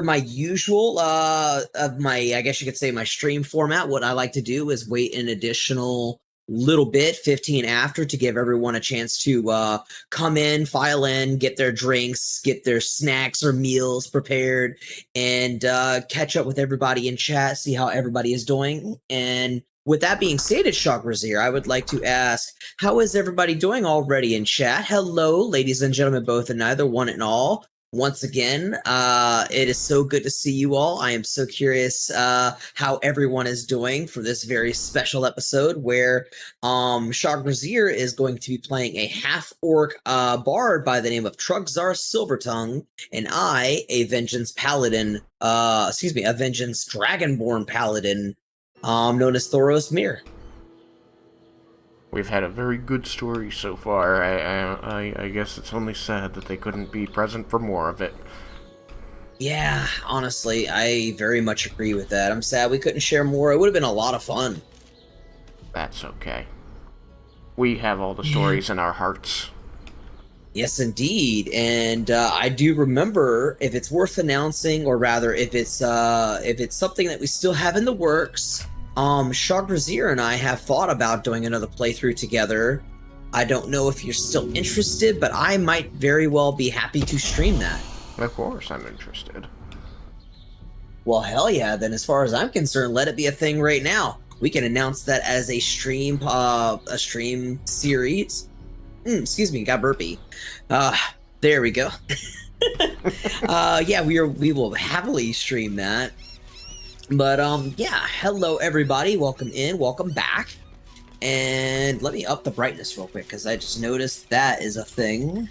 my usual of my, I guess you could say, my stream format, what I like to do is wait an additional little bit, 15 after, to give everyone a chance to come in, file in, get their drinks, get their snacks or meals prepared, and catch up with everybody in chat, see how everybody is doing. And with that being stated, Shock Brazier, I would like to ask, how is everybody doing already in chat? Hello, ladies and gentlemen, both and neither, one and all. Once again, it is so good to see you all. I am so curious how everyone is doing for this very special episode where Shock Brazier is going to be playing a half-orc bard by the name of Trugzar Silvertongue, and I, a Vengeance Paladin, a Vengeance Dragonborn Paladin, known as Thoros Mir. We've had a very good story so far. I guess it's only sad that they couldn't be present for more of it. Yeah, honestly, I very much agree with that. I'm sad we couldn't share more. It would have been a lot of fun. That's okay. We have all the stories in our hearts. Yes, indeed. And I do remember, if it's worth announcing, or rather, if it's something that we still have in the works, Shock Brazier and I have thought about doing another playthrough together. I don't know if you're still interested, but I might very well be happy to stream that. Of course, I'm interested. Well, hell yeah, then as far as I'm concerned, let it be a thing right now. We can announce that as a stream series. Excuse me, got burpy. There we go. Yeah, we will happily stream that. But yeah, hello everybody, welcome in, welcome back. And let me up the brightness real quick, because I just noticed that is a thing.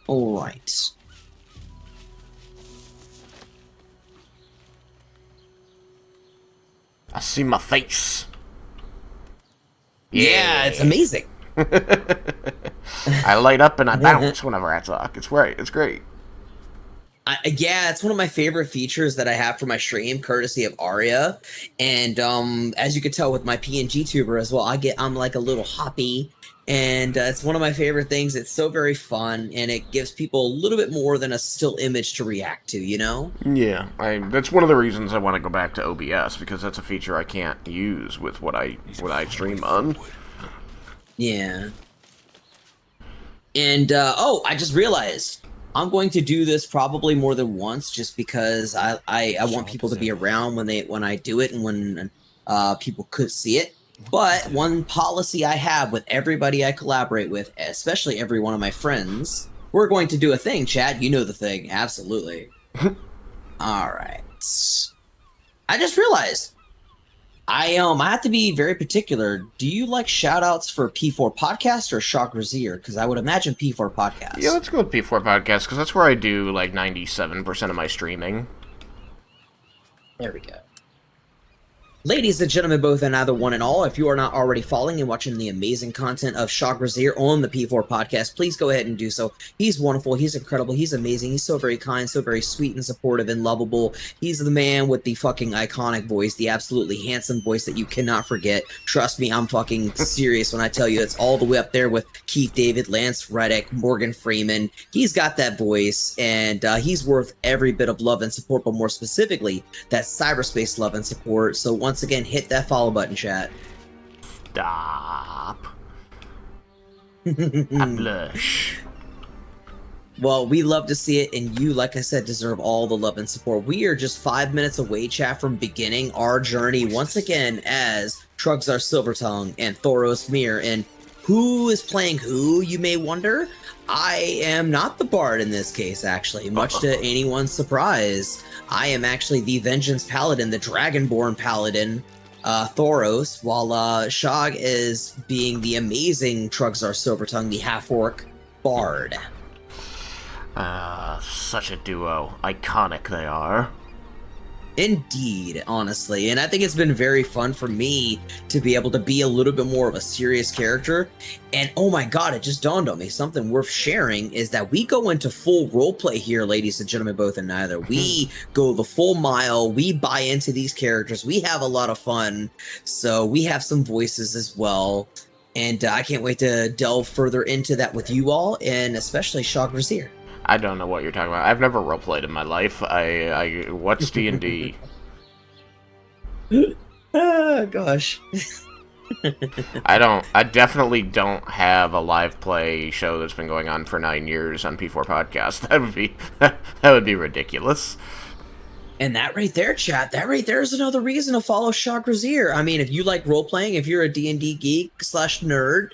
Alright. I see my face. Yeah, it's amazing. I light up and I bounce whenever I talk. It's great. It's great. Yeah, it's one of my favorite features that I have for my stream, courtesy of Arya. And as you can tell with my PNG tuber as well, I'm like a little hoppy, and it's one of my favorite things. It's so very fun, and it gives people a little bit more than a still image to react to, you know? Yeah, that's one of the reasons I want to go back to OBS, because that's a feature I can't use with what I stream on. Yeah. And oh, I just realized I'm going to do this probably more than once, just because I want people to be around when I do it, and when people could see it. But one policy I have with everybody I collaborate with, especially every one of my friends, we're going to do a thing, chat. You know the thing, absolutely. All right. I just realized I have to be very particular. Do you like shout-outs for P4 Podcast or Shock Brazier? Because I would imagine P4 Podcast. Yeah, let's go with P4 Podcast, because that's where I do, like, 97% of my streaming. There we go. Ladies and gentlemen, both and either, one and all, if you are not already following and watching the amazing content of Shock Brazier on the P4 Podcast, please go ahead and do so. He's wonderful, he's incredible, he's amazing, he's so very kind, so very sweet and supportive and lovable. He's the man with the fucking iconic voice, the absolutely handsome voice that you cannot forget. Trust me, I'm fucking serious when I tell you it's all the way up there with Keith David, Lance Reddick, Morgan Freeman. He's got that voice, and he's worth every bit of love and support, but more specifically, that cyberspace love and support. So once again, hit that follow button, chat. Stop. I blush. Well, we love to see it, and you, like I said, deserve all the love and support. We are just 5 minutes away, chat, from beginning our journey once again as Trugzar Silvertongue and Thoros Mir. And who is playing who, you may wonder? I am not the bard in this case, actually, much to anyone's surprise. I am actually the Vengeance Paladin, the Dragonborn Paladin, Thoros, while Shog is being the amazing Trugzar Silvertongue, the half-orc bard. Such a duo. Iconic they are. Indeed, honestly, and I think it's been very fun for me to be able to be a little bit more of a serious character. And oh my god, it just dawned on me, something worth sharing is that we go into full roleplay here, ladies and gentlemen, both and neither. We go the full mile, we buy into these characters, we have a lot of fun, so we have some voices as well. And I can't wait to delve further into that with you all, and especially Shock Brazier. I don't know what you're talking about. I've never roleplayed in my life. What's D&D? Oh, gosh. I definitely don't have a live play show that's been going on for 9 years on P4 Podcast. That would be ridiculous. And that right there, chat, that right there is another reason to follow Trugzar. I mean, if you like role-playing, if you're a D&D geek / nerd,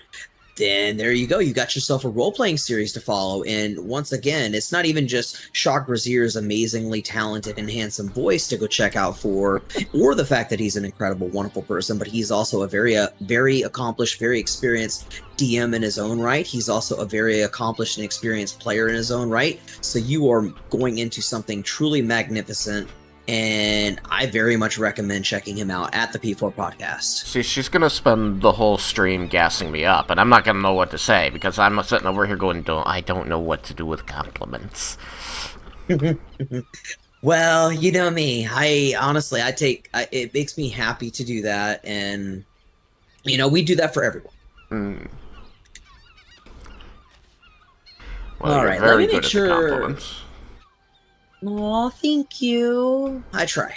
then there you go. You got yourself a role-playing series to follow. And once again, it's not even just Trugzar's amazingly talented and handsome voice to go check out for, or the fact that he's an incredible, wonderful person, but he's also a very accomplished, very experienced DM in his own right. He's also a very accomplished and experienced player in his own right. So you are going into something truly magnificent. And I very much recommend checking him out at the P4 Podcast. See, she's gonna spend the whole stream gassing me up, and I'm not gonna know what to say, because I'm sitting over here going, I don't know what to do with compliments. Well, you know me. It makes me happy to do that, and, we do that for everyone. Mm. Well, all right, very let me good make at sure. the compliments. Oh, thank you. I try.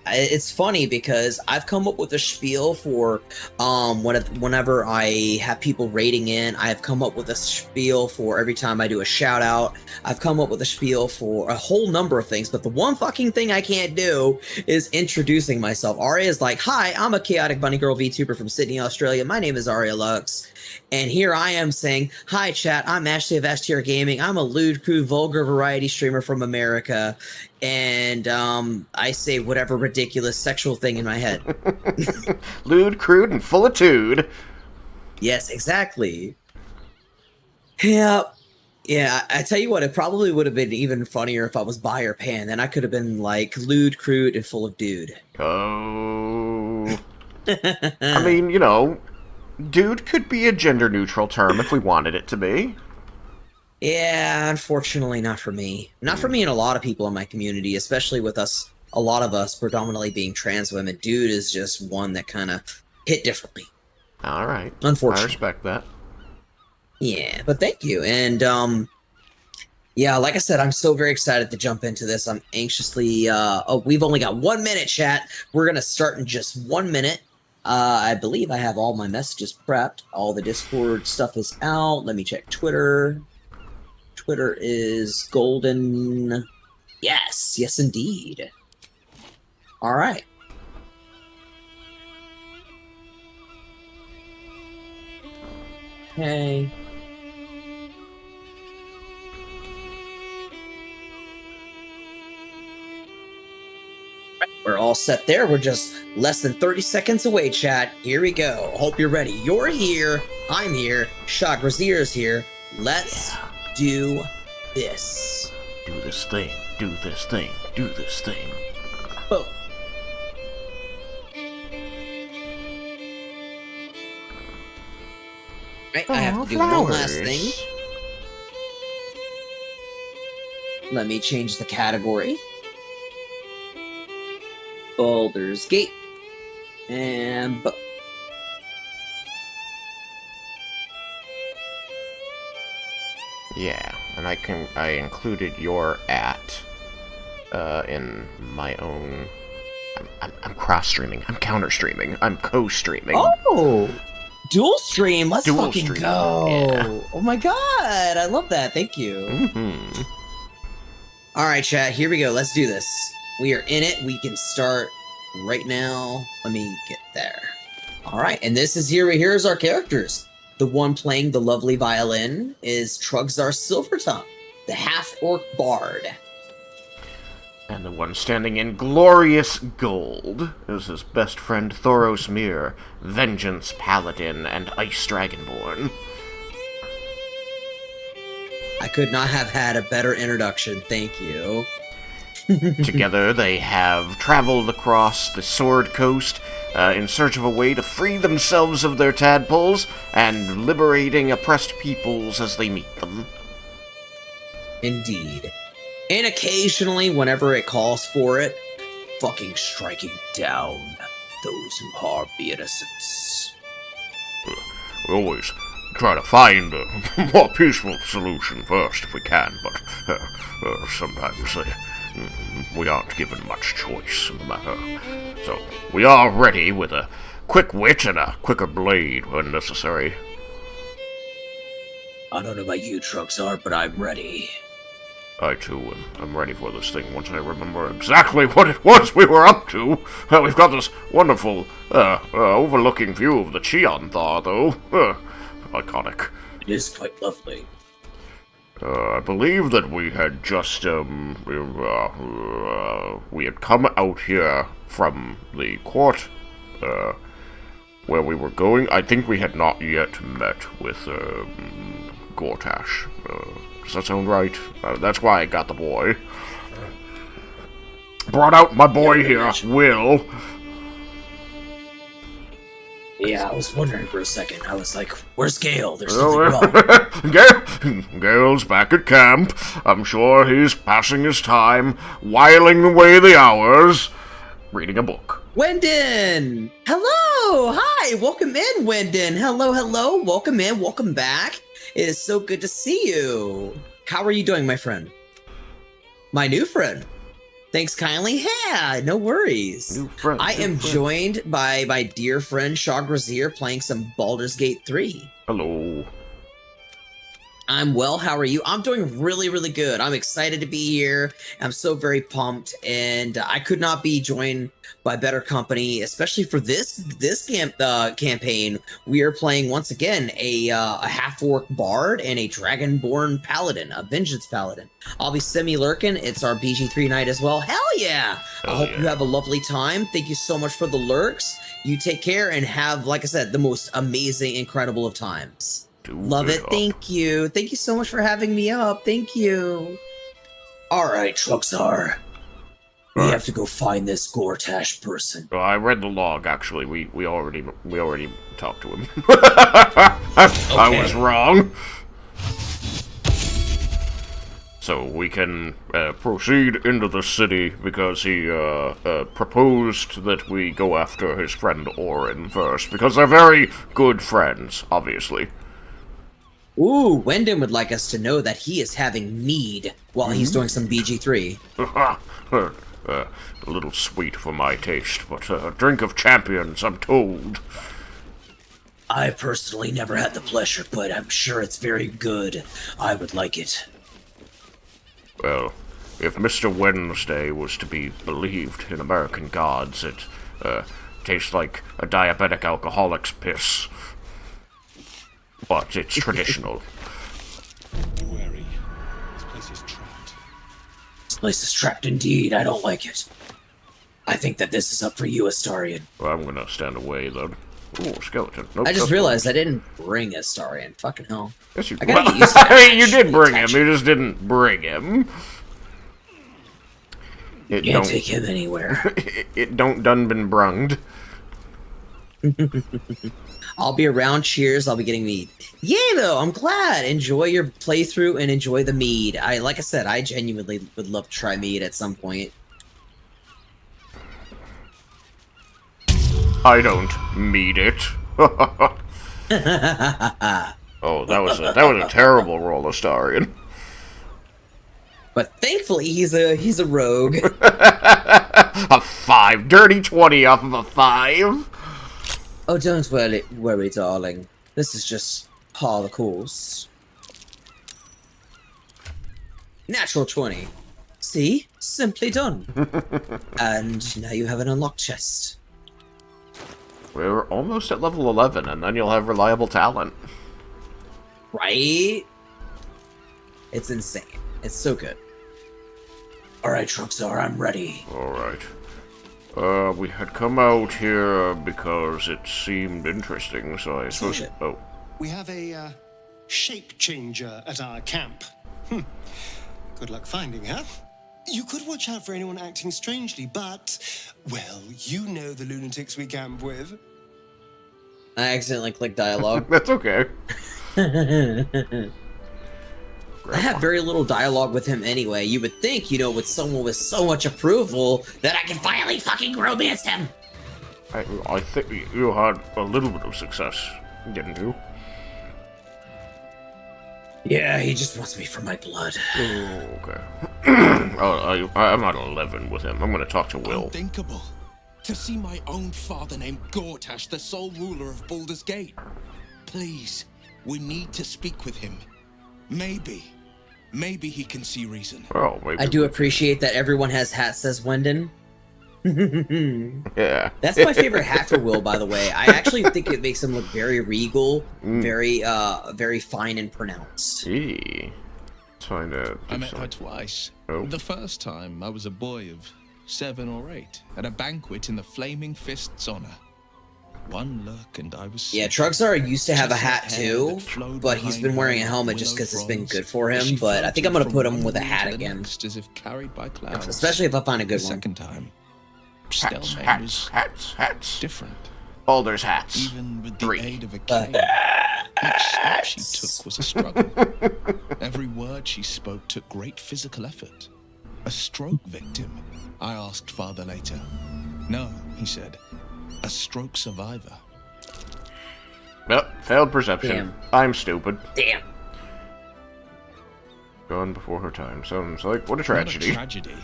It's funny because I've come up with a spiel for whenever I have people rating in. I have come up with a spiel for every time I do a shout out. I've come up with a spiel for a whole number of things, but the one fucking thing I can't do is introducing myself. Aria is like, "Hi, I'm a chaotic bunny girl VTuber from Sydney, Australia. My name is Aria Lux." And here I am saying, "Hi, chat. I'm Ashley of STR Gaming. I'm a lewd, crude, vulgar variety streamer from America." And I say whatever ridiculous sexual thing in my head. Lewd, crude, and full of tude. Yes, exactly. Yeah. I tell you what, it probably would have been even funnier if I was bi or pan. Then I could have been like lewd, crude, and full of dude. Oh. I mean, dude could be a gender-neutral term if we wanted it to be. Yeah, unfortunately not for me. Not for me and a lot of people in my community, especially with a lot of us predominantly being trans women. Dude is just one that kind of hit differently. All right. Unfortunately. I respect that. Yeah, but thank you. And, yeah, like I said, I'm so very excited to jump into this. I'm anxiously, we've only got 1 minute, chat. We're going to start in just 1 minute. I believe I have all my messages prepped. All the Discord stuff is out. Let me check Twitter. Twitter is golden. Yes, indeed. All right. Okay. We're all set there. We're just less than 30 seconds away, chat. Here we go. Hope you're ready. You're here. I'm here. Trugzar is here. Let's do this. Do this thing. Do this thing. Do this thing. Oh. Right, I have to do one last thing. Let me change the category. Baldur's Gate. And Yeah, and I included your in my own. I'm cross streaming. I'm counter streaming. I'm co-streaming. Oh, dual stream. Let's Dual fucking stream, go. yeah. Oh my god, I love that. Thank you. Mm-hmm. All right, chat. Here we go. Let's do this. We are in it. We can start right now. Let me get there. All right, and this is here's our characters. The one playing the lovely violin is Trugzar Silvertongue, the half-orc bard. And the one standing in glorious gold is his best friend Thoros, Vengeance Paladin and Ice Dragonborn. I could not have had a better introduction. Thank you. Together, they have traveled across the Sword Coast in search of a way to free themselves of their tadpoles and liberating oppressed peoples as they meet them. Indeed. And occasionally, whenever it calls for it, fucking striking down those who harm the innocents. We always try to find a more peaceful solution first if we can, but sometimes we aren't given much choice in the matter. So we are ready with a quick wit and a quicker blade when necessary. I don't know about you, Trugzar, but I'm ready. I too am ready for this thing once I remember exactly what it was we were up to. We've got this wonderful, overlooking view of the Cheonthar, though. Iconic. It is quite lovely. I believe that we had just, we had come out here from the court, where we were going. I think we had not yet met with, Gortash. Does that sound right? That's why I got the boy. Brought out my boy here, Will. Yeah, I was wondering for a second. I was like, where's Gale? There's something wrong. Gale's back at camp. I'm sure he's passing his time, whiling away the hours, reading a book. Wendon! Hello! Hi! Welcome in, Wendon! Hello. Welcome in. Welcome back. It is so good to see you. How are you doing, my friend? My new friend. Thanks kindly. Yeah, no worries. New friend. I am joined by my dear friend Shaw Grazier playing some Baldur's Gate 3. Hello. I'm well. How are you? I'm doing really good. I'm excited to be here. I'm so very pumped, and I could not be joined by better company, especially for this campaign. We are playing once again a half-orc bard and a dragonborn paladin, a vengeance paladin. I'll be semi-lurking. It's our BG3 night as well. Hell yeah! I hope you have a lovely time. Thank you so much for the lurks. You take care and have, like I said, the most amazing, incredible of times. Love it. Thank you. Thank you so much for having me up. Thank you. All right, Trugzar. We have to go find this Gortash person. I read the log. Actually, we already talked to him. I was wrong. So we can proceed into the city because he proposed that we go after his friend Orin first because they're very good friends, obviously. Ooh, Wendon would like us to know that he is having mead while he's doing some BG3. A little sweet for my taste, but a drink of champions, I'm told. I personally never had the pleasure, but I'm sure it's very good. I would like it. Well, if Mr. Wednesday was to be believed in American gods, it tastes like a diabetic alcoholic's piss. But it's traditional. Be wary. This place is trapped. This place is trapped indeed. I don't like it. I think that this is up for you, Astarion. Well, I'm gonna stand away, then. Ooh, skeleton. Nope, I just realized I didn't bring Astarion. Fucking hell. Yes, you I gotta get used to I mean, you did bring him. You just didn't bring him. You can't take him anywhere. It don't done been brunged. I'll be around. Cheers. I'll be getting mead. Yay, though. I'm glad. Enjoy your playthrough and enjoy the mead. Like I said, I genuinely would love to try mead at some point. I don't mead it. Oh, that was a terrible roll, Astarion. But thankfully, he's a rogue. A 5, dirty 20 off of a 5. Oh, don't worry, darling. This is just par the course. Natural 20. See? Simply done. And now you have an unlocked chest. We're almost at level 11, and then you'll have reliable talent. Right? It's insane. It's so good. Alright, Trugzar, I'm ready. Alright. We had come out here because it seemed interesting, so I suppose... Oh. We have a shape changer at our camp. Good luck finding her. You could watch out for anyone acting strangely, but, well, you know the lunatics we camp with. I accidentally clicked dialogue. That's okay. I have very little dialogue with him anyway. You would think, with someone with so much approval, that I can finally fucking romance him. I think you had a little bit of success, didn't you? Yeah, he just wants me for my blood. Oh, okay. I'm at 11 with him. I'm going to talk to Will. Unthinkable. To see my own father named Gortash, the sole ruler of Baldur's Gate. Please, we need to speak with him. Maybe he can see reason. Oh, maybe I do appreciate that everyone has hats says Wendon. Yeah. That's my favorite hat for Will, by the way. I actually think it makes him look very regal, very fine and pronounced. Gee. Trying to I met her twice. Oh. The first time, I was a boy of 7 or 8, at a banquet in the Flaming Fist's honor. One look and I was... Yeah, Trugzar used to have a hat too, but he's been wearing a helmet just because it's been good for him, but I think I'm going to put him with a hat again. As if carried by clouds. Especially if I find a good The one. second time, Hats. different. Baldur's hats. Even with the 3. aid of a cane, each step she took was a struggle. Every word she spoke took great physical effort. A stroke victim? I asked Father later. No, he said. A stroke survivor. Yep, failed perception. Damn. I'm stupid. Damn. Gone before her time. Sounds like what a tragedy. Not a tragedy.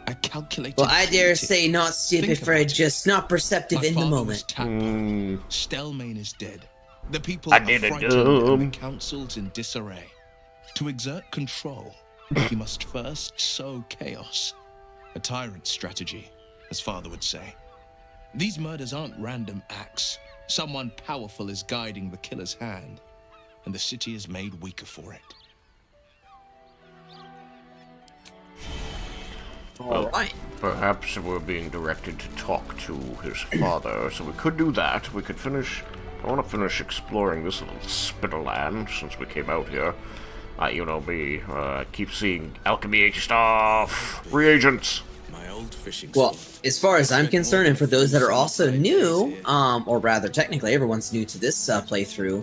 A calculated. Well, I dare creative. say not stupid, Think Fred, about it. just not perceptive My in the father was moment. tadpole. Stelmane is dead. The people I are did it, frightened and dumb. the council's in disarray. To exert control, he must first sow chaos. A tyrant's strategy, as father would say. These murders aren't random acts. Someone powerful is guiding the killer's hand, and the city is made weaker for it. Alright. Perhaps we're being directed to talk to his father, so we could do that. We could finish... I want to finish exploring this little spit of land since we came out here. Keep seeing alchemy stuff, reagents. My old fishing Well, as far as I'm concerned, and for those that are also new, or rather, technically everyone's new to this playthrough,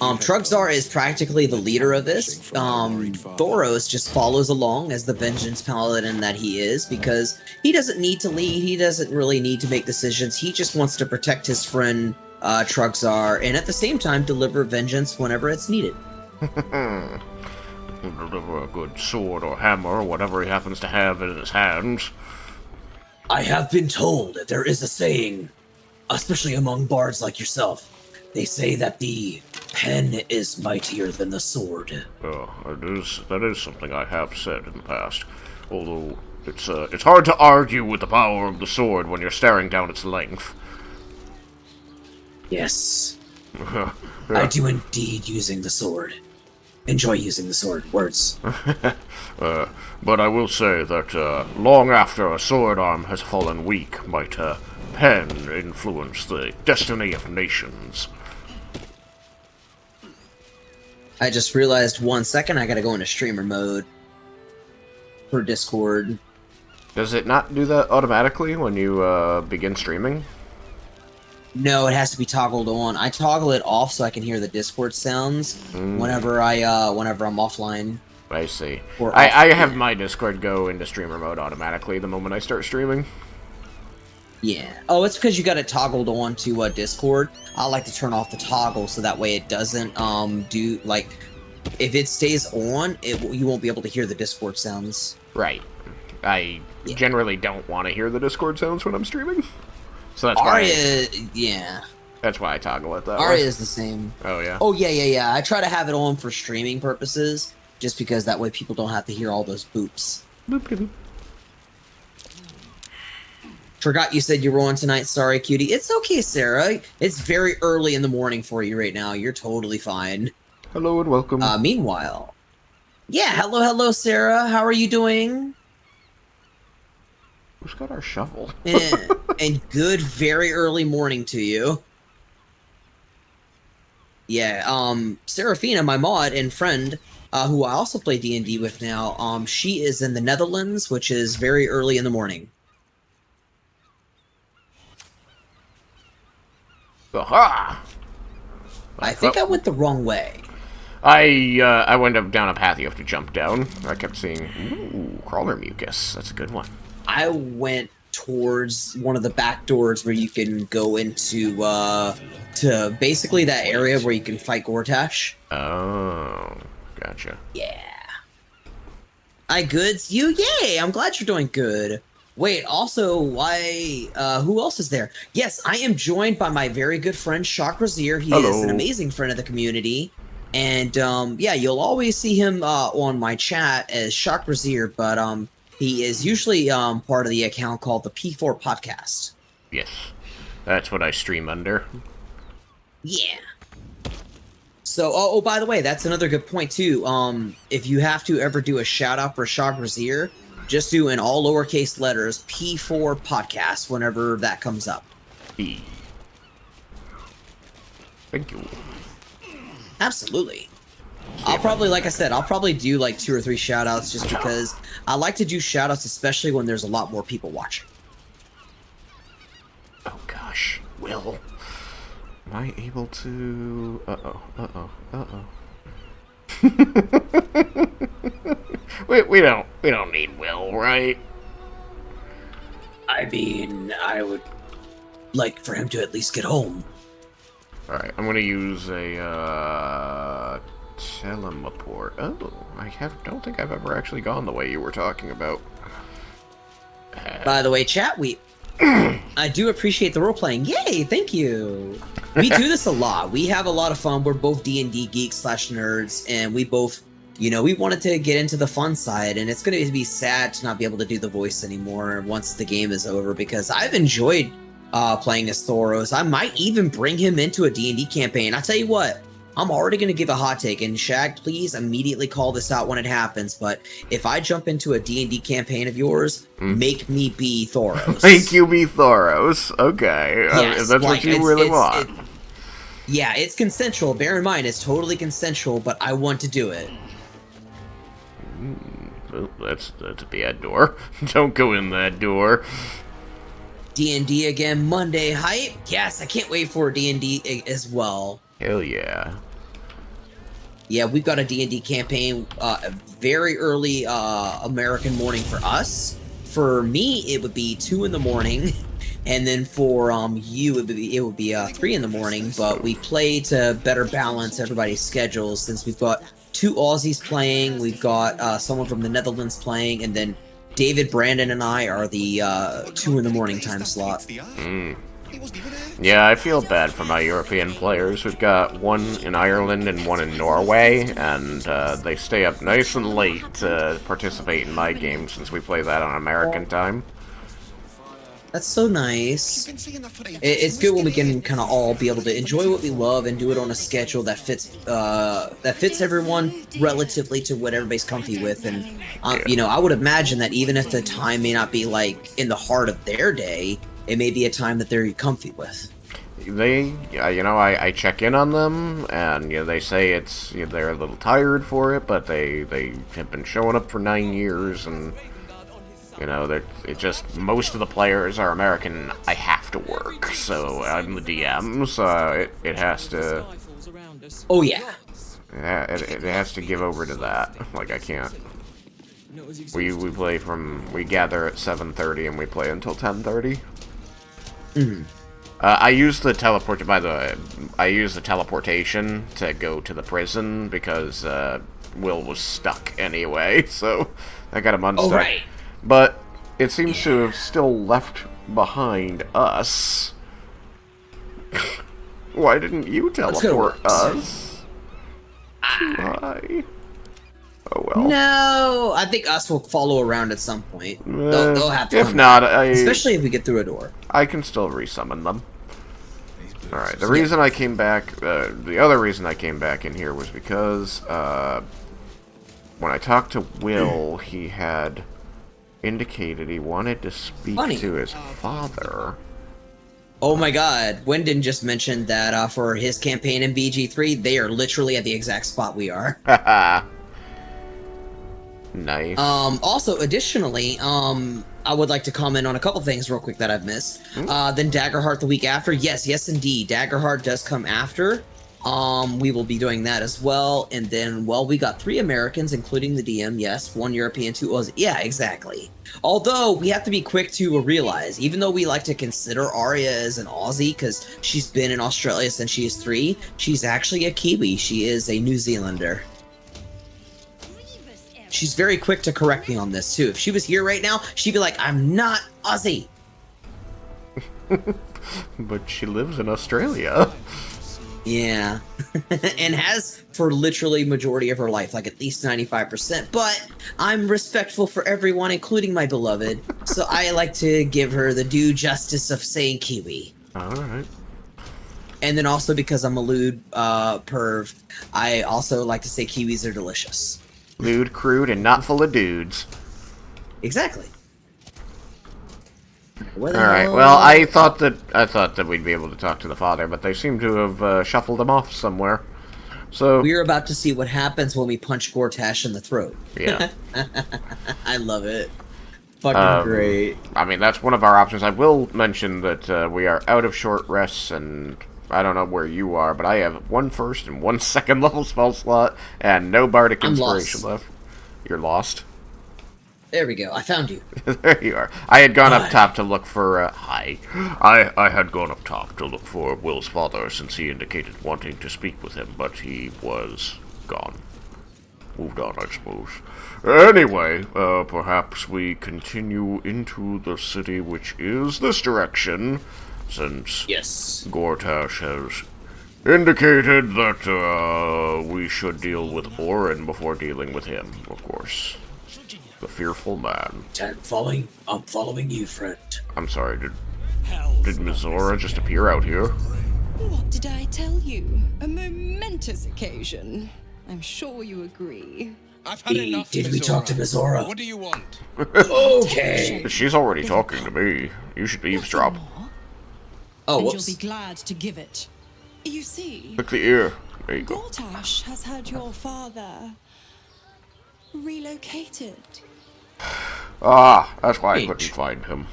Trugzar is practically the leader of this. Thoros just follows along as the vengeance paladin that he is, because he doesn't need to lead, he doesn't really need to make decisions, he just wants to protect his friend Trugzar, and at the same time deliver vengeance whenever it's needed. Deliver a good sword or hammer or whatever he happens to have in his hands. I have been told that there is a saying, especially among bards like yourself. They say that the pen is mightier than the sword. That is something I have said in the past. Although it's hard to argue with the power of the sword when you're staring down its length. Yes. I do indeed using the sword. Enjoy using the sword. Words. But I will say that long after a sword arm has fallen weak, might pen influence the destiny of nations. I just realized 1 second I gotta go into streamer mode for Discord. Does it not do that automatically when you begin streaming? No, it has to be toggled on. I toggle it off so I can hear the Discord sounds whenever I'm offline. I see. Or I have my Discord go into streamer mode automatically the moment I start streaming. Yeah. Oh, it's because you got it toggled on to Discord. I like to turn off the toggle so that way it doesn't do like if it stays on, you won't be able to hear the Discord sounds. Right. I generally don't want to hear the Discord sounds when I'm streaming. So that's Arya, yeah. That's why I toggle it that way. Arya is the same. Oh, yeah? Oh, yeah. I try to have it on for streaming purposes, just because that way people don't have to hear all those boops. Boop. Forgot you said you were on tonight. Sorry, cutie. It's okay, Sarah. It's very early in the morning for you right now. You're totally fine. Hello and welcome. Meanwhile. Yeah, hello, Sarah. How are you doing? Who's got our shovel? And good, very early morning to you. Yeah, Seraphina, my mod and friend, who I also play D&D with now, she is in the Netherlands, which is very early in the morning. Aha! I think I went the wrong way. I went up down a path you have to jump down. I kept seeing, ooh, crawler mucus. That's a good one. I went towards one of the back doors where you can go into, to basically that area where you can fight Gortash. Oh, Gotcha. Yeah. I goods you? Yay! I'm glad you're doing good. Wait, also, who else is there? Yes, I am joined by my very good friend, Trugzar. He is an amazing friend of the community. And, yeah, you'll always see him, on my chat as Trugzar, but, he is usually, part of the account called the P4 Podcast. Yes. That's what I stream under. Yeah. So, oh, by the way, that's another good point, too. If you have to ever do a shout-out for Trugzar, just do in all lowercase letters, P4 Podcast, whenever that comes up. Thank you. Absolutely. I'll probably, like I said, I'll probably do like 2 or 3 shout-outs just because I like to do shout-outs, especially when there's a lot more people watching. Oh, gosh. Will. Am I able to... we don't need Will, right? I mean, I would like for him to at least get home. Alright, I'm gonna use a, teleport. Oh, don't think I've ever actually gone the way you were talking about. By the way, chat, I do appreciate the role-playing. Yay, thank you! We do this a lot. We have a lot of fun. We're both D&D geeks / nerds, and we both, we wanted to get into the fun side, and it's going to be sad to not be able to do the voice anymore once the game is over, because I've enjoyed playing as Thoros. I might even bring him into a D&D campaign. I'll tell you what, I'm already going to give a hot take, and Shag, please immediately call this out when it happens, but if I jump into a D&D campaign of yours, make me be Thoros. Make you be Thoros. Okay. Yes, that's what you really want. Yeah, it's consensual. Bear in mind, it's totally consensual, but I want to do it. Well, that's a bad door. Don't go in that door. D&D again, Monday hype. Yes, I can't wait for D&D as well. Hell yeah. Yeah, we've got a D&D campaign, very early American morning for us. For me, it would be 2 in the morning, and then for you, it would be 3 in the morning. But we play to better balance everybody's schedules, since we've got 2 Aussies playing, we've got someone from the Netherlands playing, and then David, Brandon, and I are the 2 in the morning time slot. Yeah, I feel bad for my European players. We've got 1 in Ireland and 1 in Norway, and they stay up nice and late to participate in my game since we play that on American time. That's so nice. It's good when we can kind of all be able to enjoy what we love and do it on a schedule that fits everyone relatively to what everybody's comfy with. And I would imagine that even if the time may not be like in the heart of their day, it may be a time that they're comfy with. I check in on them, and they say they're a little tired for it, but they have been showing up for 9 years, and most of the players are American. I have to work, so I'm the DM, so it has to. Oh yeah. Yeah, it has to give over to that. Like, I can't. We gather at 7:30 and we play until 10:30. Mm-hmm. I use the teleportation to go to the prison because Will was stuck anyway, so I got him unstuck. Oh, right. But it seems to have still left behind us. Why didn't you teleport us? Why? Oh well. No, I think us will follow around at some point. They'll have to. If not, especially if we get through a door. I can still resummon them. Alright, the reason I came back, the other reason I came back in here was because, when I talked to Will, he had indicated he wanted to speak to his father. Oh my god, Wyndon just mentioned that, for his campaign in BG3, they are literally at the exact spot we are. Nice. Also, additionally, I would like to comment on a couple things real quick that I've missed. Then Daggerheart the week after. Yes, indeed. Daggerheart does come after. We will be doing that as well. And then, we got 3 Americans, including the DM. Yes, 1 European, 2 Aussie. Yeah, exactly. Although, we have to be quick to realize, even though we like to consider Arya as an Aussie, because she's been in Australia since she is 3, she's actually a Kiwi. She is a New Zealander. she's very quick to correct me on this too. If she was here right now, she'd be like, "I'm not Aussie." But she lives in Australia. Yeah, and has for literally majority of her life, like at least 95%. But I'm respectful for everyone, including my beloved. So I like to give her the due justice of saying Kiwi. All right. And then also because I'm a lewd perv, I also like to say Kiwis are delicious. Lewd, crude, and not full of dudes. Exactly. All right. Well, I thought that we'd be able to talk to the father, but they seem to have shuffled him off somewhere. So we're about to see what happens when we punch Gortash in the throat. Yeah. I love it. Fucking great. I mean, that's one of our options. I will mention that we are out of short rests, and I don't know where you are, but I have 1 first and 1 second level spell slot, and no bardic inspiration left. You're lost. There we go. I found you. There you are. I had gone up top to look for, hi. I had gone up top to look for Will's father, since he indicated wanting to speak with him, but he was gone. Moved on, I suppose. Anyway, perhaps we continue into the city, which is this direction, since yes, Gortash has indicated that we should deal with Orin before dealing with him, of course. The fearful man. I'm following you, friend. I'm sorry, did Mizora just appear out here? What did I tell you? A momentous occasion. I'm sure you agree. I've had enough. Did we talk to Mizora? What do you want? Okay. She's already talking to me. You should eavesdrop. Oh, and whoops. You'll be glad to give it. You see, Click the ear. There you go. Gortash has had your father relocated. Ah, that's why I couldn't find him.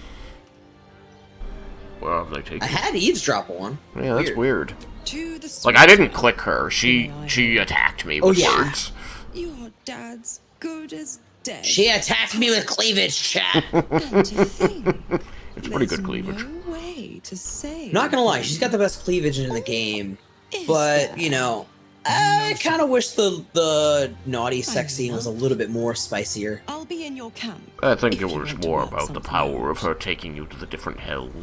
Where have they taken? I had eavesdrop on. Yeah, that's weird. To the Like, I didn't click her. She attacked me with yeah. words. Your dad's good as dead. She attacked me with cleavage, chat. And to think, It's pretty good cleavage. no way to say. Not gonna lie, she's got the best cleavage in the game. Is But, there? you know, I kind of wish the naughty sex scene was a little bit more spicier. I'll be in your camp. I think if it you was want to more work about the something power of out. her taking you to the different hells.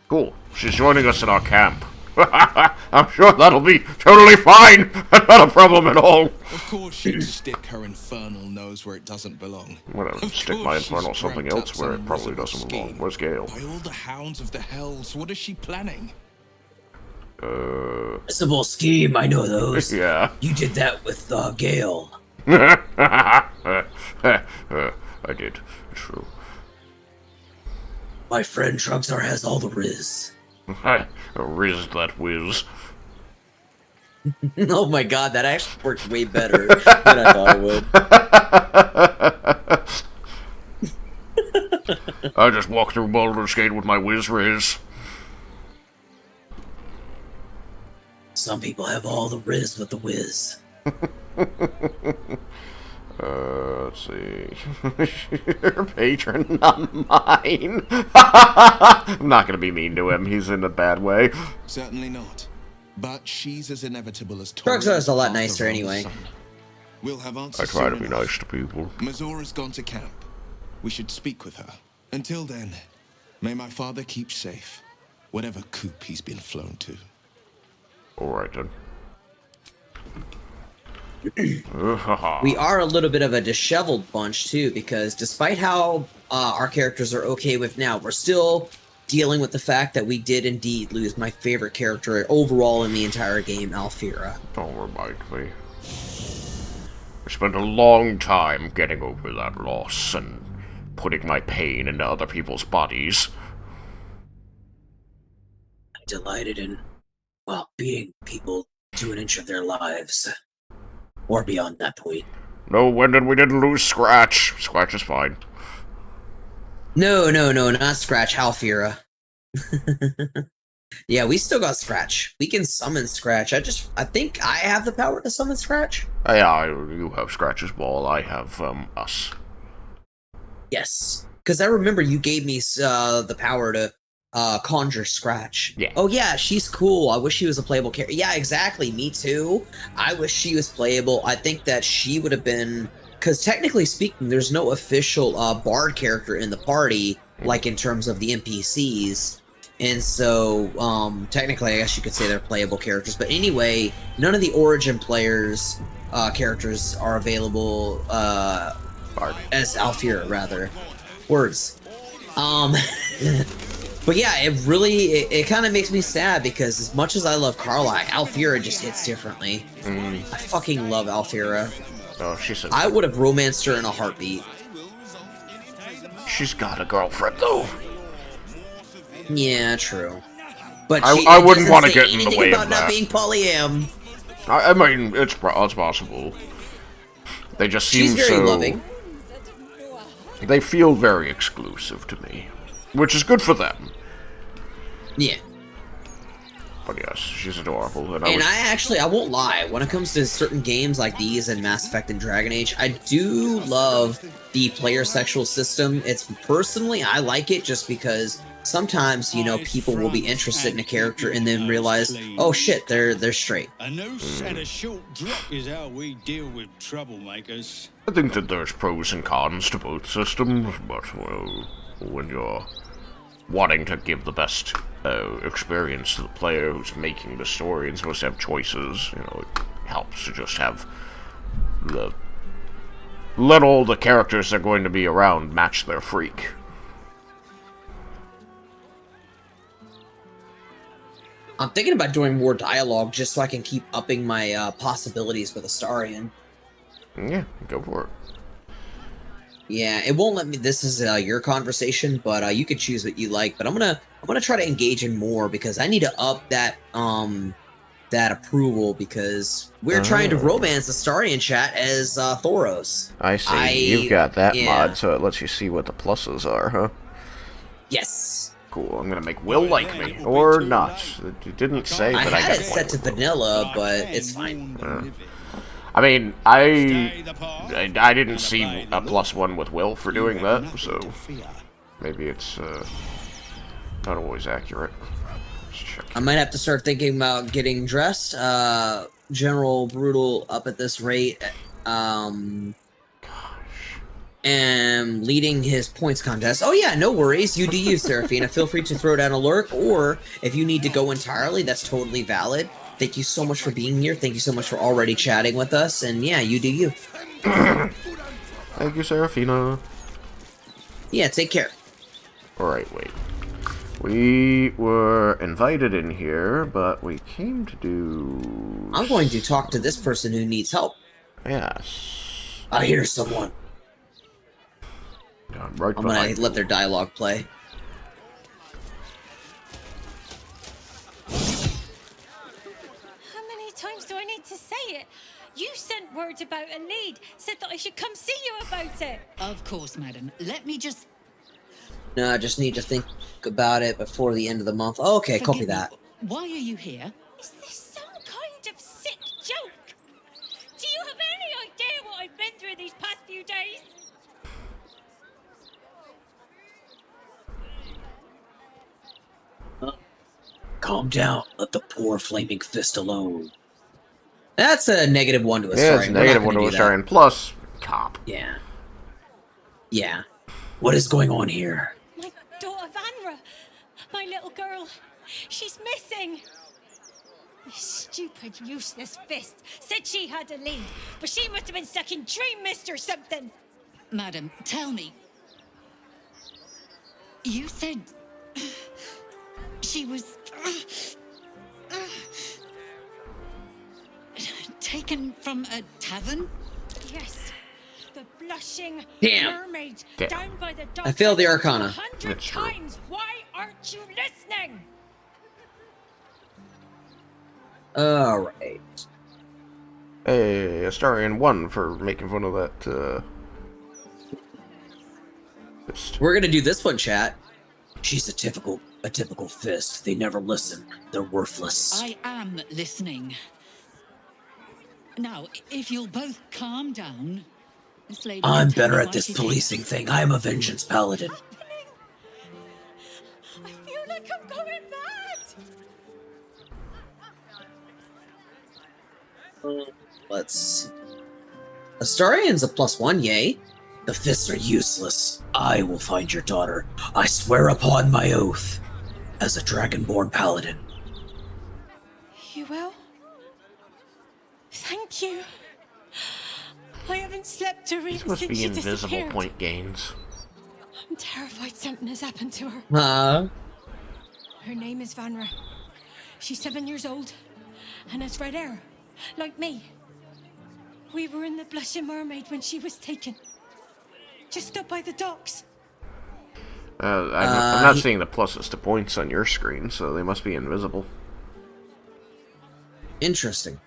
Cool. She's joining us in our camp. I'm sure that'll be totally fine. Not a problem at all. Of course she'd stick her infernal nose where it doesn't belong. Whatever. Of Stick my course she's infernal something dreamt else up where some it probably risible doesn't belong. scheme. Where's Gale? By all the hounds of the hells, what is she planning? Sybil scheme, I know those. Yeah. You did that with Gale. I did. True. My friend Trugzar has all the riz. Riz that whiz. Oh my god, that actually worked way better than I thought it would. I just walk through Baldur's Gate with my whiz riz. Some people have all the riz with the whiz. Let's see. Your patron, not mine. I'm not gonna be mean to him. He's in a bad way. Certainly not. But she's as inevitable as Trugzar's a lot Father nicer of the anyway. sun. We'll have answers I try to soon be enough. nice to people. Mizora's gone to camp. We should speak with her. Until then, may my father keep safe, whatever coop he's been flown to. Alright then. We are a little bit of a disheveled bunch too, because despite how our characters are okay with now, we're still dealing with the fact that we did indeed lose my favorite character overall in the entire game, Alfira. Don't remind me. I spent a long time getting over that loss and putting my pain into other people's bodies. I delighted in, well, beating people to an inch of their lives. Or beyond that point. No, when did we didn't lose Scratch? Scratch is fine. No, not Scratch, Alfira. Yeah, we still got Scratch. We can summon Scratch. I think I have the power to summon Scratch. Yeah, you have Scratch's ball, I have, us. Yes. Because I remember you gave me the power to Conjure Scratch. Yeah. Oh yeah, she's cool. I wish she was a playable character. Yeah, exactly. Me too. I wish she was playable. I think that she would have been, because technically speaking, there's no official bard character in the party, like in terms of the NPCs. And so, technically, I guess you could say they're playable characters. But anyway, none of the Origin players' characters are available as Alfira, rather. Words. But yeah, it kind of makes me sad because as much as I love Karlach, Alfira just hits differently. I fucking love Alfira. Oh, she's I would have romanced her in a heartbeat. She's got a girlfriend, though. Yeah, true. But I wouldn't want to get in the way about of not that. being polyam. I mean, it's possible. They just seem She's very so loving. They feel very exclusive to me, which is good for them. Yeah. But yes, she's adorable. And I won't lie, when it comes to certain games like these and Mass Effect and Dragon Age, I do love the player sexual system. Personally, I like it just because sometimes, you know, people will be interested in a character and then realize, oh shit, they're straight. A noose and a short drop is how we deal with troublemakers. I think that there's pros and cons to both systems, but, well, when you're wanting to give the best experience to the player who's making the story and supposed to have choices, you know, it helps to just have let all the characters that are going to be around match their freak. I'm thinking about doing more dialogue just so I can keep upping my possibilities with Astarion. Yeah, go for it. Yeah, it won't let me. This is your conversation, but you can choose what you like. But I'm gonna try to engage in more because I need to up that that approval because we're trying to romance Astarion chat as Thoros. I see. You've got that mod, so it lets you see what the pluses are, huh? Yes. Cool. I'm gonna make Will like me or not. It didn't say, but I had got it set to vanilla, but it's fine. I mean, I didn't see a +1 with Will for doing that, so maybe it's not always accurate. Let's check. I might have to start thinking about getting dressed. General Brutal up at this rate. And leading his points contest. Oh yeah, no worries. You do you, Seraphina. Feel free to throw down a lurk, or if you need to go entirely, that's totally valid. Thank you so much for being here. Thank you so much for already chatting with us. And yeah, you do you. Thank you, Seraphina. Yeah, take care. Alright, wait. We were invited in here, but we came to do... I'm going to talk to this person who needs help. Yes. I hear someone. I'm right I'm behind gonna let their dialogue play. How many times do I need to say it? You sent word about a lead, said that I should come see you about it. Of course, madam. Let me just... No, I just need to think about it before the end of the month. Okay, copy that. Why are you here? Is this some kind of sick joke? Do you have any idea what I've been through these past few days? Calm down. Let the poor flaming fist alone. That's a -1 to Astarion. Yeah, it's a -1 to Astarion. Plus, cop. Yeah. Yeah. What is going on here? My daughter Vanra, my little girl, she's missing. This stupid, useless fist said she had a lead, but she must have been stuck in Dream Mist or something. Madam, tell me. You said... she was... taken from a tavern? Yes. The blushing Damn. mermaid Damn. down by the dock. I failed the Arcana. 100 That's true. times. Why aren't you listening? Alright. Hey, Astarion won for making fun of that, fist. We're gonna do this one, chat. She's a typical fist. They never listen. They're worthless. I am listening. Now, if you'll both calm down... This lady will I'm tell better you at why this she's policing thing. I am a vengeance paladin. I feel like Let's see. Astarian's a +1, yay. The fists are useless. I will find your daughter. I swear upon my oath. As a dragonborn paladin. You will? Thank you. I haven't slept a wink These must since be she invisible disappeared. point gains. I'm terrified something has happened to her. Her name is Vanra. She's 7 years old and has red hair, like me. We were in the Blushing Mermaid when she was taken. Just up by the docks. I'm not seeing the pluses to points on your screen, so they must be invisible. Interesting.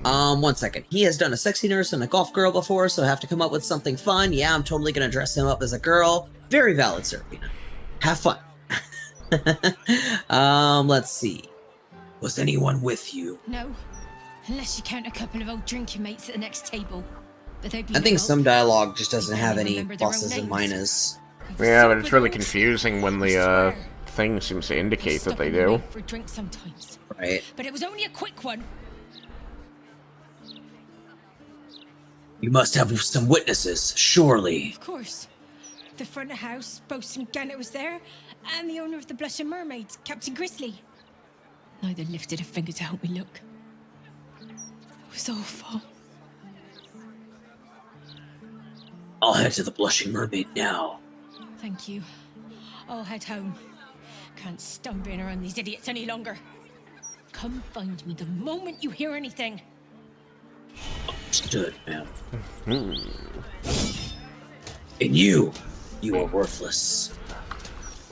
1 second. He has done a sexy nurse and a golf girl before, so I have to come up with something fun. Yeah, I'm totally gonna dress him up as a girl. Very valid, Serafina. Have fun. Let's see. Was anyone with you? No, unless you count a couple of old drinking mates at the next table. But they'd be I think no some help. dialogue just doesn't They have can't any remember their own pluses and names. minuses. Yeah, but it's really Super confusing when the swear. thing seems to indicate that Stop they in the do. night for a drink sometimes. Right. But it was only a quick one. You must have some witnesses, surely. Of course. The front of house, Bosun Gannet was there, and the owner of the Blushing Mermaid, Captain Grizzly. Neither lifted a finger to help me look. It was awful. I'll head to the Blushing Mermaid now. Thank you. I'll head home. Can't stand being around these idiots any longer. Come find me the moment you hear anything. Understood, ma'am. And you are worthless.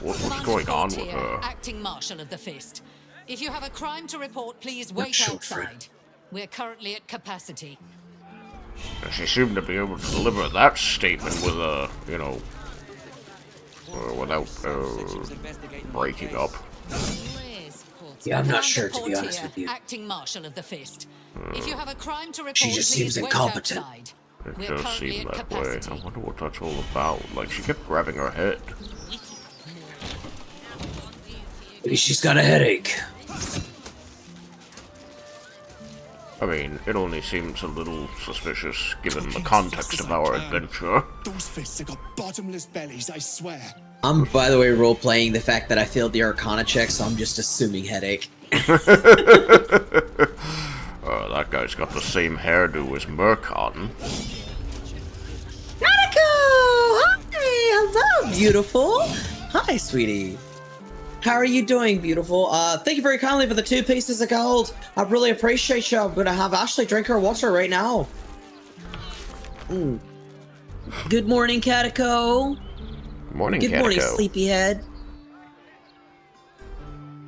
What's going on with Here, her? Acting Marshal of the Fist. If you have a crime to report, please Not wait sure, outside. friend. We're currently at capacity. She seemed to be able to deliver that statement with without breaking up. Yeah, I'm not Commander sure, to be honest Portier, with you. Acting Marshal of the Fist. If you have a crime to report, She just please seems wait incompetent. outside. It We're does currently seem at that way. I capacity. wonder what that's all about. Like, she kept grabbing her head. Maybe she's got a headache. I mean, it only seems a little suspicious given the context of our adventure. Those fists have got bottomless bellies, I swear. I'm, by the way, role-playing the fact that I failed the Arcana check, so I'm just assuming headache. That guy's got the same hairdo as Murkon. Attico! Hi! Hello, beautiful! Hi, sweetie. How are you doing, beautiful? Thank you very kindly for the 2 pieces of gold. I really appreciate you. I'm gonna have Ashley drink her water right now. Good morning, Cattico. Morning, Good morning, Cattico. sleepyhead.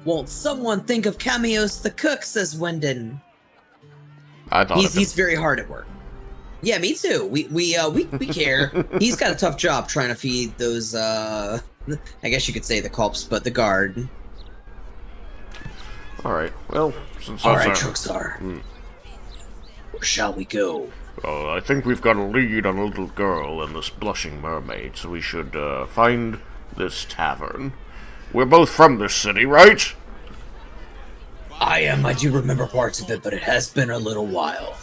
Won't someone think of Cameos the cook, says Wyndon. I thought He's very hard at work. Yeah, me too. We care. He's got a tough job trying to feed those I guess you could say the cops, but the guard. Alright, well, since Alright, that's Trugzar. Where shall we go? I think we've got a lead on a little girl and this blushing mermaid, so we should find this tavern. We're both from this city, right? I do remember parts of it, but it has been a little while.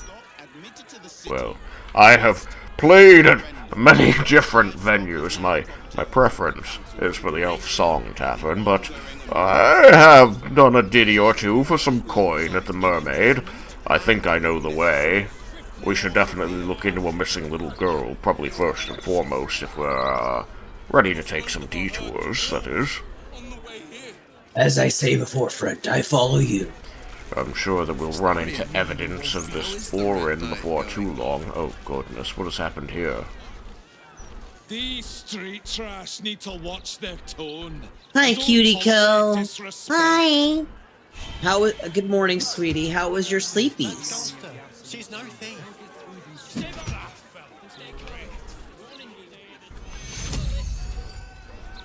Well, I have played at many different venues. My preference is for the Elf Song Tavern, but I have done a ditty or two for some coin at the Mermaid. I think I know the way. We should definitely look into a missing little girl, probably first and foremost, if we're ready to take some detours, that is. As I say before, friend, I follow you. I'm sure that we'll run into evidence of this Orin before too long. Oh goodness, what has happened here? These street trash need to watch their tone. Hi, Don't cutie tolerate co. disrespect. Hi. Good morning, sweetie. How was your sleepies? She's no thief.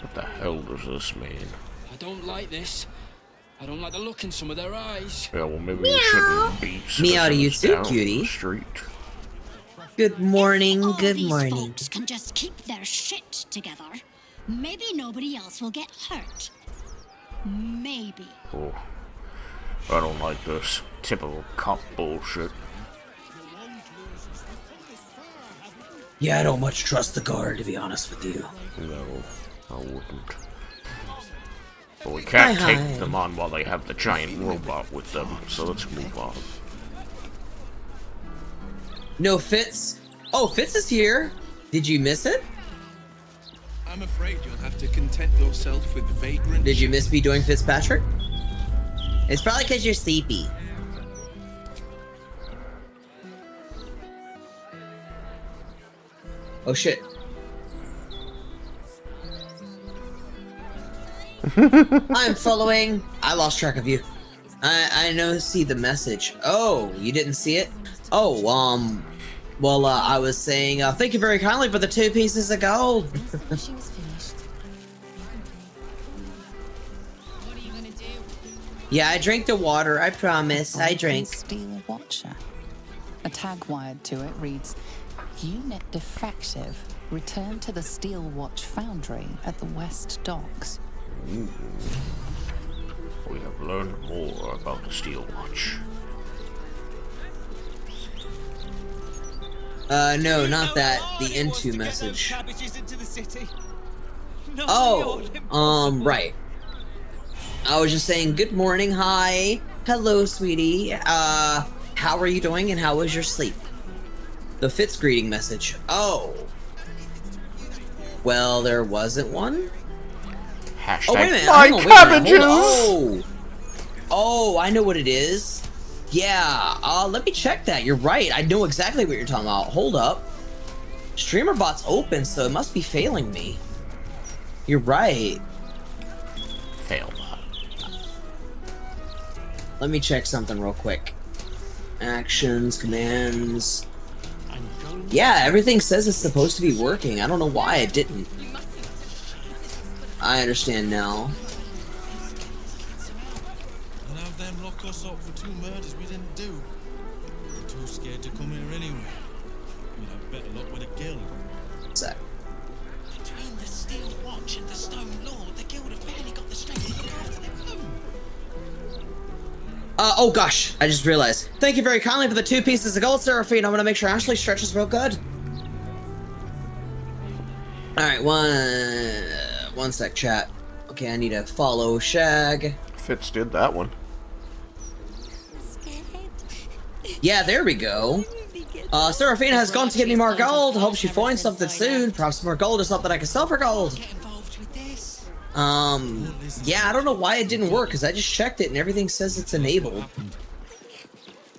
What the hell does this mean? I don't like this. I don't like the look in some of their eyes. Yeah, well, maybe we shouldn't beat Meow to you citizens too, down cutie. the street. Good morning, All good these morning. folks can just keep their shit together. Maybe nobody else will get hurt. Maybe. Oh, I don't like this typical cop bullshit. Yeah, I don't much trust the guard, to be honest with you. No, I wouldn't. But we can't Hi. take them on while they have the giant robot with them, so let's move on. No, Fitz. Oh, Fitz is here. Did you miss it? I'm afraid you'll have to content yourself with vagrant. Did you miss me doing Fitzpatrick? It's probably because you're sleepy. Oh shit. I'm following. I lost track of you. I know, see the message. Oh, you didn't see it? Oh, well, I was saying, thank you very kindly for the 2 pieces of gold. Yeah, I drank the water, I promise. I drank. Steel Watcher. A tag wired to it reads, Unit defective. Return to the Steel Watch Foundry at the West Docks. Ooh. We have learned more about the Steel Watch. No, not that. The into message. Oh, right. I was just saying good morning, hi, hello, sweetie. How are you doing and how was your sleep? The Fitz greeting message. Oh. Well, there wasn't one? Hashtag Oh, wait a minute. my Hang on, wait a minute. cabbages! Oh, I know what it is. Yeah, let me check that. You're right. I know exactly what you're talking about. Hold up. Streamer bot's open, so it must be failing me. You're right. Fail bot. Let me check something real quick. Actions, commands. Yeah, everything says it's supposed to be working. I don't know why it didn't. I understand now. And have them lock us up for 2 murders we didn't do. We're too scared to come here anyway. We'd have better luck with a guild. Sec. Between the Steel Watch and the Stone Lord, the guild have barely got the strength to look after their own. Oh gosh, I just realized. Thank you very kindly for the 2 pieces of gold, Seraphine. I'm gonna make sure Ashley stretches real good. Alright, one sec, chat. Okay, I need to follow Shag. Fitz did that one. Yeah, there we go. Seraphina has gone to get me more gold. Hope she finds something soon. Perhaps more gold or something I can sell for gold. Yeah, I don't know why it didn't work, because I just checked it and everything says it's enabled.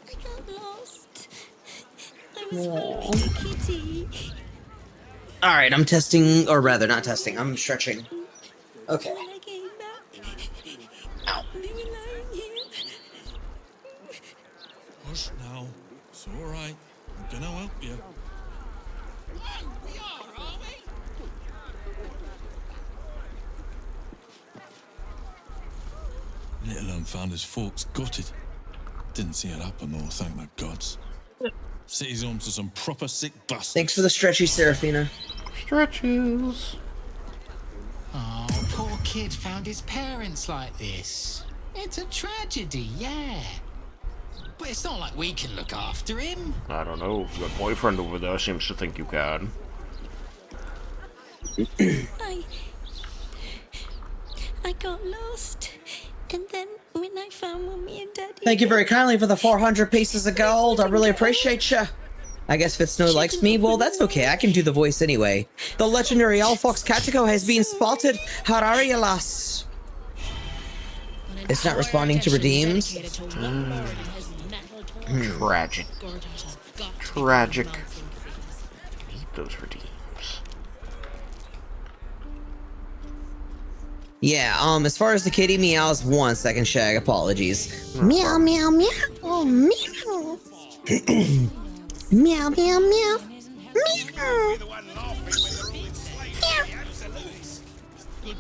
I got lost. I was following Kitty. Alright, I'm testing, or rather, not testing, I'm stretching. Okay. Ow. Hush now. It's alright. I'm gonna help you. Little un found his forks gutted. Didn't see it happen though, thank the gods. City's home to some proper sick bastards. Thanks for the stretchy, Seraphina. Stretches. Oh, poor kid found his parents like this. It's a tragedy, yeah. But it's not like we can look after him. I don't know. Your boyfriend over there seems to think you can. I got lost. And then when I found Mommy and Daddy... Thank you very kindly for the 400 pieces of gold. I really appreciate you. I guess Fitzno likes me. Well, that's okay. I can do the voice anyway. The legendary Alfox Cattico has been spotted. How are you, lass? It's not responding to redeems. Tragic. Tragic. Need those redeems. Yeah, as far as the kitty meows, 1 second, Shag, apologies. Meow, meow, meow. Oh, meow. Meow, meow, meow.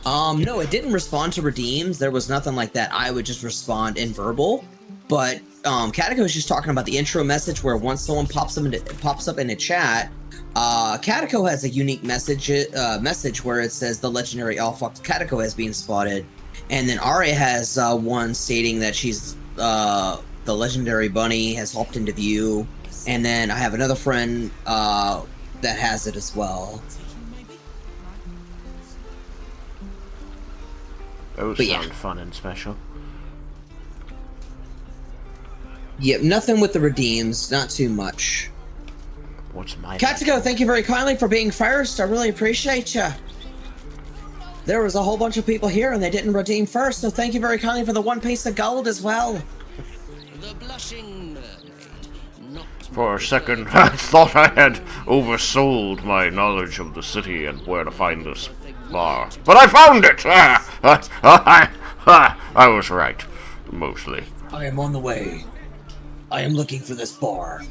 Meow. No, it didn't respond to redeems. There was nothing like that. I would just respond in verbal. But, Cattico was just talking about the intro message where once someone pops up in a chat, Cattico has a unique message where it says the legendary Alfox Cattico has been spotted. And then Arya has one stating that she's the legendary bunny has hopped into view. And then I have another friend that has it as well. Those sound fun and special. Yep, nothing with the redeems, not too much. What's my Katsuko, thank you very kindly for being first. I really appreciate you. There was a whole bunch of people here and they didn't redeem first, so thank you very kindly for the 1 piece of gold as well. The blushing mermaid. Not For a second, I thought I had oversold my knowledge of the city and where to find this bar. But I found it! I was right. Mostly. I am on the way. I am looking for this bar.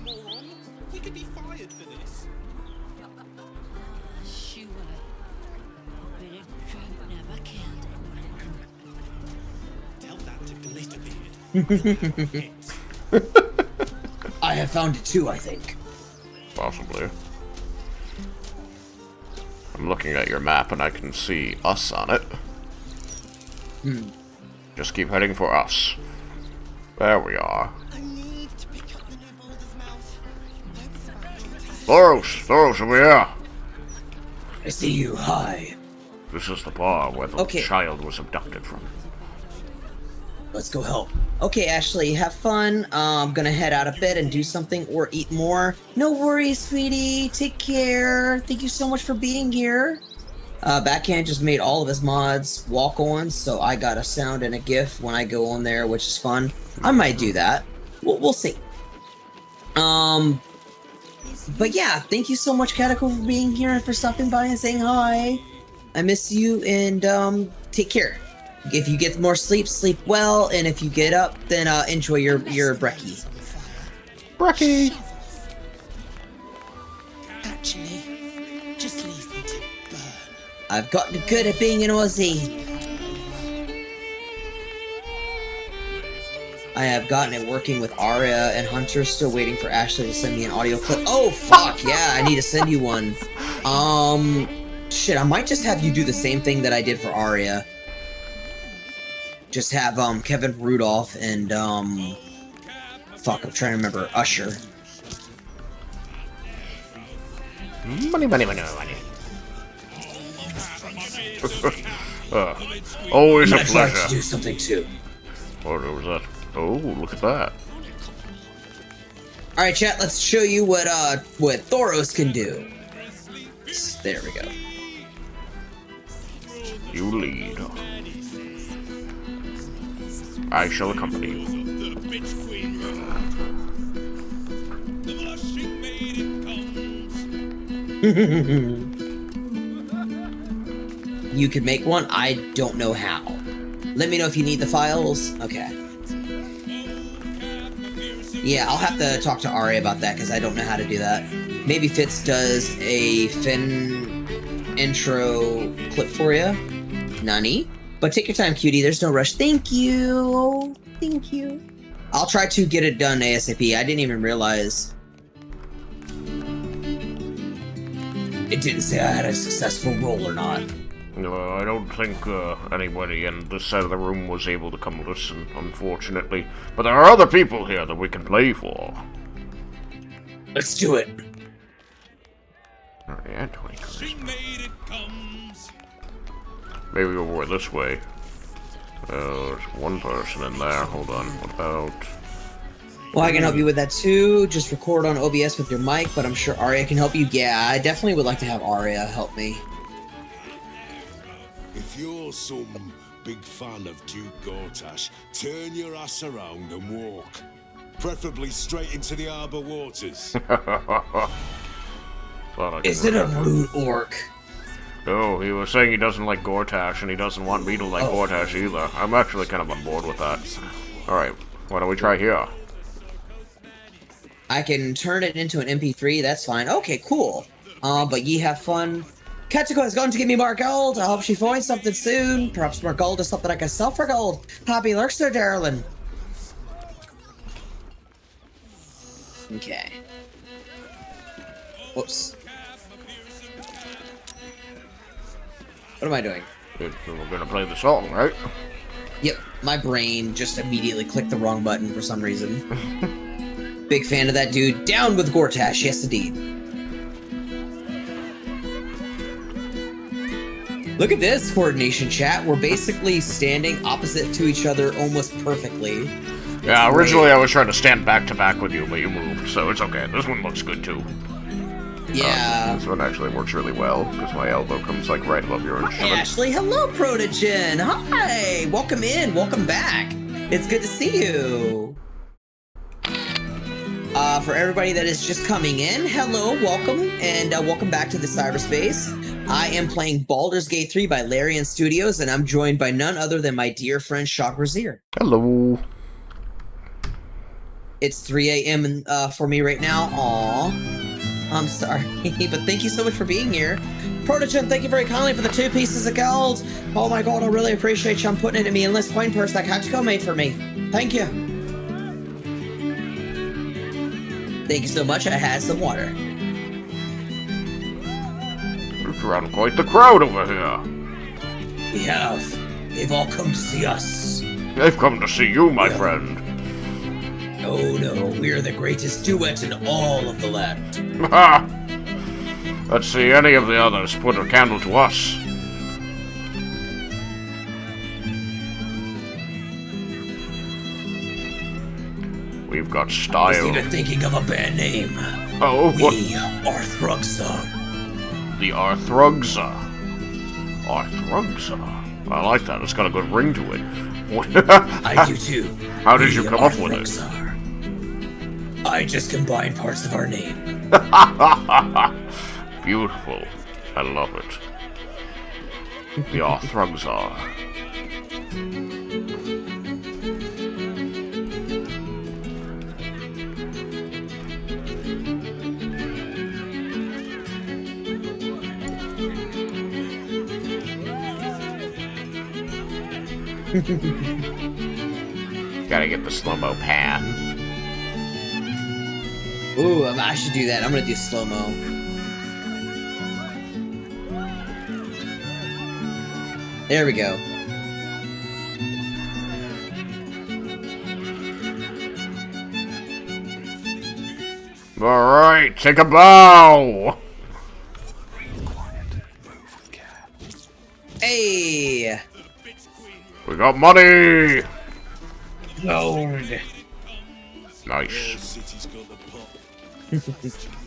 We could be fired for this. Sure. But it never killed Tell that to Glitterbeard. I have found it too, I think. Possibly. I'm looking at your map and I can see us on it. Just keep heading for us. There we are. Thoros, over here. I see you. Hi. This is the bar where the child was abducted from. Let's go help. Okay, Ashley, have fun. I'm gonna head out a bit and do something or eat more. No worries, sweetie. Take care. Thank you so much for being here. Backhand just made all of his mods walk on, so I got a sound and a GIF when I go on there, which is fun. I might do that. We'll see. But yeah, thank you so much, Katako, for being here and for stopping by and saying hi. I miss you, and take care. If you get more sleep, sleep well, and if you get up, then enjoy your brekkie. Brekkie! Actually, just leave them to burn. I've gotten good at being an Aussie. I have gotten it working with Arya and Hunter. Still waiting for Ashley to send me an audio clip. Oh, fuck, yeah, I need to send you one. Shit, I might just have you do the same thing that I did for Arya. Just have, Kevin Rudolph and, fuck, I'm trying to remember, Usher. Money. Always a pleasure. I'd like to do something too. What was that? Oh, look at that. Alright, chat, let's show you what Thoros can do. There we go. You lead. I shall accompany you. You can make one? I don't know how. Let me know if you need the files. Okay. Yeah, I'll have to talk to Ari about that because I don't know how to do that. Maybe Fitz does a Finn intro clip for you. Nani? But take your time, cutie. There's no rush. Thank you. Thank you. I'll try to get it done ASAP. I didn't even realize. It didn't say I had a successful roll or not. No, I don't think anybody in this side of the room was able to come listen, unfortunately. But there are other people here that we can play for. Let's do it. Oh, yeah, 20 Maybe over this way. There's one person in there. Hold on. What about... Well, I can help you with that too. Just record on OBS with your mic, but I'm sure Arya can help you. Yeah, I definitely would like to have Arya help me. If you're some big fan of Duke Gortash, turn your ass around and walk. Preferably straight into the Arbor waters. Is it a rude orc? No, he was saying he doesn't like Gortash, and he doesn't want me to like Gortash either. I'm actually kind of on board with that. Alright, why don't we try here? I can turn it into an MP3, that's fine. Okay, cool. But ye have fun. Katsuko is going to give me more gold. I hope she finds something soon. Perhaps more gold is something I can sell for gold. Happy lurks there, darling. Okay. Whoops. What am I doing? We're gonna play the song, right? Yep, my brain just immediately clicked the wrong button for some reason. Big fan of that dude. Down with Gortash, yes indeed. Look at this coordination, chat. We're basically standing opposite to each other almost perfectly. Yeah, originally I was trying to stand back to back with you, but you moved, so it's okay. This one looks good too. Yeah. This one actually works really well, because my elbow comes like right above your instrument. Hi, Ashley. Hello, Protogen. Hi. Welcome in. Welcome back. It's good to see you. For everybody that is just coming in, hello, welcome, and welcome back to the cyberspace. I am playing Baldur's Gate 3 by Larian Studios, and I'm joined by none other than my dear friend Shock Brazier. Hello. It's 3 a.m. For me right now. Aw. I'm sorry, but thank you so much for being here. Protogen, thank you very kindly for the 2 pieces of gold. Oh my god, I really appreciate you. I'm putting it in me endless coin purse that Hachiko made for me. Thank you. Thank you so much. I had some water. We've drawn quite the crowd over here. We have. They've all come to see us. They've come to see you, my friend. Oh no, we're the greatest duet in all of the land. Ha! Let's see any of the others put a candle to us. We've got style. I was even thinking of a band name. Oh, what? We are Trugzar. The Trugzar. Trugzar. I like that. It's got a good ring to it. I do too. How did you come up with it? I just combined parts of our name. Beautiful. I love it. The Trugzar. Gotta get the slow-mo pan. Ooh, I should do that. I'm gonna do slow-mo. There we go. Alright, take a bow! Hey! We got money! Gold. Nice.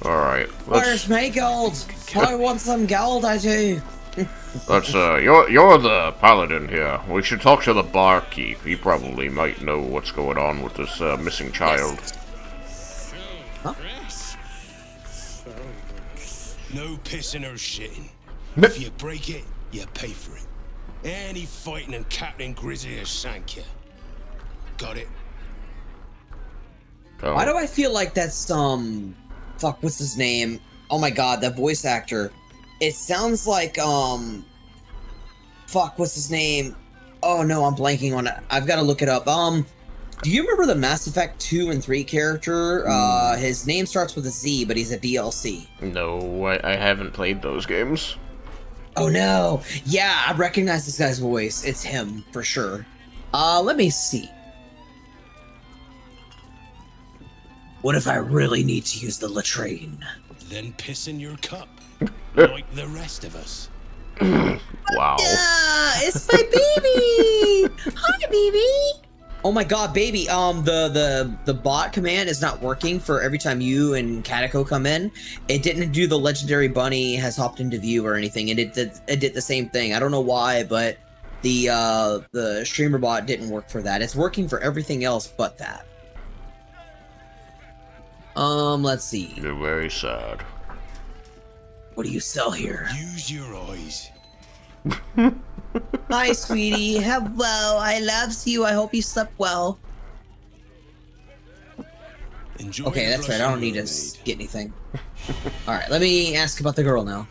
Alright, Where's my gold? I want some gold, I do. Let's, you're the paladin here. We should talk to the barkeep. He probably might know what's going on with this, missing child. Huh? No pissing or shitting. If you break it, you pay for it. Any fighting and Captain Grizzly has sank you. Got it? Oh. Why do I feel like that's, fuck, what's his name? Oh my god, that voice actor. It sounds like, fuck, what's his name? Oh no, I'm blanking on it. I've got to look it up. Do you remember the Mass Effect 2 and 3 character? His name starts with a Z, but he's a DLC. No, I haven't played those games. Oh no! Yeah, I recognize this guy's voice. It's him, for sure. Let me see. What if I really need to use the latrine? Then piss in your cup, like the rest of us. Wow. It's my baby! Hi, baby! Oh my god, baby, the bot command is not working for every time you and Katiko come in. It didn't do the legendary bunny has hopped into view or anything, and it did the same thing. I don't know why, but the streamer bot didn't work for that. It's working for everything else but that. Let's see. You're very sad. What do you sell here? Use your eyes. Hi, sweetie. Hello. I love you. I hope you slept well. Enjoy okay, that's right. I don't need to get anything. Alright, let me ask about the girl now.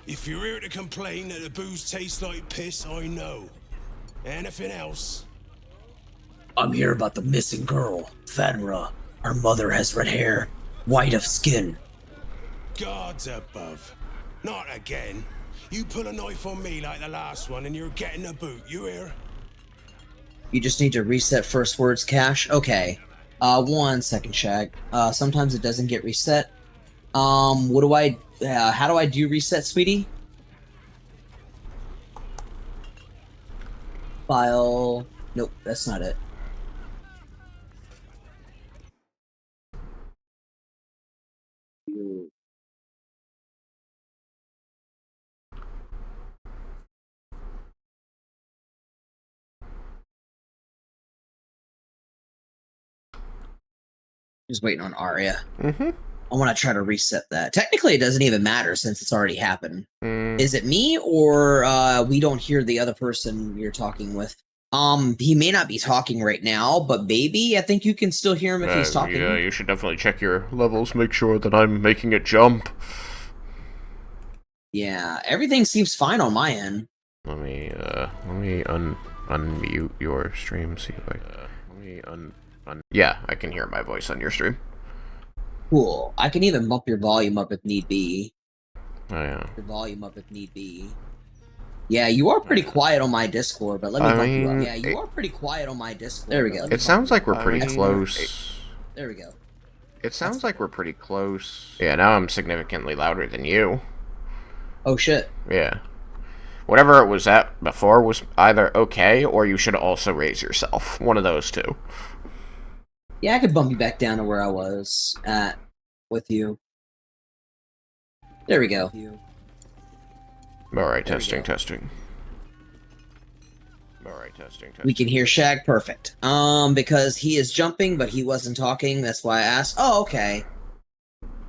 If you're here to complain that the booze tastes like piss, I know. Anything else? I'm here about the missing girl, Fenra. Her mother has red hair, white of skin. Gods above. Not again. You pull a knife on me like the last one and you're getting a boot, you hear? You just need to reset first words cache? Okay. 1 second, Shag. Sometimes it doesn't get reset. What do I... how do I do reset, sweetie? File. Nope, that's not it. Just waiting on Arya. Mm-hmm. I want to try to reset that. Technically, it doesn't even matter since it's already happened. Mm. Is it me or we don't hear the other person you're talking with? He may not be talking right now, but baby, I think you can still hear him if he's talking. Yeah, you should definitely check your levels. Make sure that I'm making it jump. Yeah, everything seems fine on my end. Let me unmute your stream. See if I. Yeah, I can hear my voice on your stream. Cool. I can even bump your volume up if need be. Oh yeah. Your volume up if need be. Yeah, you are pretty quiet on my Discord, but let me bump you up. Yeah, you are pretty quiet on my Discord. There we go. It sounds like we're pretty close. There we go. It sounds like we're pretty close. Yeah, now I'm significantly louder than you. Oh shit. Yeah. Whatever it was at before was either okay, or you should also raise yourself. One of those two. Yeah, I could bump you back down to where I was at with you. There we go. Alright, testing. Alright, testing. We can hear Shag perfect. Because he is jumping, but he wasn't talking. That's why I asked. Oh, okay.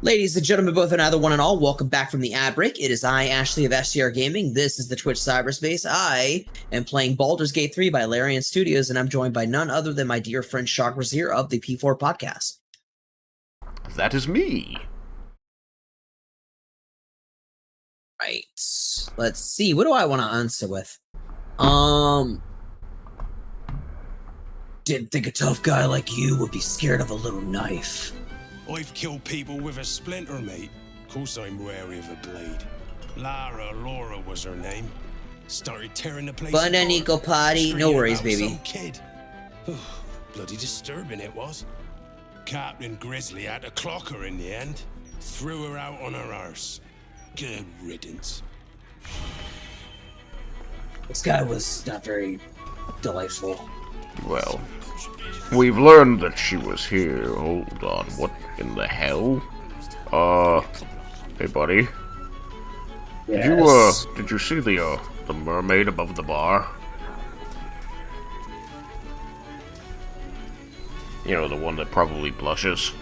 Ladies and gentlemen, both and either one and all, welcome back from the ad break. It is I, Ashley of STR Gaming. This is the Twitch Cyberspace. I am playing Baldur's Gate 3 by Larian Studios, and I'm joined by none other than my dear friend Chakras here of the P4 Podcast. That is me. Right. Let's see. What do I want to answer with? Didn't think a tough guy like you would be scared of a little knife. I've killed people with a splinter, mate. Of course I'm wary of a blade. Laura was her name. Started tearing the place apart. Nico Potty. No worries, baby. Some kid. Bloody disturbing it was. Captain Grizzly had to clock her in the end. Threw her out on her arse. Good riddance. This guy was not very delightful. Well, we've learned that she was here. Hold on, what in the hell? Hey buddy. Yes. Did you see the mermaid above the bar? You know, the one that probably blushes?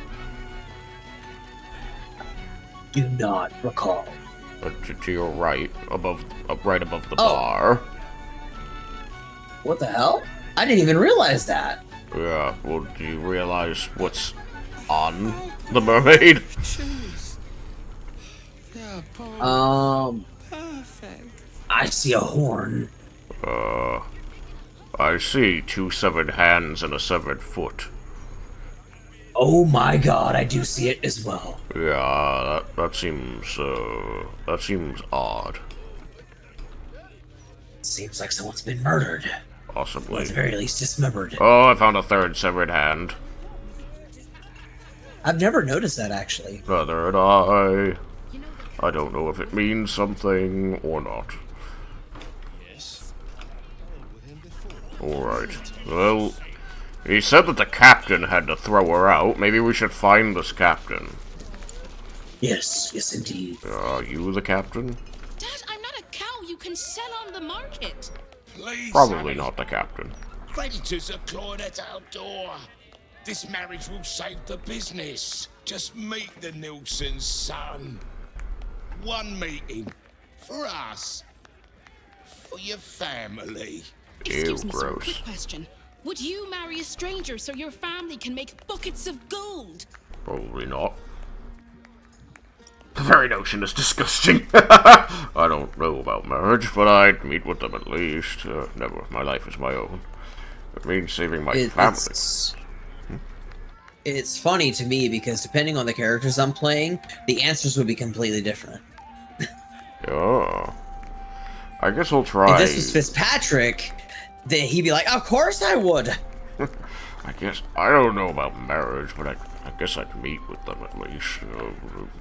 Do not recall. To your right, right above the bar. What the hell? I didn't even realize that. Yeah, well, do you realize what's on the mermaid? Perfect. I see a horn. I see 2 severed hands and a severed foot. Oh my god, I do see it as well. Yeah, that seems odd. Seems like someone's been murdered. Possibly. Or at the very least dismembered. Oh, I found a 3rd severed hand. I've never noticed that, actually. Neither had I. I don't know if it means something or not. Alright. Well, he said that the captain had to throw her out. Maybe we should find this captain. Yes, indeed. Are you the captain? Dad, I'm not a cow you can sell on the market. Please, Probably not the captain. Creditors are clawing at our door. This marriage will save the business. Just meet the Nilssons, son. One meeting. For us. For your family. Excuse me, sir, gross. quick question. Would you marry a stranger so your family can make buckets of gold? Probably not. The very notion is disgusting. I don't know about marriage, but I'd meet with them at least. Never. My life is my own. It means saving my family. It's funny to me because depending on the characters I'm playing, the answers would be completely different. Yeah. I guess I'll try. If this was Fitzpatrick, then he'd be like, of course I would. I guess, I don't know about marriage, but I guess I'd meet with them at least.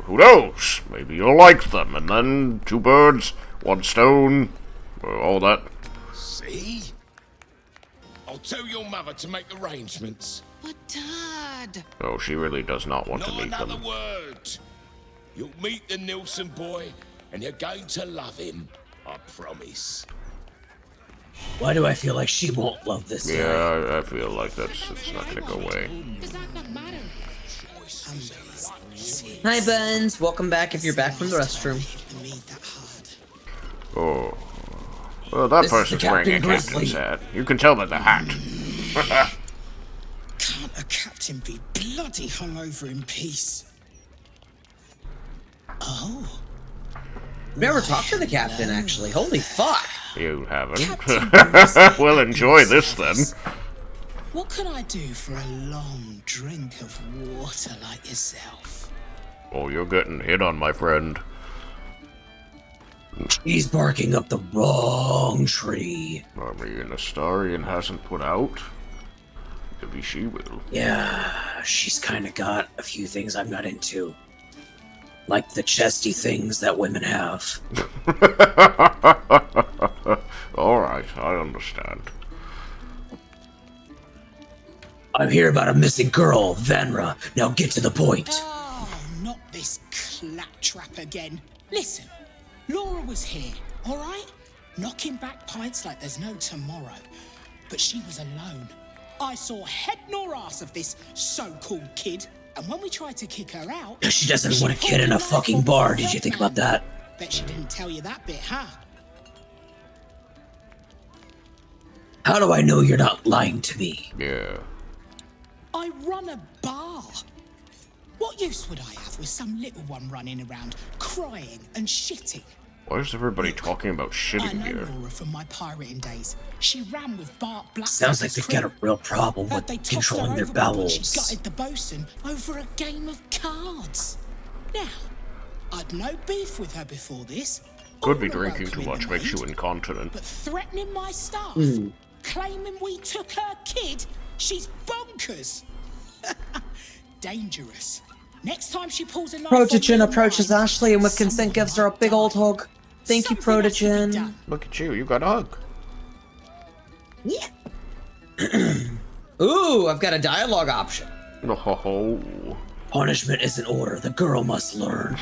Who knows? Maybe you'll like them, and then 2 birds, 1 stone, all that. See? I'll tell your mother to make arrangements. But Dad... Oh, she really does not want to Not meet another them. word. You'll meet the Nilsson boy, and you're going to love him. I promise. Why do I feel like she won't love this guy? Yeah, I feel like it's not gonna go away. Does that not matter? Hi, Buns. Welcome back if you're back from the restroom. Oh. Well, that This is person's the wearing a Captain captain's Grizzly. hat. You can tell by the hat. Can't a captain be bloody hungover in peace? Oh. Never talked to the captain, actually. Holy fuck. You haven't. Well, enjoy this then. What can I do for a long drink of water like yourself? Oh, you're getting hit on, my friend. He's barking up the wrong tree. I mean, Astarion hasn't put out. Maybe she will. Yeah, she's kind of got a few things I'm not into. Like the chesty things that women have. Alright, I understand. I'm here about a missing girl, Vanra. Now get to the point. Oh, not this claptrap again. Listen, Laura was here, all right? Knocking back pints like there's no tomorrow. But she was alone. I saw head nor ass of this so-called kid. And when we tried to kick her out... She doesn't want a kid in a fucking bar. Did you think about that? Bet she didn't tell you that bit, huh? How do I know you're not lying to me? Yeah. I run a bar. What use would I have with some little one running around, crying and shitting? Why is everybody talking about I shitting know here? Laura from my pirating days. She ran with Bart Black. Sounds like they've got a real problem with controlling their bowels. She gutted the bosun over a game of cards. Now, I'd no beef with her before this. Could be drinking too much makes you incontinent. But threatening my staff, claiming we took her kid, she's bonkers. Dangerous. Next time she pulls a knife Protogen on me, approaches Ashley and with consent gives her a big old hug. Thank you, Protogen. Look at you got a hug. Yeah. Ooh, I've got a dialogue option. Oh. Punishment isn't order. The girl must learn.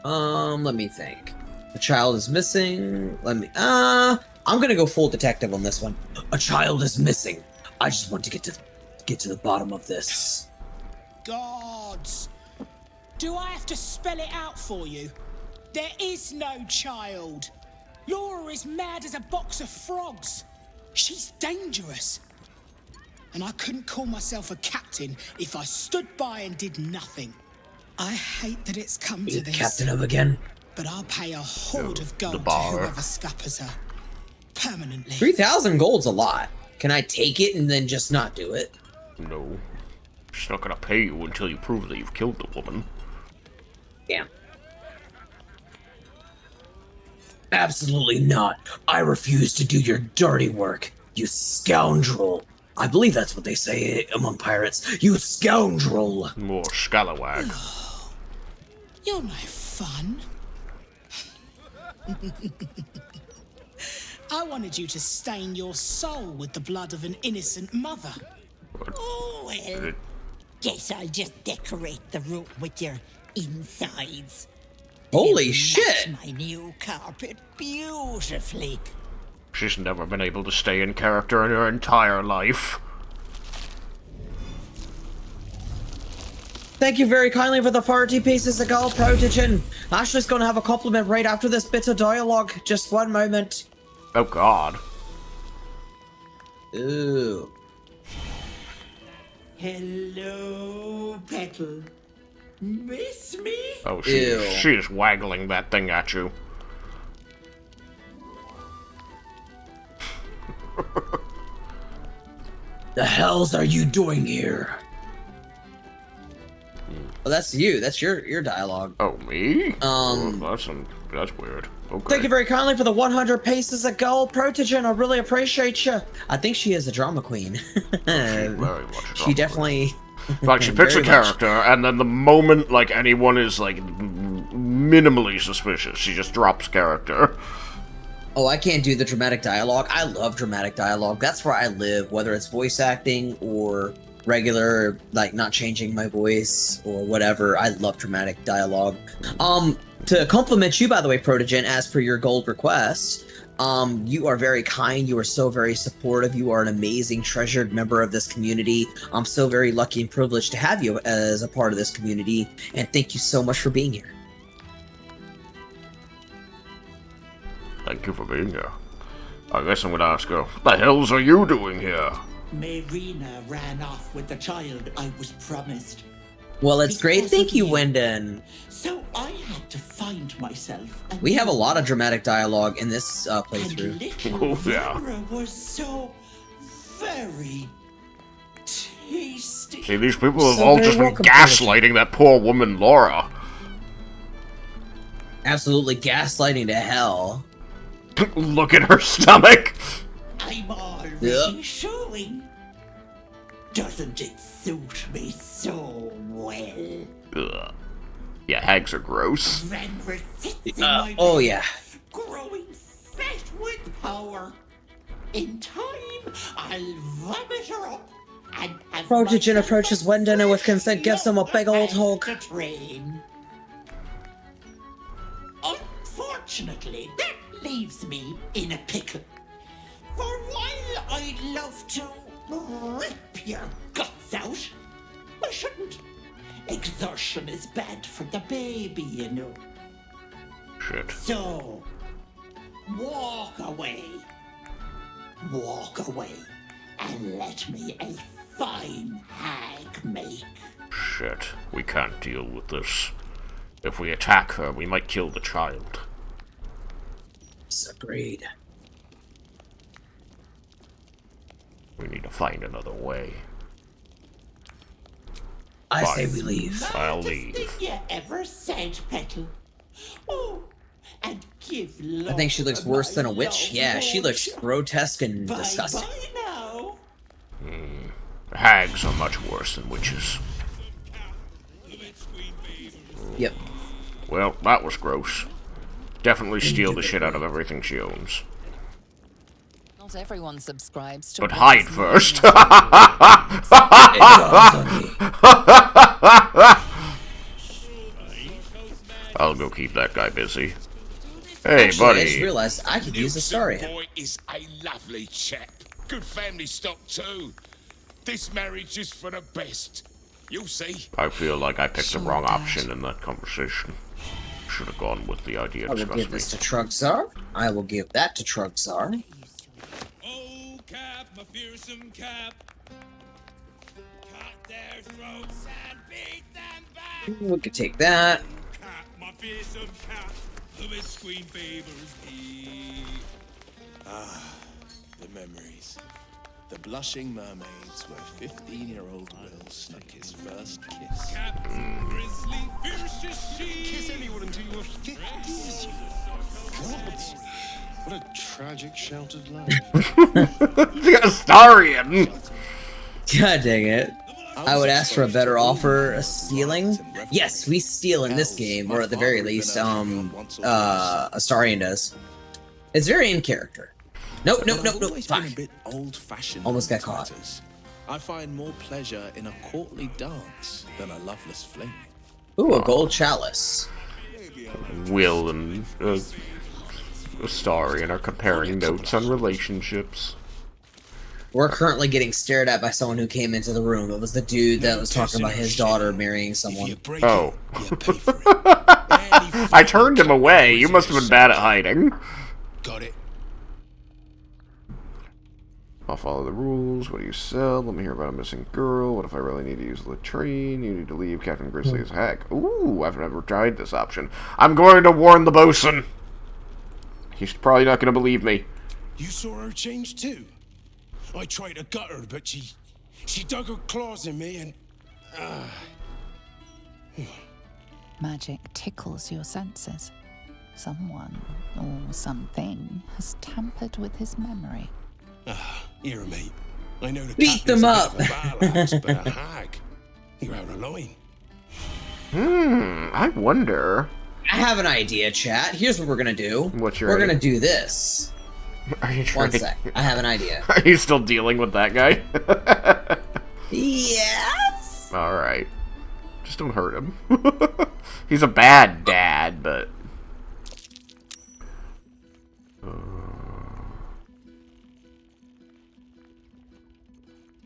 Let me think. A child is missing. I'm gonna go full detective on this one. A child is missing. I just want to get to the bottom of this. Gods. Do I have to spell it out for you? There is no child. Laura is mad as a box of frogs. She's dangerous. And I couldn't call myself a captain if I stood by and did nothing. I hate that it's come to this. Captain of again? But I'll pay a hoard of gold to bar. whoever scuppers her. Permanently. 3,000 gold's a lot. Can I take it and then just not do it? No. She's not gonna pay you until you prove that you've killed the woman. Yeah. Absolutely not. I refuse to do your dirty work, you scoundrel. I believe that's what they say among pirates. You scoundrel. More scalawag. You're no fun. I wanted you to stain your soul with the blood of an innocent mother. Oh, well, guess I'll just decorate the room with your insides. Holy It'll shit! match my new carpet beautifully. She's never been able to stay in character in her entire life. Thank you very kindly for the 40 pieces of gold, Protogen. Ashley's gonna have a compliment right after this bit of dialogue. Just one moment. Oh god. Ooh. Hello, Petal. Miss me? Oh, she's waggling that thing at you. The hells are you doing here? Oh, that's you. That's your dialogue. Oh, me? That's weird. Okay. Thank you very kindly for the 100 pieces of gold, Protogen. I really appreciate you. I think she is a drama queen. Very much a She definitely. Like, she picks a very character, and then the moment, like, anyone is, like, minimally suspicious, she just drops character. Oh, I can't do the dramatic dialogue. I love dramatic dialogue. That's where I live, whether it's voice acting or regular, like not changing my voice or whatever. I love dramatic dialogue. To compliment you, by the way, Protogen, as per your gold request, you are very kind. You are so very supportive. You are an amazing, treasured member of this community. I'm so very lucky and privileged to have you as a part of this community, and thank you so much for being here. Thank you for being here. I guess I'm gonna ask her, what the hells are you doing here? Marina ran off with the child I was promised. Well, it's great. Thank you, Wyndon. So I had to find myself. We have a lot of dramatic dialogue in this playthrough. Little Vera was so very tasty. See, these people have all just been gaslighting that poor woman, Laura. Absolutely gaslighting to hell. Look at her stomach. I'm already showing. Doesn't it suit me so well? Ugh. Yeah, hags are gross. Renra sits in my oh bed, yeah. growing fat with power. In time, I'll vomit her up and have Protogen approaches Wyndon and with consent gives him a big old hug. the train. Unfortunately, that leaves me in a pickle. For while I'd love to rip your guts out, I shouldn't. Exertion is bad for the baby, you know. Shit. So, walk away. Walk away and let me a fine hag make. Shit, we can't deal with this. If we attack her, we might kill the child. Agreed. We need to find another way. I Fine. say we leave. I'll leave. Thing you ever said, Petal. Oh, and give I think she looks worse than a witch. Yeah, she looks grotesque and disgusting. Bye now. Hags are much worse than witches. Yep. Well, that was gross. Definitely steal the shit out of everything she owns. Not everyone subscribes to. But hide first. I'll go keep that guy busy. Hey, Actually, buddy. I just realized I could use Astaria. Boy is a lovely chap. Good family stock too. This marriage is for the best. You'll see. I feel like I picked the wrong option in that conversation. Should have gone with the idea I will discussed give me. this to Trugzar. I will give that to Trugzar. Oh, Cap, my fearsome Cap. Cut their throats and beat them back. We could take that. Cap, my fearsome Cap. The Queen Babers be. Ah, the memories. The blushing mermaids where 15-year-old Will snuck his first kiss. Captain Grizzly, fierce as she. Kiss anyone until you were 50. God, what a tragic, sheltered life. The Astarian! God dang it. I would ask for a better offer, a stealing. Yes, we steal in this game, or at the very least, Astarian does. It's very in character. Nope. Fuck. Almost got caught. I find more pleasure in a courtly dance than a loveless fling. Ooh, a gold chalice. Will and Astarian are comparing notes on relationships. We're currently getting stared at by someone who came into the room. It was the dude that was talking about his daughter marrying someone. Oh. I turned him away. You must have been bad at hiding. Got it. I'll follow the rules. What do you sell? Let me hear about a missing girl. What if I really need to use the latrine? You need to leave. Captain Grizzly is a hack. Ooh, I've never tried this option. I'm going to warn the bosun. He's probably not going to believe me. You saw her change too. I tried to gut her, but she dug her claws in me and. Magic tickles your senses. Someone or something has tampered with his memory. Here, mate. I know the Beat them up. Badass, but a hag. You're out of line. I wonder. I have an idea, chat. Here's what we're gonna do. We're ready? gonna do this. Are you trying? One sec. I have an idea. Are you still dealing with that guy? Yes. All right. Just don't hurt him. He's a bad dad, but.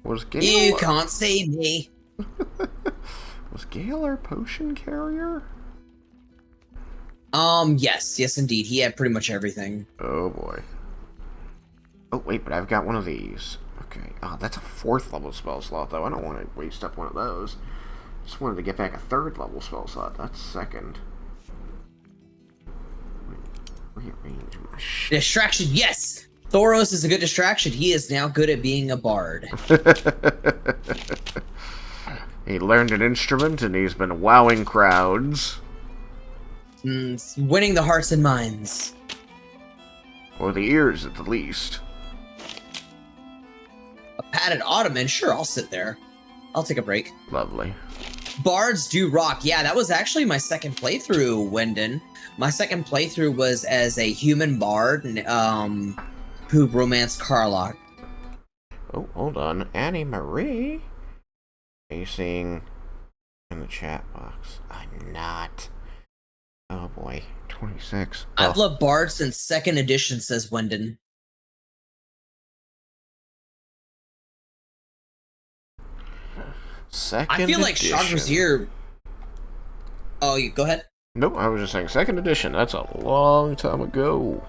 Was Gale? You can't save me. Was Gale our potion carrier? Yes, indeed. He had pretty much everything. Oh boy. Oh wait, but I've got one of these. Okay. Oh, that's a 4th level spell slot, though. I don't want to waste up one of those. Just wanted to get back a 3rd level spell slot. That's 2nd. Rearrange my shit. Distraction, yes! Thoros is a good distraction. He is now good at being a bard. He learned an instrument and he's been wowing crowds. Winning the hearts and minds. Or the ears, at the least. A padded ottoman? Sure, I'll sit there. I'll take a break. Lovely. Bards do rock. Yeah, that was actually my 2nd playthrough, Wendon. My 2nd playthrough was as a human bard, who romanced Carlock. Oh, hold on. Annie Marie? Are you seeing in the chat box? I'm not. Oh boy, 26. Oh. I've loved Bard since 2nd edition, says Wendon. I feel like Trugzar. Oh, you go ahead. Nope, I was just saying 2nd edition. That's a long time ago.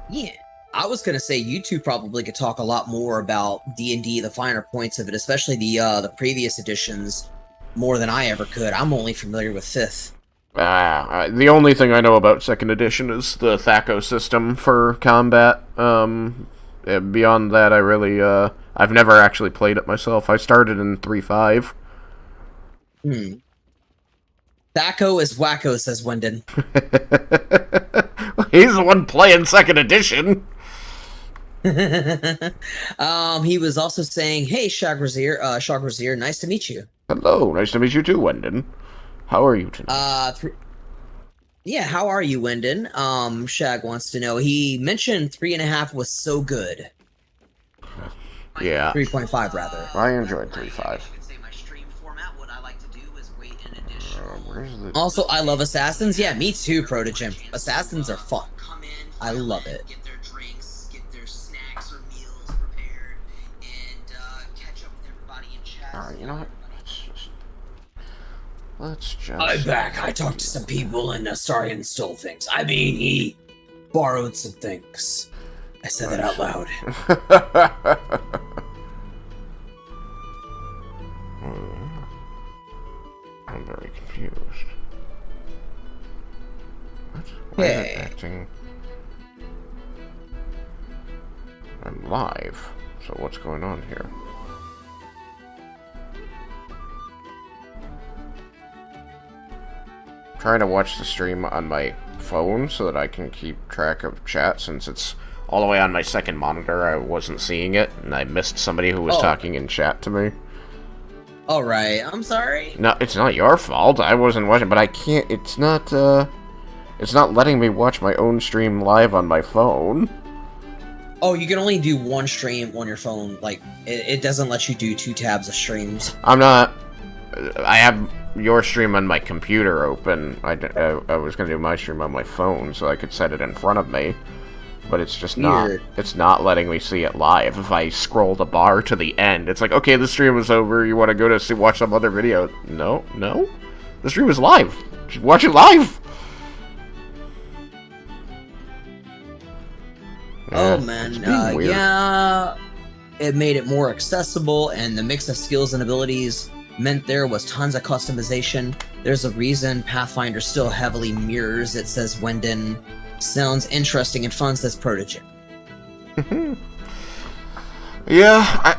Yeah, I was gonna say you two probably could talk a lot more about D&D, the finer points of it, especially the previous editions, more than I ever could. I'm only familiar with 5th. The only thing I know about 2nd edition is the Thaco system for combat. Beyond that, I really, I've never actually played it myself. I started in 3.5. Thaco is wacko, says Wendon. He's the one playing 2nd edition. He was also saying, hey, Trugzar, nice to meet you. Hello, nice to meet you too, Wendon. How are you tonight? Yeah, how are you, Wendon? Shag wants to know. He mentioned 3.5 was so good. Yeah. 3.5, rather. I enjoyed 3.5. Also, I love Assassins. Yeah, me too, Protogym. Assassins are fun. I love it. Alright, you know what? Let's just... I'm back. I talked to some people and Astarion stole things. I mean, he borrowed some things. I said that out loud. I'm very confused. What? Why is it acting... I'm live, so what's going on here? Trying to watch the stream on my phone so that I can keep track of chat, since it's all the way on my 2nd monitor. I wasn't seeing it, and I missed somebody who was talking in chat to me. Alright, I'm sorry. No, it's not your fault. I wasn't watching, but I can't... It's not letting me watch my own stream live on my phone. Oh, you can only do one stream on your phone. Like, it doesn't let you do 2 tabs of streams. I'm not... I have your stream on my computer open. I was going to do my stream on my phone so I could set it in front of me. But it's just not... It's not letting me see it live. If I scroll the bar to the end, it's like, okay, the stream is over. You want to go to watch some other video? No. The stream is live. Just watch it live. Oh, man. Yeah. It made it more accessible, and the mix of skills and abilities meant there was tons of customization. There's a reason Pathfinder still heavily mirrors it, says Wendon. Sounds interesting and fun, says Protogym. Yeah,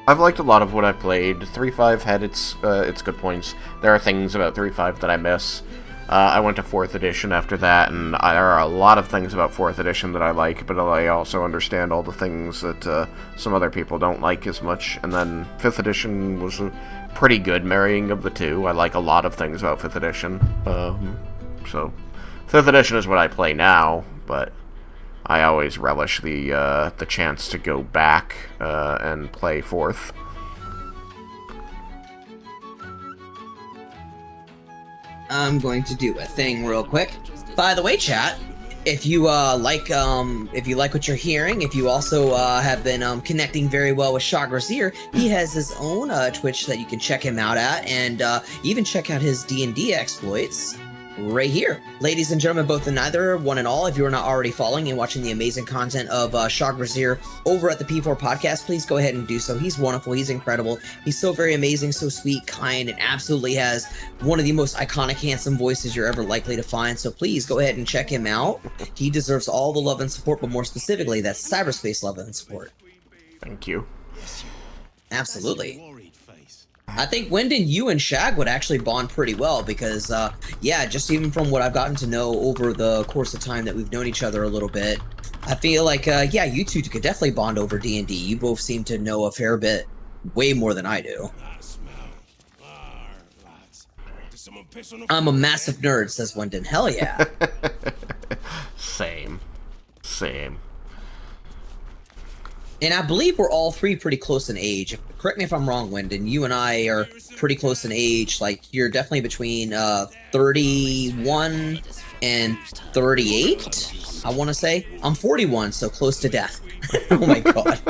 I've liked a lot of what I played. 3.5 had its good points. There are things about 3.5 that I miss. I went to 4th edition after that, and there are a lot of things about 4th edition that I like, but I also understand all the things that some other people don't like as much. And then 5th edition was pretty good marrying of the two. I like a lot of things about 5th edition. So 5th edition is what I play now, but I always relish the chance to go back and play 4th. I'm going to do a thing real quick. By the way, chat, if you like what you're hearing, if you also have been connecting very well with Trugzar, he has his own Twitch that you can check him out at, and even check out his D&D exploits right here. Ladies and gentlemen, both and neither, one and all, if you are not already following and watching the amazing content of Trugzar over at the P4 podcast, please go ahead and do so. He's wonderful. He's incredible. He's so very amazing, so sweet, kind, and absolutely has one of the most iconic, handsome voices you're ever likely to find. So please go ahead and check him out. He deserves all the love and support, but more specifically, that's cyberspace love and support. Thank you. Absolutely. I think Wyndon, you and Shag would actually bond pretty well because, yeah, just even from what I've gotten to know over the course of time that we've known each other a little bit, I feel like, yeah, you two could definitely bond over D&D. You both seem to know a fair bit, way more than I do. I'm a massive nerd, says Wyndon. Hell yeah. Same. And I believe we're all three pretty close in age. Correct me if I'm wrong, Wyndon. You and I are pretty close in age. Like, you're definitely between 31 and 38, I want to say. I'm 41, so close to death. Oh my god.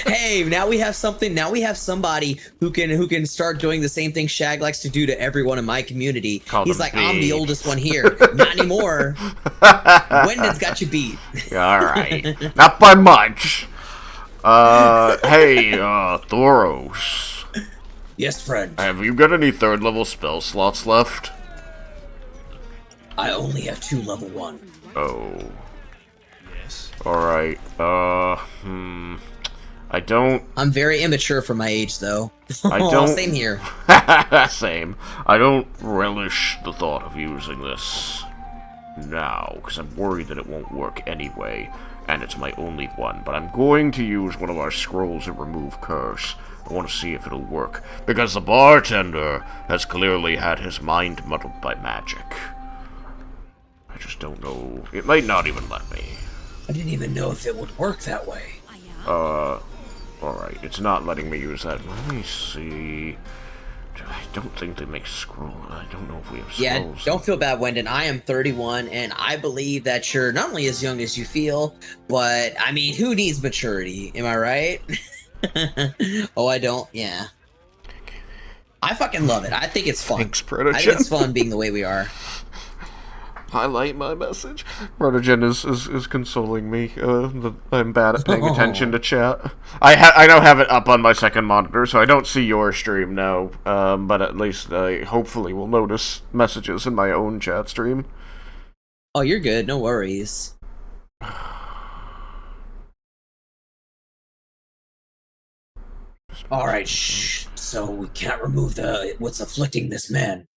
Hey, now we have something. Now we have somebody who can start doing the same thing Shag likes to do to everyone in my community. He's like, I'm the oldest one here. Not anymore. Wyndon's got you beat. All right, not by much. Hey, Thoros. Yes, friend. Have you got any 3rd level spell slots left? I only have 2 level 1. Oh. Yes. Alright, I don't... I'm very immature for my age, though. I don't... Same here. Same. I don't relish the thought of using this now, because I'm worried that it won't work anyway, and it's my only one, but I'm going to use one of our scrolls to remove curse. I want to see if it'll work, because the bartender has clearly had his mind muddled by magic. I just don't know. It might not even let me. I didn't even know if it would work that way. Alright, it's not letting me use that. Let me see. I don't think they make scroll. I don't know if we have scrolls. Yeah, don't feel bad, Wyndon. I am 31, and I believe that you're not only as young as you feel, but, I mean, who needs maturity? Am I right? Oh, I don't? Yeah. I fucking love it. I think it's fun. Thanks, Protogen. I think it's fun being the way we are. Highlight my message. Protogen is consoling me that I'm bad at paying attention to chat. I now have it up on my second monitor, so I don't see your stream now. But at least I hopefully will notice messages in my own chat stream. Oh, you're good. No worries. All right, shh. So we can't remove what's afflicting this man.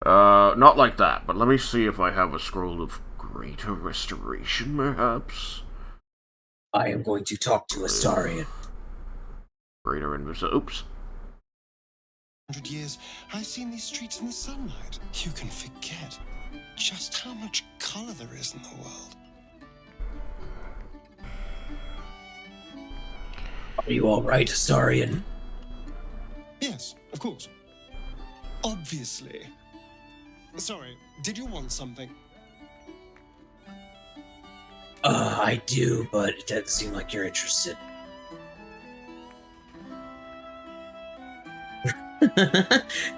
Not like that, but let me see if I have a scroll of greater restoration, perhaps. I am going to talk to Astarion. Greater invisibility. Oops. 100 years, I've seen these streets in the sunlight. You can forget just how much color there is in the world. Are you all right, Astarion? Yes, of course. Obviously. Sorry, did you want something? I do, but it doesn't seem like you're interested.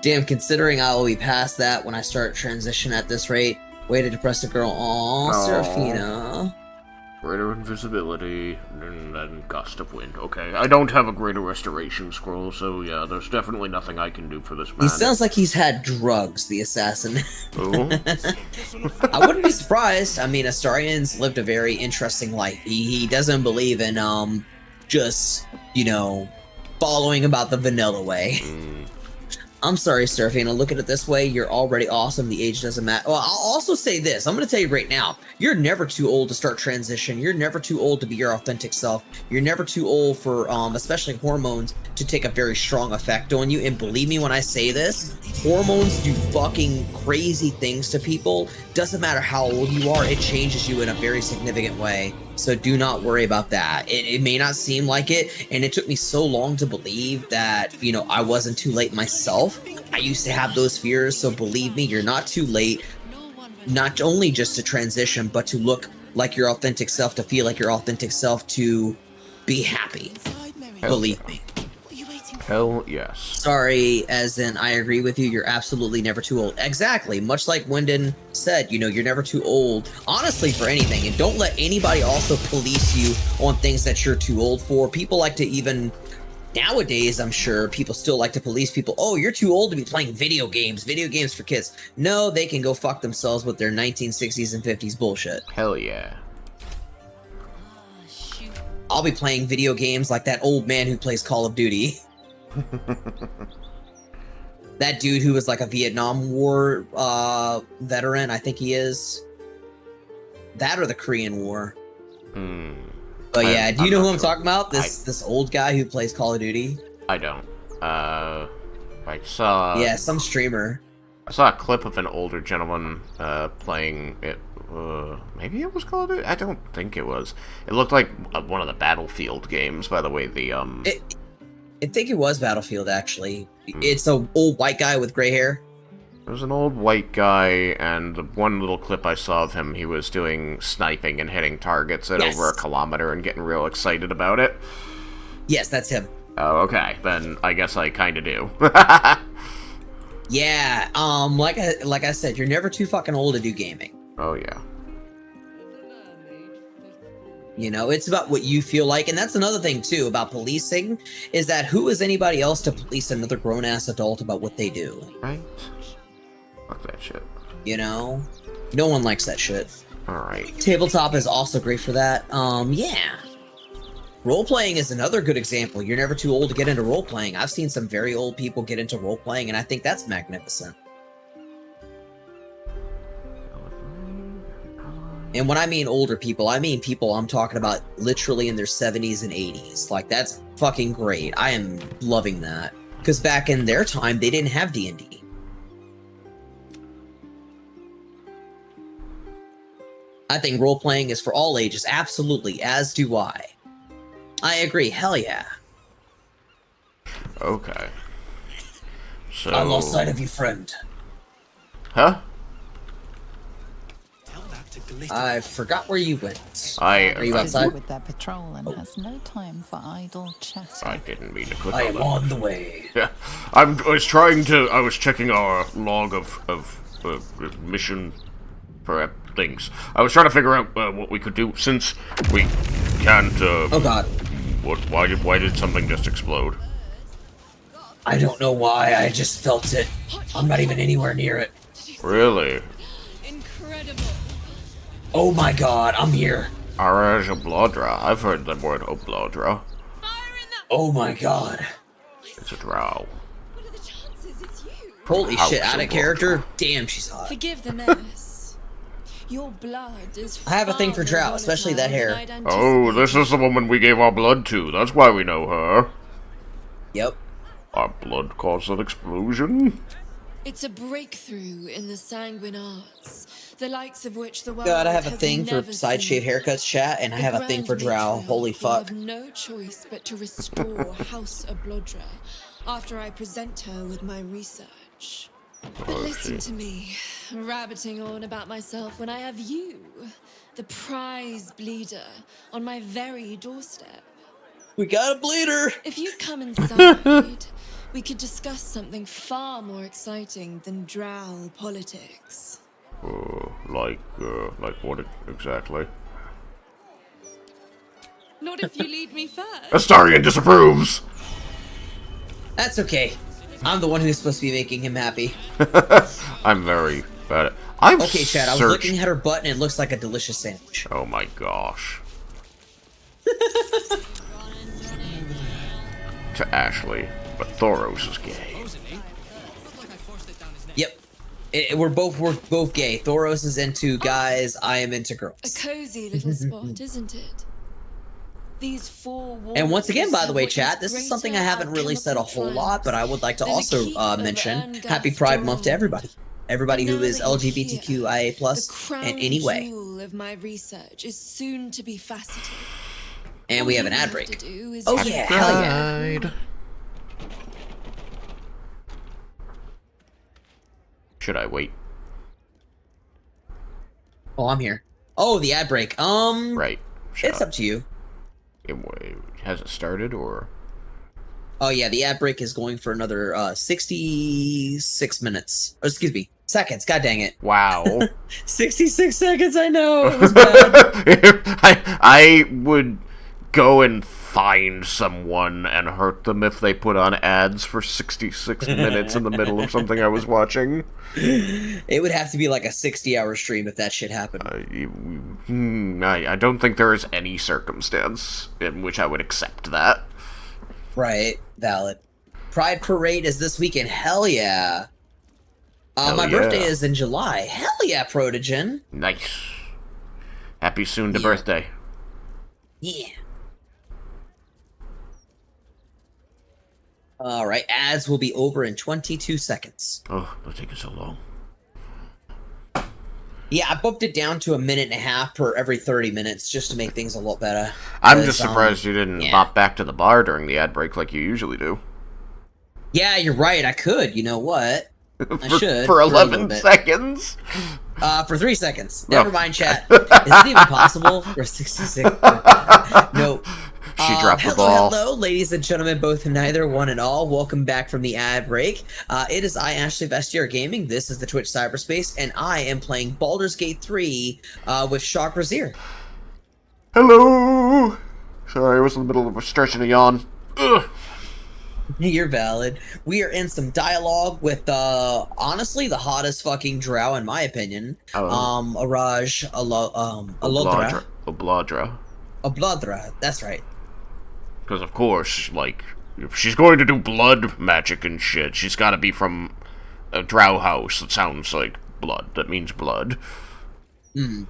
Damn, considering I will be past that when I start transition at this rate. Way to depress a girl. Aww, Seraphina. Greater invisibility, and then gust of wind. Okay, I don't have a greater restoration scroll, so yeah, there's definitely nothing I can do for this man. He sounds like he's had drugs, the assassin. Oh? I wouldn't be surprised. I mean, Astarion's lived a very interesting life. He doesn't believe in, just, you know, following about the vanilla way. I'm sorry, Seraphina. Look at it this way. You're already awesome. The age doesn't matter. Well, I'll also say this. I'm going to tell you right now. You're never too old to start transition. You're never too old to be your authentic self. You're never too old for, especially hormones, to take a very strong effect on you. And believe me when I say this, hormones do fucking crazy things to people. Doesn't matter how old you are. It changes you in a very significant way. So do not worry about that. It may not seem like it, and it took me so long to believe that, you know, I wasn't too late myself. I used to have those fears, so believe me, you're not too late. Not only just to transition, but to look like your authentic self, to feel like your authentic self, to be happy. Believe me. Hell yes. Sorry, as in, I agree with you, you're absolutely never too old. Exactly, much like Wyndon said, you know, you're never too old, honestly, for anything, and don't let anybody also police you on things that you're too old for. People like to even, nowadays, I'm sure, people still like to police people. Oh, you're too old to be playing video games for kids. No, they can go fuck themselves with their 1960s and 50s bullshit. Hell yeah. I'll be playing video games like that old man who plays Call of Duty. That dude who was like a Vietnam War veteran, I think he is. That or the Korean War. But yeah, do you know who I'm talking about? This old guy who plays Call of Duty? I don't. I saw... Yeah, some streamer. I saw a clip of an older gentleman playing it. Maybe it was Call of Duty? I don't think it was. It looked like one of the Battlefield games, by the way. I think it was Battlefield, actually. It's an old white guy with gray hair. There was an old white guy, and the one little clip I saw of him, he was doing sniping and hitting targets at over 1 kilometer and getting real excited about it. Yes, that's him. Oh, okay. Then I guess I kind of do. Yeah, like I said, you're never too fucking old to do gaming. Oh, yeah. You know, it's about what you feel like, and that's another thing, too, about policing, is that who is anybody else to police another grown-ass adult about what they do? Right? Fuck that shit. You know? No one likes that shit. Alright. Tabletop is also great for that. Yeah. Role-playing is another good example. You're never too old to get into role-playing. I've seen some very old people get into role-playing, and I think that's magnificent. And when I mean older people, I mean people I'm talking about literally in their 70s and 80s. Like, that's fucking great. I am loving that. Because back in their time, they didn't have D&D. I think role-playing is for all ages, absolutely, as do I. I agree, hell yeah. Okay. So... I lost sight of you, friend. Huh? I forgot where you went. Are you outside? With their patrol and has no time for idle chatter. I didn't mean to put I am on the way. Yeah, I was checking our log of mission prep things. I was trying to figure out what we could do since we can't. Oh God! Why did something just explode? I don't know why. I just felt it. I'm not even anywhere near it. Really? Oh my God! I'm here. Araj Oblodra. I've heard the word Oblodra. Oh my God! It's a drow. Holy shit! Out of character. Damn, she's hot. Forgive the mess. Your blood is. I have a thing for drow, especially that hair. Oh, this is the woman we gave our blood to. That's why we know her. Yep. Our blood caused an explosion. It's a breakthrough in the sanguine arts, the likes of which the world God, I have a has thing for never side shade seen. haircuts, chat, and I have a thing for drow. Holy fuck. I have no choice but to restore House Oblodra after I present her with my research. But listen to me, rabbiting on about myself when I have you, the prize bleeder, on my very doorstep. We got a bleeder! If you'd come inside, we could discuss something far more exciting than drow politics. Like what exactly? Not if you lead me first. Astarion disapproves! That's okay. I'm the one who's supposed to be making him happy. I'm very bad at it. Okay, Chad, I was looking at her butt and it looks like a delicious sandwich. Oh my gosh. To Ashley, but Thoros is gay. we're both gay. Thoros is into guys. I am into A girls. cozy little spot, isn't it? These 4 walls. And once again, by the way, what chat, is this is greater something I haven't really said a alchemical whole lot, but I would like to triumphs also than the keep mention of Happy Erngast Pride Month to Dawn. everybody. Everybody But who now is that you're LGBTQIA here, plus the in crown any way. jewel of my research is soon to be faceted. And All we have you an ad have break. to do is Oh just yeah, hell yeah. Pride. Should I wait? Oh, I'm here. Oh, the ad break. Right. It's up to you. Has it started or? Oh yeah, the ad break is going for another 66 minutes. Oh, excuse me, seconds. God dang it! Wow. 66 seconds. I know it was bad. I would go and find someone and hurt them if they put on ads for 66 minutes in the middle of something I was watching. It would have to be like a 60-hour stream if that shit happened. I don't think there is any circumstance in which I would accept that. Right, valid. Pride Parade is this weekend. Hell yeah. Hell my yeah. birthday is in July. Hell yeah, Protogen. Nice. Happy soon to birthday. Yeah. All right, ads will be over in 22 seconds. Oh, they're taking so long. Yeah, I bumped it down to a minute and a half per every 30 minutes just to make things a lot better. I'm just surprised you didn't bop back to the bar during the ad break like you usually do. Yeah, you're right. I could. You know what? I should. For a 11 bit. seconds? For 3 seconds. No. Never mind, chat. Is it even possible for 66? No. She dropped the ball. Hello, ladies and gentlemen, both and neither, one and all. Welcome back from the ad break. It is I, Ashley Vestier Gaming. This is the Twitch cyberspace, and I am playing Baldur's Gate 3 with Shock Brazier. Hello! Sorry, I was in the middle of stretching a yawn. Ugh. You're valid. We are in some dialogue with, honestly, the hottest fucking drow, in my opinion. Araj Alodra. Obladra, that's right. Because, of course, like, if she's going to do blood magic and shit, she's gotta be from a drow house that sounds like blood. That means blood. Hmm.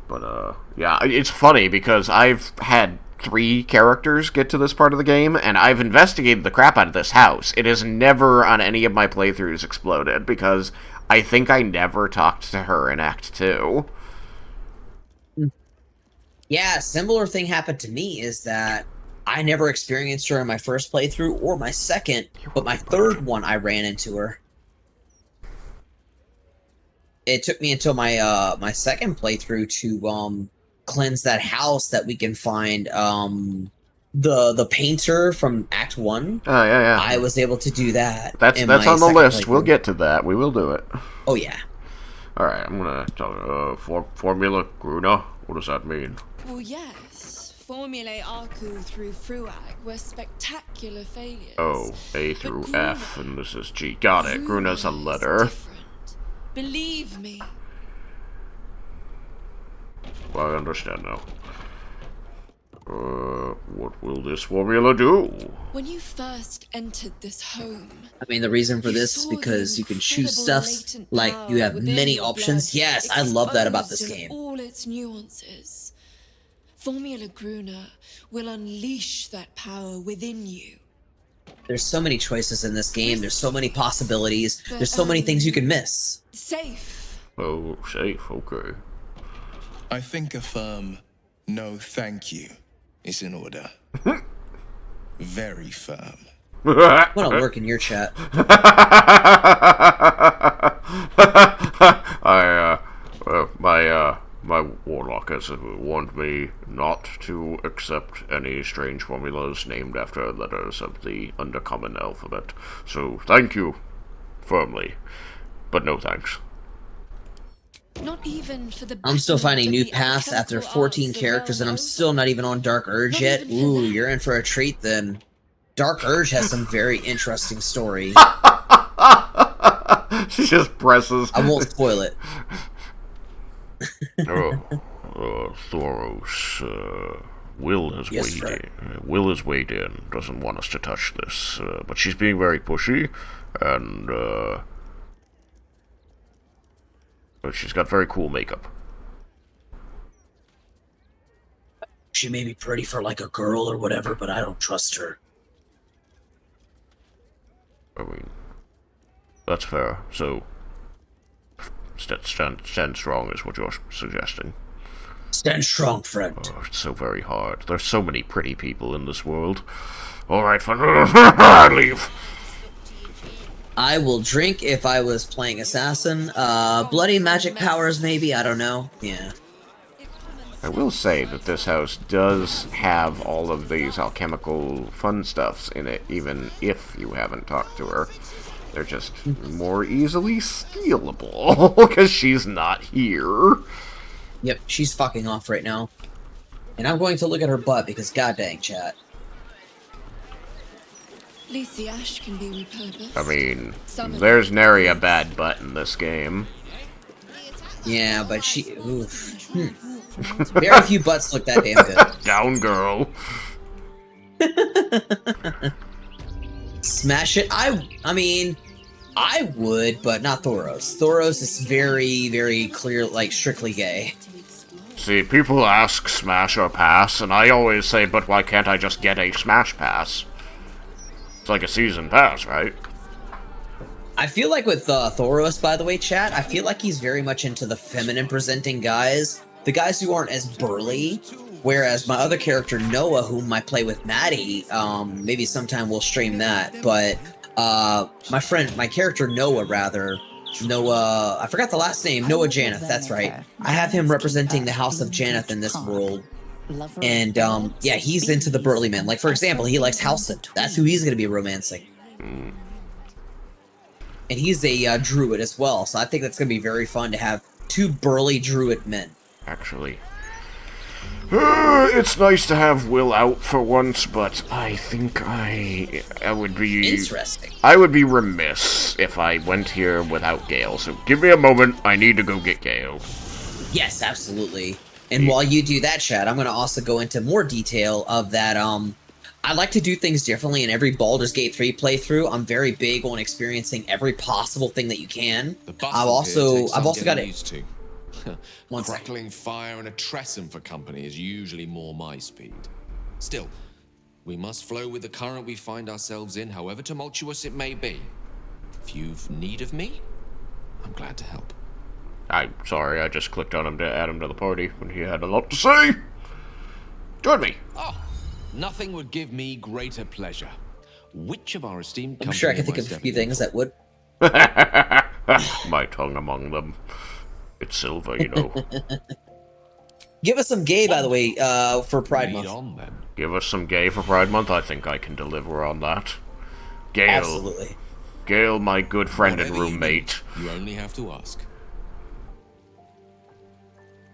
But, yeah, it's funny because I've had 3 characters get to this part of the game, and I've investigated the crap out of this house. It has never, on any of my playthroughs, exploded, because I think I never talked to her in Act 2. Yeah, a similar thing happened to me is that I never experienced her in my first playthrough or my second, but my third one I ran into her. It took me until my my second playthrough to cleanse that house that we can find the painter from Act 1. Oh, yeah. I was able to do that. That's on the list. We'll get to that. We will do it. Oh, yeah. Alright, I'm gonna tell Formula Gruna. What does that mean? Well, yes. Formulae Arcu through Fruag were spectacular failures. Oh, A through But F, and this is G. Got it. Gruna's a letter. Believe me. I understand now. What will this formula do? When you first entered this home, I mean, the reason for this is because you can choose stuff, like, you have many options. Yes, I love that about this game. all its nuances. Formula Gruna will unleash that power within you. There's so many choices in this game. There's so many possibilities. There's so many things you can miss. Safe. Oh, safe, okay. I think a firm no thank you is in order. Very firm. I want to lurk in your chat. My warlock has warned me not to accept any strange formulas named after letters of the undercommon alphabet. So, thank you. Firmly. But no thanks. Not even for the I'm still finding new paths after 14 characters, and I'm still not even on Dark Urge yet. Ooh, you're in for a treat then. Dark Urge has some very interesting story. She just presses. I won't spoil it. Thoros, Will has weighed in. Will has weighed in. Doesn't want us to touch this, but she's being very pushy, and But she's got very cool makeup. She may be pretty for like a girl or whatever, but I don't trust her. I mean, that's fair. So, stand strong is what you're suggesting. Stand strong, friend. Oh, it's so very hard. There's so many pretty people in this world. Alright, fine. I leave. I will drink if I was playing assassin. Bloody magic powers, maybe? I don't know. Yeah. I will say that this house does have all of these alchemical fun stuffs in it, even if you haven't talked to her. They're just more easily stealable, because she's not here. Yep, she's fucking off right now. And I'm going to look at her butt, because god dang, chat. At least the ash can be repurposed. I mean, there's nary a bad butt in this game. Yeah, but she... Oof. Very few butts look that damn good. Down, girl. Smash it? I mean, I would, but not Thoros. Thoros is very, very clear, like, strictly gay. See, people ask smash or pass, and I always say, but why can't I just get a smash pass? It's like a season pass, right? I feel like with Thoros, by the way, chat, I feel like he's very much into the feminine presenting guys. The guys who aren't as burly. Whereas my other character, Noah, whom I play with Maddie, maybe sometime we'll stream that. But my character Noah, Noah, I forgot the last name, Noah Janeth, that's right. I have him representing the House of Janeth in this world. And, yeah, he's into the burly men. Like, for example, he likes Halson. That's who he's going to be romancing. And he's a druid as well, so I think that's going to be very fun to have two burly druid men. Actually. It's nice to have Will out for once, but I think I would be... Interesting. I would be remiss if I went here without Gale, so give me a moment, I need to go get Gale. Yes, absolutely. And while you do that, Chad, I'm going to also go into more detail of that, I like to do things differently in every Baldur's Gate 3 playthrough. I'm very big on experiencing every possible thing that you can. I've also got it. Crackling fire and a tresson for company is usually more my speed. Still, we must flow with the current we find ourselves in, however tumultuous it may be. If you've need of me, I'm glad to help. I'm sorry, I just clicked on him to add him to the party when he had a lot to say. Join me. Oh, nothing would give me greater pleasure. Which of our esteemed company... I'm sure I can think of a few things that would. My tongue among them. It's silver, you know. Give us some gay, by the way, for Pride Month. Give us some gay for Pride Month. I think I can deliver on that. Gale. Absolutely. Gale, my good friend and roommate. You only have to ask.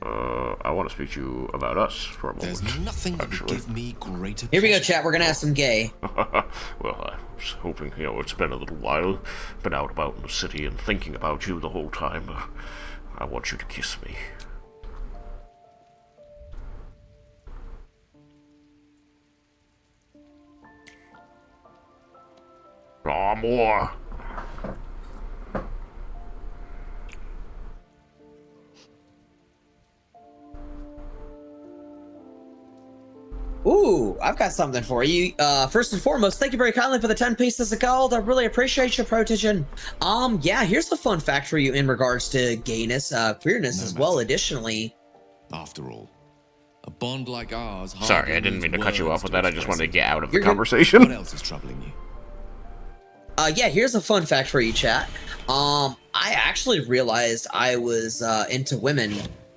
I want to speak to you about us for a moment. There's nothing that would give me greater Here we go, chat. We're going to have some gay. Well, I was hoping, it's been a little while. Been out about in the city and thinking about you the whole time. I want you to kiss me. Aw, more. Ooh, I've got something for you. First and foremost, thank you very kindly for the 10 pieces of gold. I really appreciate your protection. Yeah, here's a fun fact for you in regards to gayness, queerness as well, additionally. After all, a bond like ours... Sorry, I didn't mean to cut you off with that. I just wanted to get out of the conversation. What else is troubling you? Yeah, here's a fun fact for you, chat. I actually realized I was into women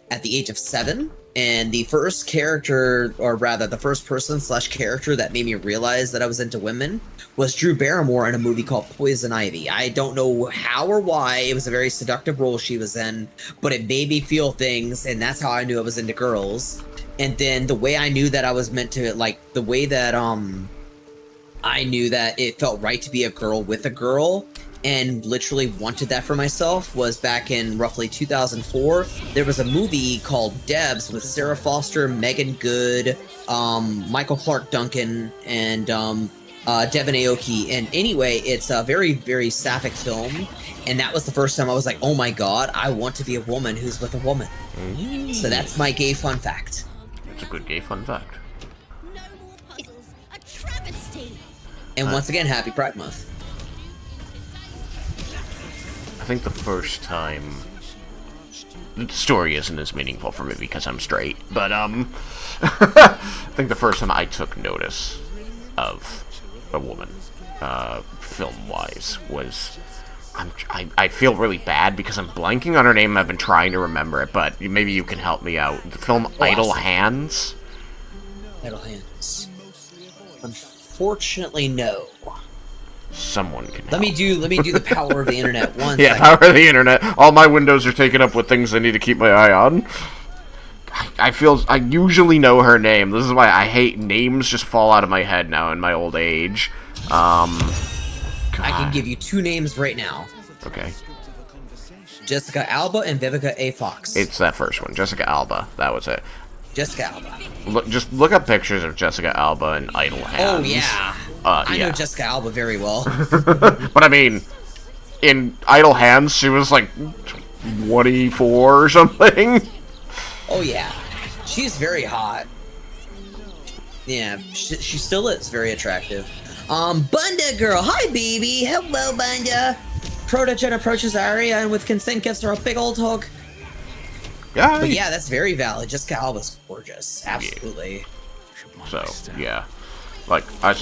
at the age of 7. And the first character, or rather the first person / character that made me realize that I was into women was Drew Barrymore in a movie called Poison Ivy. I don't know how or why. It was a very seductive role she was in, but it made me feel things, and that's how I knew I was into girls. And then the way I knew that I was meant to, like, the way that, I knew that it felt right to be a girl with a girl and literally wanted that for myself was back in roughly 2004. There was a movie called Debs with Sarah Foster, Megan Good, Michael Clark Duncan, and Devin Aoki. And anyway, it's a very, very sapphic film. And that was the first time I was like, oh my god, I want to be a woman who's with a woman. So that's my gay fun fact. It's a good gay fun fact. And once again, happy Pride Month. I think the first time... The story isn't as meaningful for me because I'm straight, but, I think the first time I took notice of a woman, film-wise, was... I feel really bad because I'm blanking on her name. I've been trying to remember it, but maybe you can help me out. The film Idle Hands? Idle Hands. Unfortunately, no. Someone can help. Let me do the power of the internet once. Yeah, power of the internet. All my windows are taken up with things I need to keep my eye on. I usually know her name. This is why I hate names just fall out of my head now in my old age. I can give you 2 names right now. Okay. Jessica Alba and Vivica A. Fox. It's that first one. Jessica Alba. That was it. Jessica Alba. Just look up pictures of Jessica Alba in Idle Hands. Oh, yeah. I know Jessica Alba very well. But I mean, in Idle Hands, she was like 24 or something. Oh, yeah. She's very hot. Yeah, she still is very attractive. Bunda girl. Hi, baby. Hello, Bunda. Protogen approaches Arya and with consent gives her a big old hug. Yeah. But yeah, that's very valid. Jessica Alba's gorgeous. Absolutely. So, yeah. Like, I'm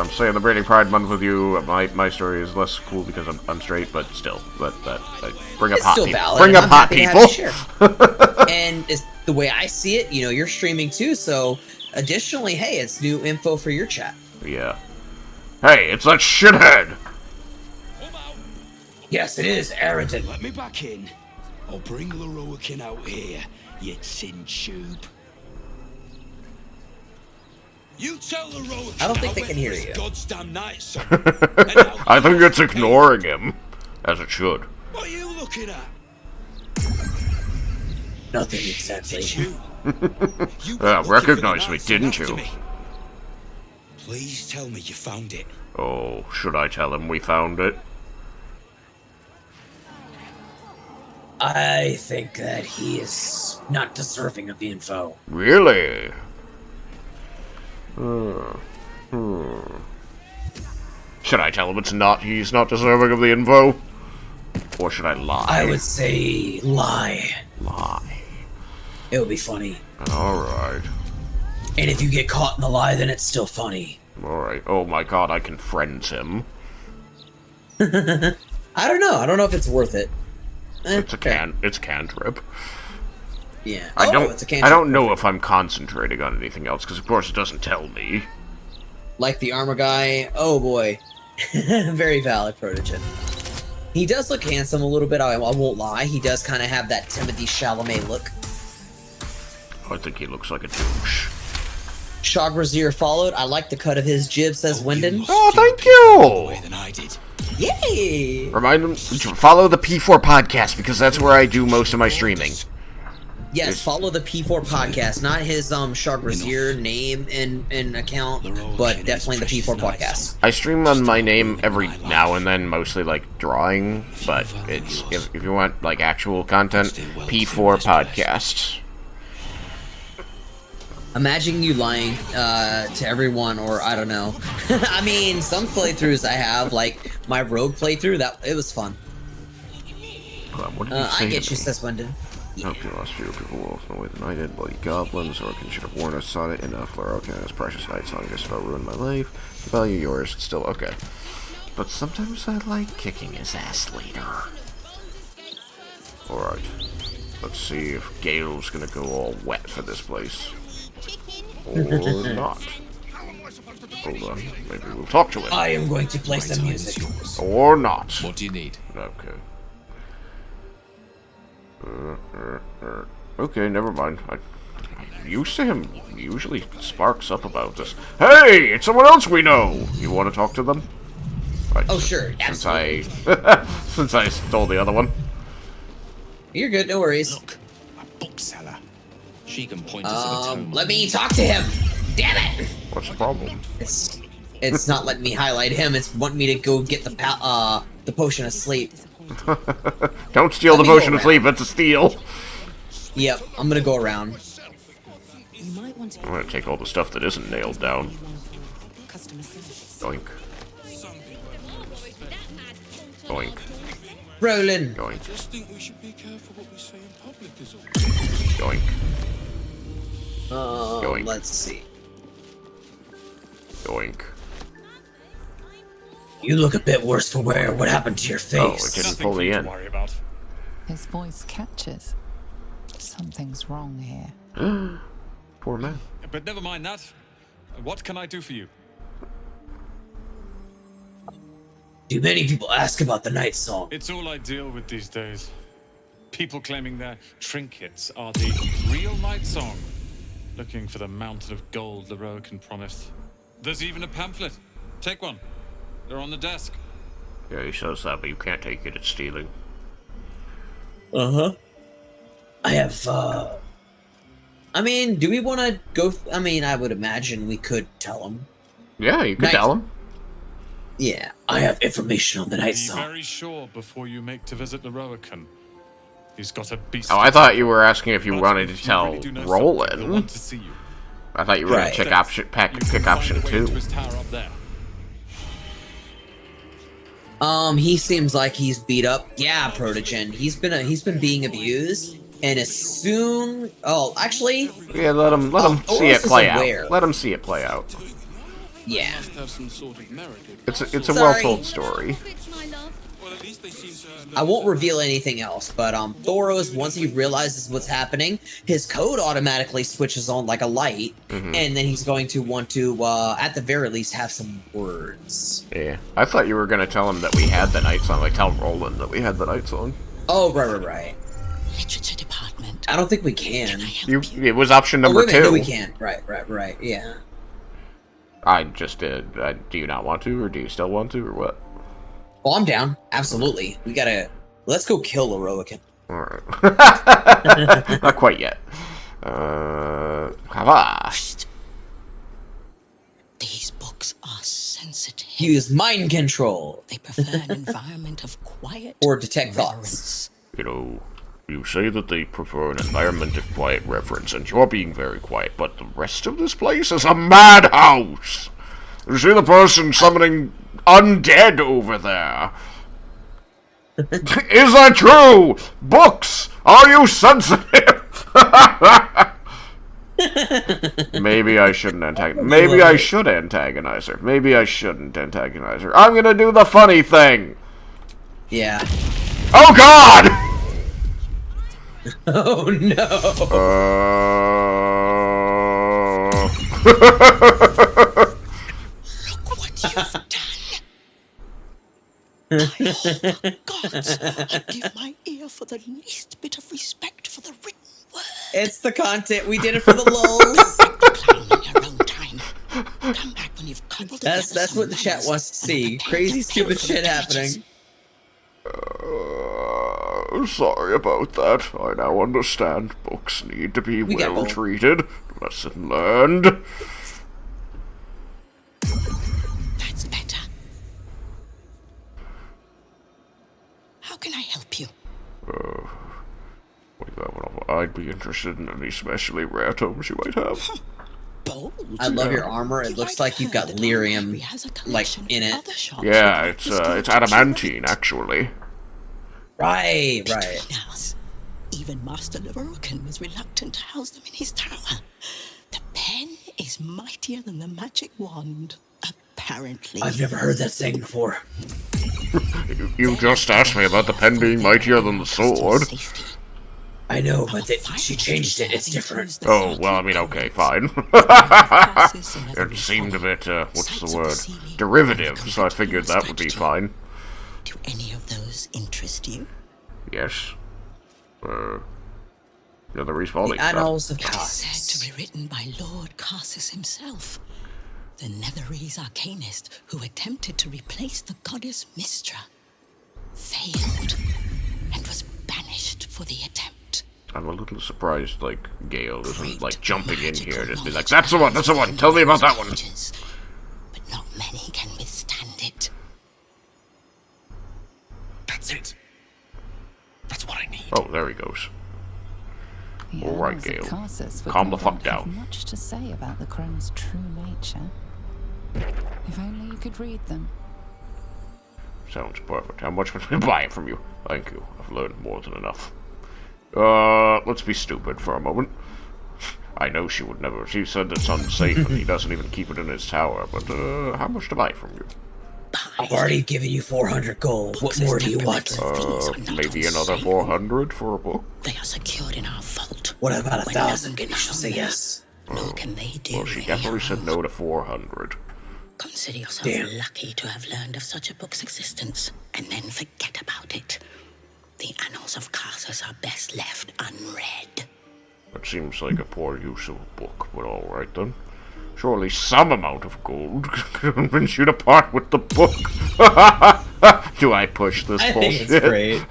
celebrating Pride Month with you. My story is less cool because I'm straight, but still. But bring up hot people. Valid, bring up hot people. And it's, the way I see it, you know, you're streaming too, so additionally, hey, it's new info for your chat. Yeah. Hey, it's that shithead! Yes, it is, Arrington. Let me back in. I'll bring Leroican out here, you tin tube. You tell Leroican I don't think they can hear you. Goddamn night, son. I think it's ignoring him, as it should. What are you looking at? Nothing exactly. Yeah, recognized me, didn't you? Please tell me you found it. Oh, should I tell him we found it? I think that he is not deserving of the info. Really? Should I tell him he's not deserving of the info? Or should I lie? I would say lie. Lie. It would be funny. Alright. And if you get caught in the lie, then it's still funny. Alright. Oh my god, I can friends him. I don't know. I don't know if it's worth it. It's a cantrip. Yeah. I it's a cantrip. I don't know if I'm concentrating on anything else, because of course it doesn't tell me. Like the armor guy. Oh boy. Very valid, Protogen. He does look handsome a little bit, I won't lie. He does kind of have that Timothée Chalamet look. I think he looks like a douche. Shog Brazier followed. I like the cut of his jib, says Wyndon. Oh, thank you! Than I did. Yay! Remind him to follow the P4 podcast, because that's where I do most of my streaming. Yes, follow the P4 podcast, not his Shog Brazier name and account, but definitely the P4 podcast. I stream on my name every now and then, mostly like drawing, but it's if you want like actual content, P4 podcast. Imagine you lying to everyone, or I don't know. I mean, some playthroughs I have, like my rogue playthrough, that it was fun. What did he say I get to you, me? says Wyndon. Hope you lost fewer people will know way than I did. Bloody goblins, or should have warned us, saw it enough. Leroican's precious night song just about ruined my life. Value yours, still okay. But sometimes I like kicking his ass later. Alright. Let's see if Gale's gonna go all wet for this place. Or not. Hold on, maybe we'll talk to him. I am going to play some music. Or not. What do you need? Okay. Okay, never mind. I'm used to him. He usually sparks up about this. Hey, it's someone else we know. You want to talk to them? Right, Oh, sure. Absolutely. Since I stole the other one. You're good. No worries. Look, a bookseller. She can point us at a tome. Let me talk to him. Damn it! What's the problem? It's not letting me highlight him. It's wanting me to go get the potion of sleep. Don't steal the potion of sleep. It's a steal. Yep, I'm gonna go around. I'm gonna take all the stuff that isn't nailed down. Doink. Doink. Rolling. Doink. Just think we should be careful what we say in public is all. Doink. Doink. Let's see. Doink. You look a bit worse for wear. What happened to your face? Oh, it didn't pull the end. His voice catches. Something's wrong here. Poor man. But never mind that. What can I do for you? Do many people ask about the night song? It's all I deal with these days. People claiming their trinkets are the real night song. Looking for the mountain of gold Leroican promised. There's even a pamphlet. Take one. They're on the desk. Yeah, he says that, but you can't take it. It's stealing. Uh-huh. I have, I mean, do we want to go... I mean, I would imagine we could tell him. Yeah, you could tell him. Yeah, I have information on the night Be song. very sure before you make to visit Leroican. He's got a beast. Oh, I thought you were asking if you wanted to tell Roland. Want to see you. I thought you were going to check option, pick option 2. He seems like he's beat up. Yeah, Protogen. He's been being abused, and as soon... Oh, actually... Yeah, let him see it play out. Let him see it play out. Yeah. It's a well-told story. I won't reveal anything else, but Thoros, once he realizes what's happening, his code automatically switches on like a light, and then he's going to want to, at the very least, have some words. Yeah, I thought you were going to tell him that we had the night song, like tell Roland that we had the night song. Oh, right. Literature department. I don't think we can. It was option number 2. No, we can. Right, yeah. I just did. Do you not want to, or do you still want to, or what? Well, I'm down. Absolutely. We gotta... Let's go kill Leroican. Alright. Not quite yet. These books are sensitive. Use mind control. They prefer an environment of quiet or detect thoughts. You know, you say that they prefer an environment of quiet reverence, and you're being very quiet, but the rest of this place is a madhouse! You see the person summoning undead over there? Is that true? Books! Are you sensitive? Maybe I shouldn't antagonize. Maybe I should antagonize her. Maybe I shouldn't antagonize her. I'm gonna do the funny thing. Yeah. Oh God! Oh no. Look what you've done. My gods, I'd give my ear for the least bit of respect for the written word. It's the content. We did it for the lulz. Come back when you've cobbled That's what the chat wants to see. Crazy, stupid shit happening. Sorry about that. I now understand. Books need to be well treated. Lesson learned. That's better. How can I help you? I'd be interested in any especially rare tomes you might have. I love your armor. It looks like you've got lyrium, like, in it. Yeah, it's adamantine, actually. Right. Even Master Leroican was reluctant to house them in his tower. The pen is mightier than the magic wand, apparently. I've never heard that saying before. You just asked me about the pen being mightier than the sword. I know, but she changed it. It's different. Oh, well, I mean, okay, fine. It seemed a bit, what's the word? Derivative, so I figured that would be fine. Do any of those interest you? Yes. The respawning Annals of It is Cassis. said to be written by Lord Cassis himself, the Netherese arcanist who attempted to replace the goddess Mystra. Failed, and was banished for the attempt. I'm a little surprised, like, Gale isn't, like, jumping in here, just be like, that's the one, tell me about that one. But not many. then he can withstand it. That's it. That's what I need. Oh, there he goes. The All right, annals of Gale. Tarsus would Calm no the fuck doubt have down. much to say about the crone's true nature. If only you could read them. Sounds perfect. How much would we buy it from you? Thank you. I've learned more than enough. Let's be stupid for a moment. I know she would never. She said it's unsafe and he doesn't even keep it in his tower, but, how much to buy it from you? I've already given you 400 gold. What more do you want? Maybe another 400 for a book? They are secured in our vault. What about 1,000? When She'll say yes. Nor can they do Well, she definitely said no to 400. Consider yourself Damn. lucky to have learned of such a book's existence, and then forget about it. The annals of Tarsus are best left unread. That seems like a poor use of a book, but alright then. Surely some amount of gold could convince you to part with the book. Do I push this I bullshit? think it's great.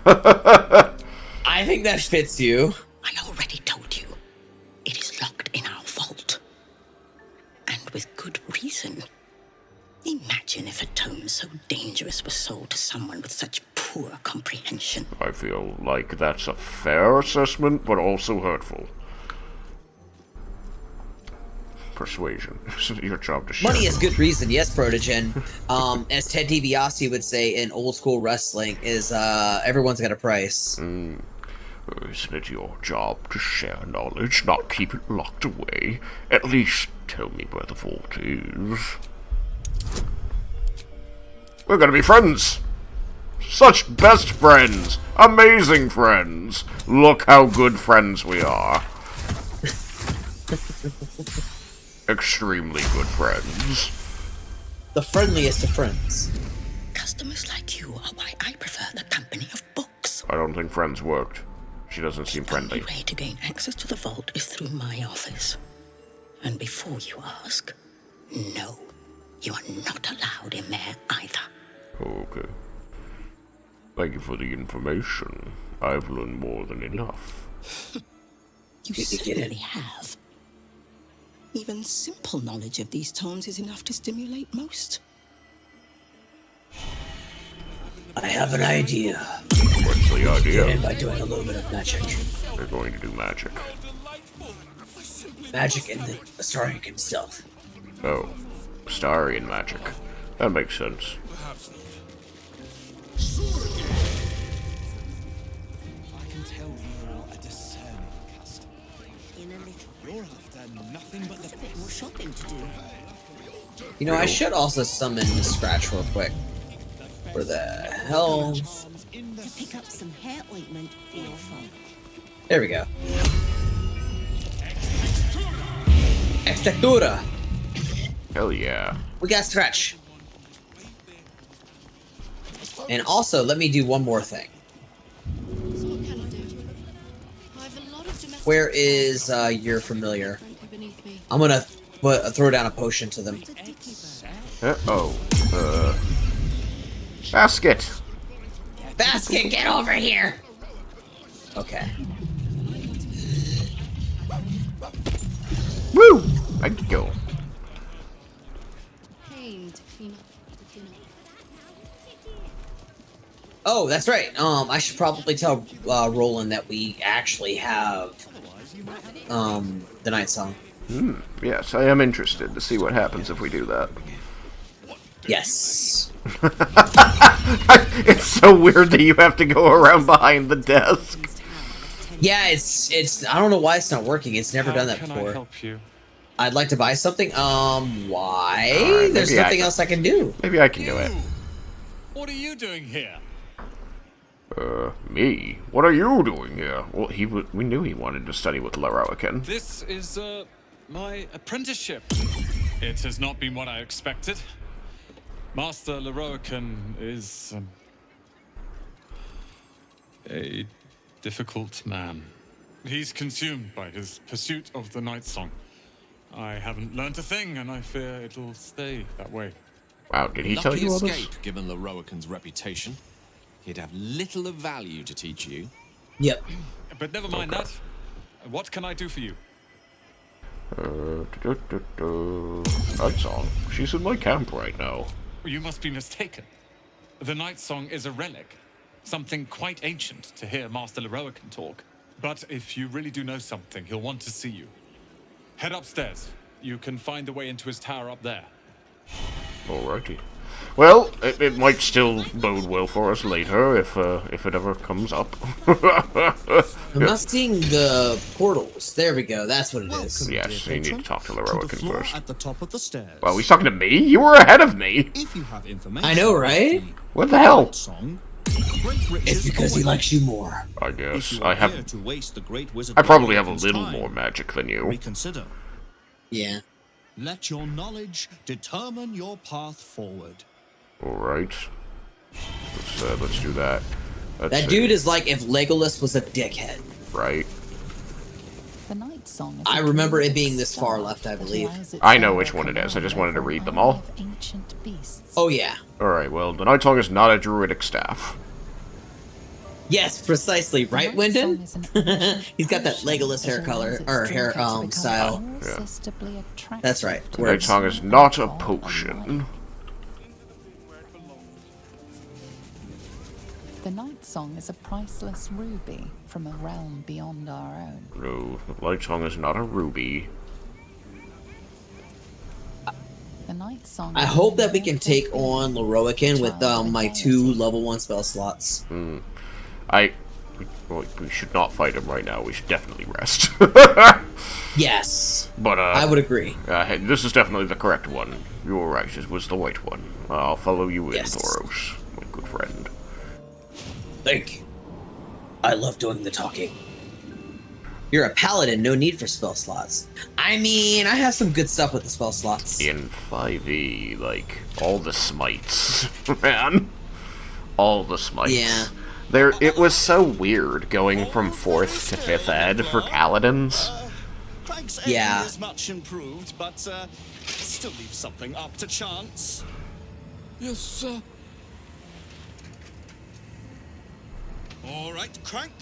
I think that fits you. I already told you. It is locked in our vault. And with good reason. Imagine if a tome so dangerous was sold to someone with such poor comprehension. I feel like that's a fair assessment, but also hurtful. Persuasion. Isn't it your job to share? Money is good reason, yes, Protogen. As Ted DiBiase would say in old school wrestling, is everyone's got a price. Isn't it your job to share knowledge, not keep it locked away? At least tell me where the vault is. We're gonna be friends! Such best friends! Amazing friends! Look how good friends we are. Extremely good friends. The friendliest of friends. Customers like you are why I prefer the company of books. I don't think friends worked. She doesn't seem friendly. The only way to gain access to the vault is through my office. And before you ask, no, you are not allowed in there either. Okay. Thank you for the information. I've learned more than enough. You certainly have. Even simple knowledge of these tomes is enough to stimulate most. I have an idea. What's the idea? And by doing a little bit of magic. We're going to do magic. Magic and the Astarian himself. Oh, Astarian magic. That makes sense. I can tell you're a discerning customer. You're after nothing but the bit more shopping to do. You know, I should also summon the Scratch real quick. Where the hell? To pick up some hair ointment for your phone. There we go. Extractura. Hell yeah. We got Scratch. And also, let me do one more thing. So what can I do? I have a lot of domestic Where is your familiar? beneath me. I'm gonna throw down a potion to them. Basket! Basket, get over here! Okay. Woo! Thank you. Pain to clean up the dinner. Oh, that's right. I should probably tell Roland that we actually have the night song. Yes, I am interested to see what happens if we do that. Yes. It's so weird that you have to go around behind the desk. Yeah, it's I don't know why it's not working. It's never done that Can I before. help you? I'd like to buy something. Why? Alright, There's maybe nothing else I can do. Maybe I can do it. What are you doing here? Me? What are you doing here? Well, we knew he wanted to study with Leroican. This is, my apprenticeship. It has not been what I expected. Master Leroican is, a difficult man. He's consumed by his pursuit of the Night Song. I haven't learned a thing, and I fear it'll stay that way. Wow, did he tell you all this? Escape, given Leroican's reputation. He'd have little of value to teach you. Yep. But never mind that. What can I do for you? Night Song. She's in my camp right now. You must be mistaken. The Night Song is a relic. Something quite ancient to hear Master Leroican talk. But if you really do know something, he'll want to see you. Head upstairs. You can find the way into his tower up there. Alrighty. Well, it might still bode well for us later if it ever comes up. I'm not seeing the portals. There we go. That's what it is. Yes, you need to talk to Leroican first. At the top of the stairs. Well, he's talking to me? You were ahead of me! If you have information, I know, right? What the hell? It's because he likes you more. I guess. If you I are have... here to waste the great wizard I probably have a Leroican's little time, more magic than you. reconsider. Yeah. Let your knowledge determine your path forward. Alright. Let's do that. That dude is like if Legolas was a dickhead. Right. The Night Song is I remember it being this far left, I believe. I know which one it is. I just wanted to read them all. Oh, yeah. Alright, well, the Night Song is not a druidic staff. Yes, precisely. Right, Wyndon? He's got that Legolas hair color, or hair, style. Yeah. That's right. The Night Song is not a potion. The Night Song is a priceless ruby from a realm beyond our own. No, the Night Song is not a ruby. The Night Song. I hope that we can take on Leroican with my 2 level 1 spell slots. We should not fight him right now. We should definitely rest. Yes. But, I would agree. Hey, this is definitely the correct one. You were right. It was the right one. I'll follow you in, Thoros, my good friend. Thank you. I love doing the talking. You're a paladin, no need for spell slots. I mean, I have some good stuff with the spell slots. In 5e, like, all the smites, man. All the smites. Yeah. It was so weird going from 4th to 5th ed for paladins. Craig's Yeah. aim is much improved, but still leaves something up to chance. Yes, sir. All right, Crank.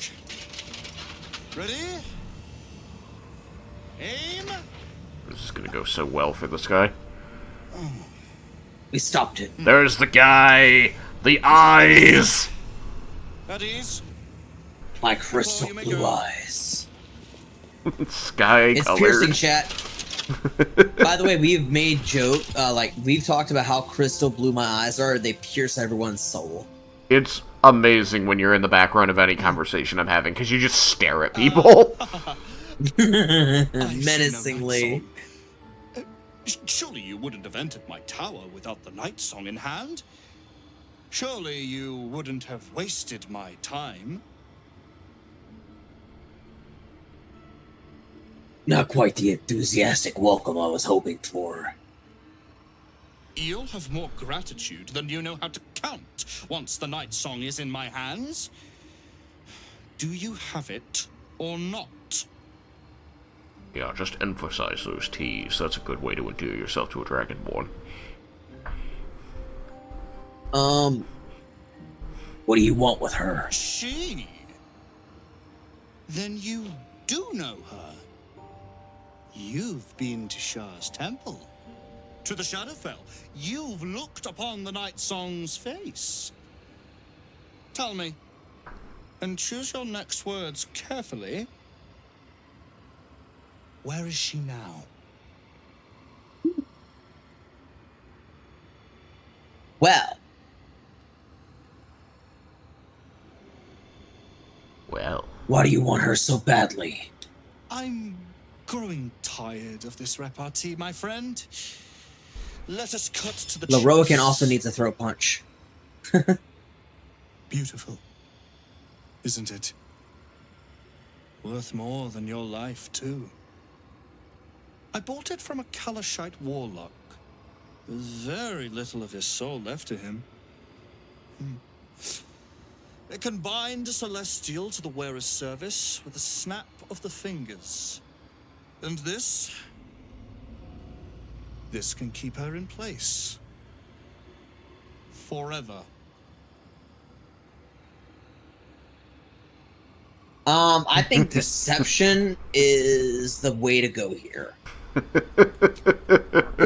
Ready? Aim. This is gonna go so well for this guy. We stopped it. There's the guy! The eyes! At ease. My crystal blue eyes. Sky It's colored. piercing, chat. By the way, we've made joke, we've talked about how crystal blue my eyes are. They pierce everyone's soul. It's amazing when you're in the background of any conversation I'm having, because you just stare at people. Menacingly. Surely you wouldn't have entered my tower without the Night Song in hand? Surely you wouldn't have wasted my time? Not quite the enthusiastic welcome I was hoping for. You'll have more gratitude than you know how to count once the Night Song is in my hands. Do you have it or not? Yeah, just emphasize those T's. That's a good way to endear yourself to a Dragonborn. What do you want with her? She? Then you do know her. You've been to Shah's temple, to the Shadowfell. You've looked upon the Night Song's face. Tell me, and choose your next words carefully. Where is she now? Well. Why do you want her so badly? I'm growing tired of this repartee, my friend. Let us cut to the Leroican chase. also needs a throat punch. Beautiful, isn't it? Worth more than your life, too. I bought it from a Kalashite warlock. There's very little of his soul left to him. It can bind a celestial to the wearer's service with a snap of the fingers. And this can keep her in place. Forever. I think deception is the way to go here.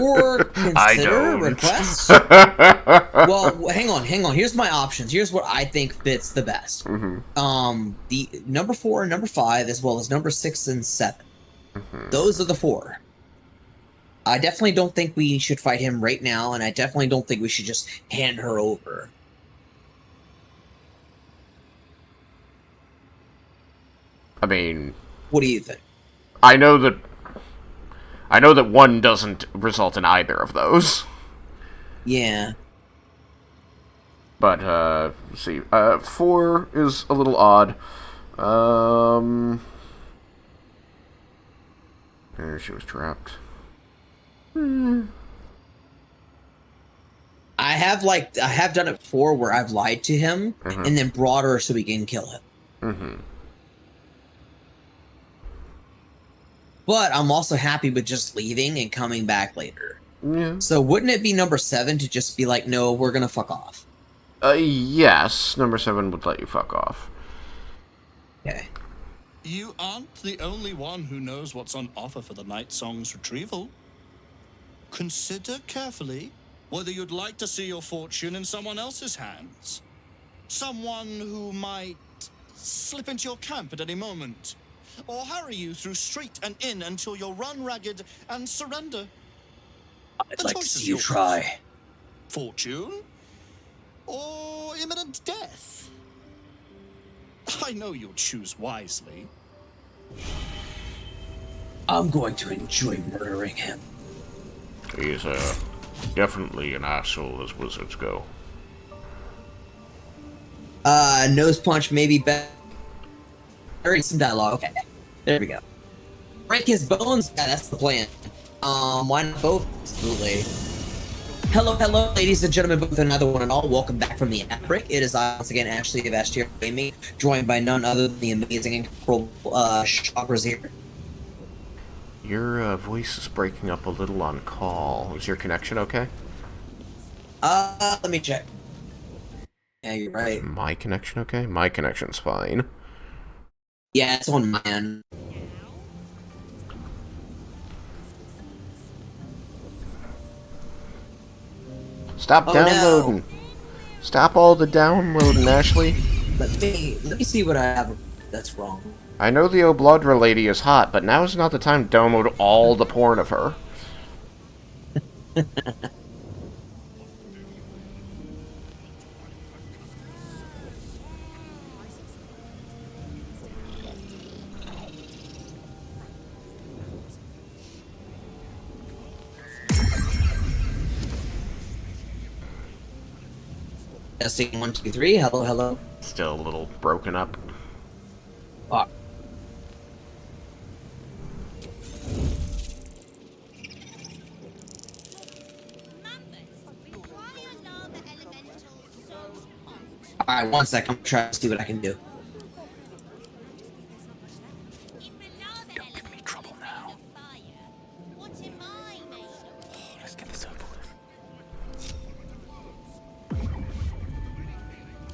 Or I consider don't. requests. Well, hang on. Here's my options. Here's what I think fits the best. The number 4 and number 5, as well as number 6 and 7. Those are the 4. I definitely don't think we should fight him right now, and I definitely don't think we should just hand her over. I mean, what do you think? I know that one doesn't result in either of those. Yeah. But, let's see. 4 is a little odd. There, she was trapped. I have done it before where I've lied to him and then brought her so we can kill him. But I'm also happy with just leaving and coming back later. Yeah. So wouldn't it be number 7 to just be like, no, we're gonna fuck off? Yes, number 7 would let you fuck off. Okay. You aren't the only one who knows what's on offer for the Night Song's retrieval. Consider carefully whether you'd like to see your fortune in someone else's hands. Someone who might slip into your camp at any moment, or harry you through street and inn until you're run ragged and surrender. I'd like to see you try. Fortune? Or imminent death? I know you'll choose wisely. I'm going to enjoy murdering him. He's, definitely an asshole as wizards go. Nose punch maybe better. Some dialogue. Okay. There we go. Break his bones? Yeah, that's the plan. Why not both? Absolutely. Hello, ladies and gentlemen, both and another one and all. Welcome back from the ad break. It is once again Ashley of STR Gaming, joined by none other than the amazing and incredible Trugzar. Your voice is breaking up a little on call. Is your connection okay? Let me check. Yeah, you're right. Is my connection okay? My connection's fine. Yeah, it's on my end. Stop downloading. No. Stop all the downloading, Ashley. Let me see what I have that's wrong. I know the Oblodra lady is hot, but now is not the time to download all the porn of her. Testing 1, 2, 3. Hello. Still a little broken up. Alright, 1 second. I'm trying to see what I can do. Don't give me trouble now. Let's get this over with.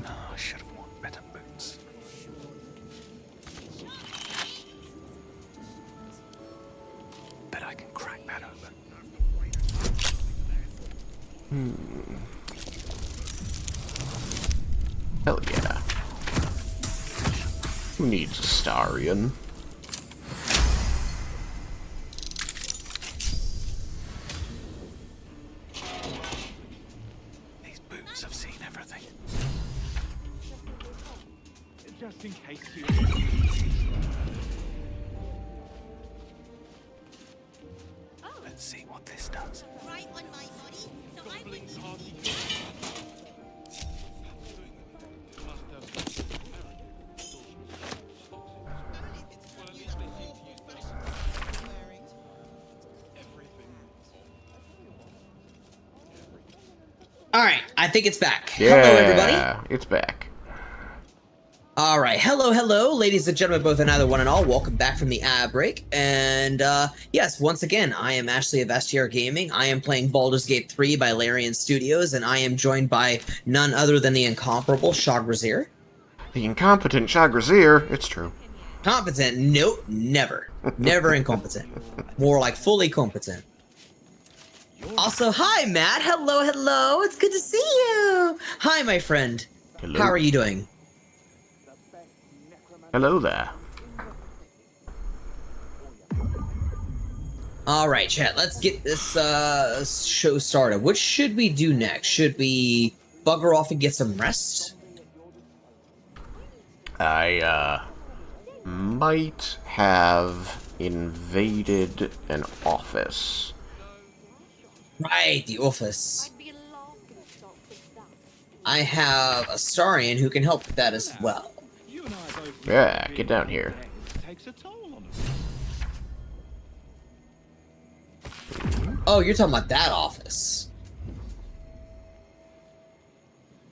No, I should have worn better boots. Bet I can crack that open. Hell yeah. Who needs a Starion? These boots have seen everything. Just in case you... Let's see what this does. Right on my body, so I wouldn't Alright, I think it's back. Yeah, Hello, everybody. It's back. Alright, hello, ladies and gentlemen, both and either one and all. Welcome back from the ad break. And, yes, once again, I am Ashley of STR Gaming. I am playing Baldur's Gate 3 by Larian Studios, and I am joined by none other than the incomparable Trugzar. The incompetent Trugzar, it's true. Competent? Nope, never. Never incompetent. More like fully competent. Also, hi, Matt. Hello, hello. It's good to see you. Hi, my friend. Hello. How are you doing? Hello there. Alright, chat, let's get this show started. What should we do next? Should we bugger off and get some rest? I, might have invaded an office. Right, the office. I have a Starian who can help with that as well. Yeah, get down here. Oh, you're talking about that office.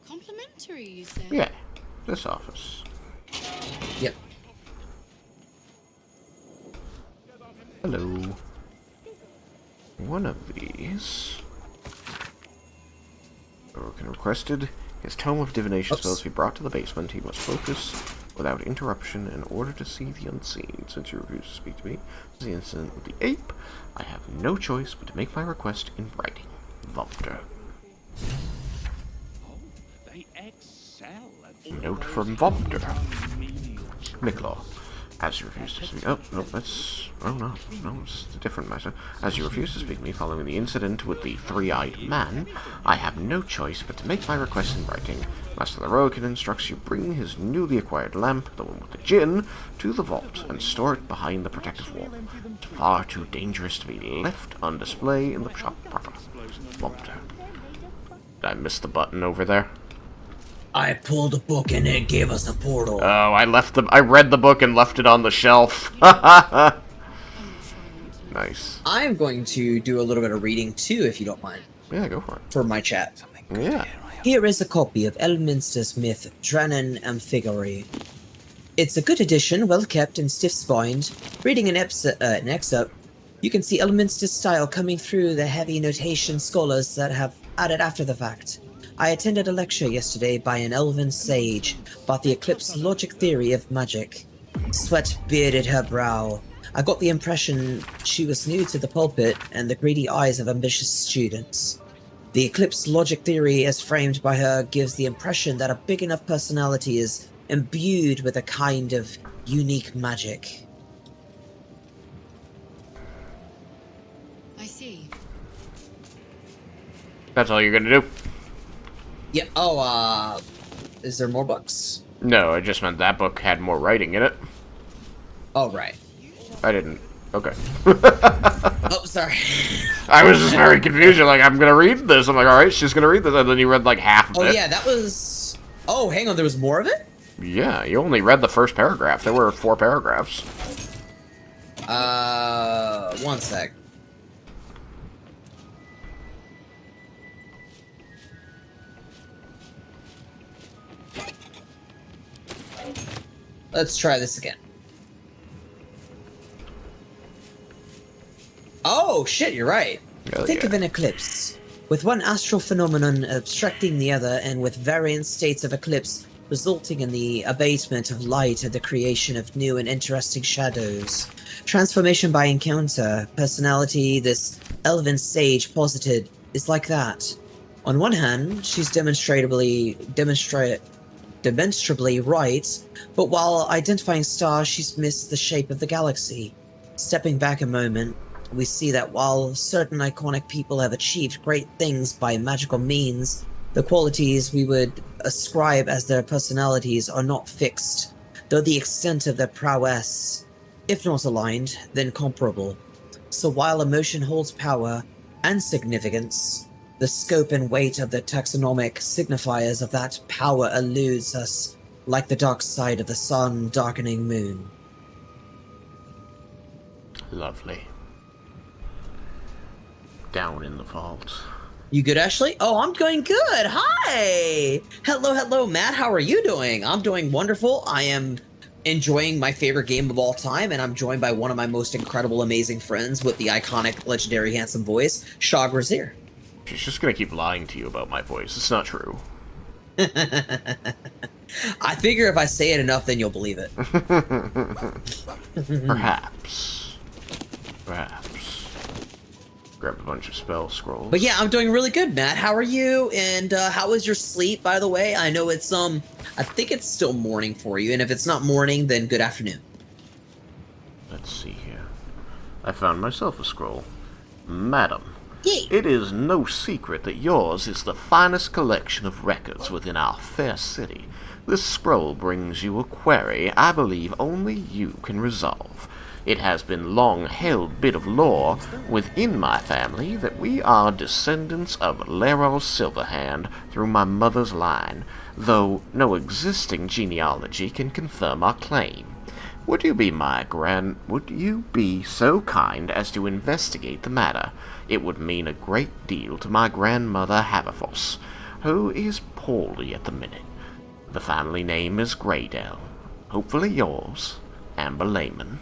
Complimentary, you say? Yeah, this office. Yep. Hello. One of these. Orokin requested his Tome of Divination spells be brought to the basement. He must focus without interruption in order to see the unseen. Since you refuse to speak to me, as the incident with the ape, I have no choice but to make my request in writing. Vomter. Note from Vomter. Miklaw. As you refuse to speak... Oh, no, that's... Oh, no. No, it's a different matter. As you refuse to speak to me following the incident with the three-eyed man, I have no choice but to make my request in writing. Master Orokin instructs you bring his newly acquired lamp, the one with the djinn, to the vault and store it behind the protective wall. It's far too dangerous to be left on display in the shop proper. Vomter. Did I miss the button over there? I pulled a book and it gave us a portal. Oh, I read the book and left it on the shelf. Nice. I'm going to do a little bit of reading too, if you don't mind. Yeah, go for it. For my chat. Yeah. Here is a copy of Elminster's myth, Drannon Amphigary. It's a good edition, well kept and stiff-spined. Reading an excerpt, you can see Elminster's style coming through the heavy notation scholars that have added after the fact. I attended a lecture yesterday by an elven sage about the eclipse logic theory of magic. Sweat bearded her brow. I got the impression she was new to the pulpit and the greedy eyes of ambitious students. The eclipse logic theory as framed by her gives the impression that a big enough personality is imbued with a kind of unique magic. I see. That's all you're gonna do? Yeah, oh, is there more books? No, I just meant that book had more writing in it. Oh, right. I didn't. Okay. Oh, sorry. I was just very confused. You're like, I'm gonna read this. I'm like, alright, she's gonna read this. And then you read like half of it. Oh, yeah, that was... Oh, hang on, there was more of it? Yeah, you only read the first paragraph. There were 4 paragraphs. One sec. Let's try this again. Oh, shit, you're right. Think of an eclipse, with one astral phenomenon obstructing the other and with variant states of eclipse resulting in the abatement of light and the creation of new and interesting shadows. Transformation by encounter, personality, this elven sage posited, is like that. On one hand, she's demonstrably right, but while identifying stars, she's missed the shape of the galaxy. Stepping back a moment, we see that while certain iconic people have achieved great things by magical means, the qualities we would ascribe as their personalities are not fixed, though the extent of their prowess, if not aligned, then comparable. So while emotion holds power and significance, the scope and weight of the taxonomic signifiers of that power eludes us, like the dark side of the sun darkening moon. Lovely. Down in the vault. You good, Ashley? Oh, I'm doing good. Hi. Hello, Matt. How are you doing? I'm doing wonderful. I am enjoying my favorite game of all time, and I'm joined by one of my most incredible, amazing friends with the iconic, legendary, handsome voice, Shah Grazier. She's just gonna keep lying to you about my voice. It's not true. I figure if I say it enough, then you'll believe it. Perhaps. Grab a bunch of spell scrolls. But yeah, I'm doing really good, Matt. How are you? And how was your sleep, by the way? I know it's I think it's still morning for you, and if it's not morning, then good afternoon. Let's see here. I found myself a scroll. Madam, Yay. It is no secret that yours is the finest collection of records within our fair city. This scroll brings you a query I believe only you can resolve. It has been long held bit of lore within my family that we are descendants of Leroy Silverhand through my mother's line, though no existing genealogy can confirm our claim. Would you be so kind as to investigate the matter? It would mean a great deal to my grandmother Haverfoss, who is poorly at the minute. The family name is Greydale. Hopefully yours, Amber Lehman.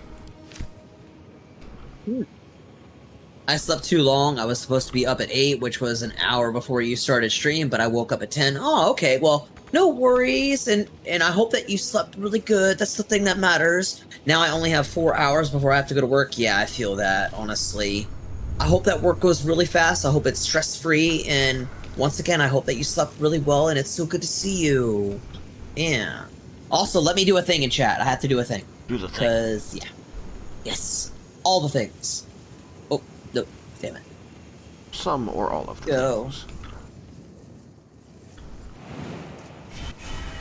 I slept too long. I was supposed to be up at 8, which was an hour before you started stream, but I woke up at 10. Oh, okay. Well, no worries. And I hope that you slept really good. That's the thing that matters. Now I only have 4 hours before I have to go to work. Yeah, I feel that, honestly. I hope that work goes really fast. I hope it's stress-free. And once again, I hope that you slept really well, and it's so good to see you. Yeah. Also, let me do a thing in chat. I have to do a thing. Do the thing. Because, yeah. Yes. All the things. Oh, no. Damn it. Some or all of the things.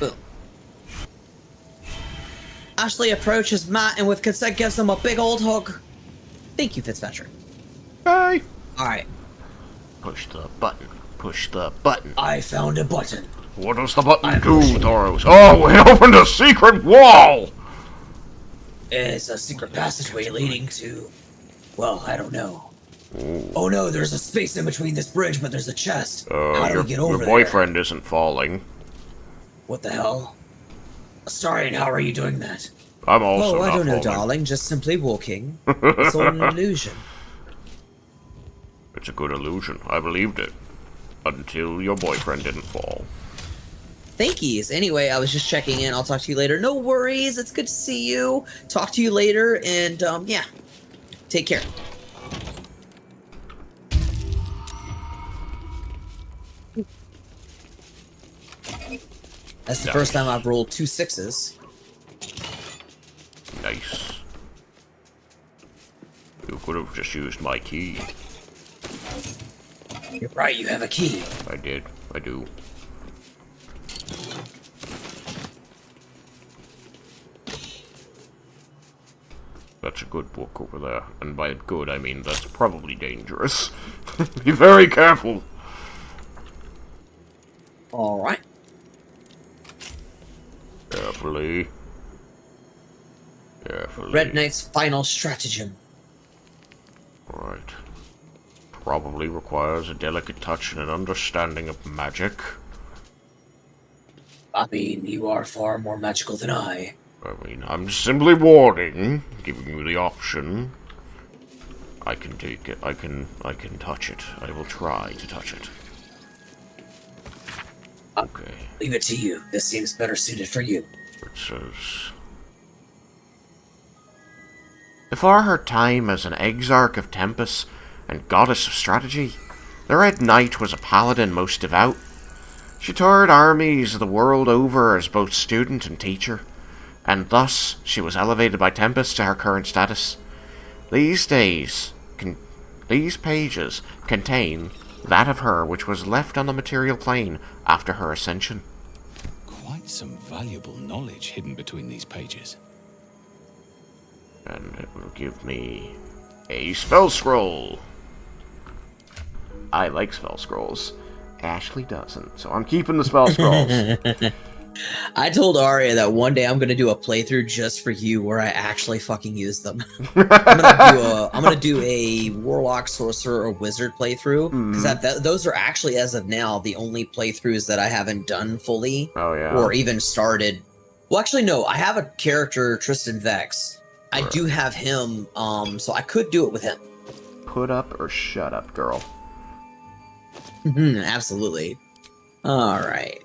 Boom. Ashley approaches Matt and with consent gives him a big old hug. Thank you, Fitzpatrick. Hey! Alright. Push the button. Push the button. I found a button. What does the button do, Thoros? Oh, it opened a secret wall! It's a secret passageway leading to... Well, I don't know. Ooh. Oh no, there's a space in between this bridge, but there's a chest. How do we get over there? Your boyfriend isn't falling. What the hell? Sorry, and how are you doing that? I'm also not I don't know, falling. darling. Just simply walking. It's all an illusion. It's a good illusion. I believed it. Until your boyfriend didn't fall. Thankies. Anyway, I was just checking in. I'll talk to you later. No worries. It's good to see you. Talk to you later. And, yeah. Take care. That's the first time I've rolled 2 6s. Nice. You could have just used my key. You're right, you have a key. I did. I do. That's a good book over there. And by good, I mean that's probably dangerous. Be very careful. Alright. Carefully. Carefully. Red Knight's final stratagem. Right. Probably requires a delicate touch and an understanding of magic. I mean, you are far more magical than I. I mean, I'm simply warning, giving you the option. I can take it. I can touch it. I will try to touch it. Okay. Leave it to you. This seems better suited for you. It says... Before her time as an exarch of Tempest and goddess of strategy, the Red Knight was a paladin most devout. She toured armies the world over as both student and teacher, and thus she was elevated by Tempest to her current status. These pages contain that of her which was left on the material plane after her ascension. Quite some valuable knowledge hidden between these pages. And it will give me a spell scroll. I like spell scrolls. Ashley doesn't, so I'm keeping the spell scrolls. I told Arya that one day I'm gonna do a playthrough just for you where I actually fucking use them. I'm gonna do a warlock, sorcerer, or wizard playthrough because those are actually, as of now, the only playthroughs that I haven't done fully. Oh yeah. Or even started. Well, actually, no. I have a character, Tristan Vex. I do have him, so I could do it with him. Put up or shut up, girl. Absolutely. All right.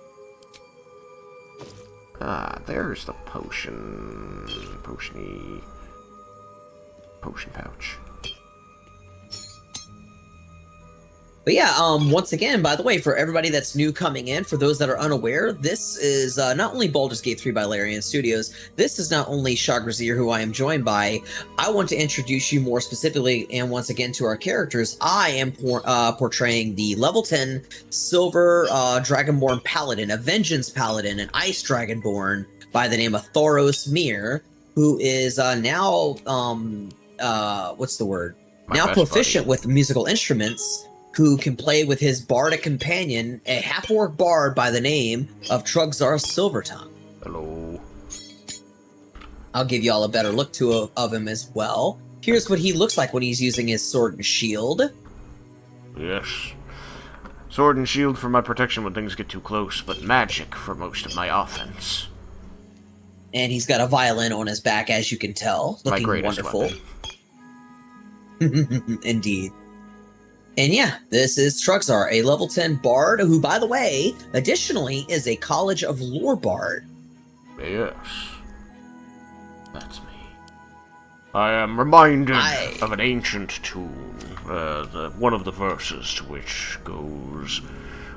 Ah, there's the potion. Potion pouch. But yeah, once again, by the way, for everybody that's new coming in, for those that are unaware, this is not only Baldur's Gate 3 by Larian Studios, this is not only Shagrazir, who I am joined by. I want to introduce you more specifically, and once again, to our characters. I am portraying the level 10 Silver Dragonborn Paladin, a Vengeance Paladin, an Ice Dragonborn by the name of Thoros Mir, who is now, what's the word? Now proficient with musical instruments, who can play with his bardic companion, a half-orc bard by the name of Trugzar Silvertongue. Hello. I'll give you all a better look of him as well. Here's what he looks like when he's using his sword and shield. Yes. Sword and shield for my protection when things get too close, but magic for most of my offense. And he's got a violin on his back, as you can tell. Looking wonderful. Indeed. And yeah, this is Trugzar, a level 10 bard who, by the way, additionally is a College of Lore bard. Yes. That's me. I am reminded of an ancient tune, one of the verses to which goes,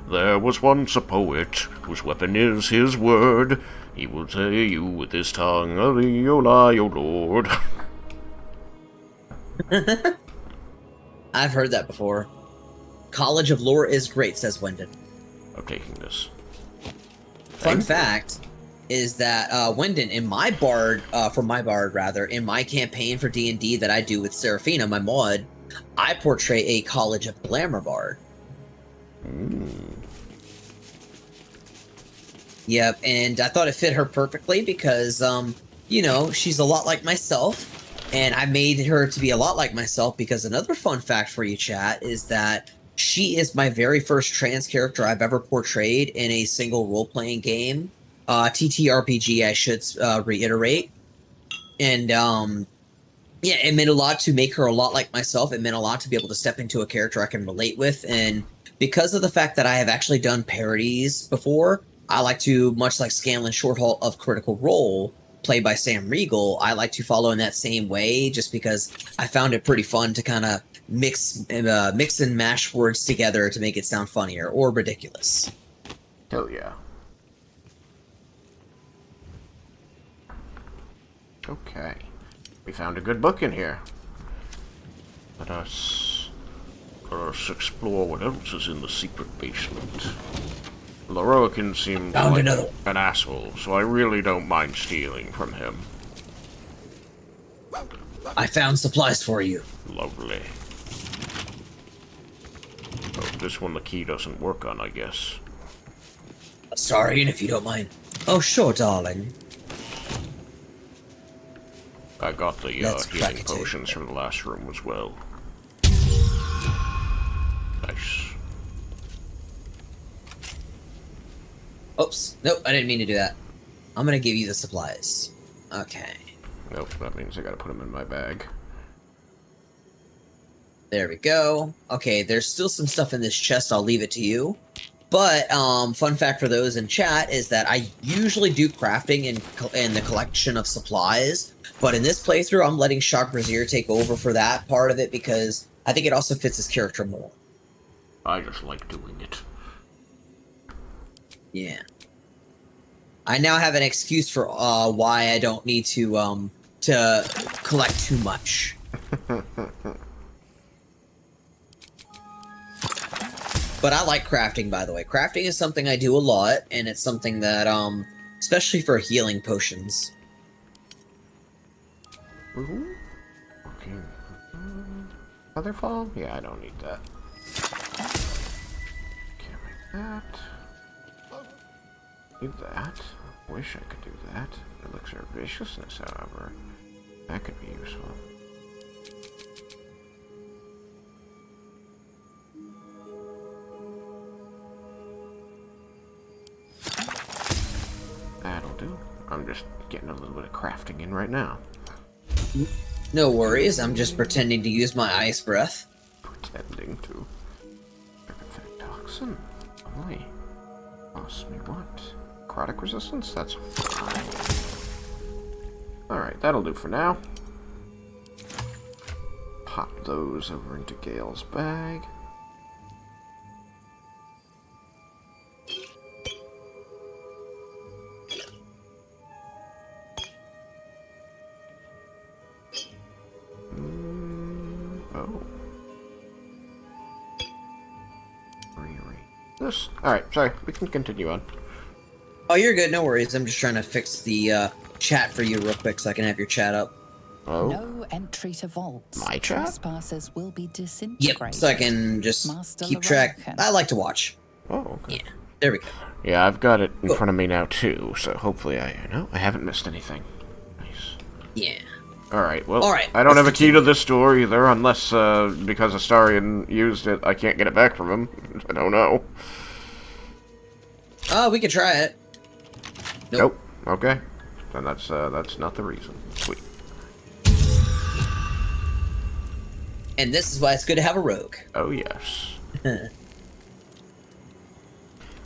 "There was once a poet whose weapon is his word. He will tell you with his tongue, O lie, O Lord." I've heard that before. College of Lore is great, says Wyndon. I'm taking this. Fun fact is that Wyndon, in my bard, in my campaign for D&D that I do with Seraphina, my mod, I portray a College of Glamour bard. Yep, and I thought it fit her perfectly because, you know, she's a lot like myself. And I made her to be a lot like myself because another fun fact for you, chat, is that she is my very first trans character I've ever portrayed in a single role-playing game. TTRPG, I should reiterate. And, yeah, it meant a lot to make her a lot like myself. It meant a lot to be able to step into a character I can relate with. And because of the fact that I have actually done parodies before, I like to, much like Scanlan Shorthalt of Critical Role, played by Sam Riegel, I like to follow in that same way just because I found it pretty fun to kind of mix and mash words together to make it sound funnier or ridiculous. Hell yeah. Okay. We found a good book in here. Let us explore what else is in the secret basement. Lorokin seems like an asshole, so I really don't mind stealing from him. I found supplies for you. Lovely. Oh, this one the key doesn't work on, I guess. Sorry, and if you don't mind. Oh, sure, darling. I got the healing potions from the last room as well. Nice. Oops. Nope, I didn't mean to do that. I'm gonna give you the supplies. Okay. Nope, that means I gotta put them in my bag. There we go. Okay, there's still some stuff in this chest. I'll leave it to you. But, fun fact for those in chat is that I usually do crafting in the collection of supplies. But in this playthrough, I'm letting Shagrazir take over for that part of it because I think it also fits his character more. I just like doing it. Yeah. I now have an excuse for why I don't need to collect too much. But I like crafting, by the way. Crafting is something I do a lot, and it's something that, especially for healing potions. Okay. Featherfall? Yeah, I don't need that. Can't make that. Need that. Wish I could do that. Elixir of Viciousness, however. That could be useful. That'll do. I'm just getting a little bit of crafting in right now. No worries, I'm just pretending to use my ice breath. Pretending to. Toxin. Lovely. Cost me what? necrotic resistance? That's fine. Alright, that'll do for now. Pop those over into Gale's bag. Oh. This. Alright, sorry. We can continue on. Oh, you're good. No worries. I'm just trying to fix the chat for you real quick so I can have your chat up. Oh. No entry to vaults. My chat? Trespassers will be disintegrated. Yep, so I can just Master keep track. Lorcan. I like to watch. Oh, okay. Yeah, there we go. Yeah, I've got it in front of me now, too, so hopefully I haven't missed anything. Nice. Yeah. Alright, well, Alright, I don't have a key to this door either, unless, because Astarion used it, I can't get it back from him. I don't know. Oh, we could try it. Nope. Okay. Then that's not the reason. Sweet. And this is why it's good to have a rogue. Oh, yes.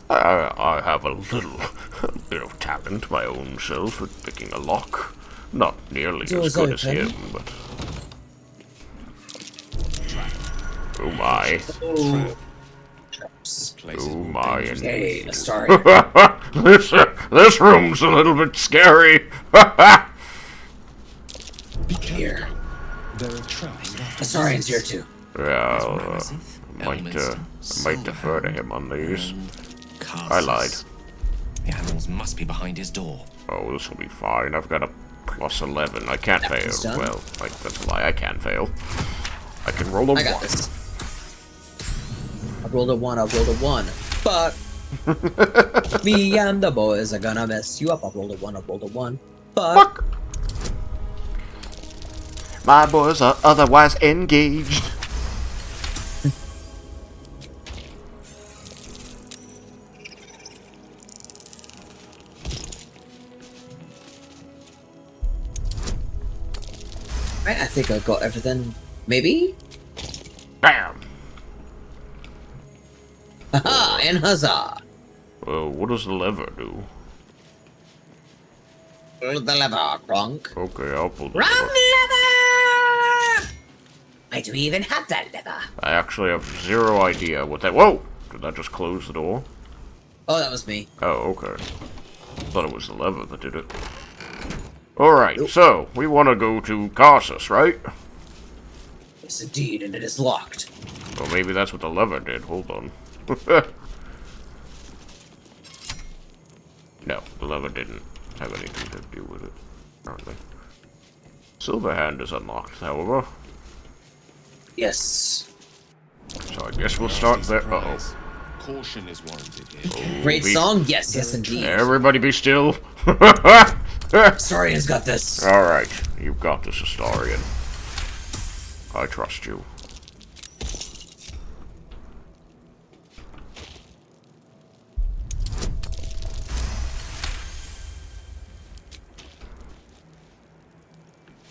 I have a little bit of talent my own self at picking a lock. Not nearly as good as him, but... Oh my. Oh. Oh my, indeed. This room's a little bit scary. Here. Astarian's here too. Yeah, I might defer to him on these. I lied. The animals must be behind his door. Oh, this will be fine. I've got a +11. I can't fail. Well, that's a lie. I can fail. I can roll a 1. I got this. I rolled a 1. I rolled a 1. But me and the boys are gonna mess you up. I rolled a 1. I rolled a 1. But fuck. My boys are otherwise engaged. Right, I think I got everything. Maybe? Bam! Haha, and huzzah! Well, what does the lever do? Pull the lever, Gronk. Okay, I'll pull the Wrong lever. lever! Why do we even have that lever? I actually have zero idea what that... Whoa! Did that just close the door? Oh, that was me. Oh, okay. Thought it was the lever that did it. Alright, so, we want to go to Carsus, right? Yes, indeed, and it is locked. Well, maybe that's what the lever did. Hold on. No, the lever didn't have anything to do with it, apparently. Silverhand is unlocked, however. Yes. So I guess we'll start there. Uh-oh. Caution is warranted here. Oh, Great song? Yes, yes, indeed. Everybody be still. Astarian's got this. Alright, you've got this, Astarion. I trust you.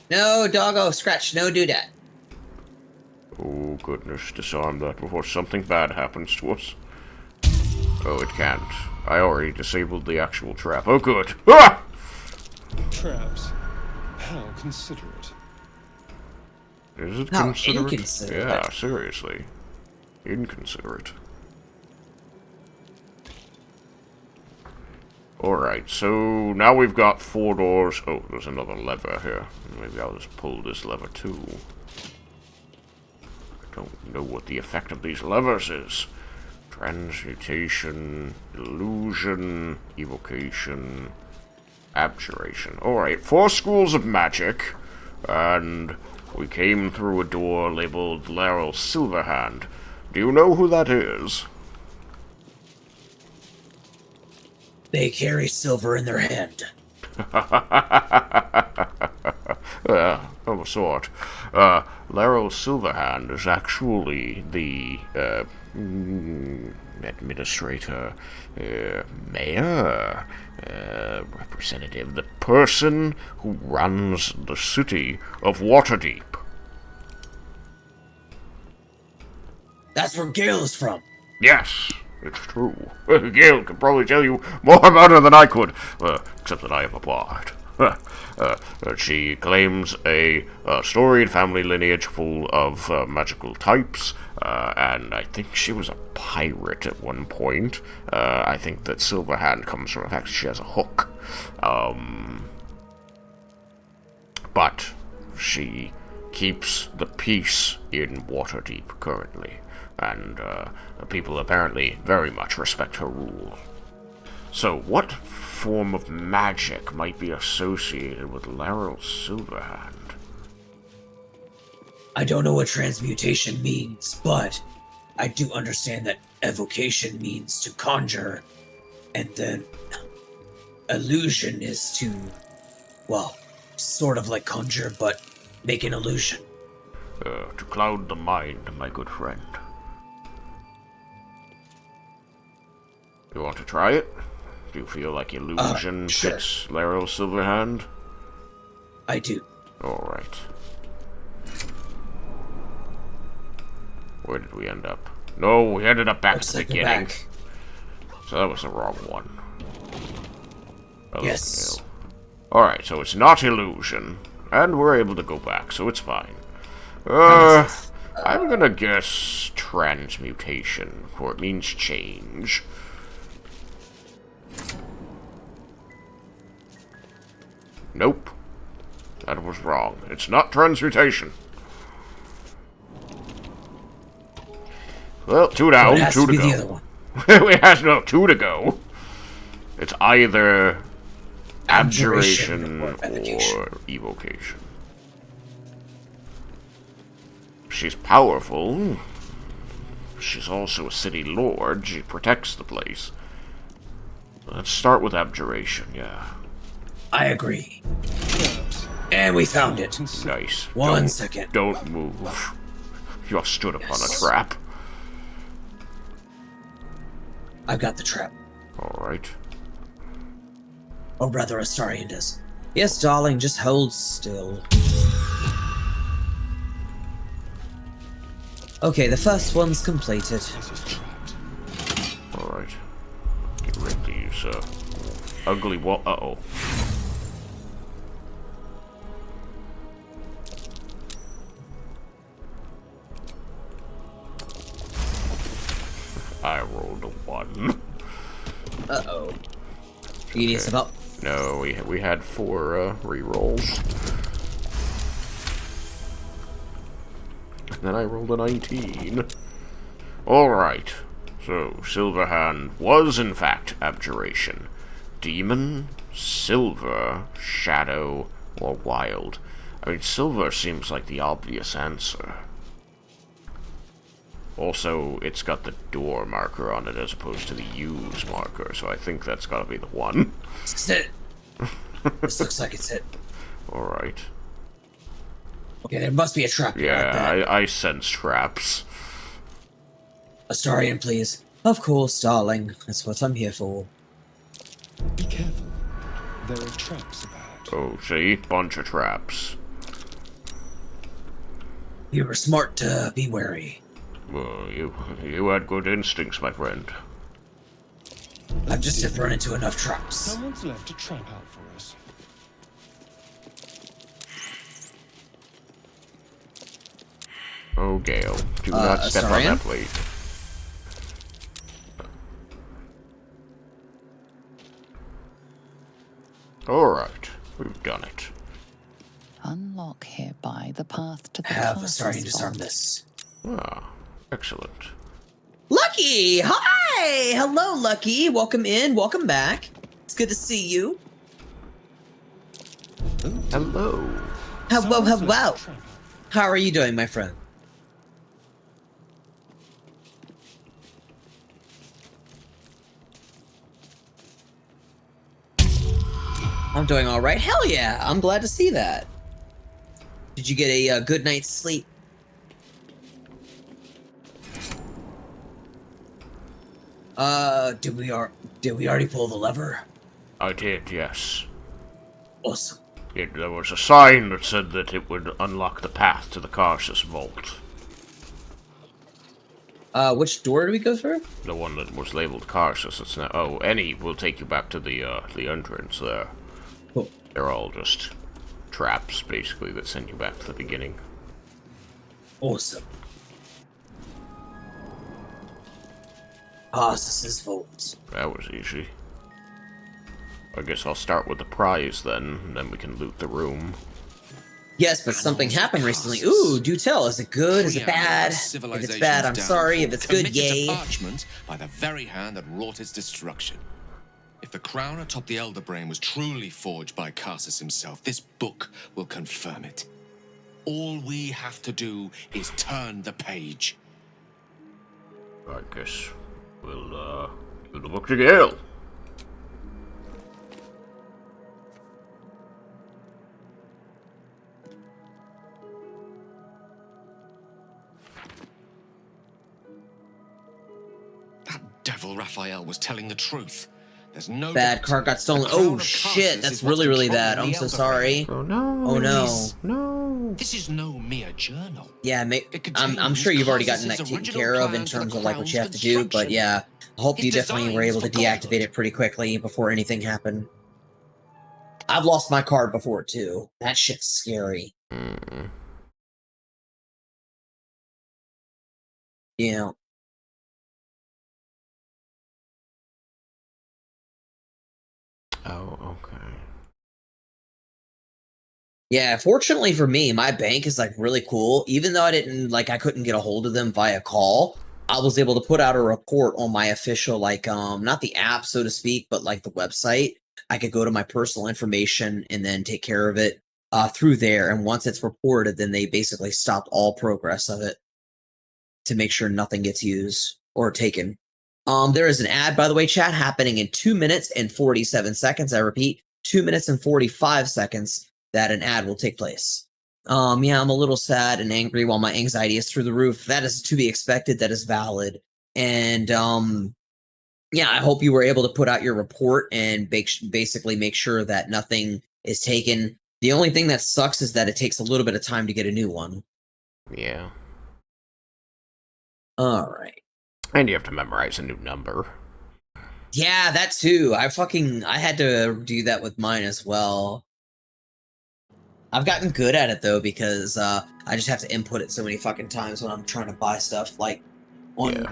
No, doggo, scratch, no do that. Oh, goodness, disarm that before something bad happens to us. Oh, it can't. I already disabled the actual trap. Oh, good. Ah! Traps? How considerate. Is it How considerate? inconsiderate. Yeah, seriously. Inconsiderate. Alright, so now we've got 4 doors. Oh, there's another lever here. Maybe I'll just pull this lever too. I don't know what the effect of these levers is. Transmutation, illusion, evocation, abjuration. Alright, 4 schools of magic, and we came through a door labeled Laurel Silverhand. Do you know who that is? They carry silver in their hand. Of a sort. Laurel Silverhand is actually the administrator, mayor, representative, the person who runs the city of Waterdeep. That's where Gale is from. Yes, It's true. Gale could probably tell you more about her than I could, except that I am a bard. She claims a storied family lineage full of magical types, and I think she was a pirate at one point. I think that Silverhand comes from the fact that she has a hook. But she keeps the peace in Waterdeep currently, and people apparently very much respect her rule. So, what form of magic might be associated with Laryl Silverhand? I don't know what transmutation means, but I do understand that evocation means to conjure, and then illusion is to, well, sort of like conjure, but make an illusion. To cloud the mind, my good friend. You want to try it? Do you feel like illusion sure. fits Laryl Silverhand? I do. Alright. Where did we end up? No, we ended up back to the beginning. So that was the wrong one. Yes. Alright, so it's not illusion. And we're able to go back, so it's fine. I'm gonna guess transmutation, for it means change. Nope. That was wrong. It's not transmutation. Well, 2 down, 2 to go. We have no 2 to go. It's either abjuration or evocation. She's powerful. She's also a city lord. She protects the place. Let's start with abjuration, yeah. I agree. And we found it. Nice. One second. Don't move. You're stood upon a trap. I've got the trap. Alright. Or rather, Astarion does. Yes, darling, just hold still. Okay, the first one's completed. Alright. Get rid of these, ugly wall. Uh-oh. I rolled a 1. Uh-oh. You need some help? No, we had 4 re-rolls. And then I rolled a 19. Alright. So, Silverhand was in fact abjuration. Demon, silver, shadow, or wild. I mean, silver seems like the obvious answer. Also, it's got the door marker on it as opposed to the use marker, so I think that's gotta be the one. This is it. This looks like it's it. Alright. Okay, there must be a trap here. Yeah, I sense traps. Astarion, please. Of course, darling. That's what I'm here for. Be careful. There are traps about. Oh, see? Bunch of traps. You were smart to be wary. Well, you had good instincts, my friend. I've just have run into enough traps. Someone's left a trap out for us. Oh, Gale, do not step on that plate. Alright, we've done it. Unlock hereby the path to the Have castle's Astarion disarm vault. this. Ah, excellent. Lucky! Hi! Hello, Lucky. Welcome in. Welcome back. It's good to see you. Hello. Hello, hello. How are you doing, my friend? I'm doing all right. Hell yeah! I'm glad to see that. Did you get a good night's sleep? Did we already pull the lever? I did, yes. Awesome. There was a sign that said that it would unlock the path to the Karsus vault. Which door do we go through? The one that was labeled cautious. It's not. Oh, any will take you back to the entrance there. Cool. They're all just traps, basically, that send you back to the beginning. Awesome. Causis's vault. That was easy. I guess I'll start with the prize then, and then we can loot the room. Yes, but something happened recently. Ooh, do tell. Is it good? Is it bad? If it's bad, I'm sorry. If it's good, yay. Parchment by the very hand that wrought its destruction. If the crown atop the Elder Brain was truly forged by Carsus himself, this book will confirm it. All we have to do is turn the page. I guess we'll give the book to Gale. Devil Raphael was telling the truth. There's no bad card got stolen. Oh shit, that's really, really bad. I'm so sorry. Oh no. Oh no. No. This is no mere journal. Yeah, I'm sure you've already gotten that taken care of in terms of like what you have to do, but yeah, I hope you definitely were able to deactivate it pretty quickly before anything happened. I've lost my card before too. That shit's scary. Yeah. Oh, okay. Yeah, fortunately for me, my bank is like really cool. Even though I couldn't get a hold of them via call, I was able to put out a report on my official, like, not the app, so to speak, but like the website. I could go to my personal information and then take care of it through there. And once it's reported, then they basically stopped all progress of it to make sure nothing gets used or taken. There is an ad, by the way, chat, happening in 2 minutes and 47 seconds. I repeat, 2 minutes and 45 seconds that an ad will take place. Yeah, I'm a little sad and angry while my anxiety is through the roof. That is to be expected. That is valid. And, yeah, I hope you were able to put out your report and basically make sure that nothing is taken. The only thing that sucks is that it takes a little bit of time to get a new one. Yeah. All right. And you have to memorize a new number. Yeah, that too. I had to do that with mine as well. I've gotten good at it though because I just have to input it so many fucking times when I'm trying to buy stuff like on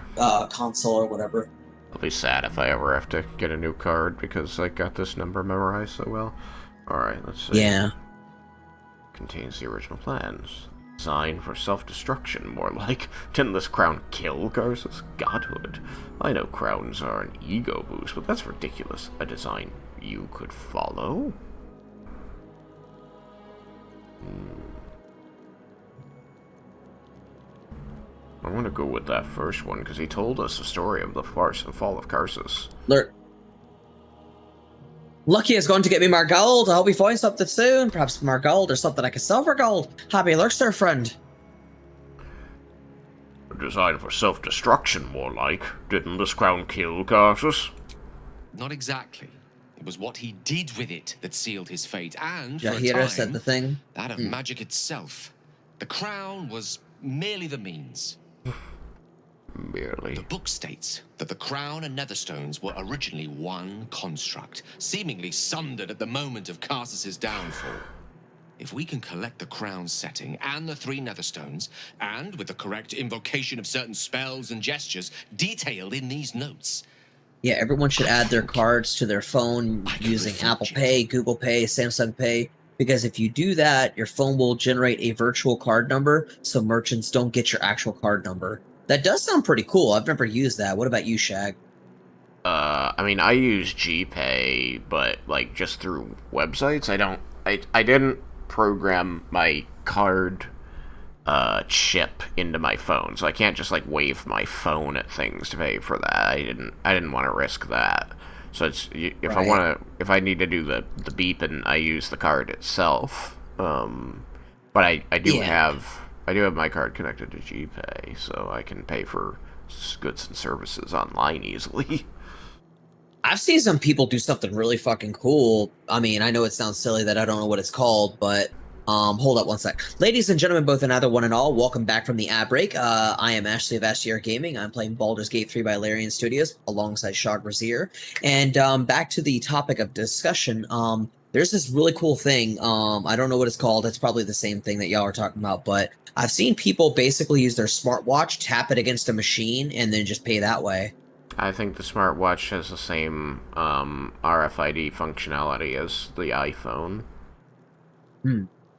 console or whatever. I'll be sad if I ever have to get a new card because I got this number memorized so well. Alright, let's see. Yeah. Contains the original plans. Design for self-destruction, more like. Didn't this crown kill Garza's godhood? I know crowns are an ego boost, but that's ridiculous. A design you could follow? I'm gonna go with that first one, because he told us the story of the farce and fall of Carsus. Lucky is going to get me more gold. I hope we find something soon. Perhaps more gold or something I can sell for gold. Happy lurks there, friend. A design for self-destruction, more like. Didn't this crown kill Carsus? Not exactly. It was what he did with it that sealed his fate, and for a time, said the thing. That of magic itself. The crown was merely the means. Merely. The book states that the crown and netherstones were originally one construct, seemingly sundered at the moment of Carsus's downfall. If we can collect the crown's setting and the 3 netherstones, and with the correct invocation of certain spells and gestures detailed in these notes. Yeah, everyone should add their cards to their phone using Apple Pay, Google Pay, Samsung Pay, because if you do that, your phone will generate a virtual card number, so merchants don't get your actual card number. That does sound pretty cool. I've never used that. What about you, Shag? I mean, I use GPay, but, like, just through websites. I didn't program my card, chip into my phone, so I can't just, like, wave my phone at things to pay for that. I didn't want to risk that. So it's, if I need to do the beeping, I use the card itself. But I do have my card connected to GPay, so I can pay for goods and services online easily. I've seen some people do something really fucking cool. I mean, I know it sounds silly that I don't know what it's called, but Hold up one sec. Ladies and gentlemen, both and either one and all, welcome back from the ad break. I am Ashley of STR Gaming. I'm playing Baldur's Gate 3 by Larian Studios alongside Shog Brazier. And back to the topic of discussion, there's this really cool thing. I don't know what it's called. It's probably the same thing that y'all are talking about, but I've seen people basically use their smartwatch, tap it against a machine, and then just pay that way. I think the smartwatch has the same RFID functionality as the iPhone.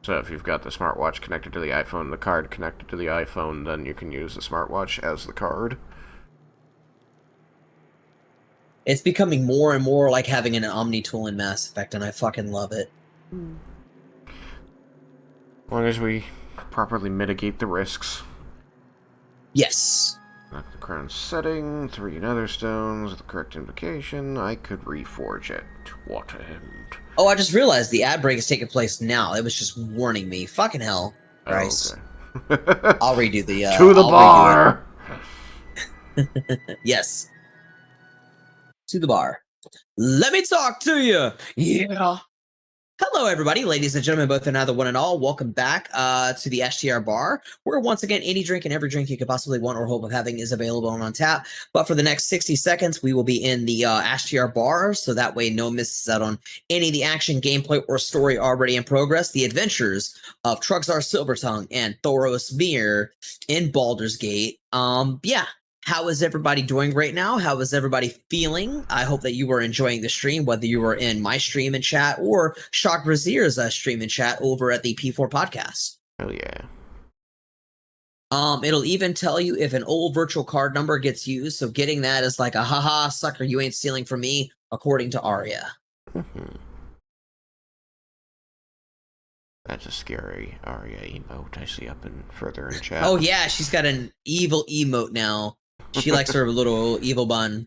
So if you've got the smartwatch connected to the iPhone, the card connected to the iPhone, then you can use the smartwatch as the card. It's becoming more and more like having an Omni tool in Mass Effect, and I fucking love it. As long as we properly mitigate the risks. Yes. Lock the crown setting, 3 nether stones, the correct invocation. I could reforge it. What end? Oh, I just realized the ad break is taking place now. It was just warning me. Fucking hell. Christ. Oh, okay. I'll redo the... to the bar! Yes. To the bar. Let me talk to you! Yeah. Hello, everybody, ladies and gentlemen, both and either one and all. Welcome back to the STR Bar, where once again, any drink and every drink you could possibly want or hope of having is available and on tap. But for the next 60 seconds, we will be in the STR Bar, so that way no one misses out on any of the action, gameplay, or story already in progress. The adventures of Trugzar Silvertongue and Thoros Mir in Baldur's Gate. Yeah. How is everybody doing right now? How is everybody feeling? I hope that you were enjoying the stream, whether you were in my stream and chat or Shock Brazier's stream and chat over at the P4 podcast. Oh yeah. It'll even tell you if an old virtual card number gets used, so getting that is like a haha sucker, you ain't stealing from me, according to Arya. That's a scary Arya emote I see up and further in chat. Oh yeah, she's got an evil emote now. She likes her little evil bun.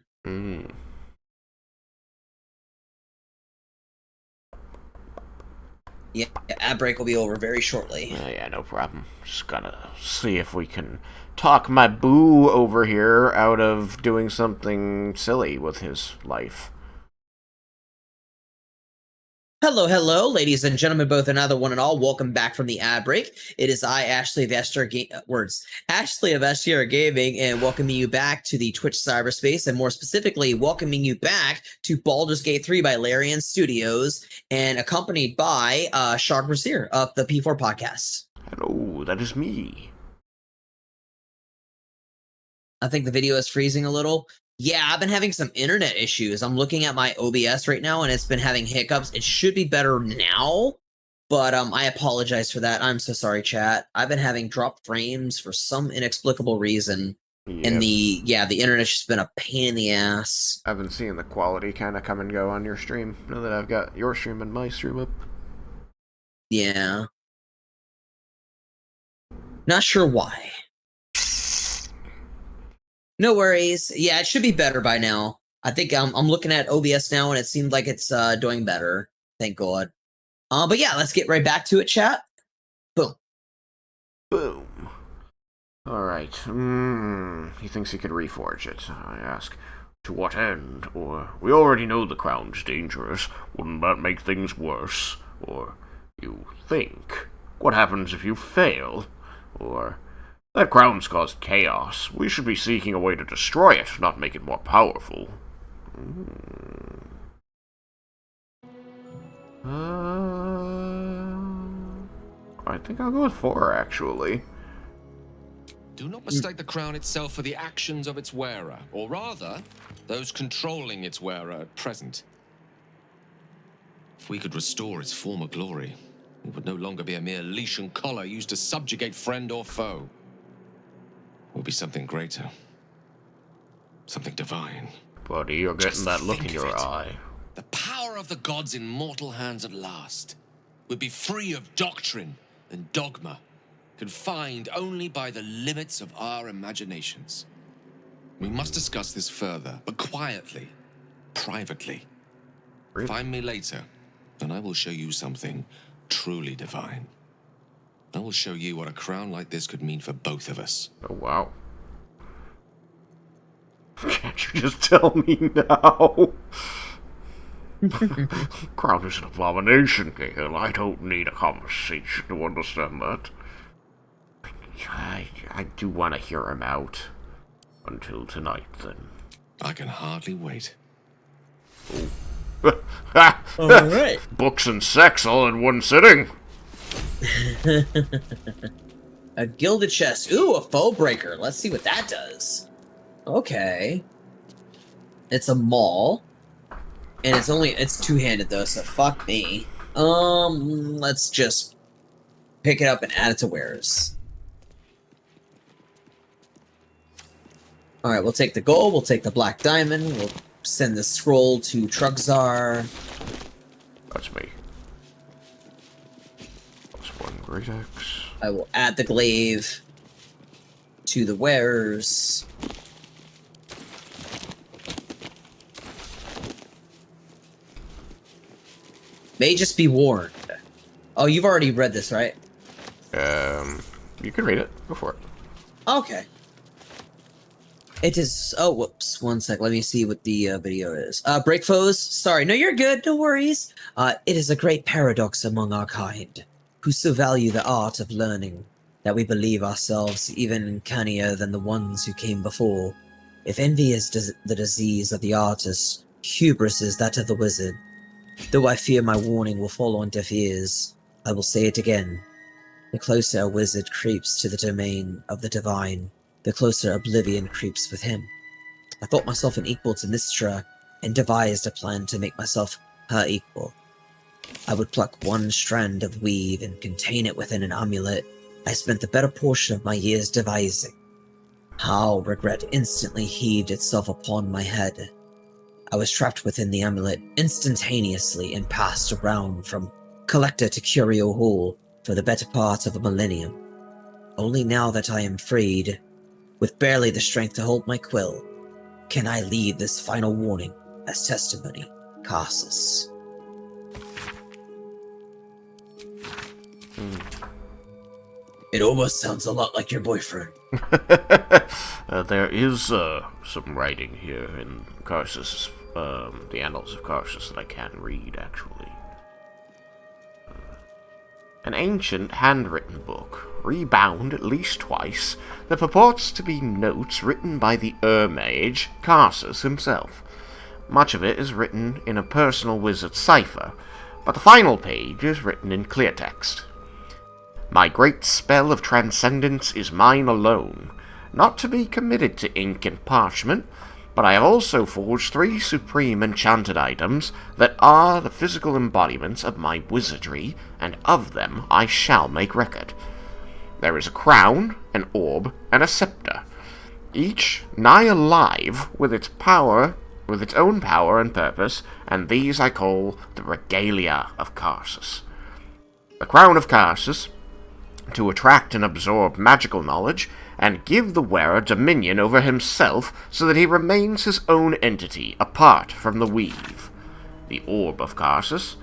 Yeah, ad break will be over very shortly. Yeah, no problem. Just gotta see if we can talk my boo over here out of doing something silly with his life. Hello, hello, ladies and gentlemen, both and either one and all. Welcome back from the ad break. It is I, Ashley of Ashley of STR Gaming, and welcoming you back to the Twitch cyberspace, and more specifically, welcoming you back to Baldur's Gate 3 by Larian Studios, and accompanied by Shog Brazier of the P4 podcast. Hello, that is me. I think the video is freezing a little. Yeah, I've been having some internet issues. I'm looking at my OBS right now, and it's been having hiccups. It should be better now, but I apologize for that. I'm so sorry, chat. I've been having dropped frames for some inexplicable reason, and the internet's just been a pain in the ass. I've been seeing the quality kind of come and go on your stream, now that I've got your stream and my stream up. Yeah. Not sure why. No worries. Yeah, it should be better by now. I think I'm looking at OBS now, and it seemed like it's doing better. Thank God. But yeah, let's get right back to it, chat. Boom. Boom. Alright. He thinks he could reforge it. I ask, to what end? Or, we already know the crown's dangerous. Wouldn't that make things worse? Or, you think, what happens if you fail? Or, that crown's caused chaos. We should be seeking a way to destroy it, not make it more powerful. I think I'll go with 4, actually. Do not mistake the crown itself for the actions of its wearer, or rather, those controlling its wearer at present. If we could restore its former glory, it would no longer be a mere leash and collar used to subjugate friend or foe. It would be something greater. Something divine. Buddy, you're getting that look in your eye. The power of the gods in mortal hands at last would be free of doctrine and dogma, confined only by the limits of our imaginations. We must discuss this further, but quietly, privately. Really? Find me later, and I will show you something truly divine. I will show you what a crown like this could mean for both of us. Oh, wow. Can't you just tell me now? Crown is an abomination, Gale. I don't need a conversation to understand that. I do want to hear him out. Until tonight, then. I can hardly wait. Alright. Books and sex all in one sitting. A gilded chest. Ooh, a foe breaker. Let's see what that does. Okay. It's a maul. And it's two-handed though, so fuck me. Let's just pick it up and add it to wares. Alright, we'll take the gold, we'll take the black diamond, we'll send the scroll to Trugzar. That's me. That's one great axe. I will add the glaive to the wares. May just be warned. Oh, you've already read this, right? You can read it. Go for it. Okay. It is... Oh, whoops. One sec. Let me see what the video is. Break foes. Sorry. No, you're good. No worries. It is a great paradox among our kind, who so value the art of learning, that we believe ourselves even cannier than the ones who came before. If envy is the disease of the artist, hubris is that of the wizard. Though I fear my warning will fall on deaf ears, I will say it again. The closer a wizard creeps to the domain of the divine, the closer oblivion creeps with him. I thought myself an equal to Mystra, and devised a plan to make myself her equal. I would pluck one strand of weave and contain it within an amulet I spent the better portion of my years devising. How regret instantly heaved itself upon my head. I was trapped within the amulet instantaneously and passed around from collector to curio hall for the better part of a millennium. Only now that I am freed, with barely the strength to hold my quill, can I leave this final warning as testimony, Cassus. It almost sounds a lot like your boyfriend. There is some writing here in Carsus, the Annals of Carsus that I can read, actually. An ancient handwritten book, rebound at least twice, that purports to be notes written by the Mage, Carsus himself. Much of it is written in a personal wizard cipher, but the final page is written in clear text. My great spell of transcendence is mine alone, not to be committed to ink and parchment, but I have also forged 3 supreme enchanted items that are the physical embodiments of my wizardry, and of them I shall make record. There is a crown, an orb, and a scepter, each nigh alive with its own power and purpose, and these I call the regalia of Carsus. The crown of Carsus, to attract and absorb magical knowledge, and give the wearer dominion over himself so that he remains his own entity apart from the weave. The Orb of Carsus,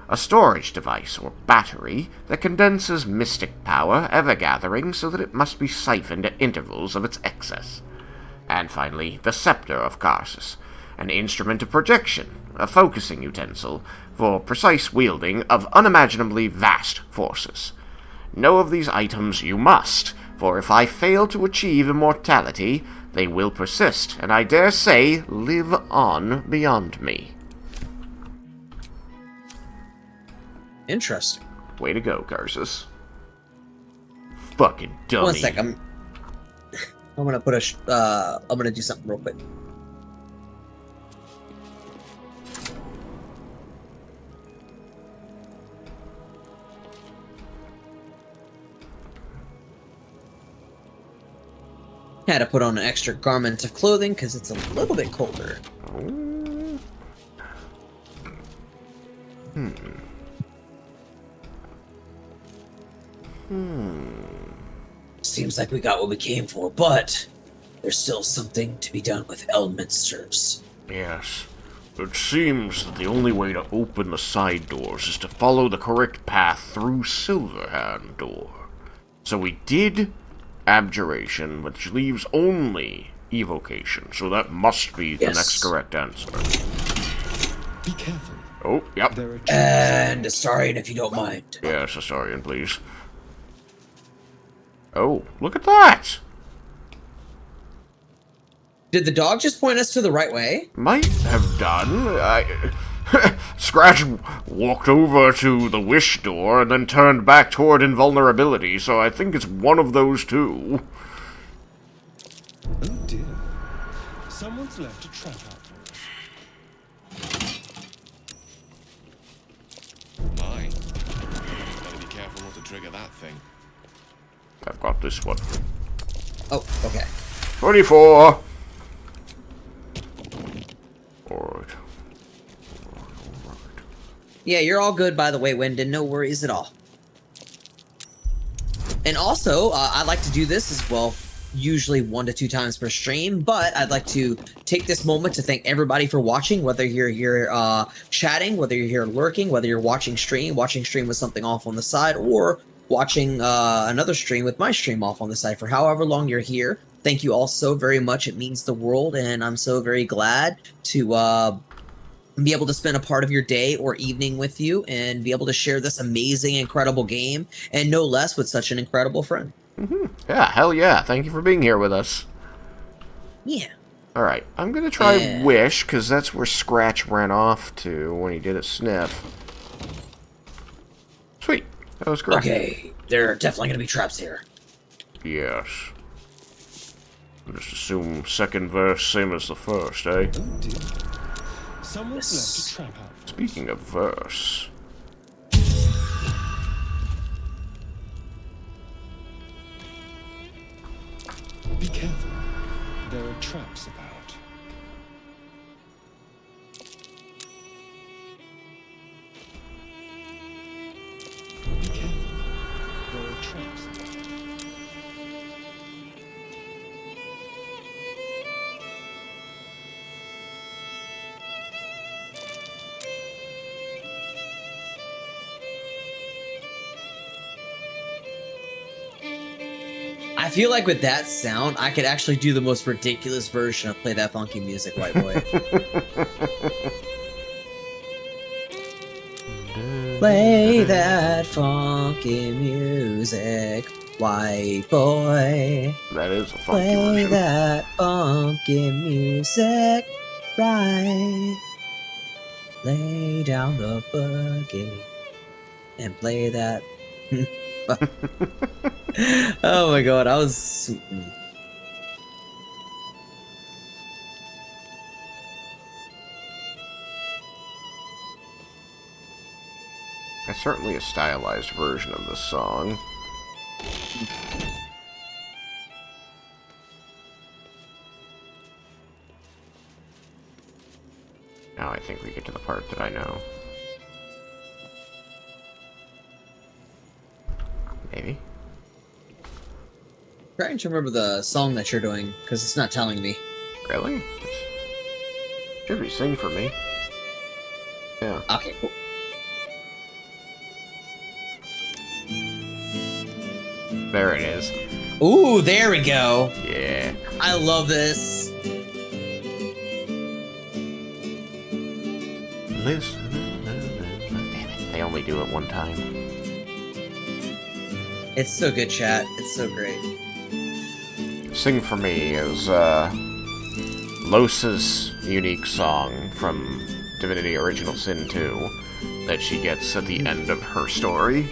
a storage device or battery that condenses mystic power, ever-gathering so that it must be siphoned at intervals of its excess. And finally, the Scepter of Carsus, an instrument of projection, a focusing utensil for precise wielding of unimaginably vast forces. Know of these items you must, for if I fail to achieve immortality, they will persist, and I dare say live on beyond me. Interesting. Way to go, Carsus. Fucking dummy. 1 sec, I'm gonna put I'm gonna do something real quick. Had to put on an extra garment of clothing because it's a little bit colder. Seems like we got what we came for, but there's still something to be done with Elminsters. Yes. It seems that the only way to open the side doors is to follow the correct path through Silverhand Door. So we did Abjuration, which leaves only Evocation, so that must be the next correct answer. Be careful. Oh, yep. And a Astarian, if you don't mind. Yes, Astarian, please. Oh, look at that! Did the dog just point us to the right way? Might have done. Scratch walked over to the wish door and then turned back toward invulnerability, so I think it's one of those two. Oh dear. Someone's left a trap out for us. My. Better be careful not to trigger that thing. I've got this one. Oh, okay. 24! Alright. Yeah, you're all good, by the way, Wyndon. No worries at all. And also, I like to do this as well, usually 1 to 2 times per stream, but I'd like to take this moment to thank everybody for watching, whether you're here chatting, whether you're here lurking, whether you're watching stream with something off on the side, or watching another stream with my stream off on the side for however long you're here. Thank you all so very much. It means the world, and I'm so very glad to be able to spend a part of your day or evening with you and be able to share this amazing, incredible game, and no less with such an incredible friend. Yeah, hell yeah. Thank you for being here with us. Yeah. Alright, I'm gonna try Wish, because that's where Scratch ran off to when he did a sniff. Sweet. That was great. Okay, there are definitely going to be traps here. Yes. Just assume second verse same as the first, eh? Someone's left a trap out. Speaking of verse... Be careful. There are traps about. Be careful. There are traps about. I feel like with that sound, I could actually do the most ridiculous version of Play That Funky Music, White Boy. Play that funky music, White Boy. That is a funky Play version. that funky music, right. Lay down the boogie and play that. Oh my god, I was... That's certainly a stylized version of the song. Now I think we get to the part that I know. Maybe? Trying to remember the song that you're doing, because it's not telling me. Really? Should be Sing for Me. Yeah. Okay, cool. There it is. Ooh, there we go. Yeah. I love this. Listen. Damn it. They only do it one time. It's so good, chat. It's so great. Sing for Me is Los's unique song from Divinity Original Sin 2 that she gets at the end of her story.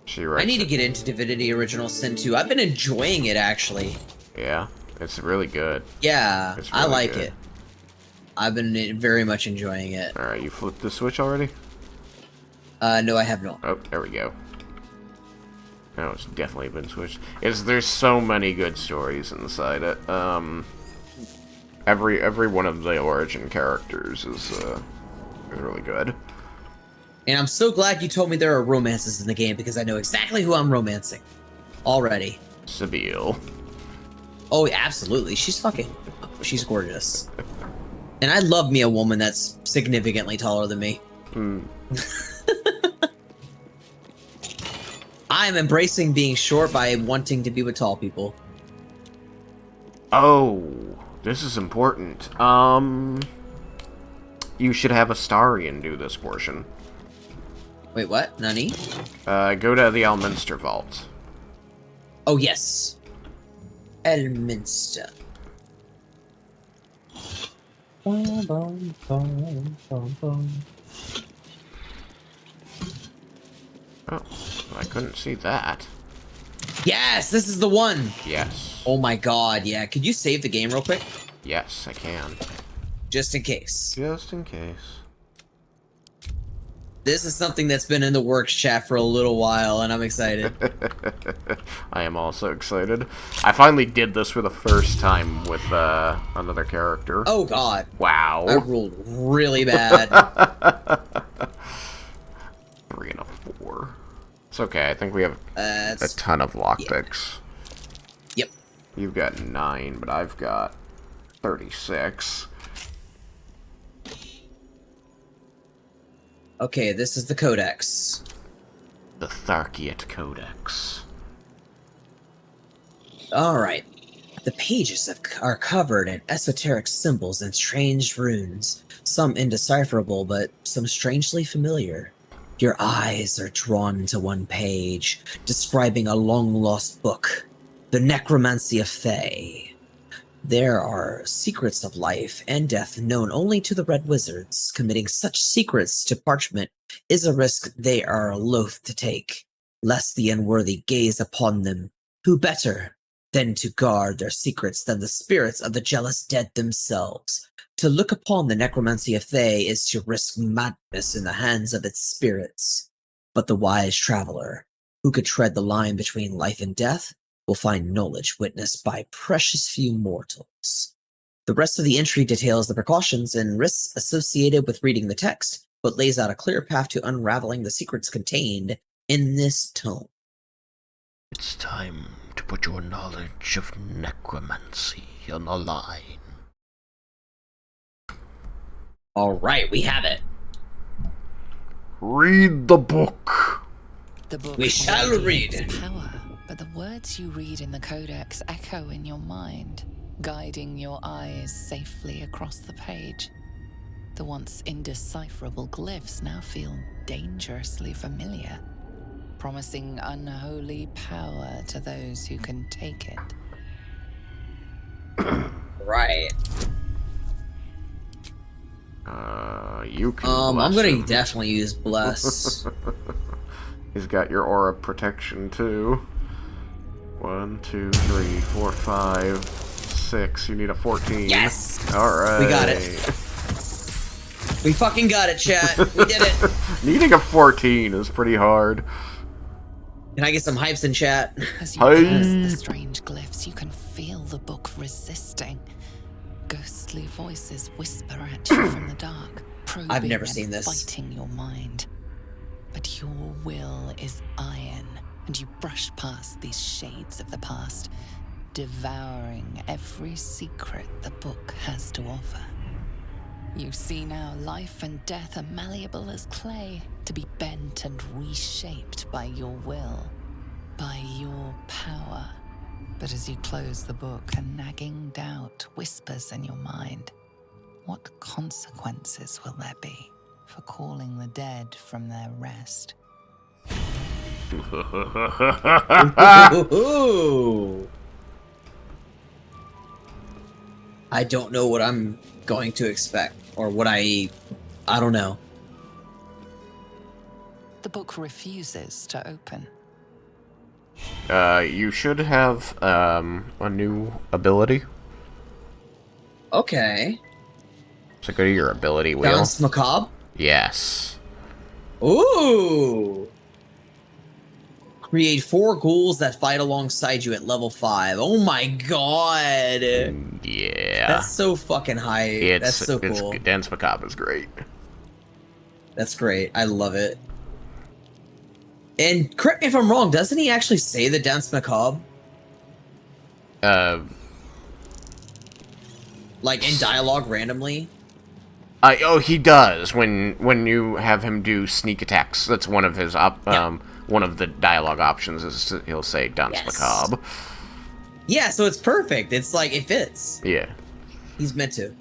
She writes I need to get into Divinity Original Sin 2. I've been enjoying it, actually. Yeah, it's really good. Yeah, It's I really like good. it. I've been very much enjoying it. Alright, you flipped the switch already? No, I have not. Oh, there we go. No, it's definitely been switched. There's so many good stories inside it. Every one of the origin characters is really good. And I'm so glad you told me there are romances in the game, because I know exactly who I'm romancing. Already. Sibyl. Oh, absolutely. She's gorgeous. And I love me a woman that's significantly taller than me. I'm embracing being short by wanting to be with tall people. Oh, This is important. You should have Astarion do this portion. Wait, what? Nani? Go to the Elminster Vault. Oh, yes. Elminster. Oh, I couldn't see that. Yes, this is the one! Yes. Oh my god, yeah. Could you save the game real quick? Yes, I can. Just in case. Just in case. This is something that's been in the works chat for a little while, and I'm excited. I am also excited. I finally did this for the first time with another character. Oh god. Wow. I rolled really bad. 3 and a 4. It's okay, I think we have a ton of lockpicks. Yep. You've got 9, but I've got 36. Okay, this is the Codex. The Tharkiot Codex. Alright. The pages are covered in esoteric symbols and strange runes, some indecipherable, but some strangely familiar. Your eyes are drawn to one page, describing a long-lost book, the Necromancy of Fae. There are secrets of life and death known only to the Red Wizards. Committing such secrets to parchment is a risk they are loath to take, lest the unworthy gaze upon them. Who better than to guard their secrets than the spirits of the jealous dead themselves? To look upon the Necromancy of Fae is to risk madness in the hands of its spirits. But the wise traveler, who could tread the line between life and death, will find knowledge witnessed by precious few mortals. The rest of the entry details the precautions and risks associated with reading the text, but lays out a clear path to unraveling the secrets contained in this tome. It's time to put your knowledge of necromancy on the line. Alright, we have it. Read the book. The book We shall read its power, but the words you read in the Codex echo in your mind, guiding your eyes safely across the page. The once indecipherable glyphs now feel dangerously familiar, promising unholy power to those who can take it. Right. You can I'm bless gonna him. definitely use bless. He's got your aura protection too. 1, 2, 3, 4, 5, 6. You need a 14. Yes! Alright. We got it. We fucking got it, chat. We did it. Needing a 14 is pretty hard. Can I get some hypes in chat? As you pass the strange glyphs, you can feel the book resisting. Ghostly voices whisper at you from the dark, probing I've never and seen this. fighting your mind. But your will is iron, and you brush past these shades of the past, devouring every secret the book has to offer. You see now life and death are malleable as clay, to be bent and reshaped by your will, by your power. But as you close the book, a nagging doubt whispers in your mind. What consequences will there be for calling the dead from their rest? Ooh. I don't know what I'm going to expect, or what I don't know. The book refuses to open. You should have a new ability. Okay. So go to your ability wheel. Dance Macabre? Yes. Ooh! Create 4 ghouls that fight alongside you at level 5. Oh my god! Yeah. That's so fucking high. That's so cool. Dance Macabre is great. That's great. I love it. And correct me if I'm wrong, doesn't he actually say the Dance Macabre? Like in dialogue randomly? Oh, he does. When you have him do sneak attacks, that's one of his one of the dialogue options is he'll say Dance Macabre. Yeah, so it's perfect. It's like it fits. Yeah. He's meant to.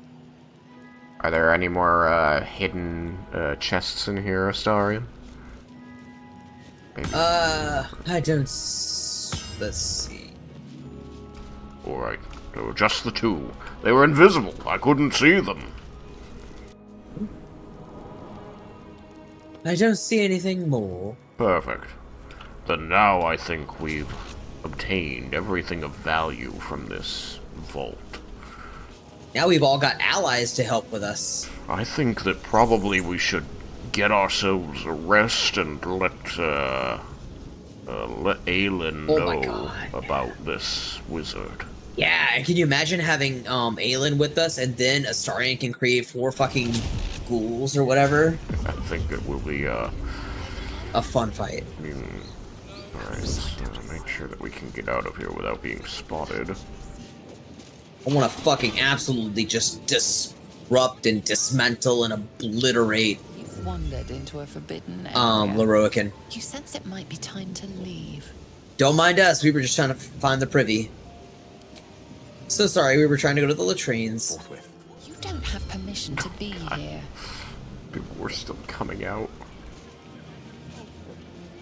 Are there any more hidden chests in here, Astarion? Maybe. I don't. Let's see. Alright, there were just the two. They were invisible. I couldn't see them. I don't see anything more. Perfect. Then now I think we've obtained everything of value from this vault. Now we've all got allies to help with us. I think that probably we should get ourselves a rest and let Aelin know about this wizard. Yeah, and can you imagine having Aelin with us, and then Astarion can create 4 fucking ghouls or whatever? I think it will be a fun fight. Alright, so make sure that we can get out of here without being spotted. I want to fucking absolutely just disrupt and dismantle and obliterate You've wandered into a forbidden area. Leroican. You sense it might be time to leave. Don't mind us, we were just trying to find the privy. So sorry, we were trying to go to the latrines. You don't have permission to be here. People were still coming out.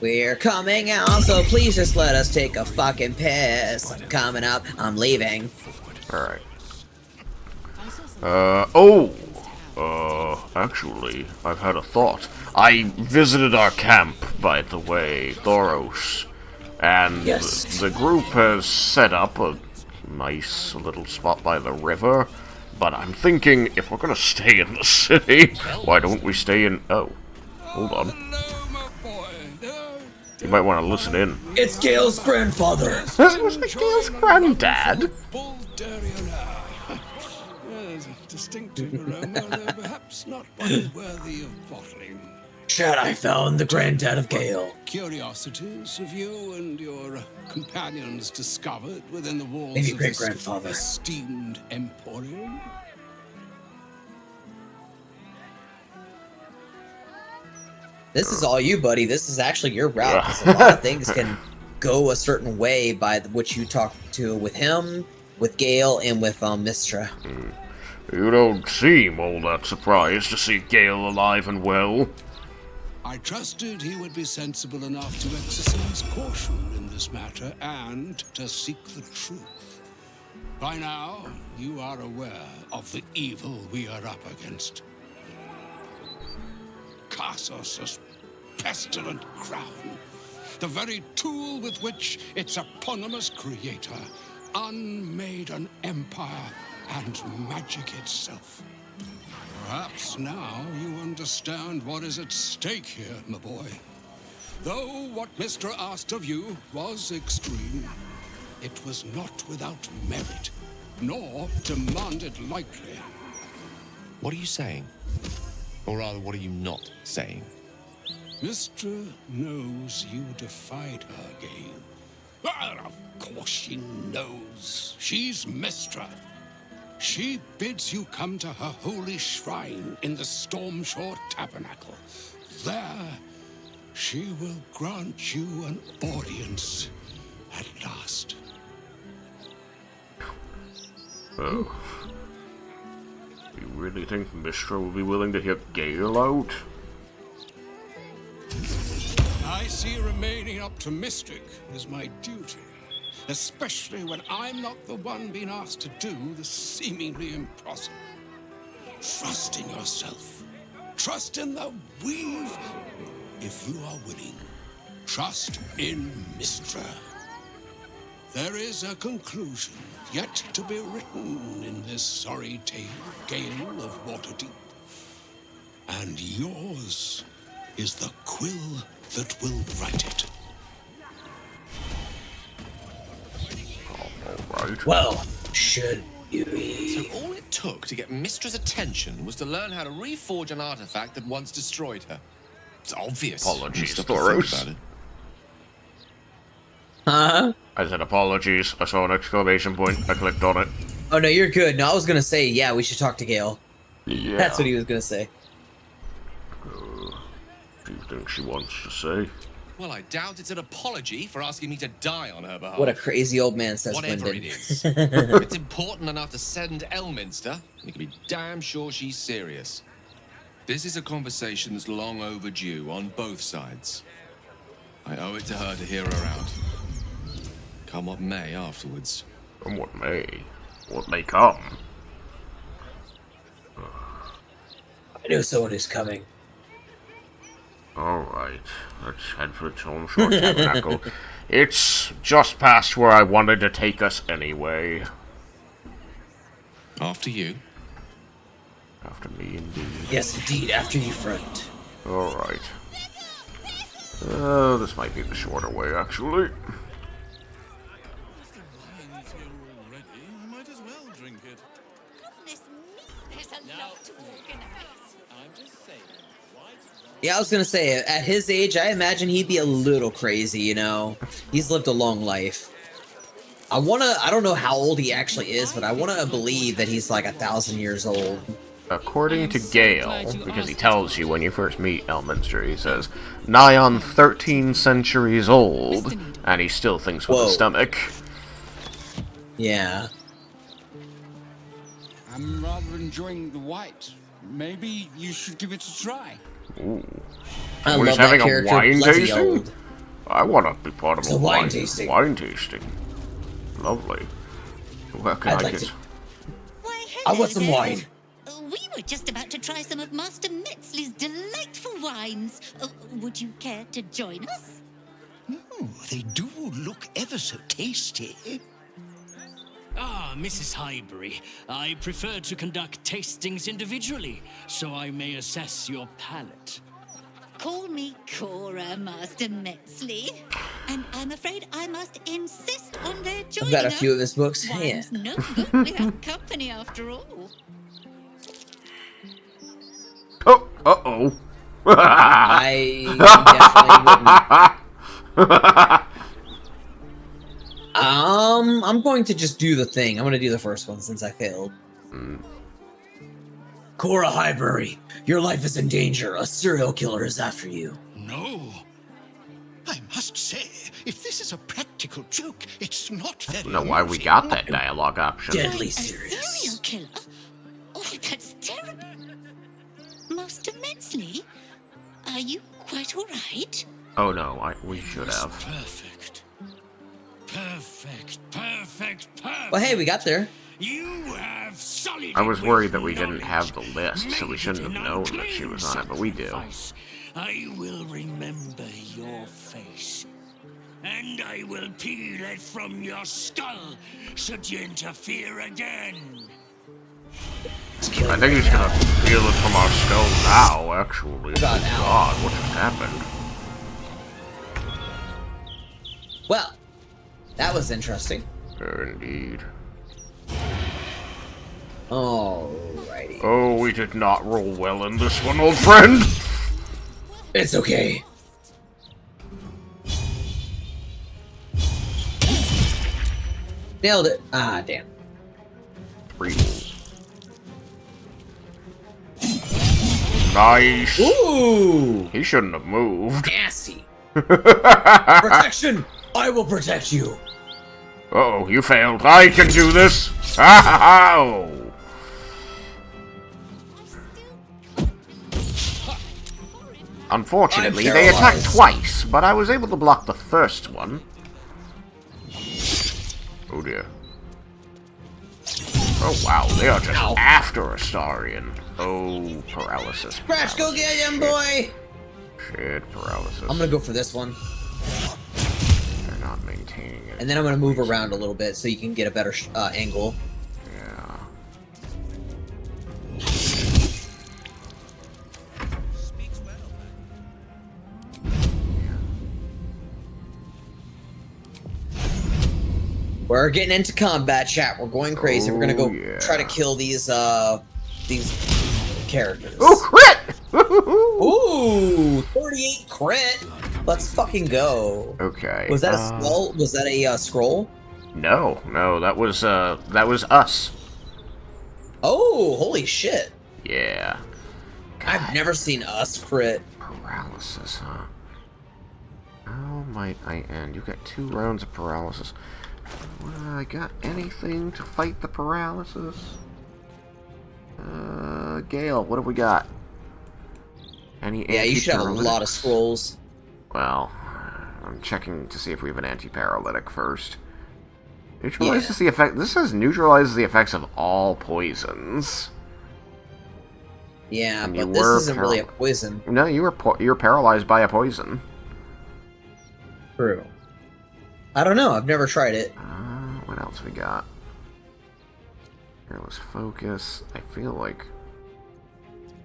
We're coming out, so please just let us take a fucking piss. I'm coming up, I'm leaving. Alright. Actually, I've had a thought. I visited our camp, by the way, Thoros. And the group has set up a nice little spot by the river. But I'm thinking, if we're gonna stay in the city, why don't we stay in... Oh, hold on. You might want to listen in. It's Gale's grandfather! It was like Gale's granddad? Yes, a distinctive aroma, though perhaps not one worthy of bottling. Chad, I found the granddad of Gale. Curiosities have you and your companions discovered within the walls Maybe of this great-grandfather. esteemed emporium? This is all you, buddy. This is actually your route. 'Cause a lot of things can go a certain way by what you talk to with him, with Gale, and with Mistra. You don't seem all that surprised to see Gale alive and well. I trusted he would be sensible enough to exercise caution in this matter and to seek the truth. By now, you are aware of the evil we are up against. Cassos' pestilent crown, the very tool with which its eponymous creator unmade an empire and magic itself. Perhaps now you understand what is at stake here, my boy. Though what Mr. asked of you was extreme, it was not without merit, nor demanded lightly. What are you saying? Or rather, what are you not saying? Mistra knows you defied her, Gale. Well, of course she knows. She's Mistra. She bids you come to her holy shrine in the Stormshore Tabernacle. There, she will grant you an audience at last. Oh. You really think Mistra will be willing to hear Gale out? I see remaining optimistic is my duty, especially when I'm not the one being asked to do the seemingly impossible. Trust in yourself. Trust in the weave. If you are willing, trust in Mistra. There is a conclusion yet to be written in this sorry tale, Gale of Waterdeep. And yours is the quill that will write it. Alright. Well, should you be? So all it took to get Mistra's attention was to learn how to reforge an artifact that once destroyed her. It's obvious. Apologies, Stop to think Thoros. about it. Huh? I said apologies. I saw an exclamation point. I clicked on it. Oh no, you're good. No, I was gonna say, yeah, we should talk to Gale. Yeah. That's what he was gonna say. Do you think she wants to say? Well, I doubt it's an apology for asking me to die on her behalf. What a crazy old man, says Whatever Wyndon. it is, if it's important enough to send Elminster, you can be damn sure she's serious. This is a conversation that's long overdue on both sides. I owe it to her to hear her out. Come what may afterwards. Come what may. What may come. I know someone who's coming. Alright, let's head for its own short tabernacle. It's just past where I wanted to take us anyway. After you. After me, indeed. Yes, indeed, after you, friend. Alright. This might be the shorter way, actually. Yeah, I was gonna say, at his age, I imagine he'd be a little crazy, you know? He's lived a long life. I don't know how old he actually is, but I wanna believe that he's like 1,000 years old. According to Gale, because he tells you when you first meet Elminster, he says, nigh on 13 centuries old, and he still thinks with his stomach. Yeah. I'm rather enjoying the white. Maybe you should give it a try. Ooh. I When love he's that having a character, wine plenty tasting? old. I want to be part of It's a a wine wine tasting. Wine tasting. Lovely. Where can I'd I like get... to... I want some wine. We were just about to try some of Master Metzley's delightful wines. Would you care to join us? Oh, they do look ever so tasty. Ah, Mrs. Highbury, I prefer to conduct tastings individually, so I may assess your palate. Call me Cora, Master Metzley. And I'm afraid I must insist on their joining I've got a few us. of his books. Yeah. Wine's no good without company, after all. Oh, uh-oh. I definitely wouldn't. I'm going to just do the thing. I'm going to do the first one since I failed. Cora Highbury, your life is in danger. A serial killer is after you. No. I must say, if this is a practical joke, it's not I very don't know why we got that dialogue option. Deadly A serious. serial killer? Oh, that's terrible. Master Metzley, are you quite all right? Oh no, we should have. Perfect. Perfect, perfect, perfect. Well, hey, we got there. You have sullied I was it worried with that we didn't have the knowledge. list, so we Made shouldn't it have an known that she was on it, but we do. sacrifice. I will remember your face. And I will peel it from your skull, should you interfere again. I think he's gonna peel it from our skull now, actually. God, Oh God, what just happened? Well, that was interesting. Indeed. Alrighty. Oh, we did not roll well in this one, old friend. It's okay. Nailed it. Ah, damn. Nice. Ooh. He shouldn't have moved. Nasty. Protection. I will protect you. Uh-oh, you failed. I can do this. Oh. Unfortunately, they attacked twice, but I was able to block the first one. Oh dear. Oh wow, they are just after Astarion. Oh, paralysis. Scratch, go get him, boy. Shit, paralysis. I'm gonna go for this one. They're not maintaining it. And then I'm gonna move around a little bit so you can get a better angle. Yeah. We're getting into combat, chat. We're going crazy. We're gonna go yeah. try to kill these characters. Oh, crit! Ooh, 38 crit. Let's fucking go. Okay. Was that a scroll? Was that a scroll? No, that was us. Oh, holy shit. Yeah. I've never seen us crit. Paralysis, huh? How might I end? You got 2 rounds of paralysis. I got anything to fight the paralysis? Gale, what have we got? Any Yeah, you should have a lot of scrolls. Well, I'm checking to see if we have an anti-paralytic first. Neutralizes the effect. This says neutralizes the effects of all poisons. Yeah, And but this isn't really a poison. No, you were paralyzed by a poison. True. I don't know. I've never tried it. What else we got? Careless focus. I feel like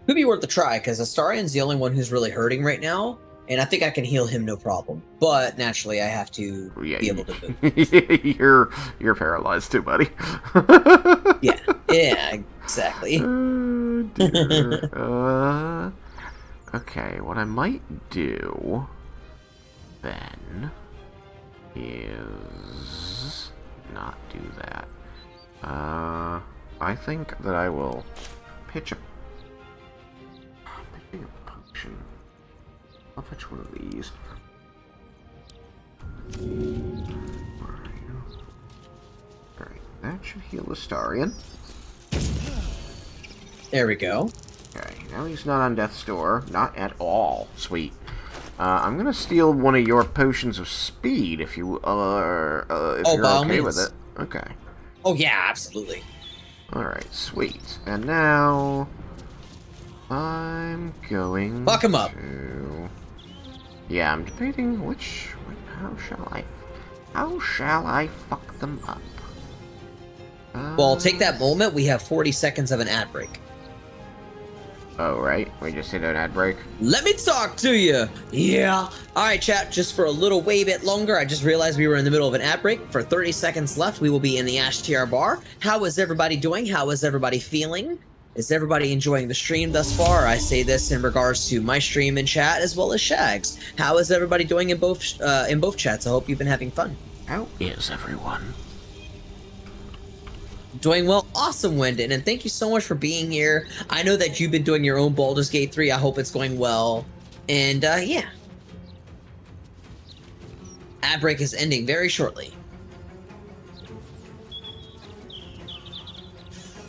Could be worth a try, because Astarian's the only one who's really hurting right now, and I think I can heal him no problem. But naturally, I have to be able to move. you're paralyzed too, buddy. yeah, exactly. Dear. Okay, what I might do then is not do that. I think that I will pitch a potion. I'll pitch one of these. Alright, that should heal the Starian. There we go. Okay, now he's not on death's door. Not at all. Sweet. I'm gonna steal one of your potions of speed if you are if you're okay with it. Okay. Oh yeah, absolutely. Alright, sweet. And now I'm going fuck him up. Yeah, I'm debating how shall I fuck them up? Well, take that moment. We have 40 seconds of an ad break. Oh, right. We just hit an ad break. Let me talk to you. Yeah. All right, chat. Just for a little way bit longer, I just realized we were in the middle of an ad break. For 30 seconds left, we will be in the Ash TR bar. How is everybody doing? How is everybody feeling? Is everybody enjoying the stream thus far? I say this in regards to my stream and chat as well as Shag's. How is everybody doing in both chats? I hope you've been having fun. How is everyone? Doing well. Awesome, Wyndon, and thank you so much for being here. I know that you've been doing your own Baldur's Gate 3. I hope it's going well. And, yeah. Ad break is ending very shortly.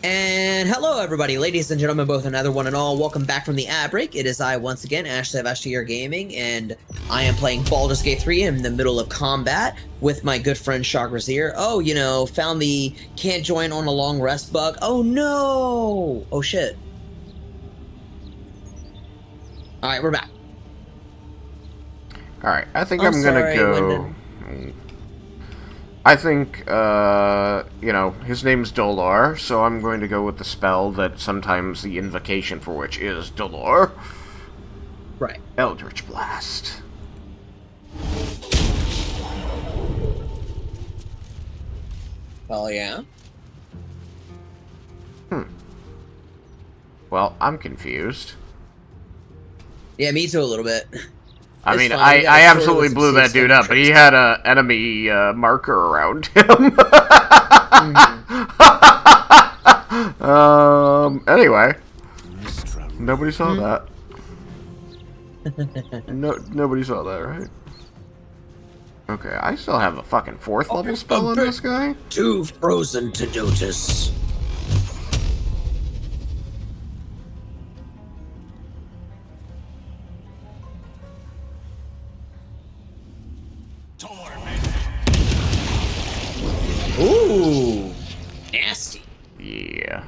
And hello, everybody, ladies and gentlemen, both another one and all. Welcome back from the ad break. It is I, once again, Ashley of AshTR Gaming, and I am playing Baldur's Gate 3 in the middle of combat with my good friend Shagrazir. Oh, you know, found the can't join on a long rest bug. Oh, no! Oh, shit. Alright, we're back. Alright, I think I'm gonna go... Wyndon. I think, you know, his name's Dolor, so I'm going to go with the spell that sometimes the invocation for which is Dolor. Right. Eldritch Blast. Oh, yeah? Well, I'm confused. Yeah, me too a little bit. I mean, I absolutely blew that dude up, but he had an enemy marker around him. Anyway. Nobody saw that. Nobody saw that, right? Okay, I still have a fucking 4th level spell on this guy. Too frozen to notice. Ooh, nasty. Yeah.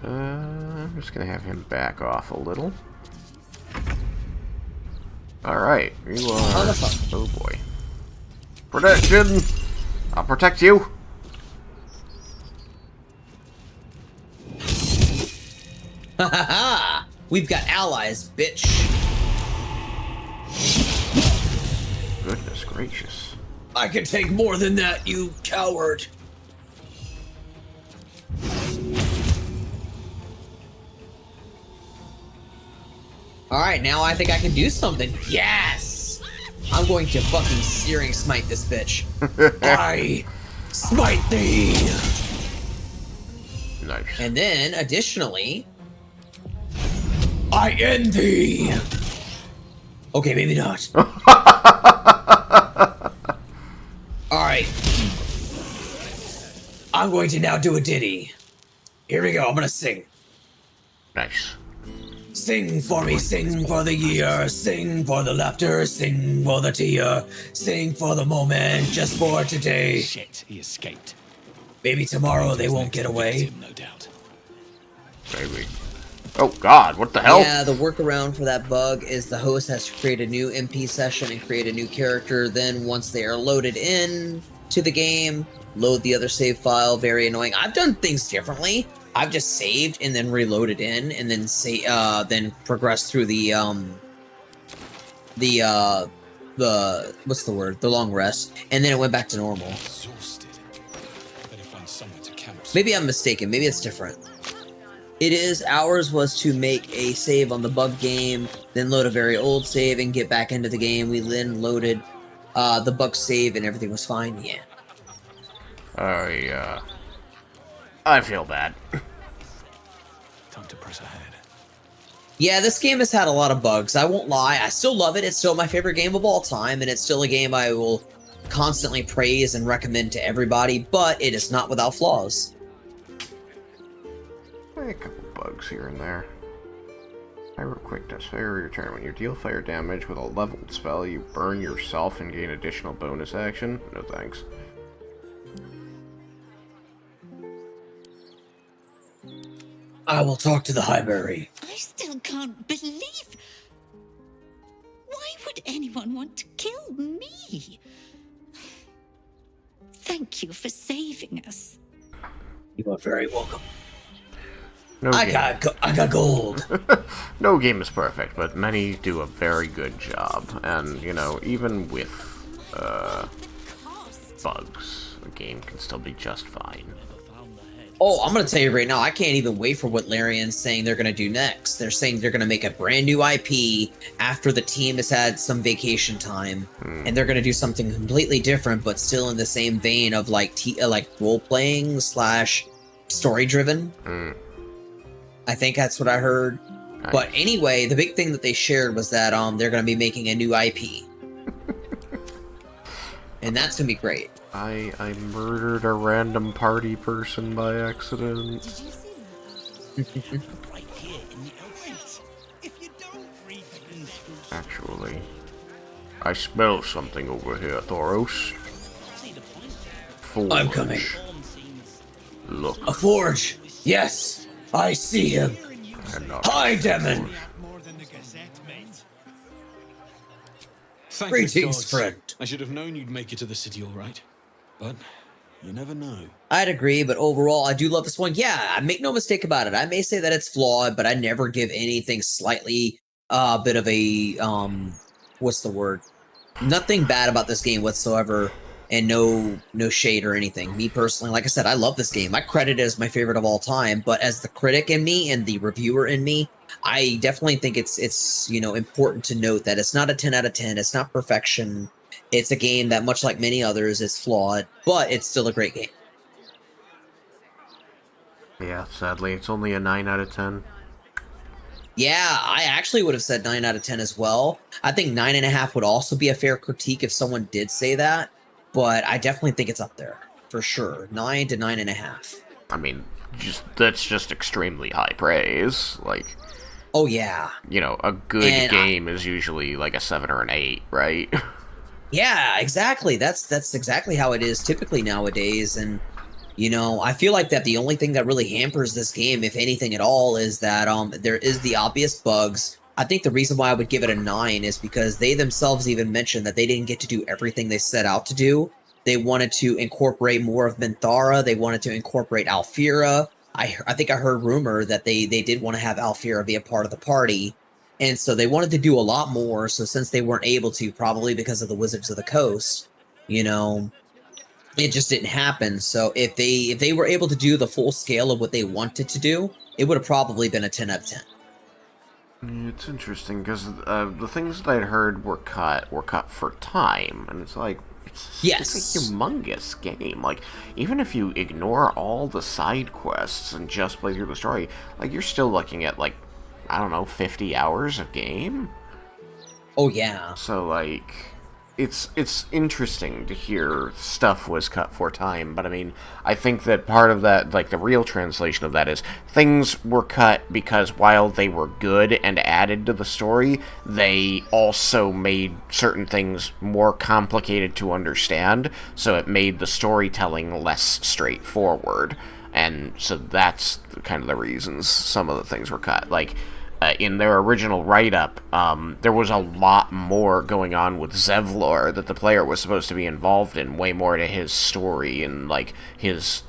I'm just gonna have him back off a little. Alright, you are... Oh boy. Protection! I'll protect you! Ha ha ha! We've got allies, bitch! Goodness gracious. I can take more than that, you coward! Alright, now I think I can do something. Yes! I'm going to fucking Searing Smite this bitch. I smite thee! Nice. And then, additionally, I end thee! Okay, maybe not. Alright. I'm going to now do a ditty. Here we go, I'm gonna sing. Nice. Sing for me, sing for the year, sing for the laughter, sing for the tear, sing for the moment, just for today. Shit, he escaped. Maybe tomorrow they won't get away. Victim, no doubt. Maybe. Oh god, what the hell? Yeah, the workaround for that bug is the host has to create a new MP session and create a new character. Then once they are loaded in to the game, load the other save file. Very annoying. I've done things differently. I've just saved and then reloaded in and then then progressed through the what's the word? The long rest, and then it went back to normal. Maybe I'm mistaken. Maybe it's different. It is. Ours was to make a save on the bug game, then load a very old save and get back into the game. We then loaded the bug save and everything was fine. Yeah. I feel bad. Time to press ahead. Yeah, this game has had a lot of bugs. I won't lie. I still love it. It's still my favorite game of all time, and it's still a game I will constantly praise and recommend to everybody, but it is not without flaws. A couple bugs here and there. Fire quick does fire return. When you deal fire damage with a leveled spell, you burn yourself and gain additional bonus action. No thanks. I will talk to the Highbury. I still can't believe. Why would anyone want to kill me? Thank you for saving us. You are very welcome. No I got gold. No game is perfect, but many do a very good job. And, you know, even with bugs, the game can still be just fine. Oh, I'm going to tell you right now, I can't even wait for what Larian's saying they're going to do next. They're saying they're going to make a brand new IP after the team has had some vacation time. And they're going to do something completely different, but still in the same vein of like role-playing / story-driven. I think that's what I heard. Nice. But anyway, the big thing that they shared was that they're going to be making a new IP. And that's going to be great. I murdered a random party person by accident. Actually, I smell something over here, Thoros. Forge. I'm coming. Look. A forge! Yes! I see him! Hi, Demon! Greetings, friend. I should have known you'd make it to the city all right. But you never know. I'd agree, but overall, I do love this one. Yeah, I make no mistake about it. I may say that it's flawed, but I never give anything slightly bit of a, what's the word? Nothing bad about this game whatsoever, and no shade or anything. Me personally, like I said, I love this game. I credit it as my favorite of all time, but as the critic in me and the reviewer in me, I definitely think it's you know, important to note that it's not a 10 out of 10. It's not perfection. It's a game that, much like many others, is flawed, but it's still a great game. Yeah, sadly, it's only a 9 out of 10. Yeah, I actually would have said 9 out of 10 as well. I think 9.5 would also be a fair critique if someone did say that, but I definitely think it's up there, for sure. 9 to 9.5. I mean, that's just extremely high praise. Like, oh yeah. You know, a good game is usually like a 7 or an 8, right? Yeah, exactly. That's exactly how it is typically nowadays, and you know, I feel like that the only thing that really hampers this game, if anything at all, is that there is the obvious bugs. I think the reason why I would give it a 9 is because they themselves even mentioned that they didn't get to do everything they set out to do. They wanted to incorporate more of Minthara. They wanted to incorporate Alfira. I think I heard rumor that they did want to have Alfira be a part of the party. And so they wanted to do a lot more, so since they weren't able to, probably because of the Wizards of the Coast, you know, it just didn't happen. So if they were able to do the full scale of what they wanted to do, it would have probably been a 10 out of 10. It's interesting, because the things that I'd heard were cut for time, and it's like, it's a humongous game. Like, even if you ignore all the side quests and just play through the story, like, you're still looking at, like, I don't know, 50 hours of game? Oh yeah. So like, it's interesting to hear stuff was cut for time, but I mean, I think that part of that, like the real translation of that, is things were cut because while they were good and added to the story, they also made certain things more complicated to understand, so it made the storytelling less straightforward. And so that's kind of the reasons some of the things were cut. Like, in their original write-up, there was a lot more going on with Zevlor that the player was supposed to be involved in, way more to his story and, like, his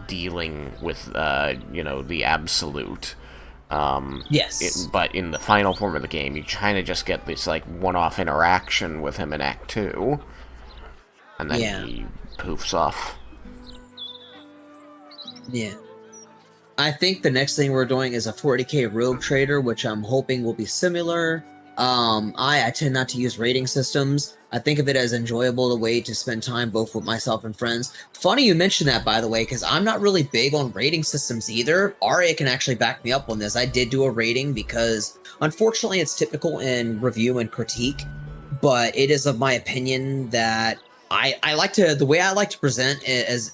dealing with, the Absolute. Yes. But in the final form of the game, you kind of just get this, like, one-off interaction with him in Act 2. And then he poofs off. Yeah. I think the next thing we're doing is a 40k Rogue Trader, which I'm hoping will be similar. I tend not to use rating systems. I think of it as enjoyable, a way to spend time both with myself and friends. Funny you mentioned that, by the way, because I'm not really big on rating systems either. Arya can actually back me up on this. I did do a rating because, unfortunately, it's typical in review and critique, but it is of my opinion that I like to, the way I like to present as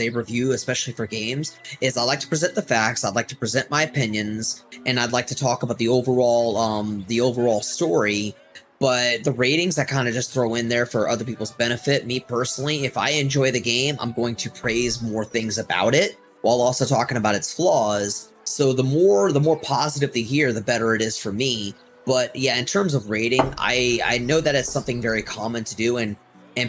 a review, especially for games, is I like to present the facts, I'd like to present my opinions, and I'd like to talk about the overall story. But the ratings I kind of just throw in there for other people's benefit. Me personally, if I enjoy the game, I'm going to praise more things about it while also talking about its flaws. So the more positive they hear, the better it is for me. But yeah, in terms of rating, I know that it's something very common to do, and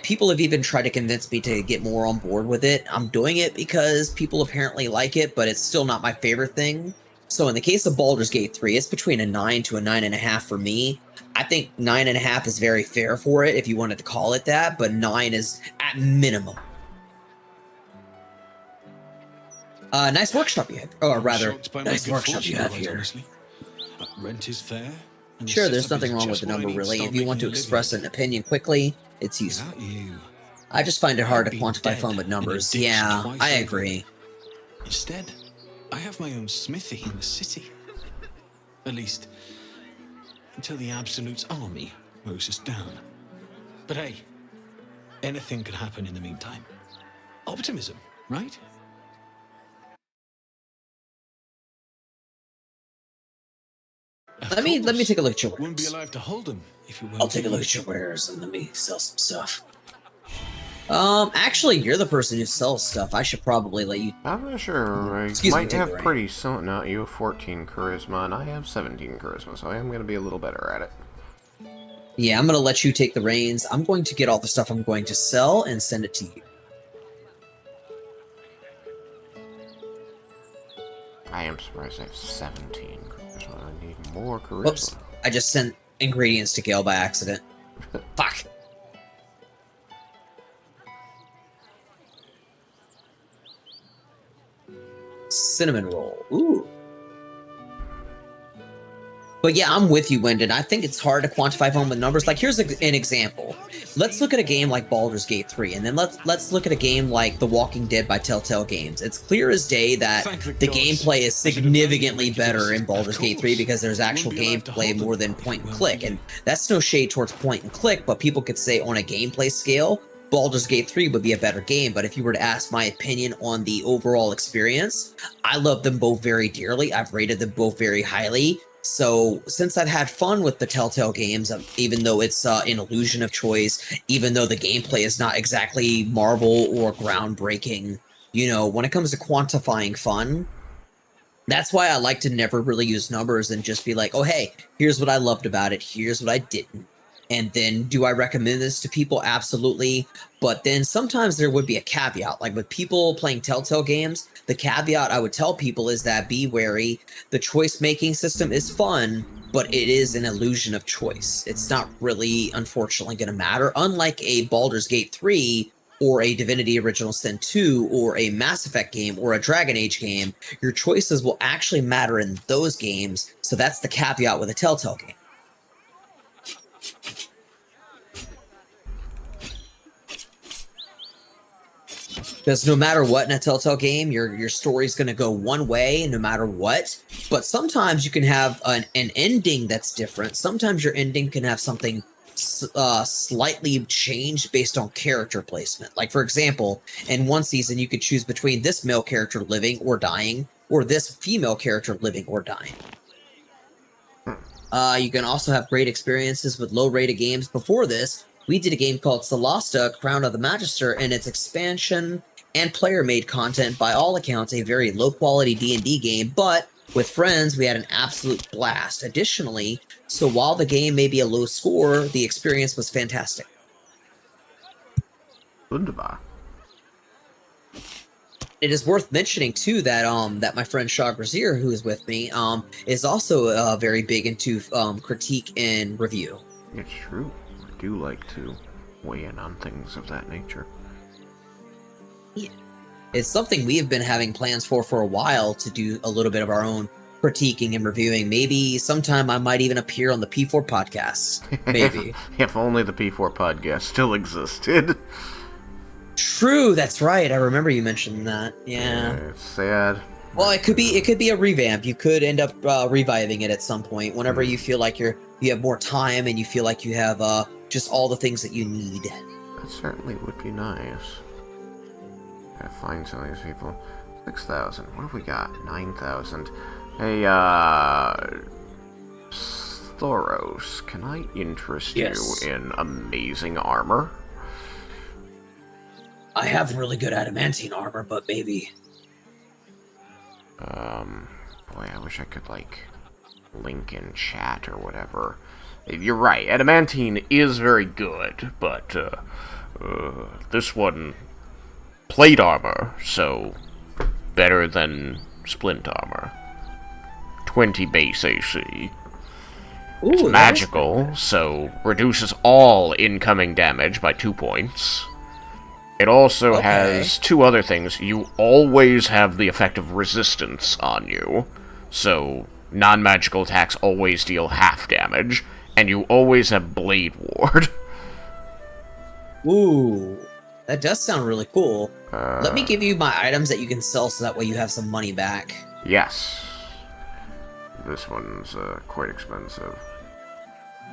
people have even tried to convince me to get more on board with it. I'm doing it because people apparently like it, but it's still not my favorite thing. So in the case of Baldur's Gate 3, it's between a 9 to a 9.5 for me. I think 9.5 is very fair for it, if you wanted to call it that, but 9 is at minimum. Nice workshop you have, or rather, nice workshop you have here. But rent is fair. Sure, there's nothing wrong with the number, really. If you want to express an opinion quickly, it's useful. I just find it hard to quantify fun with numbers. Yeah, I agree. Instead, I have my own smithy in the city. At least, until the Absolute's army mows us down. But hey, anything could happen in the meantime. Optimism, right? Let me take a look at your wares. Wouldn't be alive to hold them if you weren't. I'll take a look at your wares and let me sell some stuff. Actually, you're the person who sells stuff. I should probably let you. I'm not sure. I might have pretty something. No, you have 14 charisma, and I have 17 charisma, so I am going to be a little better at it. Yeah, I'm going to let you take the reins. I'm going to get all the stuff I'm going to sell and send it to you. I am surprised I have 17 charisma. I need more charisma. Whoops. I just sent ingredients to Gale by accident. Fuck. Cinnamon roll. Ooh. But yeah, I'm with you, Wyndon. I think it's hard to quantify fun with numbers. Like, here's an example. Let's look at a game like Baldur's Gate 3, and then let's look at a game like The Walking Dead by Telltale Games. It's clear as day that the gameplay is significantly better in Baldur's Gate 3 because there's actual gameplay more than point and click. And that's no shade towards point and click, but people could say on a gameplay scale, Baldur's Gate 3 would be a better game. But if you were to ask my opinion on the overall experience, I love them both very dearly. I've rated them both very highly. So, since I've had fun with the Telltale games, even though it's an illusion of choice, even though the gameplay is not exactly Marvel or groundbreaking, you know, when it comes to quantifying fun, that's why I like to never really use numbers and just be like, oh, hey, here's what I loved about it, here's what I didn't. And then, do I recommend this to people? Absolutely. But then sometimes there would be a caveat. Like with people playing Telltale games, the caveat I would tell people is that be wary. The choice-making system is fun, but it is an illusion of choice. It's not really, unfortunately, going to matter. Unlike a Baldur's Gate 3 or a Divinity Original Sin 2 or a Mass Effect game or a Dragon Age game, your choices will actually matter in those games. So that's the caveat with a Telltale game. Because no matter what in a Telltale game, your story's going to go one way no matter what. but sometimes you can have an ending that's different. Sometimes your ending can have something slightly changed based on character placement. Like, for example, in one season, you could choose between this male character living or dying, or this female character living or dying. You can also have great experiences with low-rated games. Before this, we did a game called Solasta, Crown of the Magister, and its expansion and player-made content, by all accounts, a very low-quality D&D game, but with friends, we had an absolute blast. Additionally, so while the game may be a low score, the experience was fantastic. Wunderbar. It is worth mentioning too that that my friend Shaw Grazier, who is with me, is also very big into critique and review. It's true. I do like to weigh in on things of that nature. Yeah. It's something we have been having plans for a while, to do a little bit of our own critiquing and reviewing. Maybe sometime I might even appear on the P4 podcast. Maybe. If only the P4 podcast still existed. True, that's right. I remember you mentioned that. Yeah. It's sad. Well, it could be a revamp. You could end up reviving it at some point whenever you feel like you have more time and you feel like you have just all the things that you need. That certainly would be nice. Gotta find some of these people. 6,000. What have we got? 9,000. Hey, Thoros, can I interest you in amazing armor? I have really good adamantine armor, but maybe. Boy, I wish I could, like, link in chat or whatever. You're right, adamantine is very good, but, this one, plate armor, so better than splint armor. 20 base AC. Ooh, it's magical, so reduces all incoming damage by 2 points. It also has 2 other things. You always have the effect of resistance on you, so non-magical attacks always deal half damage, and you always have Blade Ward. Ooh, that does sound really cool. Let me give you my items that you can sell so that way you have some money back. Yes. This one's quite expensive.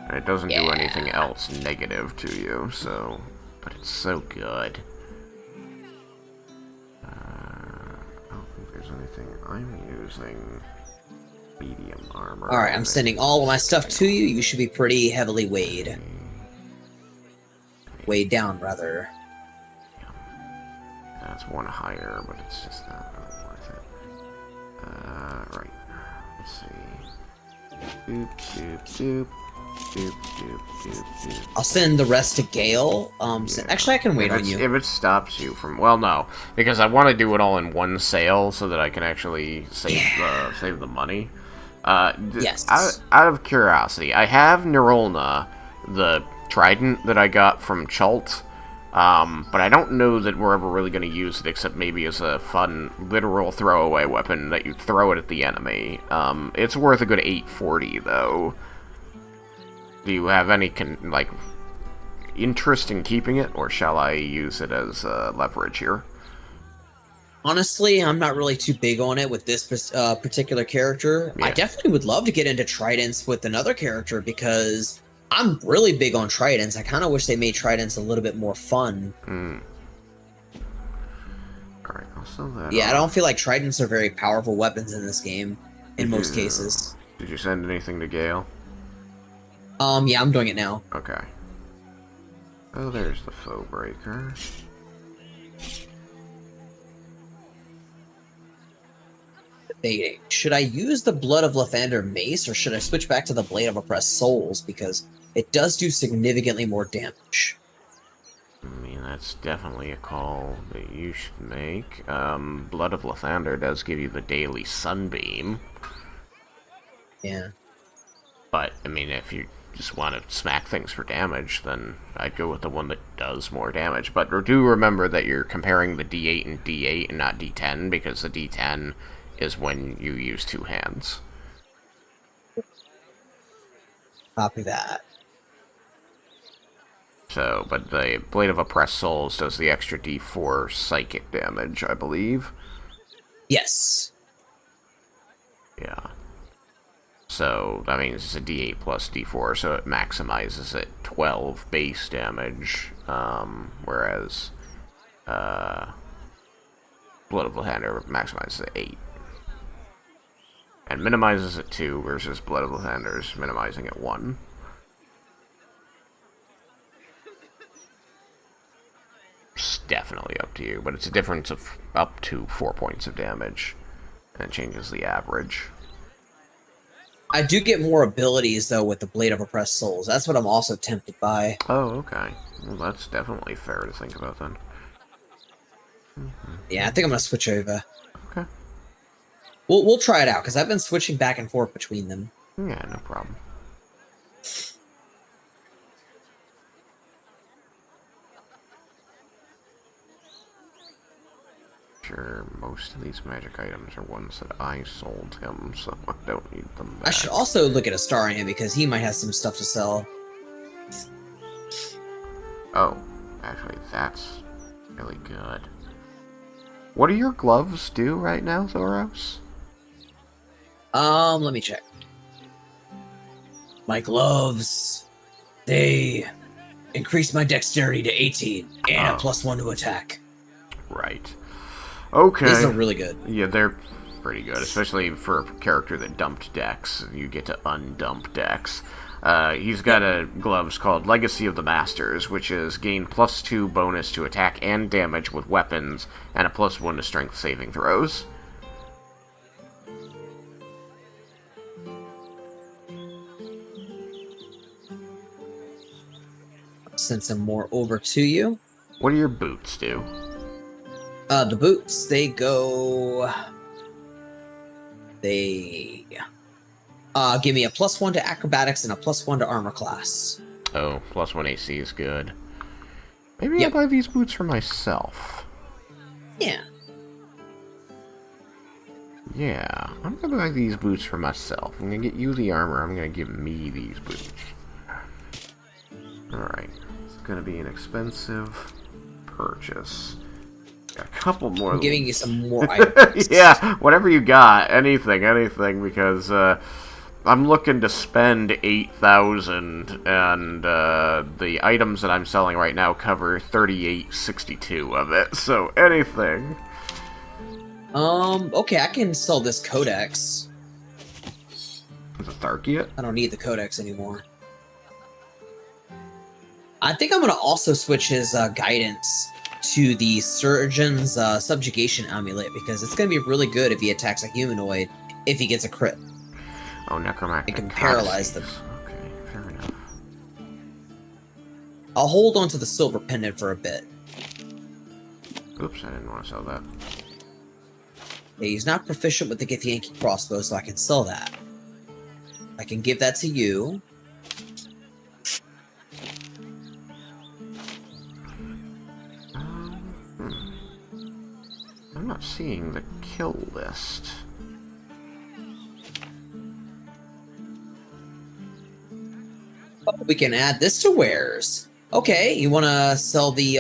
And it doesn't do anything else negative to you, so... But it's so good. I don't think there's anything I'm using. Medium armor. Alright, I'm sending all of my stuff to you. You should be pretty heavily weighed. Weighed down, rather. That's one higher, but it's just not really worth it. Right. Let's see. Doop, doop, doop. Doop, doop, doop, doop. I'll send the rest to Gale. Actually, I can wait on you. If it stops you from... Well, no. Because I want to do it all in one sale so that I can actually save, save the money. Yes. Out of curiosity, I have Nerolna, the trident that I got from Chult, but I don't know that we're ever really going to use it except maybe as a fun, literal throwaway weapon that you throw it at the enemy. It's worth a good 840, though. Do you have any, interest in keeping it, or shall I use it as leverage here? Honestly, I'm not really too big on it with this particular character. Yeah. I definitely would love to get into tridents with another character, because I'm really big on tridents. I kind of wish they made tridents a little bit more fun. Alright, I'll sell that I don't feel like tridents are very powerful weapons in this game, in most cases. Did you send anything to Gale? Yeah, I'm doing it now. Okay. Oh, there's the foe breaker. Debating. Should I use the Blood of Lathander mace, or should I switch back to the Blade of Oppressed Souls, because it does do significantly more damage? I mean, that's definitely a call that you should make. Blood of Lathander does give you the daily sunbeam. Yeah. But, I mean, if you just want to smack things for damage, then I'd go with the one that does more damage. But do remember that you're comparing the D8 and D8 and not D10, because the D10 is when you use 2 hands. Copy that. So, but the Blade of Oppressed Souls does the extra D4 psychic damage, I believe. Yes. Yeah. So that means it's a d8 plus d4, so it maximizes at 12 base damage, whereas Blood of the Hander maximizes at 8. And minimizes at 2 versus Blood of the Handers minimizing at 1. It's definitely up to you, but it's a difference of up to 4 points of damage, and it changes the average. I do get more abilities, though, with the Blade of Oppressed Souls. That's what I'm also tempted by. Oh, okay. Well, that's definitely fair to think about, then. Yeah, I think I'm going to switch over. Okay. We'll try it out, because I've been switching back and forth between them. Yeah, no problem. Sure, most of these magic items are ones that I sold him, so I don't need them back. I should also look at Astarion, because he might have some stuff to sell. Oh, actually, that's really good. What do your gloves do right now, Thoros? Let me check. My gloves, they increase my dexterity to 18 and a +1 to attack. Right. Okay. These are really good. Yeah, they're pretty good, especially for a character that dumped decks. You get to undump decks. He's got a gloves called Legacy of the Masters, which is gain +2 bonus to attack and damage with weapons, and a +1 to strength saving throws. Send some more over to you. What do your boots do? The boots, they go... They... give me a +1 to acrobatics and a +1 to armor class. Oh, +1 AC is good. Maybe I'll buy these boots for myself. Yeah. Yeah, I'm gonna buy these boots for myself. I'm gonna get you the armor, I'm gonna give me these boots. Alright, it's gonna be an expensive purchase. Got a couple more. I'm giving you some more items. Yeah, whatever you got, anything, because I'm looking to spend 8,000, and the items that I'm selling right now cover 3862 of it. So anything. Okay, I can sell this codex. Is it Tharkiot? I don't need the codex anymore. I think I'm gonna also switch his guidance to the Surgeon's Subjugation Amulet, because it's going to be really good if he attacks a humanoid, if he gets a crit. Oh, Necromantic. It can paralyze them. Okay, fair enough. I'll hold on to the silver pendant for a bit. Oops, I didn't want to sell that. Yeah, he's not proficient with the Githyanki crossbow, so I can sell that. I can give that to you. I'm not seeing the kill list. Oh, we can add this to wares. Okay, you want to sell the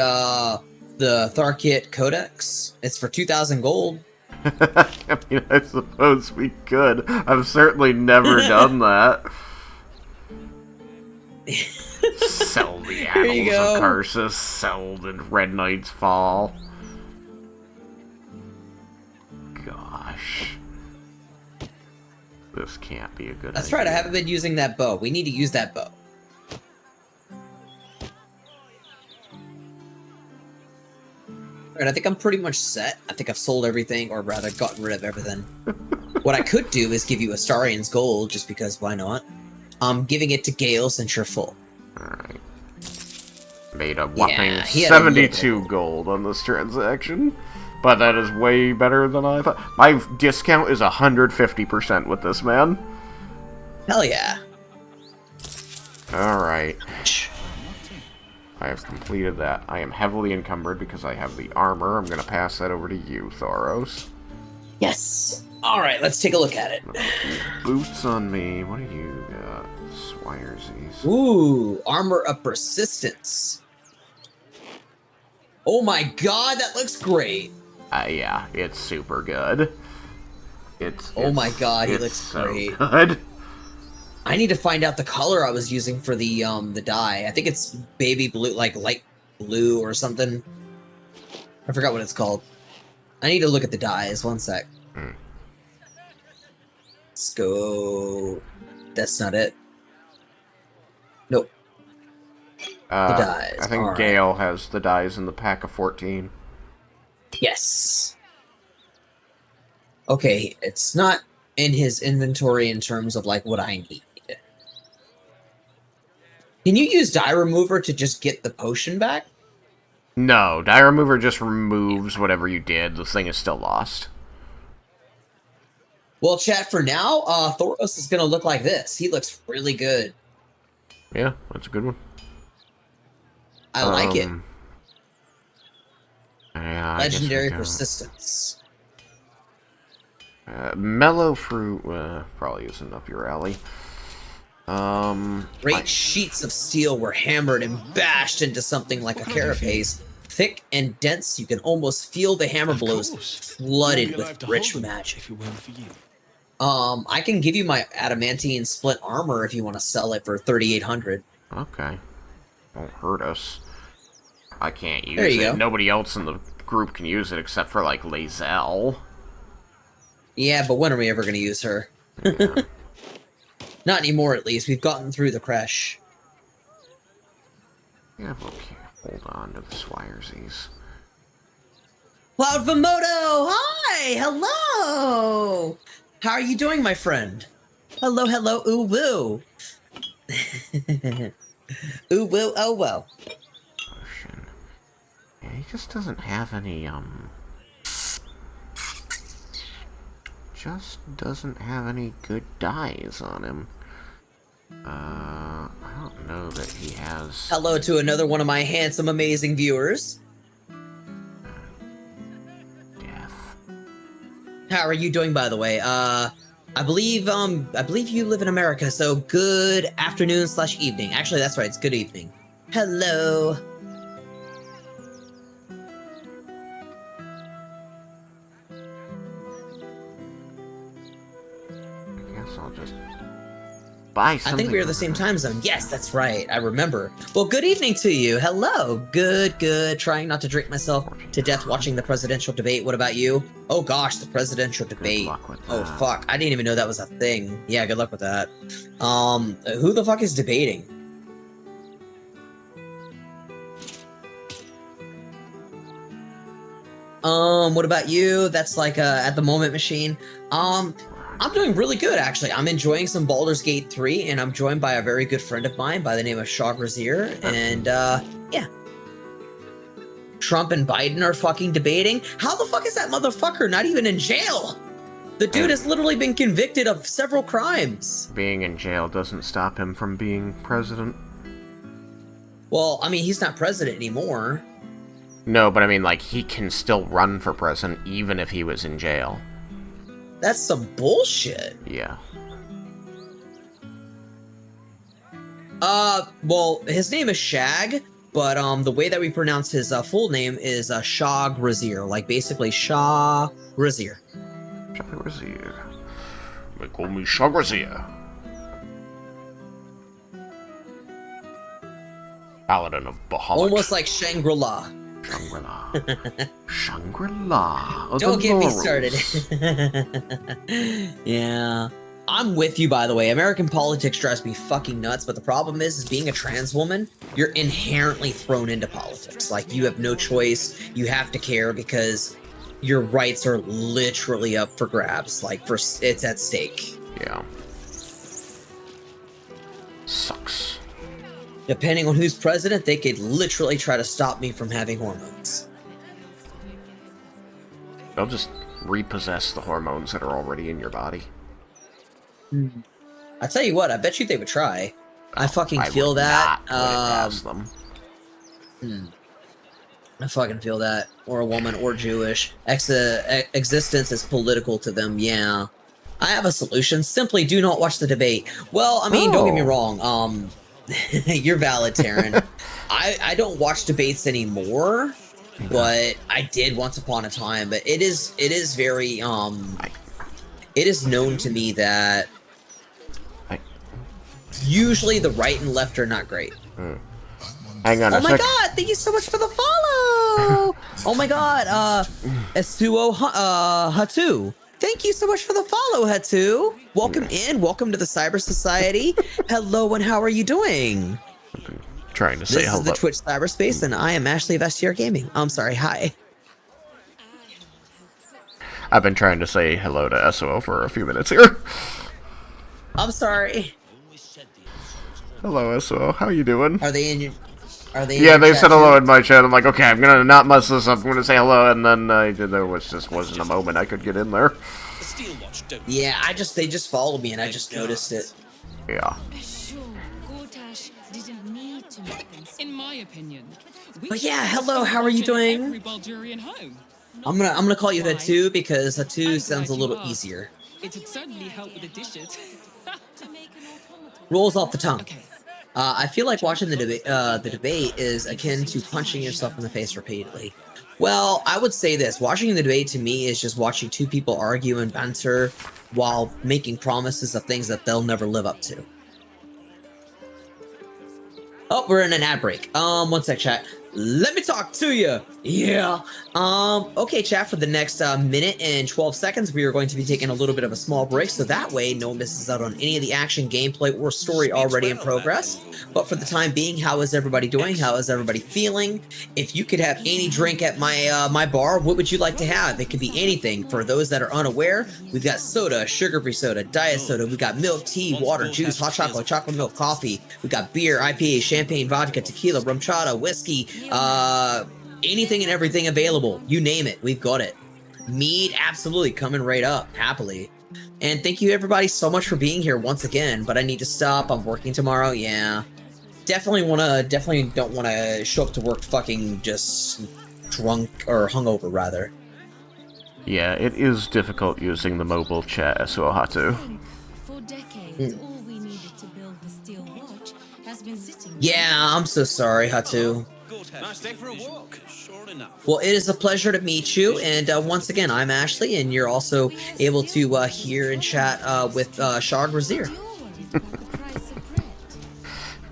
Tharkiot Codex? It's for 2,000 gold. I mean, I suppose we could. I've certainly never done that. Sell the Annals of Karsus, sell the Red Knight's Fall. Gosh. This can't be a good That's idea. right, I haven't been using that bow. We need to use that bow. Alright, I think I'm pretty much set. I think I've sold everything, or rather gotten rid of everything. What I could do is give you Astarion's gold, just because why not? I'm giving it to Gale since you're full. Alright. Made a whopping he had 72 gold on this transaction. But that is way better than I thought. My discount is 150% with this, man. Hell yeah. Alright. I have completed that. I am heavily encumbered because I have the armor. I'm going to pass that over to you, Thoros. Yes. Alright, let's take a look at it. Boots on me. What do you got? Swiresies. Ooh, armor of persistence. Oh my god, that looks great. Yeah, it's super good. Oh my god, he looks so great. Good. I need to find out the color I was using for the dye. I think it's baby blue, like light blue or something. I forgot what it's called. I need to look at the dyes. One sec. Let's go. That's not it. Nope. The dyes. I think Gale has the dyes in the pack of 14. Yes. Okay, it's not in his inventory in terms of like what I need. Can you use dye remover to just get the potion back? No, dye remover just removes whatever you did. The thing is still lost. Well, chat, for now, Thoros is gonna look like this. He looks really good. Yeah, that's a good one. I like it. Yeah, Legendary persistence. Mellow fruit probably isn't up your alley. Great sheets of steel were hammered and bashed into something like a carapace. Thick and dense, you can almost feel the hammer blows flooded with rich magic. I can give you my adamantine split armor if you want to sell it for 3,800. Okay. Won't hurt us. I can't use There you it. go. Nobody else in the group can use it except for, like, Lazelle. Yeah, but when are we ever going to use her? Yeah. Not anymore, at least. We've gotten through the crash. Yeah, okay. Hold on to the Swiresies. Cloud Vimoto! Hi! Hello! How are you doing, my friend? Hello, hello, ooh woo. Ooh woo, oh whoa. Potion. Yeah, he just doesn't have any, just doesn't have any good dyes on him. I don't know that he has... Hello to another one of my handsome, amazing viewers. Death. How are you doing, by the way? I believe you live in America, so good afternoon / evening. Actually, that's right, it's good evening. Hello. I guess I'll just buy something. I think we are the same time zone. Yes, that's right. I remember. Well, good evening to you. Hello. Good, good. Trying not to drink myself to death watching the presidential debate. What about you? Oh gosh, the presidential debate. Oh fuck. I didn't even know that was a thing. Yeah, good luck with that. Who the fuck is debating? What about you? That's like a at the moment machine. I'm doing really good, actually. I'm enjoying some Baldur's Gate 3, and I'm joined by a very good friend of mine by the name of Trugzar, and, yeah. Trump and Biden are fucking debating. How the fuck is that motherfucker not even in jail? The dude has literally been convicted of several crimes. Being in jail doesn't stop him from being president. Well, I mean, he's not president anymore. No, but I mean, like, he can still run for president even if he was in jail. That's some bullshit. Yeah. Well, his name is Shag, but, the way that we pronounce his, full name is, Trugzar, like, basically Trugzar. Trugzar. They call me Trugzar. Paladin of Bahamut. Almost like Shangri-La. Shangri-La. Shangri-La. Don't get me started. Yeah. I'm with you, by the way. American politics drives me fucking nuts, but the problem is being a trans woman, you're inherently thrown into politics. Like, you have no choice. You have to care because your rights are literally up for grabs. Like, it's at stake. Yeah. Sucks. Depending on who's president, they could literally try to stop me from having hormones. They'll just repossess the hormones that are already in your body. I tell you what, I bet you they would try. I fucking feel that. Them. I fucking feel that. Or a woman, or Jewish. Existence is political to them, yeah. I have a solution. Simply do not watch the debate. Well, I mean, don't get me wrong. You're valid, Taryn. I don't watch debates anymore, but I did once upon a time. But it is very it is known to me that Usually the right and left are not great. Hang on Oh a my sec. god, thank you so much for the follow! Oh my god, Esuo Hatu. Thank you so much for the follow, Hatu. Welcome in, welcome to the Cyber Society. Hello, and how are you doing? Trying to say This hello. is the Twitch cyberspace, and I am Ashley of STR Gaming. I'm sorry, hi. I've been trying to say hello to SO for a few minutes here. I'm sorry. Hello, SO. How you doing? Are they in your... Are they in Yeah, your they chat said hello too? in my chat. I'm like, okay, I'm gonna not mess this up. I'm gonna say hello, and then there wasn't a moment I could get in there. Yeah, they just followed me, and I just noticed it. Yeah. In my opinion. But yeah, hello, how are you doing? I'm gonna call you Hatu because Hatu sounds a little easier. It'd certainly help with the dishes. Rolls off the tongue. I feel like watching the debate is akin to punching yourself in the face repeatedly. Well, I would say this. Watching the debate to me is just watching two people argue and banter while making promises of things that they'll never live up to. Oh, we're in an ad break. One sec, chat. Let me talk to you. Yeah. Okay, chat, for the next minute and 12 seconds, we are going to be taking a little bit of a small break, so that way no one misses out on any of the action, gameplay, or story already in progress. But for the time being, how is everybody doing? How is everybody feeling? If you could have any drink at my my bar, what would you like to have? It could be anything. For those that are unaware, we've got soda, sugar-free soda, diet soda, we've got milk, tea, water, juice, hot chocolate, chocolate milk, coffee, we've got beer, IPA, champagne, vodka, tequila, rum chata, whiskey, anything and everything available. You name it, we've got it. Mead, absolutely, coming right up, happily. And thank you everybody so much for being here once again, but I need to stop, I'm working tomorrow, yeah. Definitely don't wanna show up to work fucking just drunk, or hungover rather. Yeah, it is difficult using the mobile chat, Suohatu. For decades, all we needed to build the steel watch has been sitting. Yeah, I'm so sorry, Hatu. Nice day for a walk. Sure enough. Well, it is a pleasure to meet you, and once again, I'm Ashley, and you're also able to hear and chat with Shard Razir.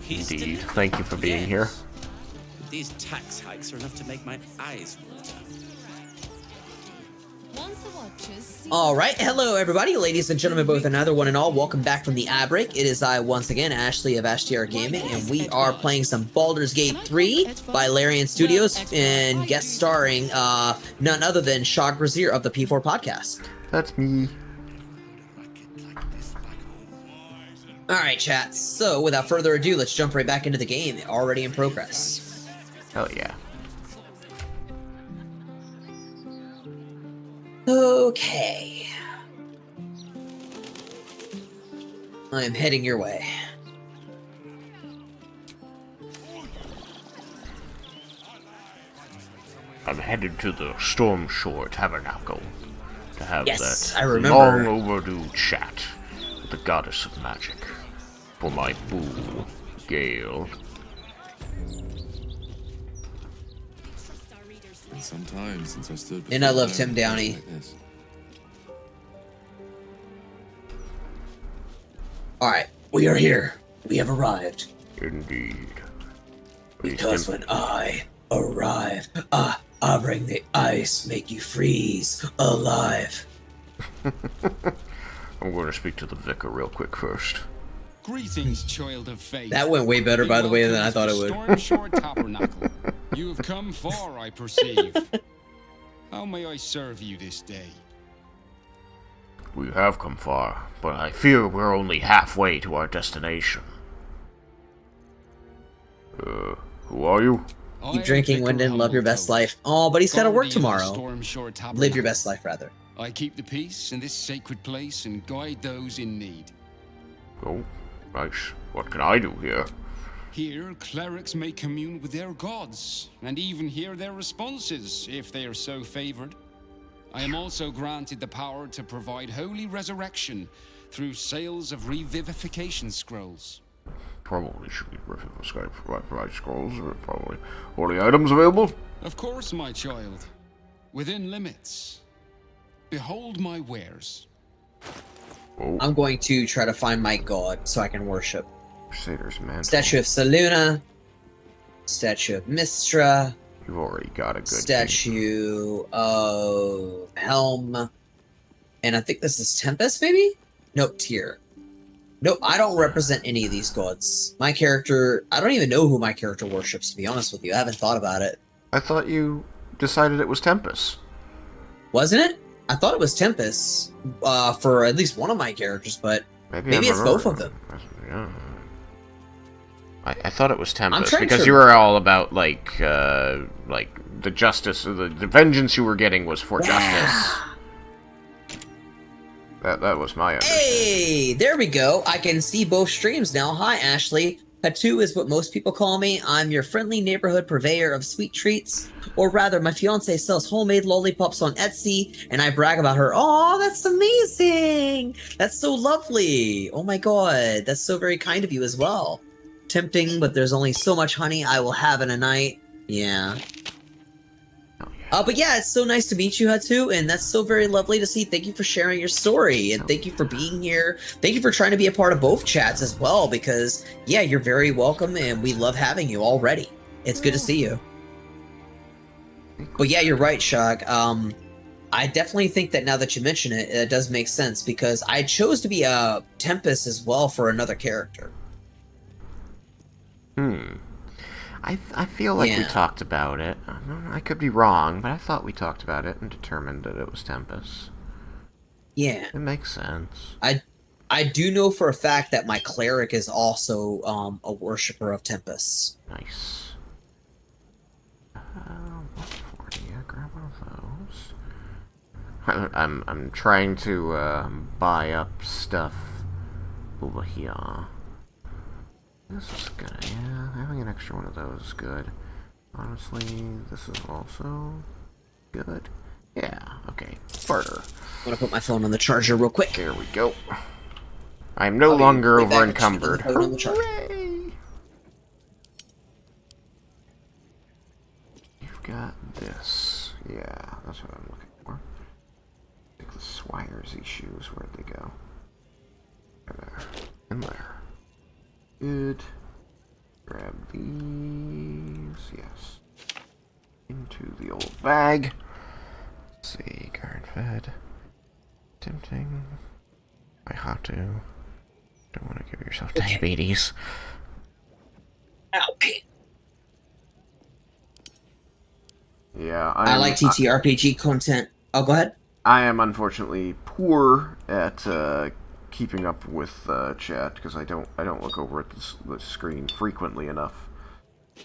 Indeed. Thank you for being here. These tax hikes are enough to make my eyes water. Alright, hello everybody, ladies and gentlemen, both and either one and all. Welcome back from the ad break. It is I, once again, Ashley of STR Gaming, and we are playing some Baldur's Gate 3 by Larian Studios, and guest starring none other than Shard Razir of the P4 Podcast. That's me. Alright, chat, so without further ado, let's jump right back into the game, already in progress. Hell yeah. Okay. I am heading your way. I'm headed to the Storm Shore Tabernacle to have Yes, that I remember. long overdue chat with the goddess of magic for my boo, Gale. Sometimes since I stood And I love Tim Downey. Alright, we are here. We have arrived. Indeed. Because when I arrive, I bring the ice, make you freeze alive. I'm going to speak to the vicar real quick first. Greetings, child of faith. That went way better, by the way, than I thought it would. Storm Shore Tabernacle. You have come far, I perceive. How may I serve you this day? We have come far, but I fear we're only halfway to our destination. Who are you? Keep drinking, Wyndon, love your best life. Oh, but he's gotta work tomorrow. Live your best life, rather. I keep the peace in this sacred place and guide those in need. Oh, nice. What can I do here? Here, clerics may commune with their gods, and even hear their responses, if they are so favored. I am also granted the power to provide holy resurrection through sales of revivification scrolls. Probably should be provide scrolls, or probably holy items available? Of course, my child. Within limits. Behold my wares. Oh. I'm going to try to find my god so I can worship. Crusader's Mantle. Statue of Saluna. Statue of Mistra. You've already got a good statue of Helm. And I think this is Tempest, maybe? Nope, Tyr. Nope, I don't represent any of these gods. My character, I don't even know who my character worships, to be honest with you. I haven't thought about it. I thought you decided it was Tempest. Wasn't it? I thought it was Tempest for at least one of my characters, but maybe it's both of them. Yeah. I thought it was Tempest because you were all about like the justice, the vengeance you were getting was for justice. That was my understanding. Hey, there we go. I can see both streams now. Hi, Ashley. Hatu is what most people call me. I'm your friendly neighborhood purveyor of sweet treats. Or rather, my fiance sells homemade lollipops on Etsy, and I brag about her. Oh, that's amazing. That's so lovely. Oh my god. That's so very kind of you as well. Tempting, but there's only so much honey I will have in a night. Yeah. But yeah, it's so nice to meet you, Hatu, and that's so very lovely to see. Thank you for sharing your story, and thank you for being here. Thank you for trying to be a part of both chats as well, because, yeah, you're very welcome, and we love having you already. It's good to see you. But yeah, you're right, Shag. I definitely think that now that you mention it, it does make sense, because I chose to be a Tempest as well for another character. I feel like we talked about it. I could be wrong, but I thought we talked about it and determined that it was Tempest. Yeah. It makes sense. I do know for a fact that my cleric is also a worshipper of Tempest. Nice. 140. Yeah, grab one of those. I'm trying to buy up stuff over here. This is good. Yeah, having an extra one of those is good. Honestly, this is also good. Yeah, okay. Barter. I'm gonna put my phone on the charger real quick. There we go. I'm no longer over encumbered. Hooray! You've got this. Yeah, that's what I'm looking for. Take the Swiresy shoes. Where'd they go? There. In there. Good. Grab these. Yes. Into the old bag. Let's see. Guard fed. Tempting. I have to. Don't want to give yourself diabetes. Ow, pain. Yeah, I like TTRPG content. Oh, go ahead. I am unfortunately poor at keeping up with chat because I don't look over at the screen frequently enough.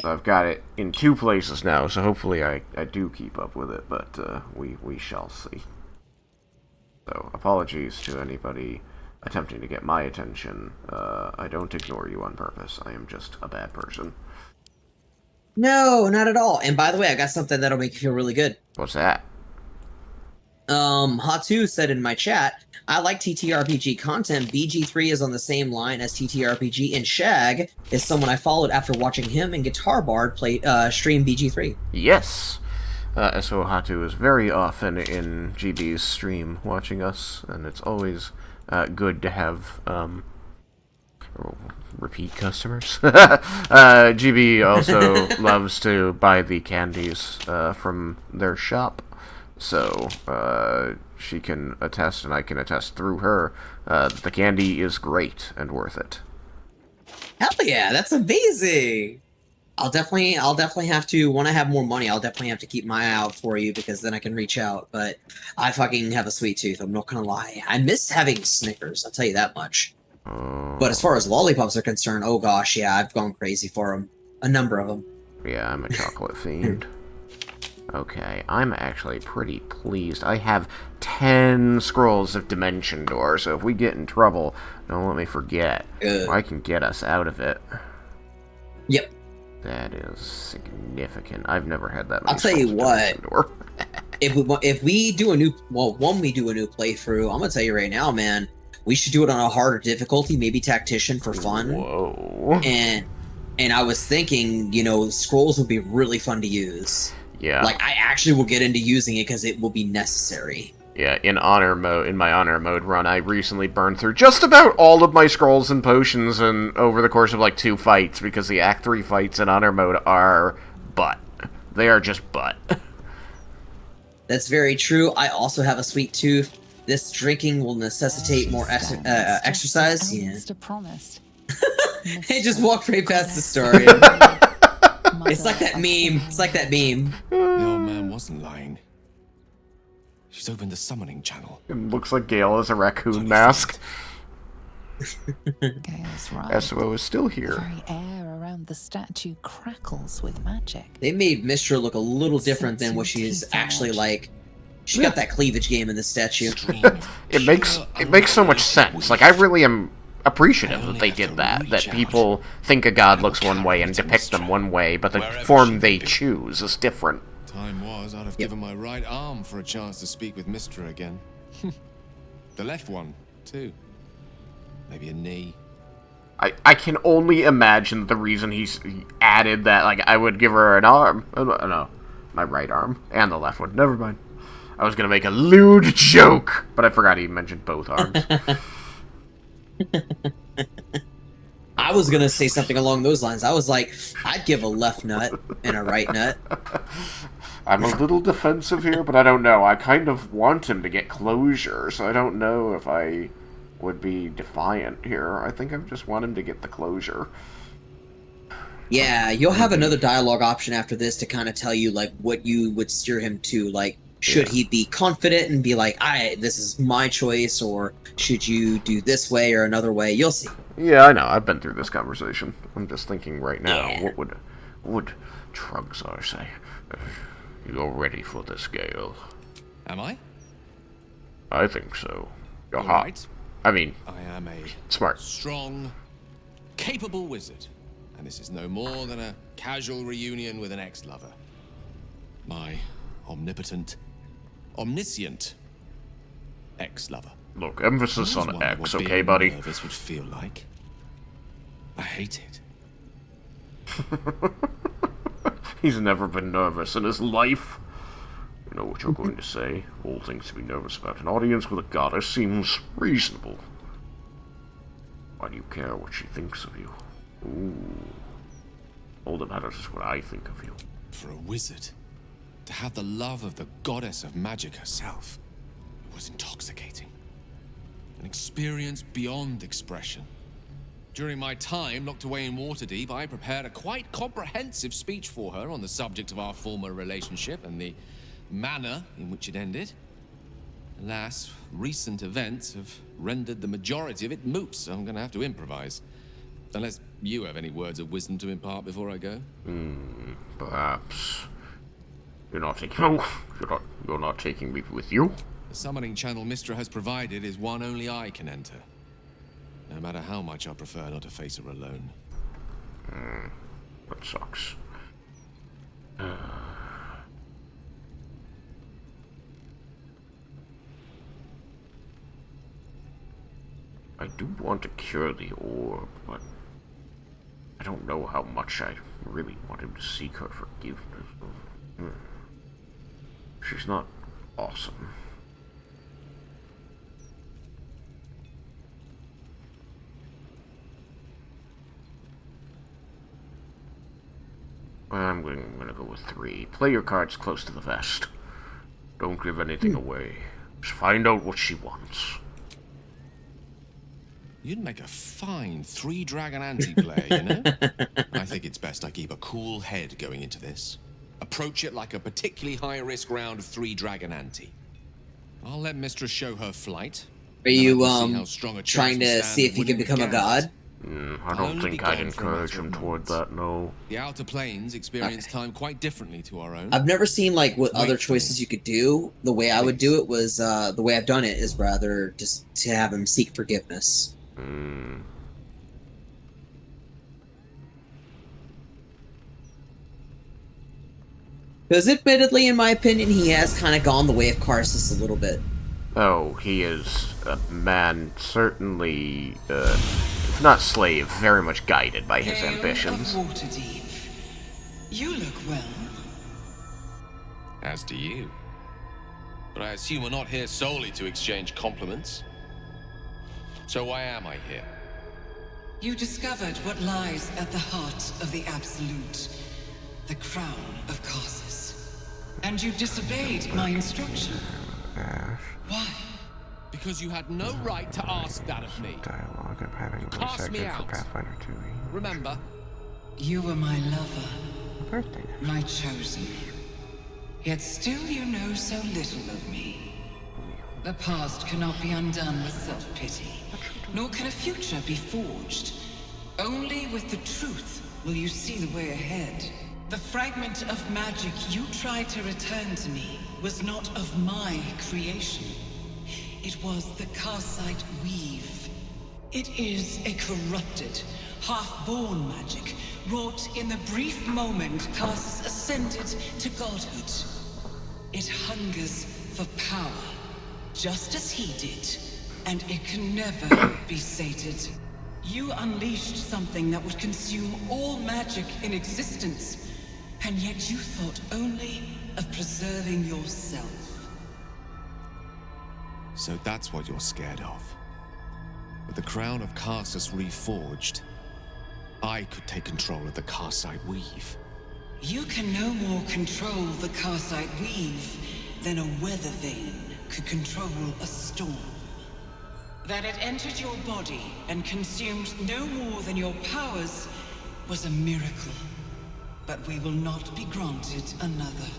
So I've got it in 2 places now, so hopefully I do keep up with it, but we shall see. So apologies to anybody attempting to get my attention. I don't ignore you on purpose. I am just a bad person. No, not at all. And by the way, I got something that'll make you feel really good. What's that? Hatu said in my chat, I like TTRPG content. BG3 is on the same line as TTRPG, and Shag is someone I followed after watching him and Guitar Bard stream BG3. Yes. So Hatu is very often in GB's stream watching us, and it's always good to have repeat customers. GB also loves to buy the candies from their shop. So, she can attest, and I can attest through her, the candy is great and worth it. Hell yeah, that's amazing! I'll definitely have to, when I have more money, I'll definitely have to keep my eye out for you, because then I can reach out, but I fucking have a sweet tooth, I'm not gonna lie. I miss having Snickers, I'll tell you that much. But as far as lollipops are concerned, oh gosh, yeah, I've gone crazy for them. A number of them. Yeah, I'm a chocolate fiend. Okay, I'm actually pretty pleased. I have 10 scrolls of Dimension Door, so if we get in trouble, don't let me forget. I can get us out of it. Yep. That is significant. I've never had that many I'll tell you what. Door. if we do a new, when we do a new playthrough, I'm gonna tell you right now, man, we should do it on a harder difficulty, maybe Tactician for fun. Whoa. And I was thinking, you know, scrolls would be really fun to use. Yeah. Like, I actually will get into using it because it will be necessary. Yeah, in my honor mode run, I recently burned through just about all of my scrolls and potions and over the course of like 2 fights, because the Act 3 fights in honor mode are butt. They are just butt. That's very true. I also have a sweet tooth. This drinking will necessitate more exercise. Yeah. Promised. Hey, just walk right past the story. It's like that meme. It's like that meme. The old man wasn't lying. She's opened the summoning channel. It looks like Gale has a raccoon mask. Gale's right. SO is still here. The very air around the statue crackles with magic. They made Mistra look a little different than what she's actually like. She got that cleavage game in the statue. It makes so much sense. Like, I really am appreciative that they did that. That people think a god looks one way and depict them one way, but the form they choose is different. Time was, I'd have given my right arm for a chance to speak with Mistra again. The left one, too. Maybe a knee. I can only imagine the reason he added that, like, I would give her an arm. No, my right arm. And the left one. Never mind. I was gonna make a lewd joke, but I forgot he mentioned both arms. I was gonna say something along those lines. I was like, I'd give a left nut and a right nut. I'm a little defensive here, but I don't know. I kind of want him to get closure, so I don't know if I would be defiant here. I think I just want him to get the closure. Yeah, you'll have another dialogue option after this to kind of tell you, like, what you would steer him to. Like, should he be confident and be like, this is my choice, or should you do this way or another way? You'll see. Yeah, I know. I've been through this conversation. I'm just thinking right now, what would Trugzar say? You're ready for this, Gale. Am I? I think so. You're All hot. right. I mean, I am a smart, strong, capable wizard. And this is no more than a casual reunion with an ex-lover. My omnipotent, omniscient ex-lover. Look, emphasis I always on wondered X, what okay, being buddy? nervous would feel like. I hate it. He's never been nervous in his life. You know what you're going to say. All things to be nervous about. An audience with a goddess seems reasonable. Why do you care what she thinks of you? Ooh. All that matters is what I think of you. For a wizard, to have the love of the goddess of magic herself was intoxicating. An experience beyond expression. During my time locked away in Waterdeep, I prepared a quite comprehensive speech for her on the subject of our former relationship and the manner in which it ended. Alas, recent events have rendered the majority of it moot, so I'm going to have to improvise. Unless you have any words of wisdom to impart before I go. Perhaps. You're not taking me with you? The summoning channel Mistra has provided is one only I can enter. No matter how much I prefer not to face her alone. That sucks. I do want to cure the orb, but I don't know how much I really want him to seek her forgiveness. She's not awesome. I'm gonna go with 3. Play your cards close to the vest. Don't give anything away. Just find out what she wants. You'd make a fine 3-dragon anti-player, you know? I think it's best I keep a cool head going into this. Approach it like a particularly high-risk round of 3-dragon ante. I'll let Mistress show her flight. Are you, trying to see if he can become a god? I don't think I'd encourage him toward that, no. The outer planes experience time quite differently to our own. I've never seen, like, what other choices you could do. The way I would do it was, the way I've done it is rather just to have him seek forgiveness. Because admittedly, in my opinion, he has kind of gone the way of Karsus a little bit. Oh, he is a man, certainly, if not slave, very much guided by his ambitions. Waterdeep. You look well. As do you. But I assume we're not here solely to exchange compliments. So why am I here? You discovered what lies at the heart of the Absolute, the crown of Karsus. And you disobeyed my instruction. Why? Because you had no right to ask that of me. Dialogue I'm having a voice Cast me acted for out. Pathfinder 2. Remember? You were my lover, Birthday. my chosen. Yet still you know so little of me. The past cannot be undone with self-pity, nor can a future be forged. Only with the truth will you see the way ahead. The fragment of magic you tried to return to me was not of my creation. It was the Karsite Weave. It is a corrupted, half-born magic, wrought in the brief moment Karsus ascended to godhood. It hungers for power, just as he did, and it can never be sated. You unleashed something that would consume all magic in existence, and yet you thought only of preserving yourself. So that's what you're scared of. With the crown of Karsus reforged, I could take control of the Karsite Weave. You can no more control the Karsite Weave than a weather vane could control a storm. That it entered your body and consumed no more than your powers was a miracle. But we will not be granted another.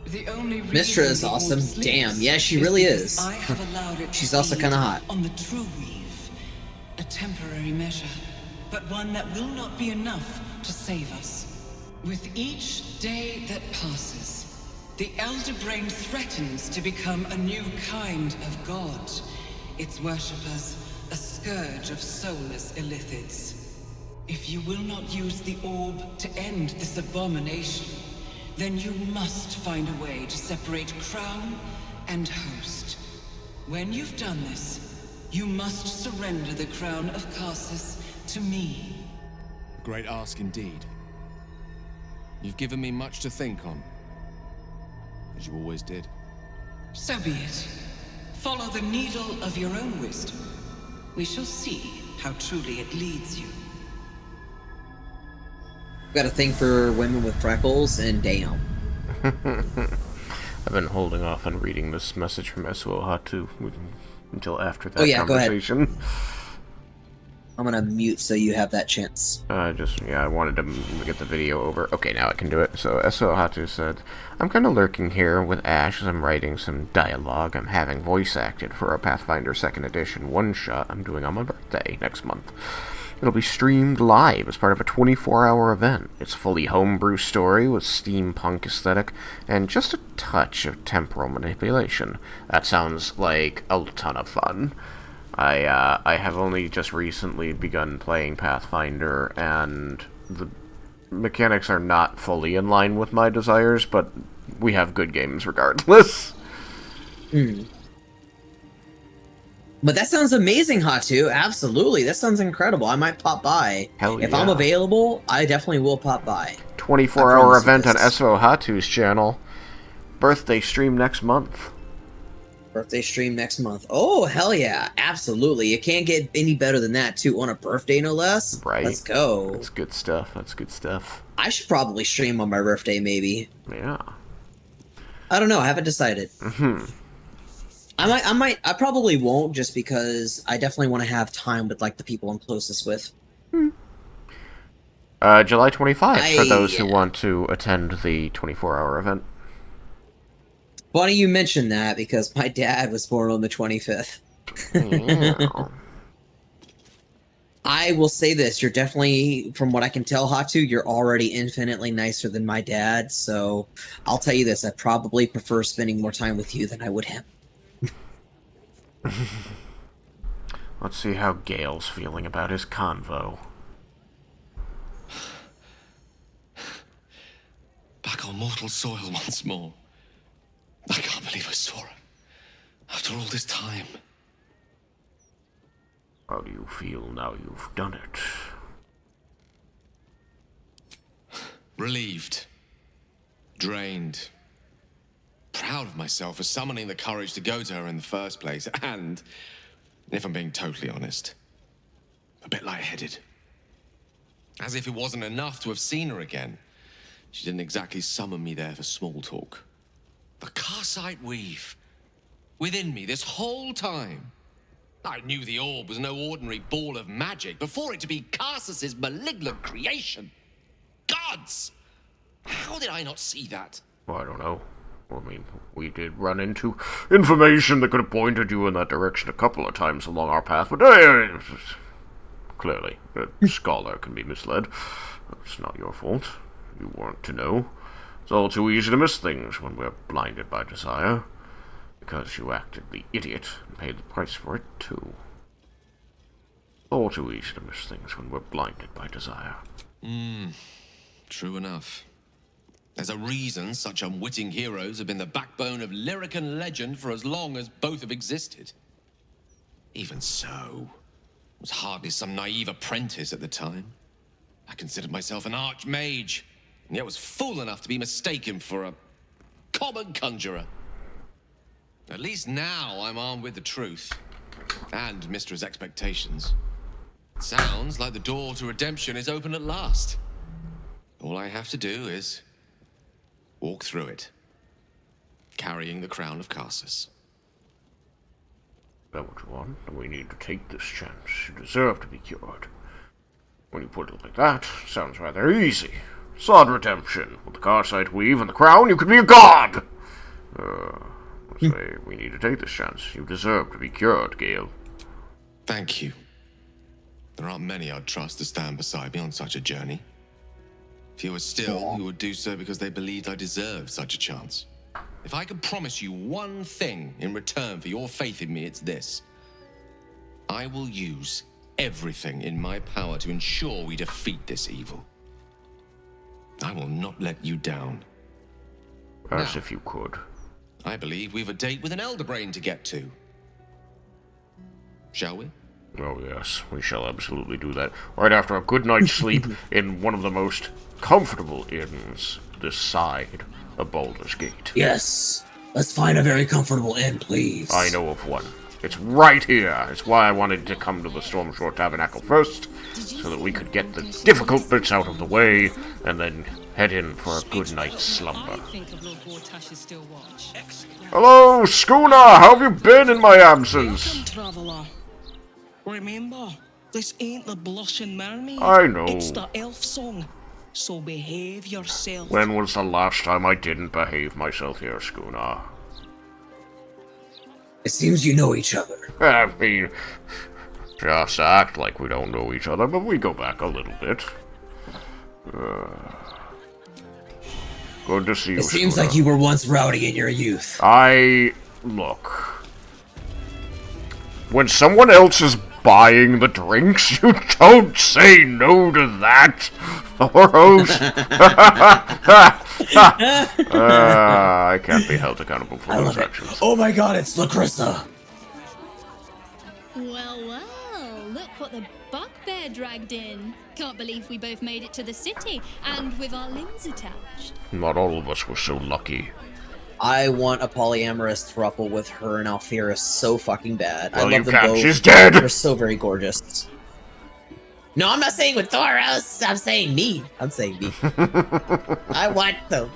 The only Mistra is awesome. Damn, yeah, she really is. I have allowed it She's to also feed kind of hot. on the true weave, a temporary measure, but one that will not be enough to save us. With each day that passes, the Elder Brain threatens to become a new kind of god. Its worshippers, a scourge of soulless illithids. If you will not use the orb to end this abomination, then you must find a way to separate crown and host. When you've done this, you must surrender the crown of Karsus to me. A great ask indeed. You've given me much to think on. As you always did. So be it. Follow the needle of your own wisdom. We shall see how truly it leads you. Got a thing for women with freckles, and damn. I've been holding off on reading this message from SO Hatu until after that Go conversation. ahead. I'm gonna mute so you have that chance. I wanted to get the video over. Okay, now I can do it. So, SO Hatu said, I'm kind of lurking here with Ash as I'm writing some dialogue I'm having voice acted for a Pathfinder 2nd Edition one-shot I'm doing on my birthday next month. It'll be streamed live as part of a 24-hour event. It's a fully homebrew story with steampunk aesthetic and just a touch of temporal manipulation. That sounds like a ton of fun. I have only just recently begun playing Pathfinder, and the mechanics are not fully in line with my desires, but we have good games regardless. But that sounds amazing, Hatu. Absolutely. That sounds incredible. I might pop by. Hell If yeah. I'm available, I definitely will pop by. 24-hour event on SO Hatu's channel. Birthday stream next month. Birthday stream next month. Oh, hell yeah. Absolutely. It can't get any better than that, too. On a birthday, no less. Right. Let's go. That's good stuff. That's good stuff. I should probably stream on my birthday, maybe. Yeah. I don't know. I haven't decided. I probably won't, just because I definitely want to have time with, like, the people I'm closest with. July 25 for those who want to attend the 24-hour event. Funny you mentioned that, because my dad was born on the 25th. I will say this, you're definitely, from what I can tell, Hatu, you're already infinitely nicer than my dad, so I'll tell you this, I probably prefer spending more time with you than I would him. Let's see how Gale's feeling about his convo. Back on mortal soil once more. I can't believe I saw her. After all this time. How do you feel now you've done it? Relieved. Drained. proud of myself for summoning the courage to go to her in the first place, and, if I'm being totally honest, a bit lightheaded. As if it wasn't enough to have seen her again. She didn't exactly summon me there for small talk. The Karsite weave. Within me this whole time. I knew the orb was no ordinary ball of magic before it to be Karsus's malignant creation. Gods! How did I not see that? Well, I don't know. I mean, we did run into information that could have pointed you in that direction a couple of times along our path, but clearly, a scholar can be misled. It's not your fault. You weren't to know. It's all too easy to miss things when we're blinded by desire. Because you acted the idiot and paid the price for it, too. All too easy to miss things when we're blinded by desire. True enough. There's a reason such unwitting heroes have been the backbone of lyric and legend for as long as both have existed. Even so, I was hardly some naive apprentice at the time. I considered myself an archmage, and yet was fool enough to be mistaken for a common conjurer. At least now I'm armed with the truth, and Mistra's expectations. Sounds like the door to redemption is open at last. All I have to do is walk through it, carrying the crown of Karsus. Is that what you want? We need to take this chance. You deserve to be cured. When you put it like that, it sounds rather easy. Sword redemption. With the Karsite weave and the crown, you could be a god! Say, we need to take this chance. You deserve to be cured, Gale. Thank you. There aren't many I'd trust to stand beside me on such a journey. Fewer still who would do so because they believed I deserved such a chance. If I could promise you one thing in return for your faith in me, it's this. I will use everything in my power to ensure we defeat this evil. I will not let you down. As if you could. I believe we've a date with an Elder Brain to get to. Shall we? Oh yes, we shall absolutely do that. Right after a good night's sleep in one of the most comfortable inns this side of Baldur's Gate. Yes, let's find a very comfortable inn, please. I know of one. It's right here. It's why I wanted to come to the Stormshore Tabernacle first, so that we could get the difficult bits out of the way, and then head in for a good night's slumber. Hello, Schooner! How have you been in my absence? Welcome, traveler. Remember, this ain't the Blushing Mermaid. I know. It's the elf song. So behave yourself. When was the last time I didn't behave myself here, Schooner? It seems you know each other. I mean, just act like we don't know each other, but we go back a little bit. Good to see you, It seems Schooner. like you were once rowdy in your youth. Look. When someone else is buying the drinks, you don't say no to that, Thoros. I can't be held accountable for those actions. Oh my god, it's Lacrissa! Well, well, look what the bugbear dragged in. Can't believe we both made it to the city, and with our limbs attached. Not all of us were so lucky. I want a polyamorous throuple with her and Alphira so fucking bad. Well, I you love them can't. both. She's dead! They're so very gorgeous. No, I'm not saying with Thoros. I'm saying me. I'm saying me. I want them.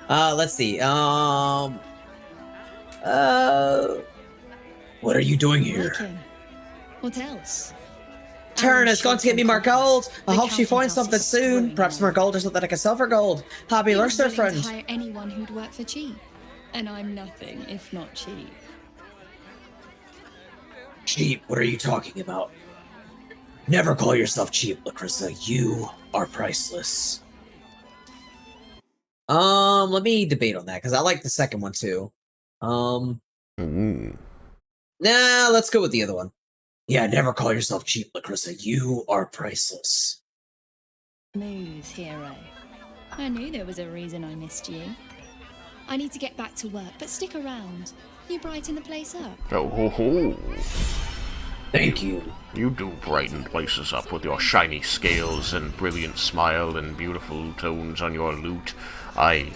Let's see. What are you doing here? What else? Turn is going to get me more gold. I hope she finds something soon. Perhaps more gold or something I can sell for gold. Happy He lurks was their willing friend. to hire anyone who'd work for cheap, and I'm nothing if not cheap. Cheap? What are you talking about? Never call yourself cheap, Lacrissa. You are priceless. Let me debate on that, because I like the second one too. Nah, let's go with the other one. Yeah, never call yourself cheap, Lacrissa. You are priceless. Smooth, hero. I knew there was a reason I missed you. I need to get back to work, but stick around. You brighten the place up. Oh ho ho. Thank you. You do brighten places up with your shiny scales and brilliant smile and beautiful tones on your lute. I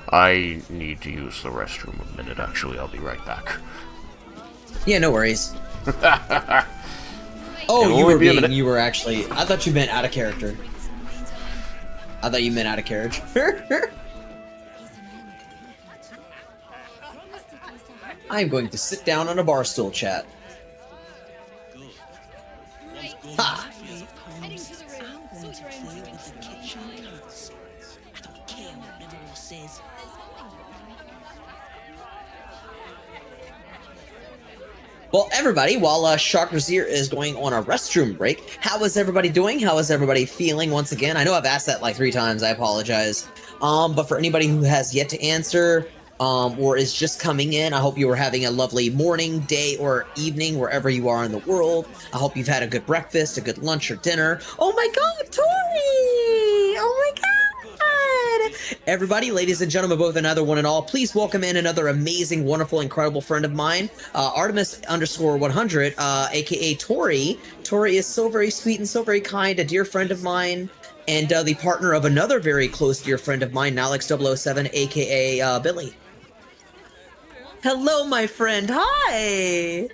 I need to use the restroom a minute, actually. I'll be right back. Yeah, no worries. Oh, you were actually... I thought you meant out of character. I thought you meant out of carriage. I'm going to sit down on a bar stool, chat. Ha! Well, everybody, while Trugzar is going on a restroom break, how is everybody doing? How is everybody feeling once again? I know I've asked that like 3 times, I apologize. But for anybody who has yet to answer, or is just coming in, I hope you are having a lovely morning, day, or evening, wherever you are in the world. I hope you've had a good breakfast, a good lunch or dinner. Oh my god, Tori! Oh my god! Everybody, ladies and gentlemen, both another one and all, please welcome in another amazing, wonderful, incredible friend of mine, Artemis_100, aka Tori. Tori is so very sweet and so very kind, a dear friend of mine, and the partner of another very close dear friend of mine, Alex007, aka Billy. Hello, my friend. Hi.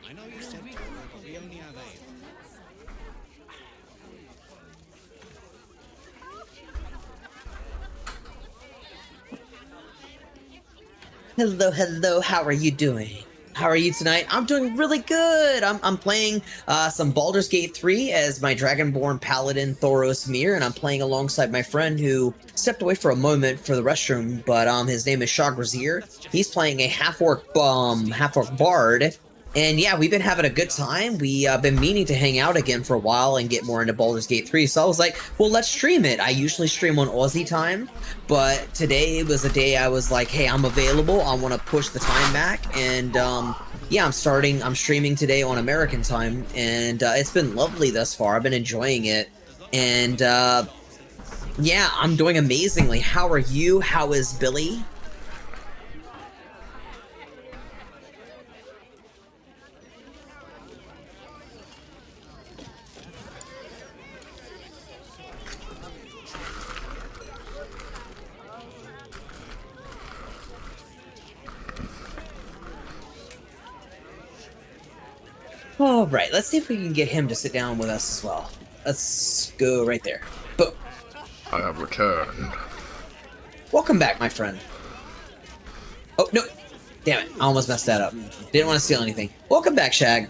Hello, hello, how are you doing? How are you tonight? I'm doing really good! I'm playing some Baldur's Gate 3 as my Dragonborn Paladin Thoros Mir, and I'm playing alongside my friend who stepped away for a moment for the restroom, but his name is Trugzar. He's playing a half-orc bard, and yeah, we've been having a good time. We've been meaning to hang out again for a while and get more into Baldur's Gate 3, so I was like, well, let's stream it. I usually stream on Aussie time, but today was a day I was like, hey, I'm available, I want to push the time back, and yeah, I'm streaming today on American time, and it's been lovely thus far. I've been enjoying it, and yeah, I'm doing amazingly. How are you? How is Billy? All right, let's see if we can get him to sit down with us as well. Let's go right there. Boom. I have returned. Welcome back, my friend. Oh, no. Damn it, I almost messed that up. Didn't want to steal anything. Welcome back, Shag.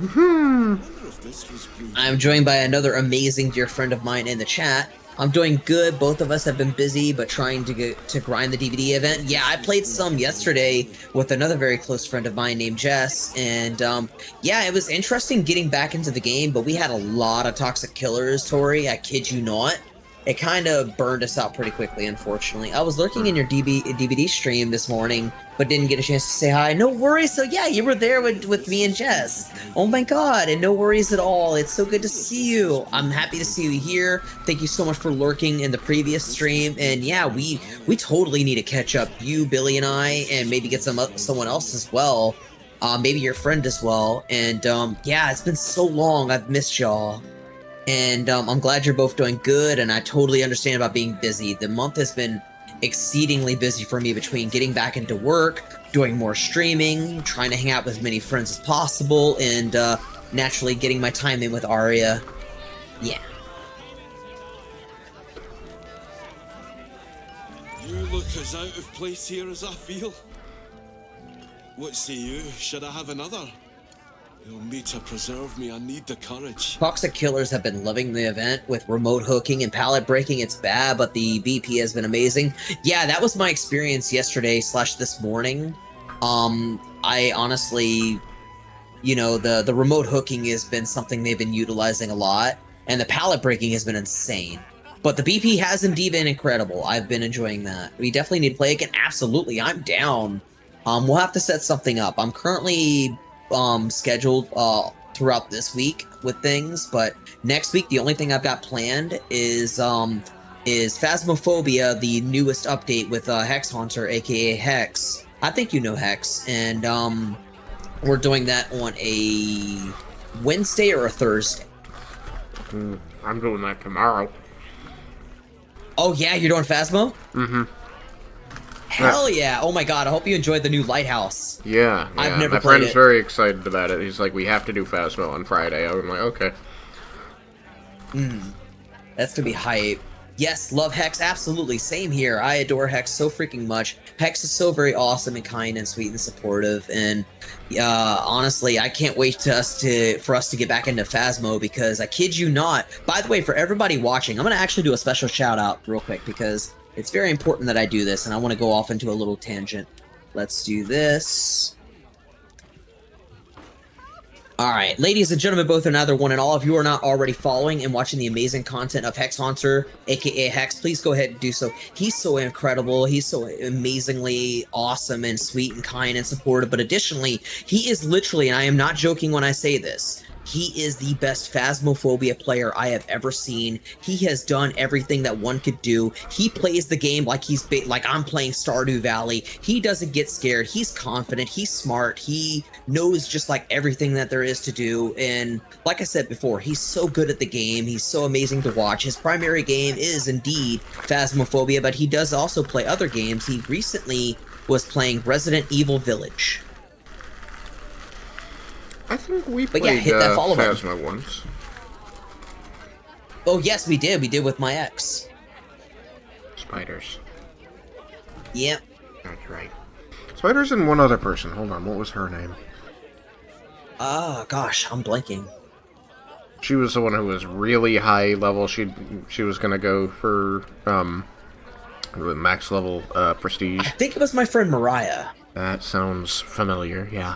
I'm joined by another amazing dear friend of mine in the chat. I'm doing good. Both of us have been busy, but trying to grind the DVD event. Yeah, I played some yesterday with another very close friend of mine named Jess, and yeah, it was interesting getting back into the game, but we had a lot of toxic killers, Tori. I kid you not. It kind of burned us out pretty quickly, unfortunately. I was lurking in your DVD stream this morning, but didn't get a chance to say hi. No worries. So yeah, you were there with me and Jess. Oh my god, and no worries at all. It's so good to see you. I'm happy to see you here. Thank you so much for lurking in the previous stream. And yeah, we totally need to catch up, you, Billy, and I, and maybe get someone else as well. Maybe your friend as well. And yeah, it's been so long. I've missed y'all. And I'm glad you're both doing good, and I totally understand about being busy. The month has been exceedingly busy for me between getting back into work, doing more streaming, trying to hang out with as many friends as possible, and naturally getting my time in with Arya. Yeah. You look as out of place here as I feel. What say you? Should I have another? You'll need to preserve me. I need the courage. Toxic killers have been loving the event with remote hooking and pallet breaking. It's bad, but the BP has been amazing. Yeah, that was my experience yesterday / this morning. I honestly, you know, the remote hooking has been something they've been utilizing a lot, and the pallet breaking has been insane. But the BP has indeed been incredible. I've been enjoying that. We definitely need to play again. Absolutely, I'm down. We'll have to set something up. I'm currently scheduled throughout this week with things, but next week the only thing I've got planned is Phasmophobia, the newest update with Hex Haunter, aka Hex. I think you know Hex, and we're doing that on a Wednesday or a Thursday. I'm doing that tomorrow. Oh yeah, you're doing Phasmo? Mm-hmm. Hell yeah! Oh my god, I hope you enjoyed the new Lighthouse. Yeah, I've never my played friend's it. very excited about it. He's like, we have to do Phasmo on Friday. I'm like, okay. That's gonna be hype. Yes, love Hex, absolutely. Same here. I adore Hex so freaking much. Hex is so very awesome and kind and sweet and supportive. And honestly, I can't wait for us to get back into Phasmo because I kid you not. By the way, for everybody watching, I'm gonna actually do a special shout out real quick because it's very important that I do this, and I want to go off into a little tangent. Let's do this. Alright, ladies and gentlemen, both another one, and all of you are not already following and watching the amazing content of Hex Haunter, aka Hex, please go ahead and do so. He's so incredible, he's so amazingly awesome and sweet and kind and supportive, but additionally, he is literally, and I am not joking when I say this, he is the best Phasmophobia player I have ever seen. He has done everything that one could do. He plays the game like like I'm playing Stardew Valley. He doesn't get scared. He's confident. He's smart. He knows just like everything that there is to do. And like I said before, he's so good at the game. He's so amazing to watch. His primary game is indeed Phasmophobia, but he does also play other games. He recently was playing Resident Evil Village. I think we But played yeah, hit that follow button. Phasmo once. Oh yes, we did. We did with my ex. Spiders. Yep. That's right. Spiders and one other person. Hold on, what was her name? Gosh, I'm blanking. She was the one who was really high level. She was gonna go for max level prestige. I think it was my friend Mariah. That sounds familiar. Yeah.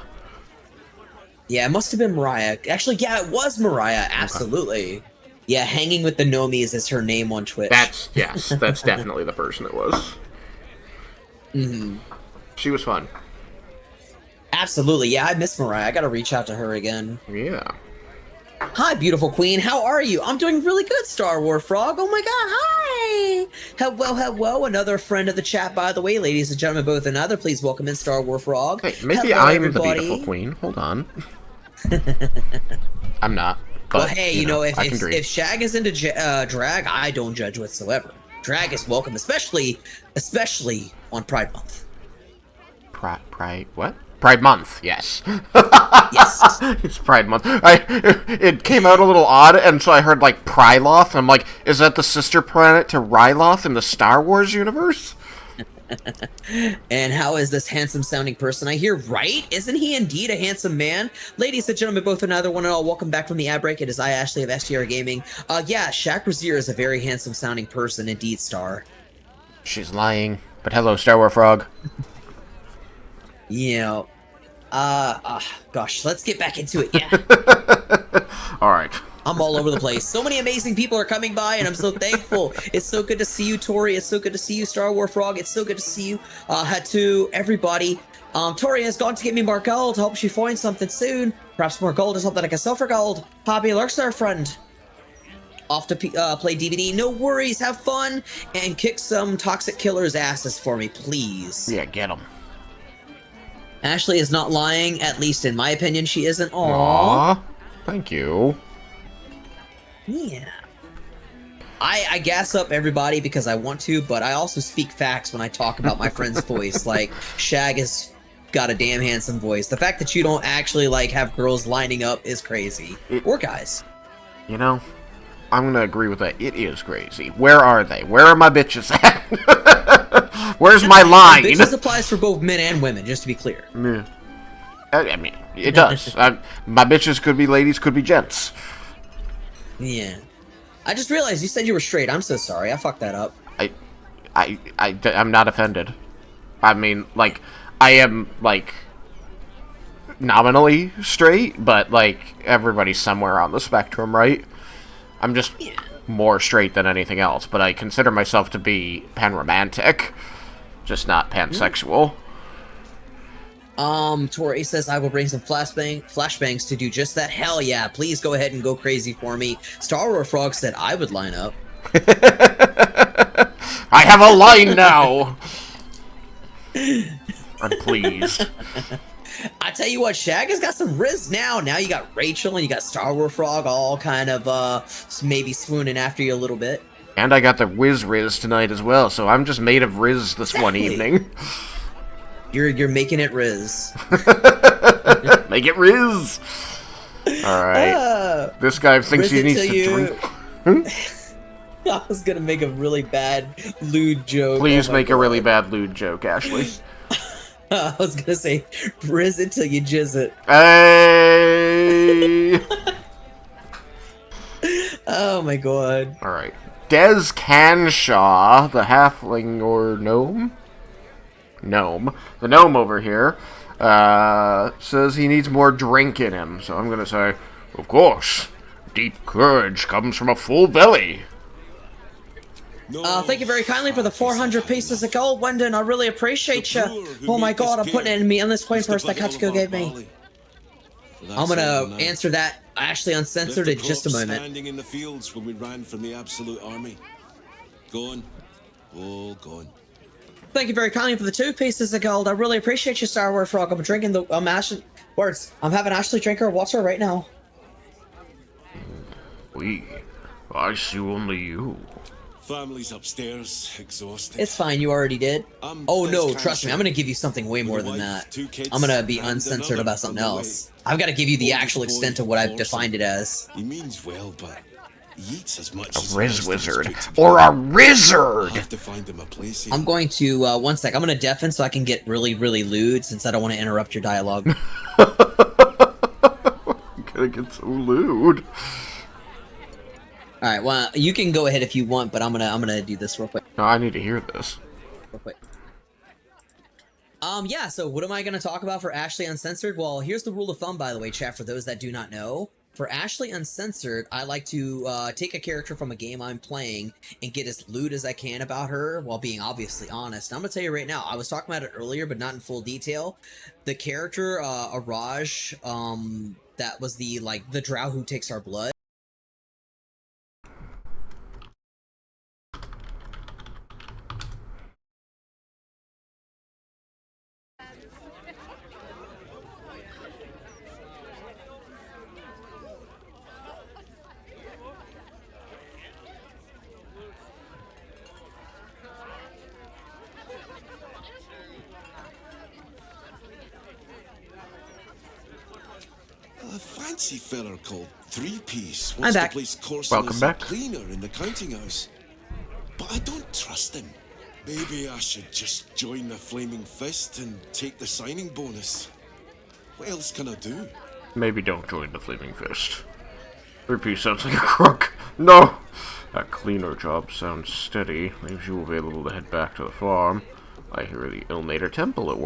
Yeah, it must have been Mariah. Actually, yeah, it was Mariah. Absolutely. Okay. Yeah, Hanging with the Nomies is her name on Twitch. That's definitely the person it was. She was fun. Absolutely. Yeah, I miss Mariah. I gotta reach out to her again. Yeah. Hi, beautiful queen. How are you? I'm doing really good, Star Wars Frog. Oh my god, hi! Hello, another friend of the chat, by the way. Ladies and gentlemen, both another. Please welcome in Star Wars Frog. Hey, maybe I'm the beautiful queen. Hold on. I'm not. But, well, hey, you know, if Shag is into drag, I don't judge whatsoever. Drag is welcome, especially on Pride Month. Pride what? Pride Month, yes. Yes. It's Pride Month. It came out a little odd, and so I heard, like, Pryloth. I'm like, is that the sister planet to Ryloth in the Star Wars universe? And how is this handsome-sounding person I hear, right? Isn't he indeed a handsome man? Ladies and gentlemen, both another one and all, welcome back from the ad break. It is I, Ashley of STR Gaming. Yeah, Shaq Brazier is a very handsome-sounding person, indeed, Star. She's lying. But hello, Star Wars Frog. Yeah. Gosh, let's get back into it, yeah. Alright. I'm all over the place. So many amazing people are coming by, and I'm so thankful. It's so good to see you, Tori. It's so good to see you, Star Wars Frog. It's so good to see you, Hatu, everybody. Tori has gone to get me more gold. Hope she finds something soon. Perhaps more gold or something I can sell for gold. Hobby lurks there, friend. Off to play DVD. No worries. Have fun and kick some toxic killers' asses for me, please. Yeah, get them. Ashley is not lying. At least in my opinion, she isn't. Aww. Thank you. Yeah. I gas up everybody because I want to, but I also speak facts when I talk about my friend's voice. Like, Shag has got a damn handsome voice. The fact that you don't actually, like, have girls lining up is crazy. Or guys. You know, I'm gonna agree with that. It is crazy. Where are they? Where are my bitches at? Where's my line? Bitches applies for both men and women, just to be clear. Yeah. I mean, it does. My bitches could be ladies, could be gents. Yeah. I just realized you said you were straight. I'm so sorry. I fucked that up. I'm not offended. I mean, like, I am, like, nominally straight, but, like, everybody's somewhere on the spectrum, right? I'm just more straight than anything else, but I consider myself to be panromantic, just not pansexual. Tori says, I will bring some flashbangs to do just that. Hell yeah, please go ahead and go crazy for me. Star Wars Frog said I would line up. I have a line now! I'm pleased. I tell you what, Shag has got some riz now. Now you got Rachel and you got Star Wars Frog all kind of, maybe swooning after you a little bit. And I got the Whiz Riz tonight as well, so I'm just made of Riz this one evening. You're making it Riz. Make it Riz! Alright. This guy thinks he needs to drink. I was gonna make a really bad lewd joke. Please make a really bad lewd joke, Ashley. I was gonna say, Riz it till you jizz it. Hey! Oh my god. Alright. Des Canshaw, the halfling or gnome? Gnome. The gnome over here, says he needs more drink in him. So I'm gonna say, of course, deep courage comes from a full belly. Thank you very kindly for the 400 pieces of gold, Wyndon. I really appreciate you. Oh my god, I'm putting it in me on this coin purse that Kachiko gave me. I'm gonna answer that Ashley Uncensored in just a moment. Standing in the fields when we ran from the absolute army. Gone. All gone. Thank you very kindly for the 2 pieces of gold. I really appreciate you, Star Wars Frog. I'm drinking the Ashley words. I'm having Ashley drink her water right now. I see only you. Family's upstairs, exhausted. It's fine, you already did. Oh no, trust me, I'm gonna give you something way more than that. I'm gonna be uncensored about something else. I've got to give you the actual extent of what I've defined it as. He means well, but he eats as much a Riz Wizard. Or a Rizzard! I have to find him a place here. I'm going to, one sec, I'm gonna deafen so I can get really, really lewd since I don't want to interrupt your dialogue. I'm gonna get so lewd. Alright, well, you can go ahead if you want, but I'm gonna do this real quick. No, I need to hear this. Real quick. Yeah, so what am I gonna talk about for Ashley Uncensored? Well, here's the rule of thumb, by the way, chat, for those that do not know. For Ashley Uncensored, I like to take a character from a game I'm playing and get as lewd as I can about her while being obviously honest. And I'm gonna tell you right now, I was talking about it earlier, but not in full detail. The character, Araj, that was the drow who takes our blood. A fancy feller called Three-Piece I'm wants to back. place Corson Welcome as back. a cleaner in the counting house. But I don't trust him. Maybe I should just join the Flaming Fist and take the signing bonus. What else can I do? Maybe don't join the Flaming Fist. 3-piece sounds like a crook. No! That cleaner job sounds steady. Leaves you available to head back to the farm. I hear the Ilnator Temple at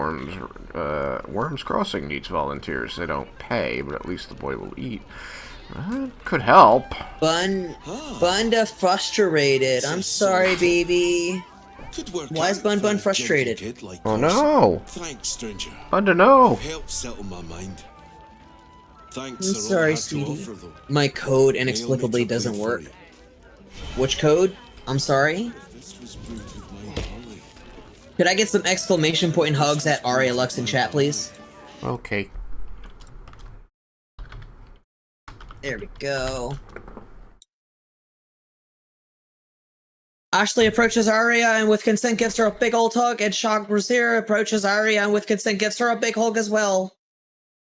Worms Crossing needs volunteers. They don't pay, but at least the boy will eat. Could help. Bunda frustrated. I'm sorry, baby. Why is Bun frustrated? Oh no! Thanks, stranger. Bunda, no! Help settle my mind. Thanks. I'm sorry, sweetie. My code inexplicably doesn't work. Which code? I'm sorry? Could I get some exclamation point and hugs at Aria Lux in chat, please? Okay. There we go. Ashley approaches Aria and with consent gives her a big old hug, and Shog Brazier approaches Aria and with consent gives her a big hug as well.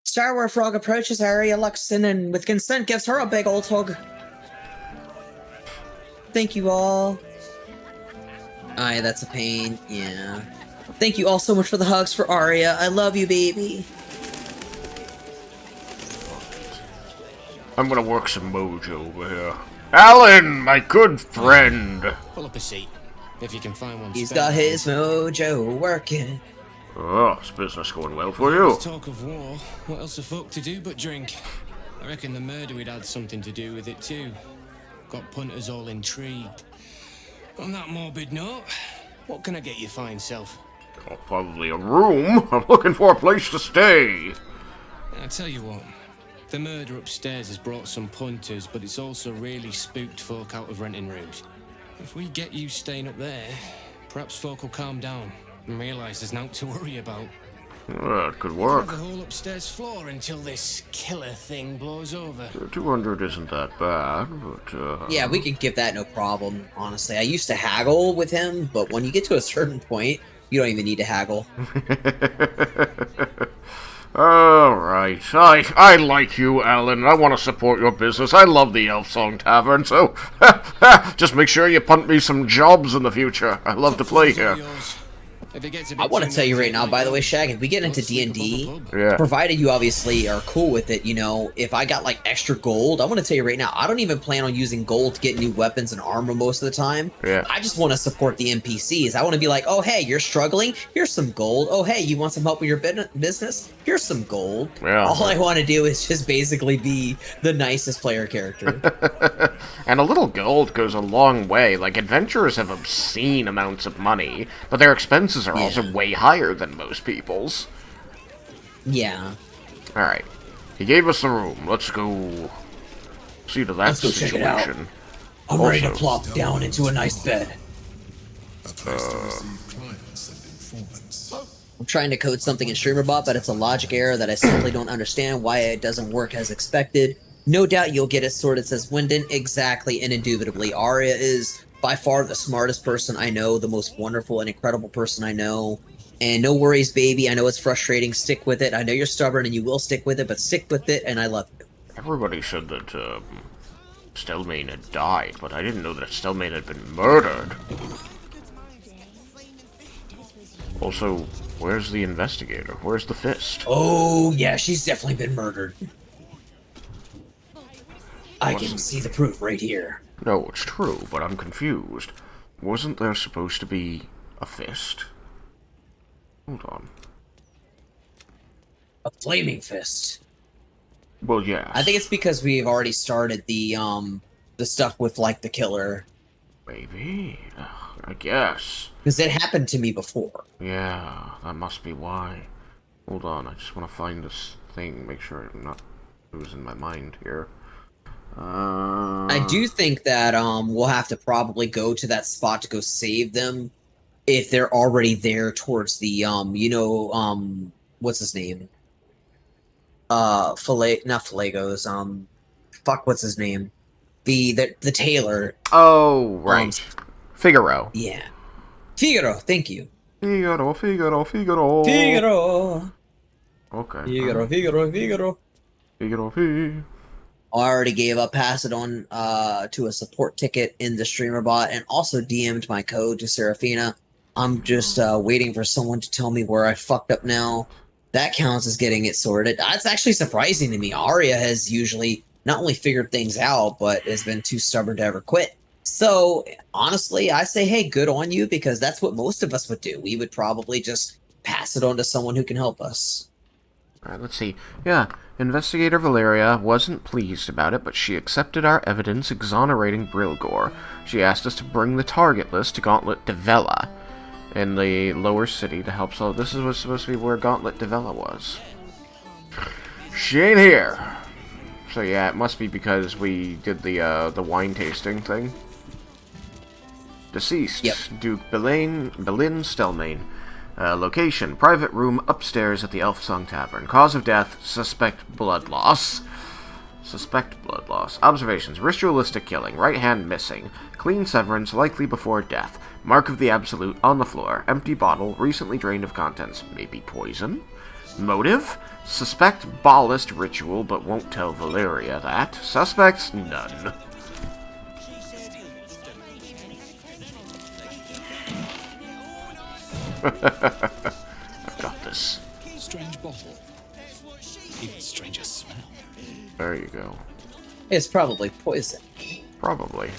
Star Wars Frog approaches Aria Luxon and with consent gives her a big old hug. Thank you all. Aye, that's a pain. Yeah. Thank you all so much for the hugs for Aria. I love you, baby. I'm gonna work some mojo over here. Alan, my good friend! Pull up a seat, if you can find one. He's got his mojo working. Oh, is business going well for you? There's talk of war. What else are folk to do but drink? I reckon the murder would had something to do with it too. Got punters all intrigued. On that morbid note, what can I get you fine self? Oh, probably a room. I'm looking for a place to stay. I tell you what, the murder upstairs has brought some punters, but it's also really spooked folk out of renting rooms. If we get you staying up there, perhaps folk will calm down and realise there's nothing to worry about. It could Have work. the whole upstairs floor until this killer thing blows over. 200 isn't that bad, but, Yeah, we could give that no problem, honestly. I used to haggle with him, but when you get to a certain point, you don't even need to haggle. Alright, I like you, Alan. I want to support your business. I love the Elf Song Tavern, so just make sure you punt me some jobs in the future. I love to play here. I want to tell you right now, by the way, Shag, if we get into D&D, Yeah. provided you obviously are cool with it, you know, if I got like extra gold, I want to tell you right now, I don't even plan on using gold to get new weapons and armor most of the time. Yeah. I just want to support the NPCs. I want to be like, oh, hey, you're struggling? Here's some gold. Oh, hey, you want some help with your business? Here's some gold. Yeah. All I want to do is just basically be the nicest player character. And a little gold goes a long way. Like, adventurers have obscene amounts of money, but their expenses are also way higher than most people's. Yeah. Alright. He gave us the room. Let's go see to that Let's go check it out. situation. I'm ready to Also, plop down into a nice bed. I'm trying to code something in StreamerBot, but it's a logic error that I simply don't understand why it doesn't work as expected. No doubt you'll get it sorted, says Wyndon. Exactly and indubitably. Arya is by far the smartest person I know, the most wonderful and incredible person I know. And no worries, baby. I know it's frustrating. Stick with it. I know you're stubborn and you will stick with it, but stick with it, and I love you. everybody said that, Stelmane had died, but I didn't know that Stelmane had been murdered. Also, where's the investigator? Where's the fist? Oh, yeah, she's definitely been murdered. I can see the proof right here. No, it's true, but I'm confused. Wasn't there supposed to be a fist? Hold on. A flaming fist. Well, yeah. I think it's because we've already started the stuff with, like, the killer. Maybe. I guess. Because it happened to me before. Yeah, that must be why. Hold on, I just want to find this thing, make sure I'm not losing my mind here. I do think that we'll have to probably go to that spot to go save them if they're already there towards the what's his name? Not Falagos, fuck, what's his name? The tailor. Oh, right. Figaro. Yeah. Figaro, thank you. Figaro. Figaro. Okay. Figaro. I already gave up, passed it on to a support ticket in the streamer bot, and also DM'd my code to Serafina. I'm just waiting for someone to tell me where I fucked up now. That counts as getting it sorted. That's actually surprising to me. Arya has usually not only figured things out, but has been too stubborn to ever quit. So, honestly, I say, hey, good on you, because that's what most of us would do. We would probably just pass it on to someone who can help us. Alright, let's see. Yeah, Investigator Valeria wasn't pleased about it, but she accepted our evidence exonerating Brilgor. She asked us to bring the target list to Gauntlet Devella in the lower city to help solve... This was supposed to be where Gauntlet Devella was. She ain't here. So yeah, it must be because we did the wine tasting thing. Deceased. Yep. Duke Belin Stelmane. Location, private room upstairs at the Elf Song Tavern. Cause of death, suspect blood loss. Observations, ritualistic killing, right hand missing. Clean severance, likely before death. Mark of the Absolute on the floor. Empty bottle, recently drained of contents. Maybe poison? Motive? Suspect ballast ritual, but won't tell Valeria that. Suspects? None. I've got this. Strange bottle. Even stranger smell. There you go. It's probably poison. Probably.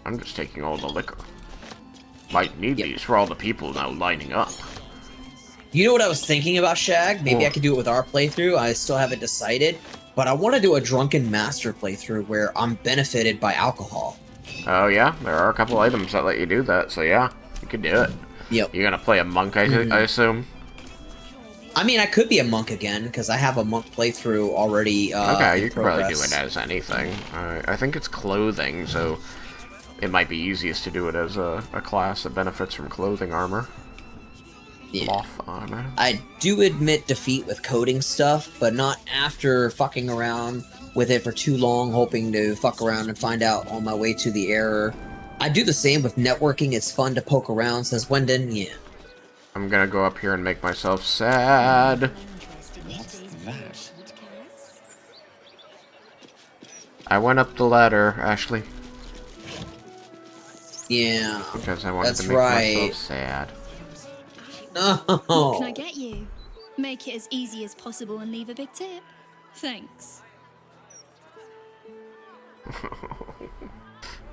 I'm just taking all the liquor. Might need these for all the people now lining up. You know what I was thinking about, Shag? Maybe I could do it with our playthrough. I still haven't decided. But I want to do a Drunken Master playthrough where I'm benefited by alcohol. Oh yeah? There are a couple items that let you do that, so yeah. You could do it. Yep. You're gonna play a monk, I assume? I mean, I could be a monk again, because I have a monk playthrough already okay, you could progress. probably do it as anything. I think it's clothing, so it might be easiest to do it as a class that benefits from clothing armor. Lothar. I do admit defeat with coding stuff, but not after fucking around with it for too long, hoping to fuck around and find out on my way to the error. I do the same with networking. It's fun to poke around, says Wendon. Yeah. I'm gonna go up here and make myself sad. What's that? I went up the ladder, Ashley. Yeah. Because I wanted to make myself sad. No. What can I get you? Make it as easy as possible and leave a big tip. Thanks.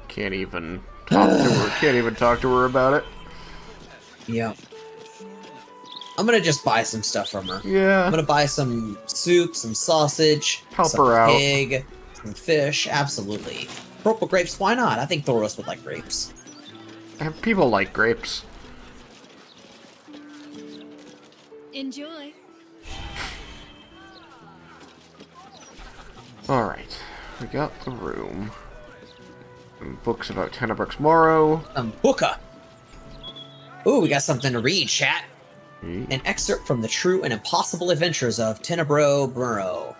Can't even talk to her. Can't even talk to her about it. Yeah. I'm gonna just buy some stuff from her. Yeah. I'm gonna buy some soup, some sausage, Help some her out. pig, some fish. Absolutely. Purple grapes, why not? I think Thoros would like grapes. And people like grapes. Enjoy. Alright. We got the room. Books about Tenebrooks Morrow. Booka. Ooh, we got something to read, chat. An excerpt from the true and impossible adventures of Tenebro Burrow.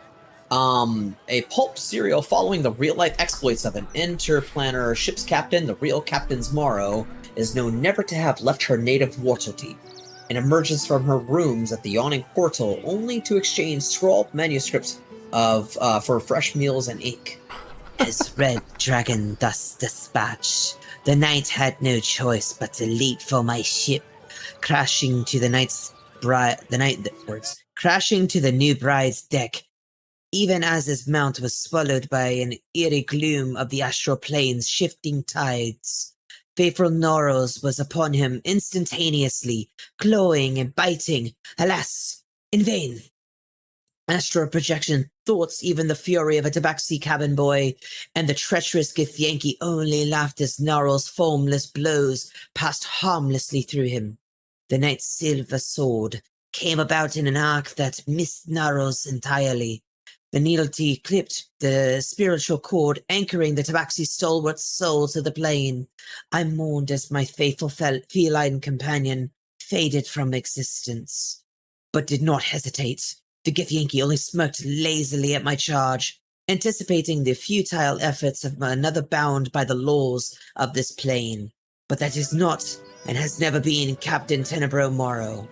A pulp serial following the real-life exploits of an interplanar ship's captain, the real Captain's Morrow, is known never to have left her native Waterdeep, and emerges from her rooms at the yawning portal only to exchange scrawled manuscripts for fresh meals and ink. As Red Dragon thus dispatched, the knight had no choice but to leap for my ship, crashing to crashing to the new bride's deck, even as his mount was swallowed by an eerie gloom of the astral plane's shifting tides. Faithful Noros was upon him instantaneously, clawing and biting, alas, in vain. Astral projection thwarts even the fury of a tabaxi cabin boy, and the treacherous Githyanki only laughed as Naro's foamless blows passed harmlessly through him. The knight's silver sword came about in an arc that missed Naro's entirely. The needle-T clipped the spiritual cord, anchoring the tabaxi stalwart soul to the plane. I mourned as my faithful feline companion faded from existence, but did not hesitate. The Githyanki only smirked lazily at my charge, anticipating the futile efforts of another bound by the laws of this plane. But that is not, and has never been, Captain Tenebro Morrow.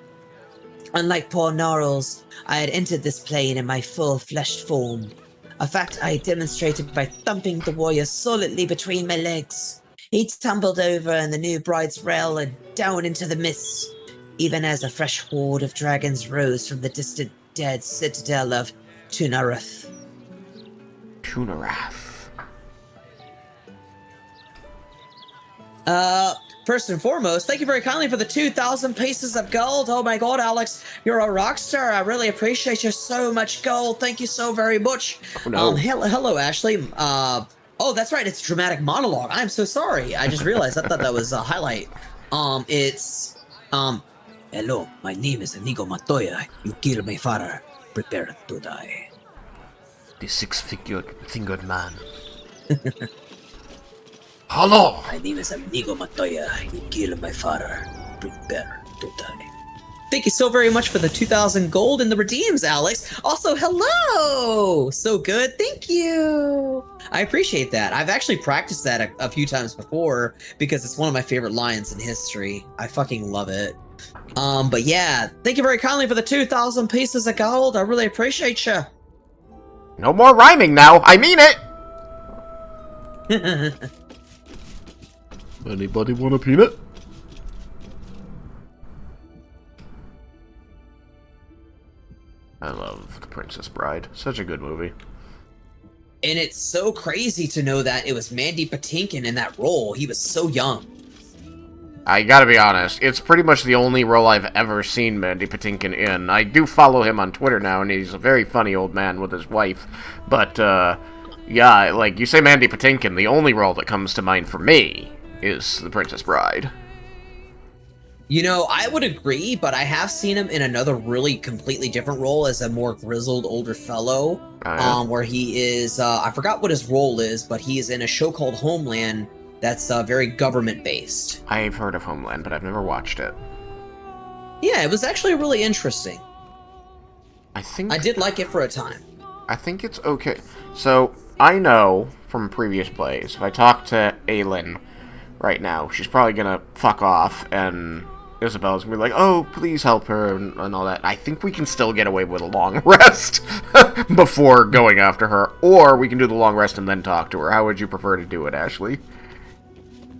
Unlike poor Gnarls, I had entered this plane in my full-fleshed form, a fact I demonstrated by thumping the warrior solidly between my legs. He tumbled over in the new bride's rail and down into the mists, even as a fresh horde of dragons rose from the distant dead citadel of Tunarath. First and foremost, thank you very kindly for the 2,000 pieces of gold. Oh my god, Alex, you're a rock star. I really appreciate you so much gold. Thank you so very much. Oh, no. Hello, Ashley. Oh, that's right. It's a dramatic monologue. I'm so sorry. I just realized. I thought that was a highlight. Hello, my name is Inigo Montoya. You killed my father. Prepare to die. The six-fingered man. Hello! My name is Inigo Montoya. You killed my father. Prepare to die. Thank you so very much for the 2,000 gold in the redeems, Alex. Also, hello! So good, thank you! I appreciate that. I've actually practiced that a few times before because it's one of my favorite lines in history. I fucking love it. But yeah, thank you very kindly for the 2,000 pieces of gold. I really appreciate you. No more rhyming now. I mean it. Anybody want a peanut? I love The Princess Bride. Such a good movie. And it's so crazy to know that it was Mandy Patinkin in that role. He was so young. I gotta be honest, it's pretty much the only role I've ever seen Mandy Patinkin in. I do follow him on Twitter now, and he's a very funny old man with his wife. But, yeah, like, you say Mandy Patinkin, the only role that comes to mind for me is The Princess Bride. You know, I would agree, but I have seen him in another really completely different role as a more grizzled older fellow, where he is, I forgot what his role is, but he is in a show called Homeland that's very government-based. I've heard of Homeland, but I've never watched it. Yeah, it was actually really interesting. I did like it for a time. I think it's okay. So, I know from previous plays, if I talk to Aelin right now, she's probably gonna fuck off, and Isabel's gonna be like, oh, please help her, and all that. I think we can still get away with a long rest before going after her, or we can do the long rest and then talk to her. How would you prefer to do it, Ashley?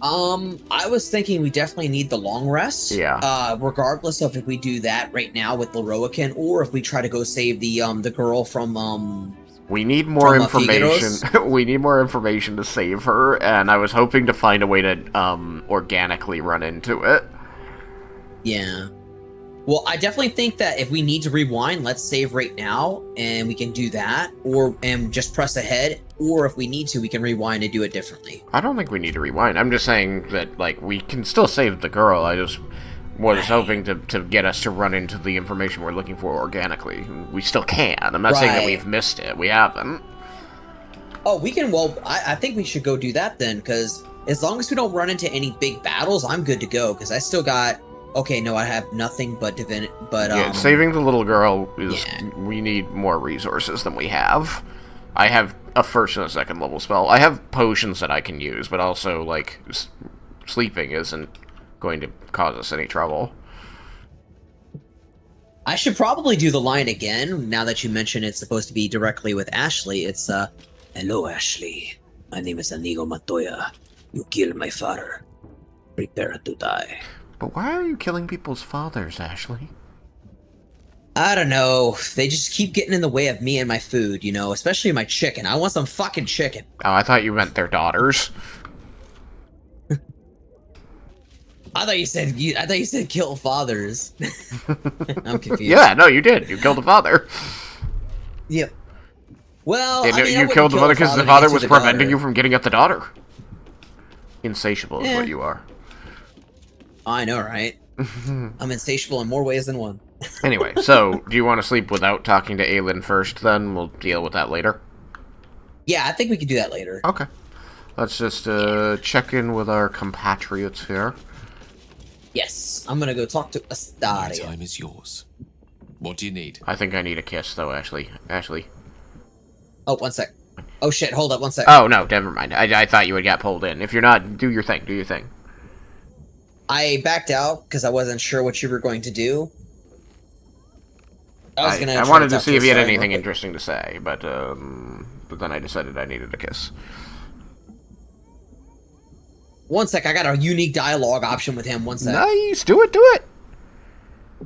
I was thinking we definitely need the long rest. Yeah. Regardless of if we do that right now with Leroican, or if we try to go save the girl from We need more from, information. Figuero's. We need more information to save her, and I was hoping to find a way to organically run into it. Yeah. Well, I definitely think that if we need to rewind, let's save right now, and we can do that, and just press ahead. Or if we need to, we can rewind and do it differently. I don't think we need to rewind. I'm just saying that, like, we can still save the girl. I just was hoping to get us to run into the information we're looking for organically. We still can. I'm not saying that we've missed it. We haven't. Oh, we can. Well, I think we should go do that then, because as long as we don't run into any big battles, I'm good to go. Because I still got. Okay, no, I have nothing but divinity. But yeah, saving the little girl is. Yeah. We need more resources than we have. I have a first and a second level spell. I have potions that I can use, but also, like, sleeping isn't going to cause us any trouble. I should probably do the line again, now that you mention it's supposed to be directly with Ashley. It's, hello, Ashley. My name is Inigo Montoya. You killed my father. Prepare to die. But why are you killing people's fathers, Ashley? I don't know. They just keep getting in the way of me and my food, you know, especially my chicken. I want some fucking chicken. Oh, I thought you meant their daughters. I thought you said kill fathers. I'm confused. Yeah, no, you did. You killed the father. Yep. Well, you killed the mother because the father was preventing you from getting at the daughter. Insatiable is what you are. I know, right? I'm insatiable in more ways than one. Anyway, so, do you want to sleep without talking to Aelin first, then? We'll deal with that later. Yeah, I think we can do that later. Okay. Let's just check in with our compatriots here. Yes, I'm gonna go talk to Astaria. My time is yours. What do you need? I think I need a kiss, though, Ashley. Ashley. Oh, one sec. Oh, shit, hold up, one sec. Oh, no, never mind. I thought you had got pulled in. If you're not, do your thing, do your thing. I backed out because I wasn't sure what you were going to do. I wanted to see if you had anything interesting to say, but then I decided I needed a kiss. One sec, I got a unique dialogue option with him. One sec. Nice, do it, do it.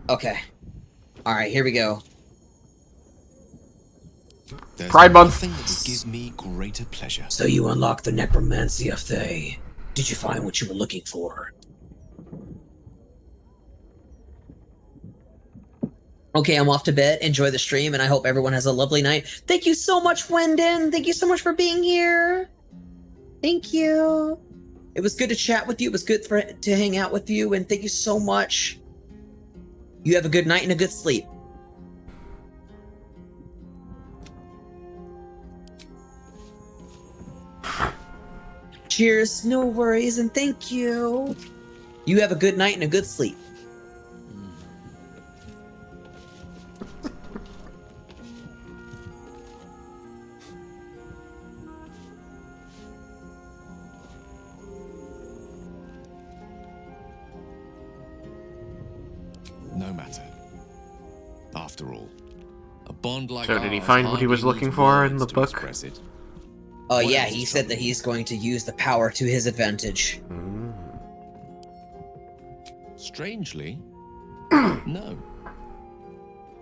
Okay. All right, here we go. There's Pride Month. Nothing that would give me greater pleasure. So you unlocked the necromancy of Thay. Did you find what you were looking for? Okay, I'm off to bed. Enjoy the stream, and I hope everyone has a lovely night. Thank you so much, Wendon. Thank you so much for being here. Thank you. It was good to chat with you. It was good to hang out with you, and thank you so much. You have a good night and a good sleep. Cheers. No worries, and thank you. You have a good night and a good sleep. No matter. After all, a bond like So did he find what he was looking for in the book? Oh yeah, he said that he's going to use the power to his advantage. Strangely, no.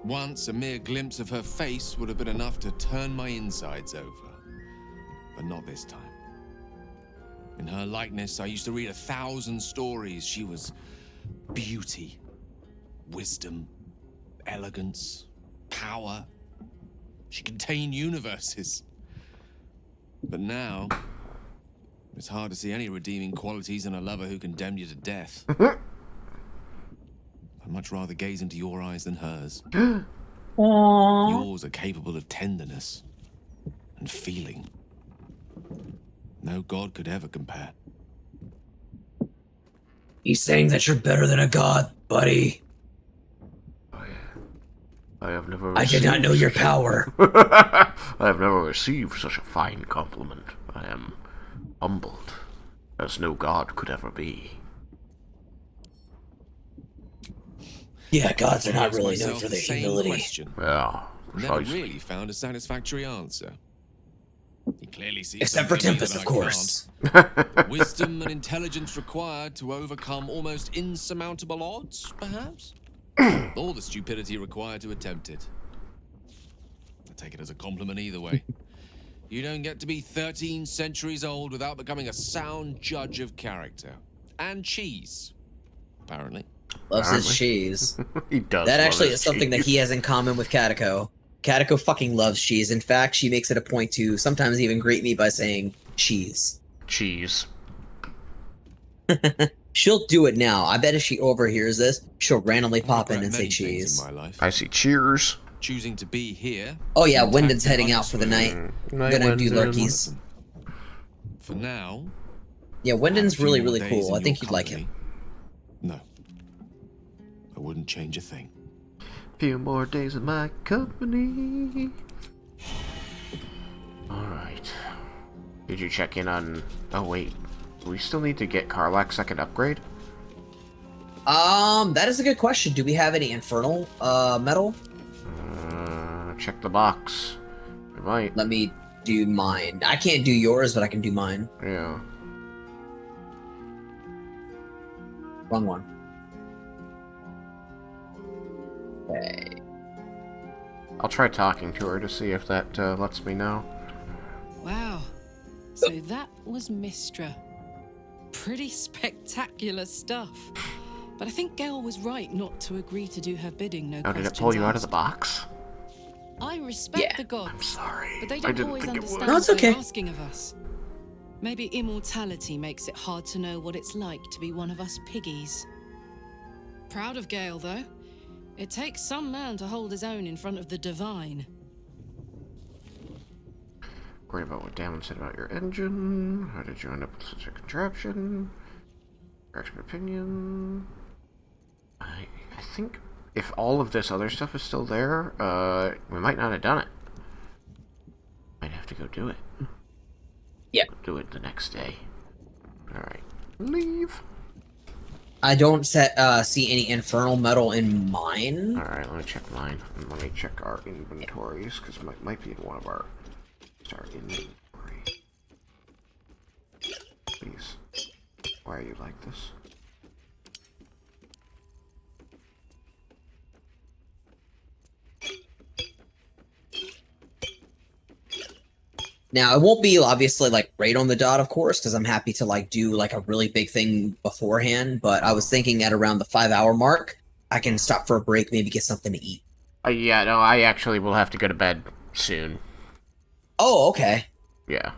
Once, a mere glimpse of her face would have been enough to turn my insides over. But not this time. In her likeness, I used to read 1,000 stories. She was beauty, wisdom, elegance, power. She contained universes. But now, it's hard to see any redeeming qualities in a lover who condemned you to death. I'd much rather gaze into your eyes than hers. Yours are capable of tenderness and feeling. No god could ever compare. He's saying that you're better than a god, buddy. I have never I did not know your power. I have never received such a fine compliment. I am humbled, as no god could ever be. Yeah, gods are not really known Myself for the their same humility. question. Yeah, Never precisely. really found a satisfactory answer. He clearly sees Except for something in me Tempest, that of I course. can't. The wisdom and intelligence required to overcome almost insurmountable odds, perhaps? Or the stupidity required to attempt it. I take it as a compliment either way. You don't get to be 13 centuries old without becoming a sound judge of character. And cheese, apparently. Loves his cheese. He does. That love actually his is something that cheese. he has in common with Katako. Katako fucking loves cheese. In fact, she makes it a point to sometimes even greet me by saying cheese. Cheese. She'll do it now. I bet if she overhears this, she'll randomly pop in regret and say many things cheese. in my life. I see cheers. Choosing to be here. Oh yeah, intact Wyndon's and heading out for the night. Night, Gonna do Wyndon. lurkies. For now. Yeah, Wyndon's and a few really, more really days cool. in I your think you'd like him. company. No. I wouldn't change a thing. Few more days in my company. Alright. Did you check in on... Oh, wait. We still need to get Karlak's second upgrade? That is a good question. Do we have any infernal metal? Check the box. We might. Let me do mine. I can't do yours, but I can do mine. Yeah. Wrong one. Okay. I'll try talking to her to see if that lets me know. Wow. So that was Mistra. Pretty spectacular stuff. But I think Gale was right not to agree to do her bidding, no Oh, did questions it pull you out of asked. the box? I respect the gods. I'm sorry. But they I don't didn't always think it would. understand No, it's what they're okay. asking of us. Maybe immortality makes it hard to know what it's like to be one of us piggies. Proud of Gale, though. It takes some man to hold his own in front of the divine. Worry about what Damon said about your engine. How did you end up with such a contraption? Expert opinion. I think if all of this other stuff is still there, we might not have done it. Might have to go do it. Yeah. Do it the next day. Alright. Leave. I don't see any infernal metal in mine. Alright, let me check mine. And let me check our inventories, because it might be in one of our... Our inventory. Please. Why are you like this? Now, it won't be obviously like right on the dot, of course, because I'm happy to like do like a really big thing beforehand. But I was thinking at around the 5-hour mark, I can stop for a break, maybe get something to eat. Yeah, no, I actually will have to go to bed soon. Oh, okay. Yeah.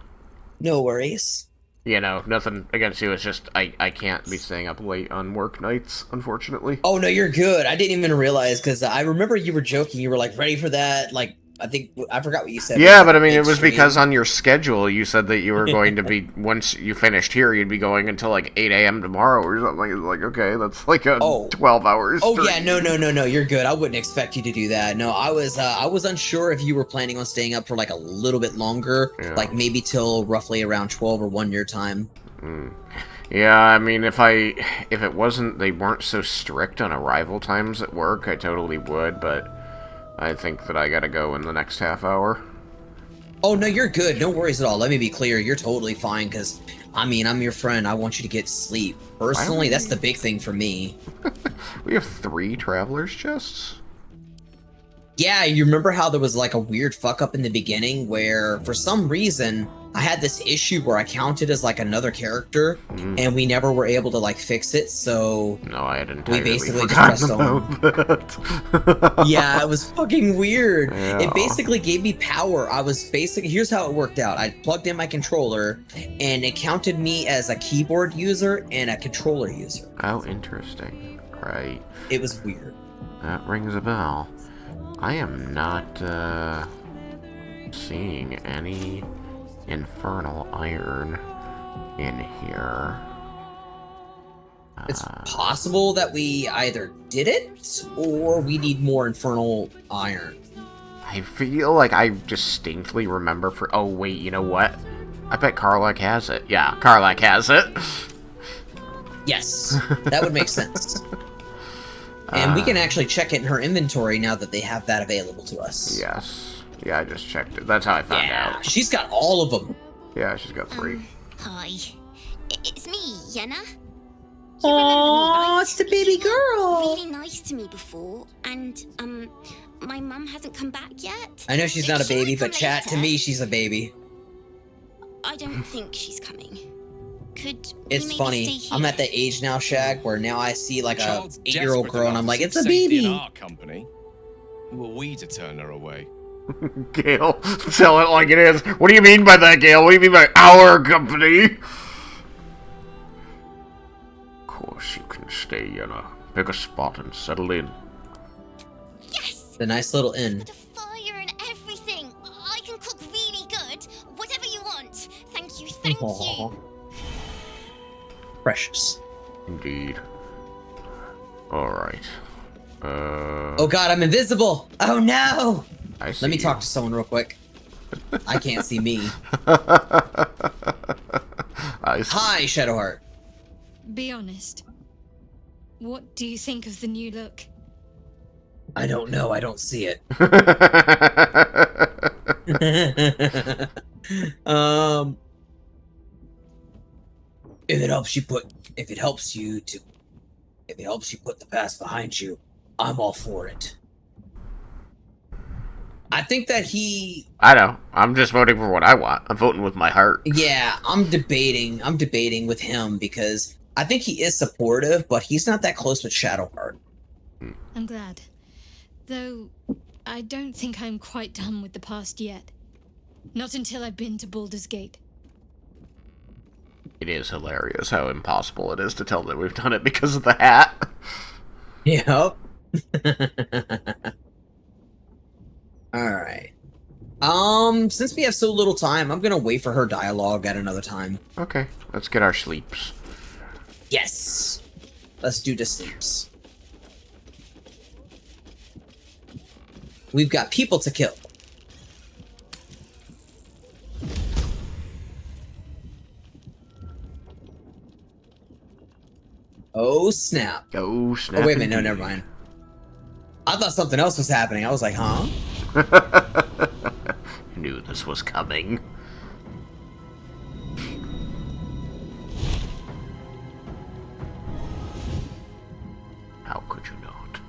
No worries. You know, nothing against you, it's just I can't be staying up late on work nights, unfortunately. Oh, no, you're good. I didn't even realize, because I remember you were joking. You were like, ready for that? Like, I forgot what you said. Yeah, but I mean, it was because on your schedule you said that you were going to be, once you finished here, you'd be going until like 8 a.m. tomorrow or something. It's like, okay, that's like a 12 hours. Oh, yeah, no, you're good. I wouldn't expect you to do that. No, I was unsure if you were planning on staying up for like a little bit longer, like maybe till roughly around 12 or 1 your time. Yeah, I mean, if it wasn't, they weren't so strict on arrival times at work, I totally would, but I think that I gotta go in the next half hour. Oh, no, you're good. No worries at all. Let me be clear. You're totally fine, because, I mean, I'm your friend. I want you to get sleep. Personally, that's the big thing for me. We have 3 traveler's chests? Yeah, you remember how there was like a weird fuck up in the beginning where for some reason I had this issue where I counted as like another character and we never were able to like fix it, so no, I hadn't. We basically just pressed on. Yeah, it was fucking weird. Yeah. It basically gave me power. Here's how it worked out. I plugged in my controller and it counted me as a keyboard user and a controller user. Oh, interesting. Right. It was weird. That rings a bell. I am not seeing any infernal iron in here. It's possible that we either did it, or we need more infernal iron. I feel like I distinctly remember for... Oh, wait, you know what? I bet Karlach has it. Yeah, Karlach has it. Yes, that would make sense. And we can actually check it in her inventory now that they have that available to us. Yes. Yeah, I just checked it. That's how I found out. She's got all of them. Yeah, she's got 3. Hi. It's me, Yenna. Oh, it's the baby girl. Really nice to me before, and my mum hasn't come back yet. I know she's not a She baby, might but come chat, to later. me, she's a baby. I don't think she's coming. Could we It's maybe funny. stay here? I'm at the age now, Shag, where now I see like a Child's 8-year-old desperate girl, and enough I'm for like, some it's a safety in baby. our company. Who are we to turn her away? Gale, tell it like it is. What do you mean by that, Gale? What do you mean by our company? Of course you can stay in pick a spot and settle in. The nice little inn. Fire and everything. I can cook really good. Whatever you want. Thank you, thank you. Precious. Indeed. Alright. Oh god, I'm invisible! Oh no! I see Let me you. talk to someone real quick. I can't see me. Hi, Shadowheart. Be honest. What do you think of the new look? I don't know, I don't see it. If it helps you put the past behind you, I'm all for it. I think that I know. I'm just voting for what I want. I'm voting with my heart. yeah, I'm debating with him because I think he is supportive, but he's not that close with Shadowheart. I'm glad. Though, I don't think I'm quite done with the past yet. Not until I've been to Baldur's Gate. It is hilarious how impossible it is to tell that we've done it because of the hat. Yep. Alright. Since we have so little time, I'm gonna wait for her dialogue at another time. Okay, let's get our sleeps. Yes! Let's do the sleeps. We've got people to kill. Oh snap. Oh snap. Oh wait a minute, no, never mind. I thought something else was happening. I was like, huh? Knew this was coming. How could you not?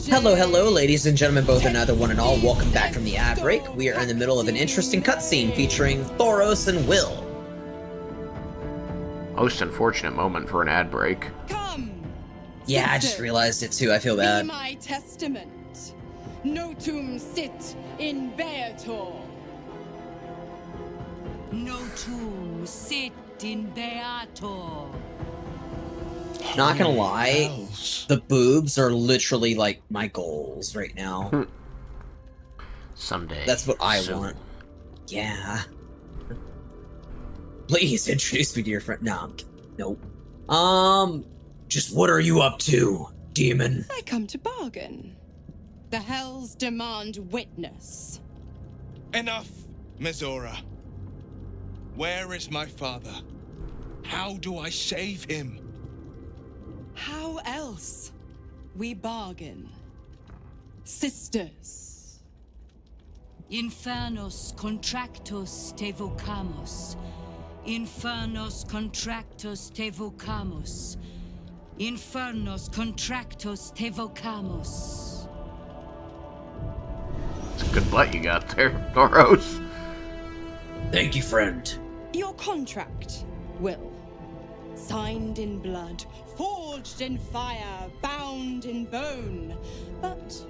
Hello, ladies and gentlemen, both another one and all. Welcome back from the ad break. We are in the middle of an interesting cutscene featuring Thoros and Will. Most unfortunate moment for an ad break. Yeah, I just realized it too. I feel bad. Be my testament. Notum sit in Beator. Notum sit in Beator. Not gonna lie, the boobs are literally like my goals right now. Someday. That's what I soon. want. Yeah. Please introduce me to your friend. No, nope. Just what are you up to, demon? I come to bargain. The hells demand witness. Enough, Mizora. Where is my father? How do I save him? How else? We bargain. Sisters. Infernos contractus te vocamus. Infernos contractus te vocamus. Infernos contractus te vocamus. It's a good butt you got there, Thoros. Thank you, friend. Your contract, Will. Signed in blood, forged in fire, bound in bone, but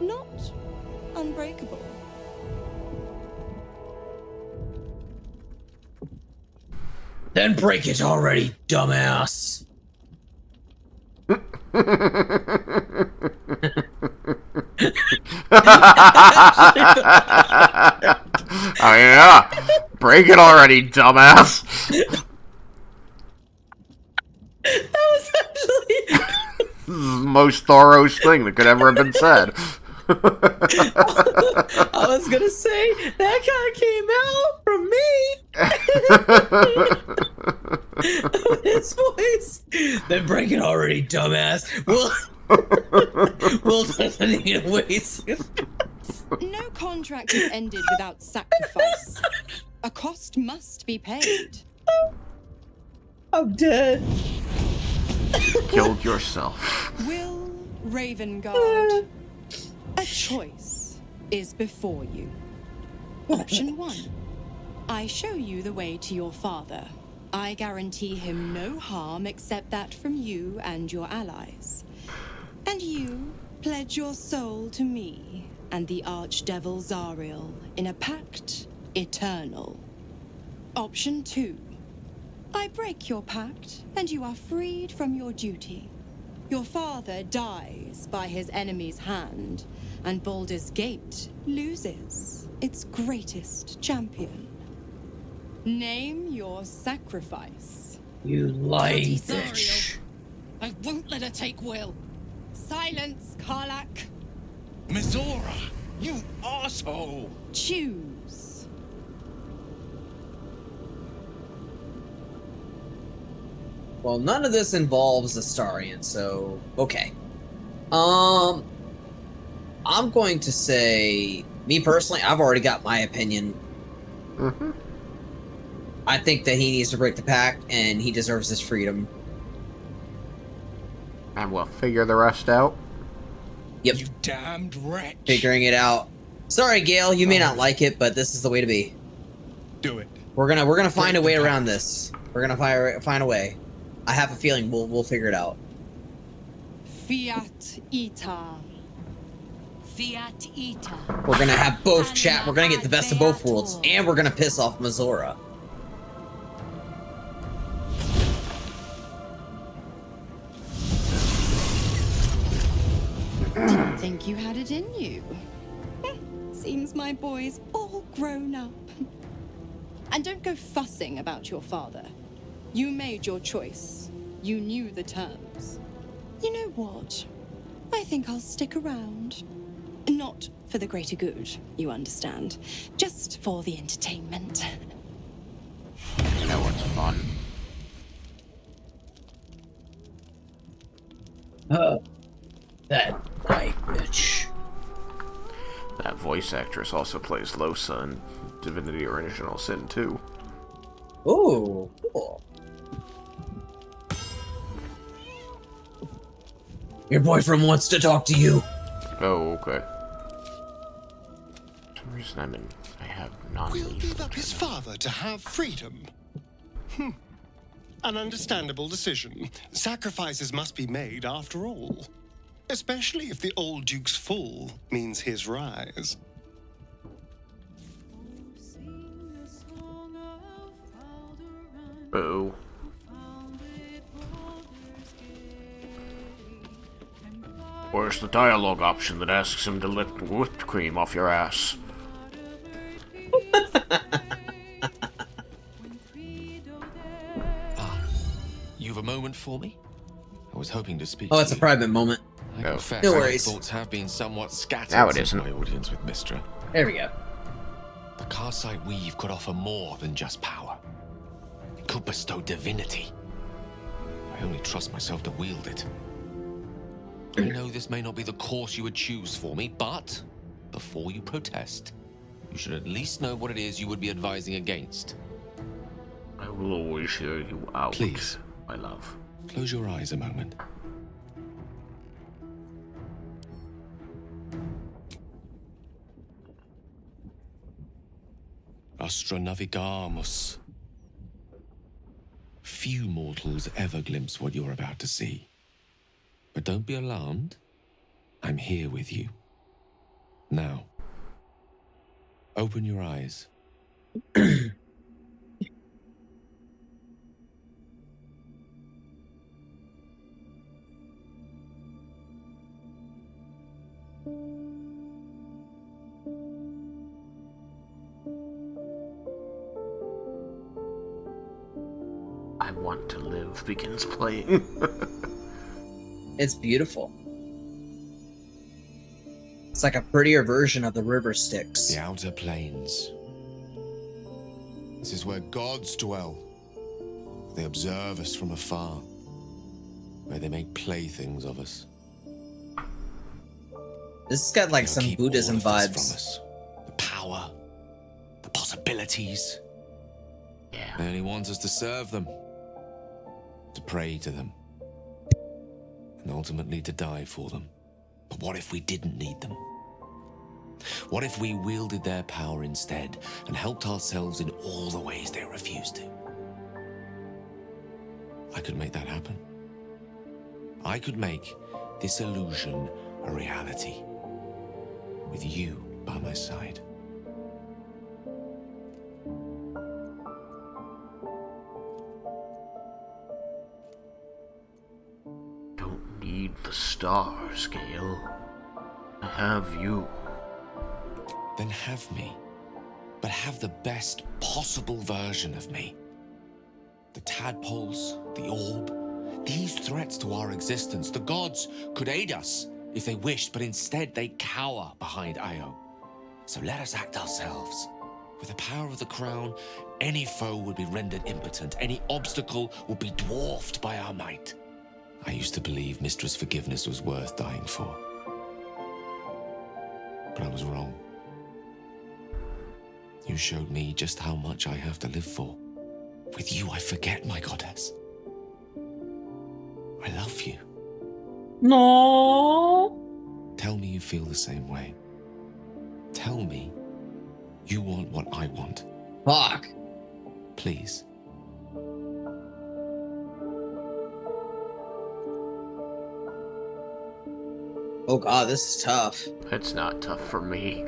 not unbreakable. Then break it already, dumbass. Oh yeah, break it already, dumbass. most Thoros thing that could ever have been said. I was gonna say, that kind of came out from me. His voice. Then break it already, dumbass. We'll listen anyways. No contract is ended without sacrifice. A cost must be paid. I'm dead. Killed yourself. Will Ravengard, a choice is before you. Option 1. I show you the way to your father. I guarantee him no harm except that from you and your allies. And you pledge your soul to me and the archdevil Zariel in a pact eternal. Option 2. I break your pact, and you are freed from your duty. Your father dies by his enemy's hand, and Baldur's Gate loses its greatest champion. Name your sacrifice. You lying Bloody bitch. I won't let her take Will. Silence, Karlak. Mizora, you asshole! Choose. Well, none of this involves Astarion, so okay. I'm going to say, me personally, I've already got my opinion. Mm-hmm. I think that he needs to break the pact, and he deserves his freedom. And we'll figure the rest out. Yep. You damned wretch. Figuring it out. Sorry, Gale, you may not like it, but this is the way to be. Do it. We're gonna find a way around this. We're gonna find a way. I have a feeling we'll figure it out. Fiat Ita. Fiat Ita. We're gonna have both chat. We're gonna get the best of both worlds, and we're gonna piss off Mizora. Didn't think you had it in you. Seems my boy's all grown up. And don't go fussing about your father. You made your choice. You knew the terms. You know what? I think I'll stick around. Not for the greater good, you understand. Just for the entertainment. That was fun. That right, bitch. That voice actress also plays Losa in Divinity Original Sin 2. Ooh, cool. Your boyfriend wants to talk to you. Oh, okay. For some reason I have not. Will give up his father to have freedom. An understandable decision. Sacrifices must be made after all. Especially if the old Duke's fall means his rise. Oh. Where's the dialogue option that asks him to lick whipped cream off your ass? You've a moment for me? I was hoping to speak. Oh, it's a private moment. I confess, No my worries. thoughts have been somewhat scattered Now it since isn't. my audience with Mistra. There we go. The Karsite weave could offer more than just power. It could bestow divinity. I only trust myself to wield it. I know this may not be the course you would choose for me, but before you protest, you should at least know what it is you would be advising against. I will always hear you out. Please, my love. Close your eyes a moment. Astra navigamus. Few mortals ever glimpse what you're about to see. But don't be alarmed. I'm here with you. Now, open your eyes. I Want to Live begins playing. It's beautiful. It's like a prettier version of the river Styx. The outer planes. This is where gods dwell. They observe us from afar, where they make playthings of us. This has got like They'll some keep Buddhism all of this vibes. from us. The power, the possibilities. Yeah. They only want us to serve them, to pray to them, and ultimately to die for them. But what if we didn't need them? What if we wielded their power instead and helped ourselves in all the ways they refuse to? I could make that happen. I could make this illusion a reality, with you by my side. Don't need the stars, Gale. I have you. Then have me, but have the best possible version of me. The tadpoles, the orb, these threats to our existence. The gods could aid us if they wished, but instead they cower behind Io. So let us act ourselves. With the power of the crown, any foe would be rendered impotent. Any obstacle would be dwarfed by our might. I used to believe Mistress Forgiveness was worth dying for. But I was wrong. You showed me just how much I have to live for. With you, I forget, my goddess. I love you. No. Tell me you feel the same way. Tell me you want what I want. Fuck. Please. Oh god, this is tough. It's not tough for me.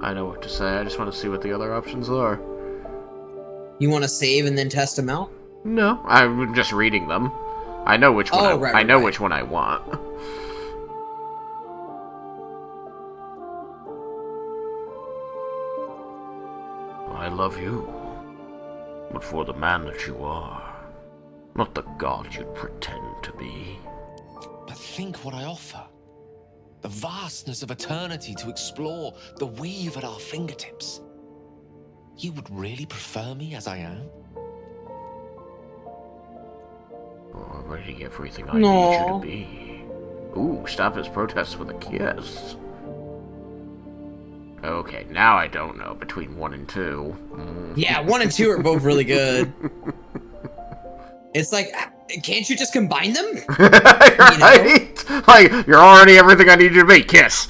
I know what to say. I just want to see what the other options are. You want to save and then test them out? No, I'm just reading them. I know which one. I know which one I want. I love you, but for the man that you are, not the god you pretend to be. But think what I offer. The vastness of eternity to explore, the weave at our fingertips. You would really prefer me as I am? Already everything I need you to be. Ooh, stop his protests with a kiss. Okay, now I don't know between 1 and 2. Yeah, 1 and 2 are both really good. It's like, can't you just combine them? Right? Like, you're already everything I need you to be. Kiss.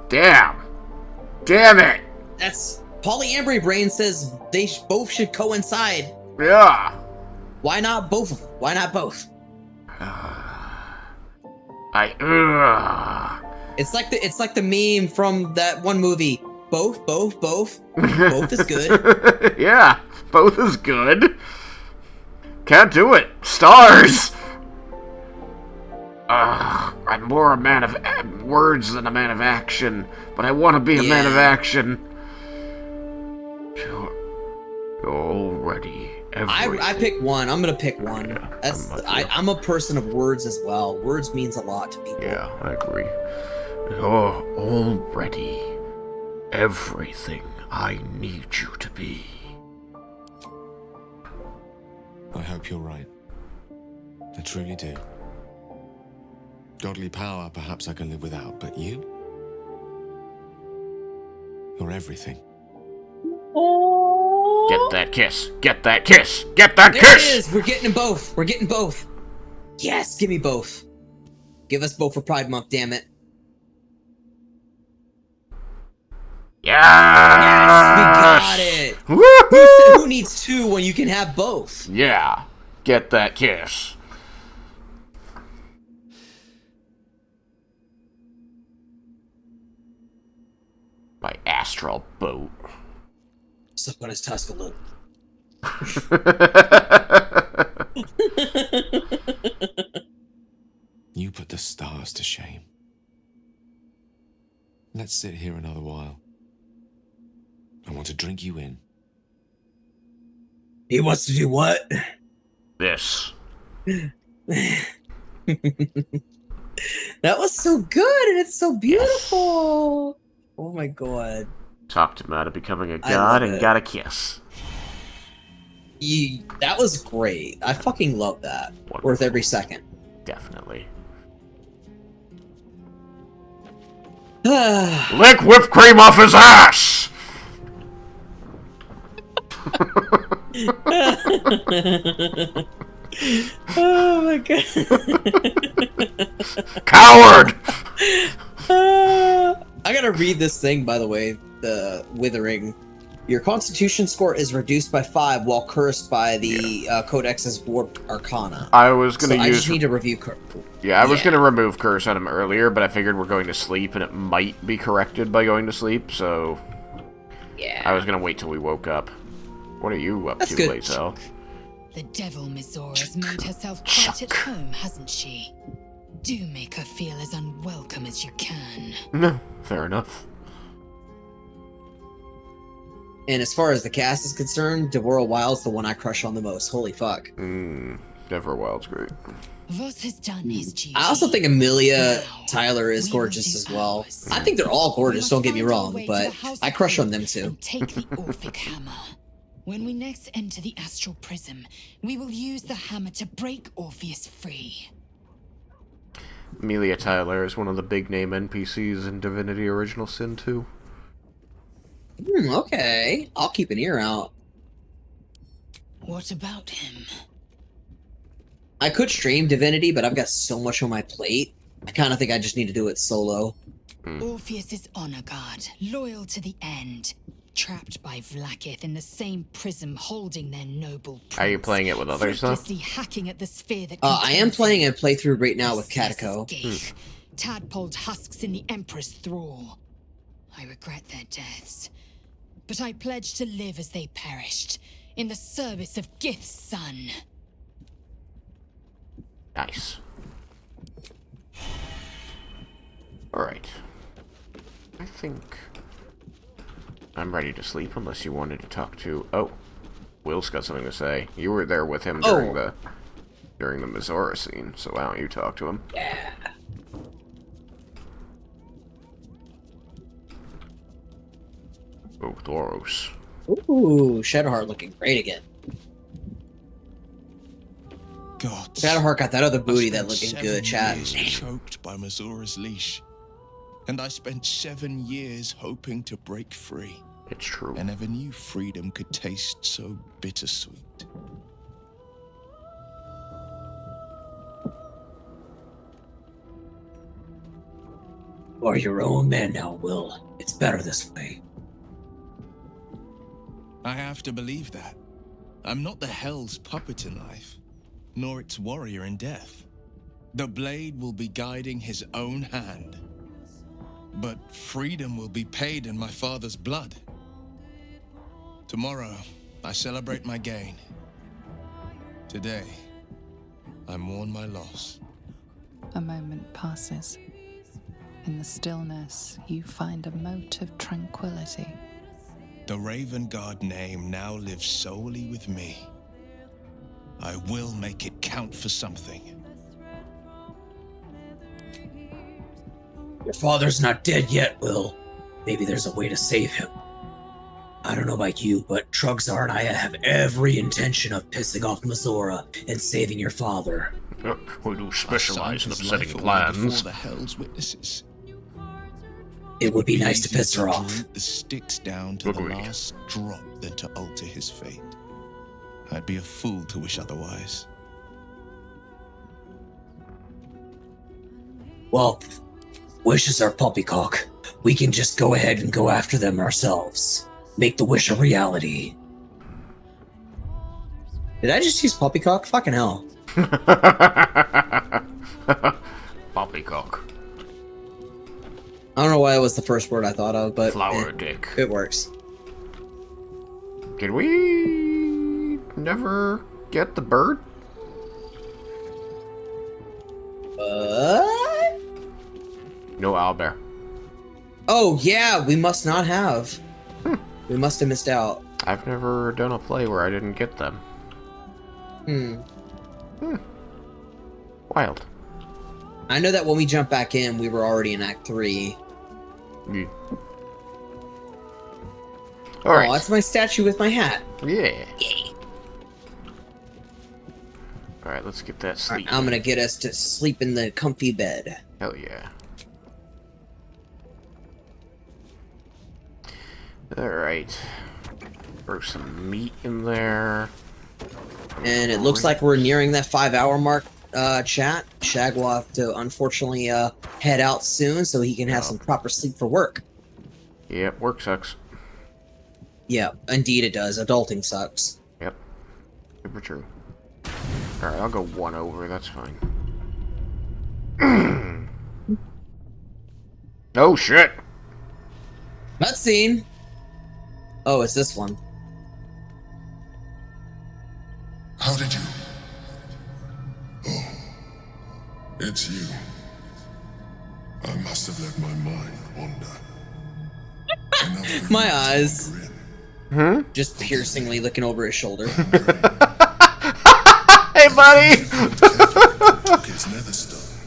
Damn. Damn it. That's... Polyambry Brain says they both should coincide. Yeah. Why not both? Why not both? It's like the meme from that one movie. Both. Both is good. Yeah, both is good. Can't do it. Stars. I'm more a man of words than a man of action, but I want to be a man of action. You're already everything. I pick one. I'm gonna pick one. Yeah, I'm a person of words as well. Words means a lot to people. Yeah, I agree. You're already everything I need you to be. I hope you're right. I truly do. Godly power, perhaps I can live without, but you? You're everything. Get that kiss. Get that kiss. Get that There kiss. it is. We're getting both. We're getting both. Yes, give me both. Give us both for Pride Month, damn it. Yes, we got it. Who needs 2 when you can have both? Yeah, get that kiss. My astral boat. Suck on his Tuscaloosa. You put the stars to shame. Let's sit here another while. I want to drink you in. He wants to do what? This. That was so good, and it's so beautiful. Oh my god. Talked him out of becoming a I god love and it. got a kiss. That was great. I fucking love that. Worth every second. Definitely. Oh Lick whipped cream off his ass! Oh my god. Coward! I gotta read this thing, by the way. The Withering. Your constitution score is reduced by 5 while cursed by the Codex's Warped Arcana. I was gonna use... I just need to review curse. Yeah, I was gonna remove curse on him earlier, but I figured we're going to sleep and it might be corrected by going to sleep, so... Yeah. I was gonna wait till we woke up. What are you up to, Lazel? The devil Mizora has made herself quite at home, hasn't she? Do make her feel as unwelcome as you can. No, fair enough. And as far as the cast is concerned, Devora Wild's the one I crush on the most. Holy fuck. Devora Wild's great. Voss has done his duty. I also think Amelia Tyler is gorgeous as well. I think they're all gorgeous, don't get me wrong, but I crush on them too. Take the Orphic Hammer. When we next enter the Astral Prism, we will use the hammer to break Orpheus free. Amelia Tyler is one of the big name NPCs in Divinity Original Sin 2. Okay. I'll keep an ear out. What about him? I could stream Divinity, but I've got so much on my plate. I kind of think I just need to do it solo. Orpheus is honor guard, loyal to the end. Trapped by Vlaakith in the same prism holding their noble prince. Are you playing it with others, though? Hacking at the sphere that I am playing a playthrough right now with Catako. Tadpoled husks in the Emperor's thrall. I regret their deaths, but I pledge to live as they perished, in the service of Gith's son. Nice. Alright. I think I'm ready to sleep unless you wanted to talk to... Oh, Will's got something to say. You were there with him during the Mizora scene, so why don't you talk to him? Yeah. Oh, Thoros. Ooh, Shadowheart looking great again. God. Shadowheart got that other booty that looking good, chat. Choked by Mizora's leash. And I spent 7 years hoping to break free. It's true. I never knew freedom could taste so bittersweet. You are your own man now, Will. It's better this way. I have to believe that. I'm not the Hell's puppet in life, nor its warrior in death. The blade will be guiding his own hand. But freedom will be paid in my father's blood. Tomorrow, I celebrate my gain. Today, I mourn my loss. A moment passes. In the stillness, you find a mote of tranquility. The Raven Guard name now lives solely with me. I will make it count for something. Your father's not dead yet, Will. Maybe there's a way to save him. I don't know about you, but Trugzar and I have every intention of pissing off Mizora and saving your father. We do specialize in upsetting plans. The Hell's witnesses. It would be nice to piss her off. The sticks down to the last drop than to alter his fate. I'd be a fool to wish otherwise. Well, wishes are poppycock. We can just go ahead and go after them ourselves. Make the wish a reality. Did I just use poppycock? Fucking hell. Poppycock. I don't know why it was the first word I thought of, but flower dick. It works. Did we never get the bird? No owlbear. Oh yeah, we must not have. We must have missed out. I've never done a play where I didn't get them. Wild. I know that when we jumped back in, we were already in Act 3. Yeah. All right. Oh, that's my statue with my hat. Yeah. All right, let's get that sleep. Right, I'm gonna get us to sleep in the comfy bed. Hell yeah. All right. Throw some meat in there. And it looks like we're nearing that 5-hour mark, chat. Shag will have to, unfortunately, head out soon so he can have some proper sleep for work. Yep, work sucks. Yeah, indeed it does. Adulting sucks. Yep. Super true. Alright, I'll go 1 over, that's fine. Oh, shit! Cutscene! Oh, it's this one. How did you? Oh, it's you. I must have let my mind wander. My eyes. Just piercingly looking over his shoulder. Hey, buddy! Took his nether stone.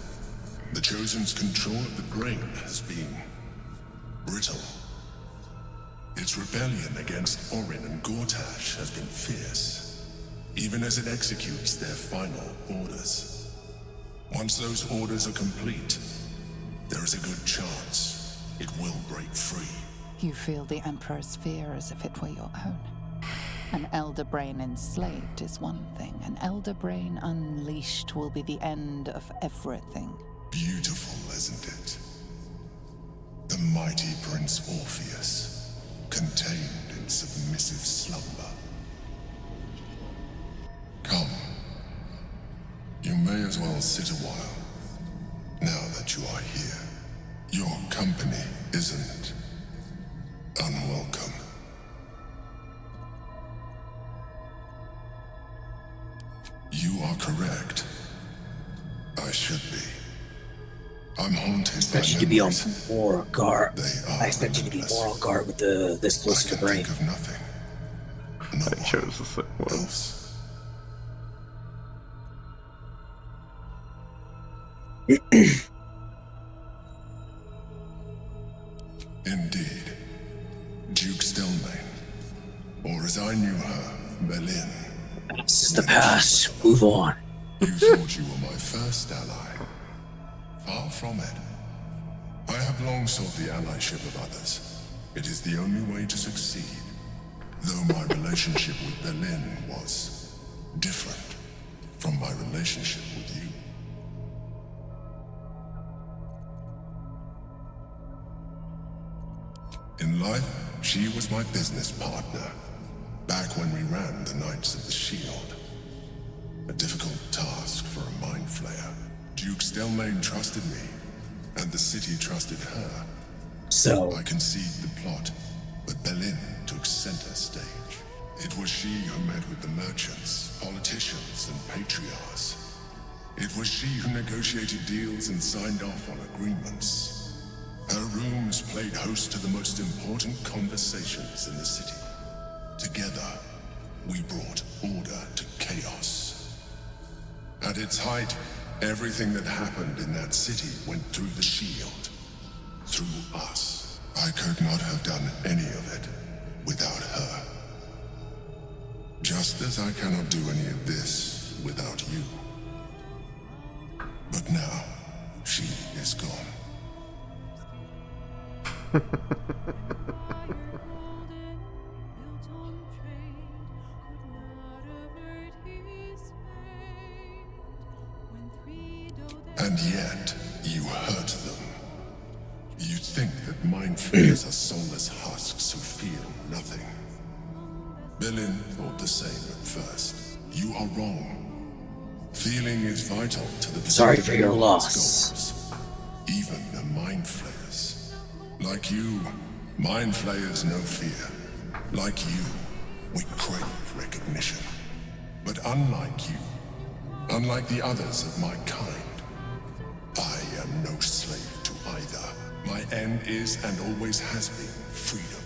The Chosen's control of the grain has been brittle. Its rebellion against Orin and Gortash has been fierce, even as it executes their final orders. Once those orders are complete, there is a good chance it will break free. You feel the Emperor's fear as if it were your own. An elder brain enslaved is one thing. An elder brain unleashed will be the end of everything. Beautiful, isn't it? The mighty Prince Orpheus, contained in submissive slumber. Come. You may as well sit a while, now that you are here. Your company isn't unwelcome. You are correct. I should be. I'm haunted. I expect you to be on more guard. I expect you to be more on guard with this close to the brain. Think of nothing. I chose the same one. Indeed. Duke Stelmane. Or as I knew her, Berlin. This is the past. Move on. You thought you were my first ally. Far from it. I have long sought the allyship of others. It is the only way to succeed. Though my relationship with Berlin was different from my relationship with you. In life, she was my business partner, back when we ran the Knights of the Shield. A difficult task for a mind flayer. Duke Stelmane trusted me, and the city trusted her. So I conceived the plot, but Berlin took center stage. It was she who met with the merchants, politicians, and patriarchs. It was she who negotiated deals and signed off on agreements. Her rooms played host to the most important conversations in the city. Together, we brought order to chaos. At its height, everything that happened in that city went through the shield. Through us. I could not have done any of it without her. Just as I cannot do any of this without you. But now, she is gone. And yet, you hurt them. You think that mind flayers are soulless husks who feel nothing. Berlin thought the same at first. You are wrong. Feeling is vital to the Sorry for your of its loss. goals. Even the mind flayers. Like you, mind flayers know fear. Like you, we crave recognition. But unlike you, unlike the others of my kind, I am no slave to either. My end is and always has been freedom.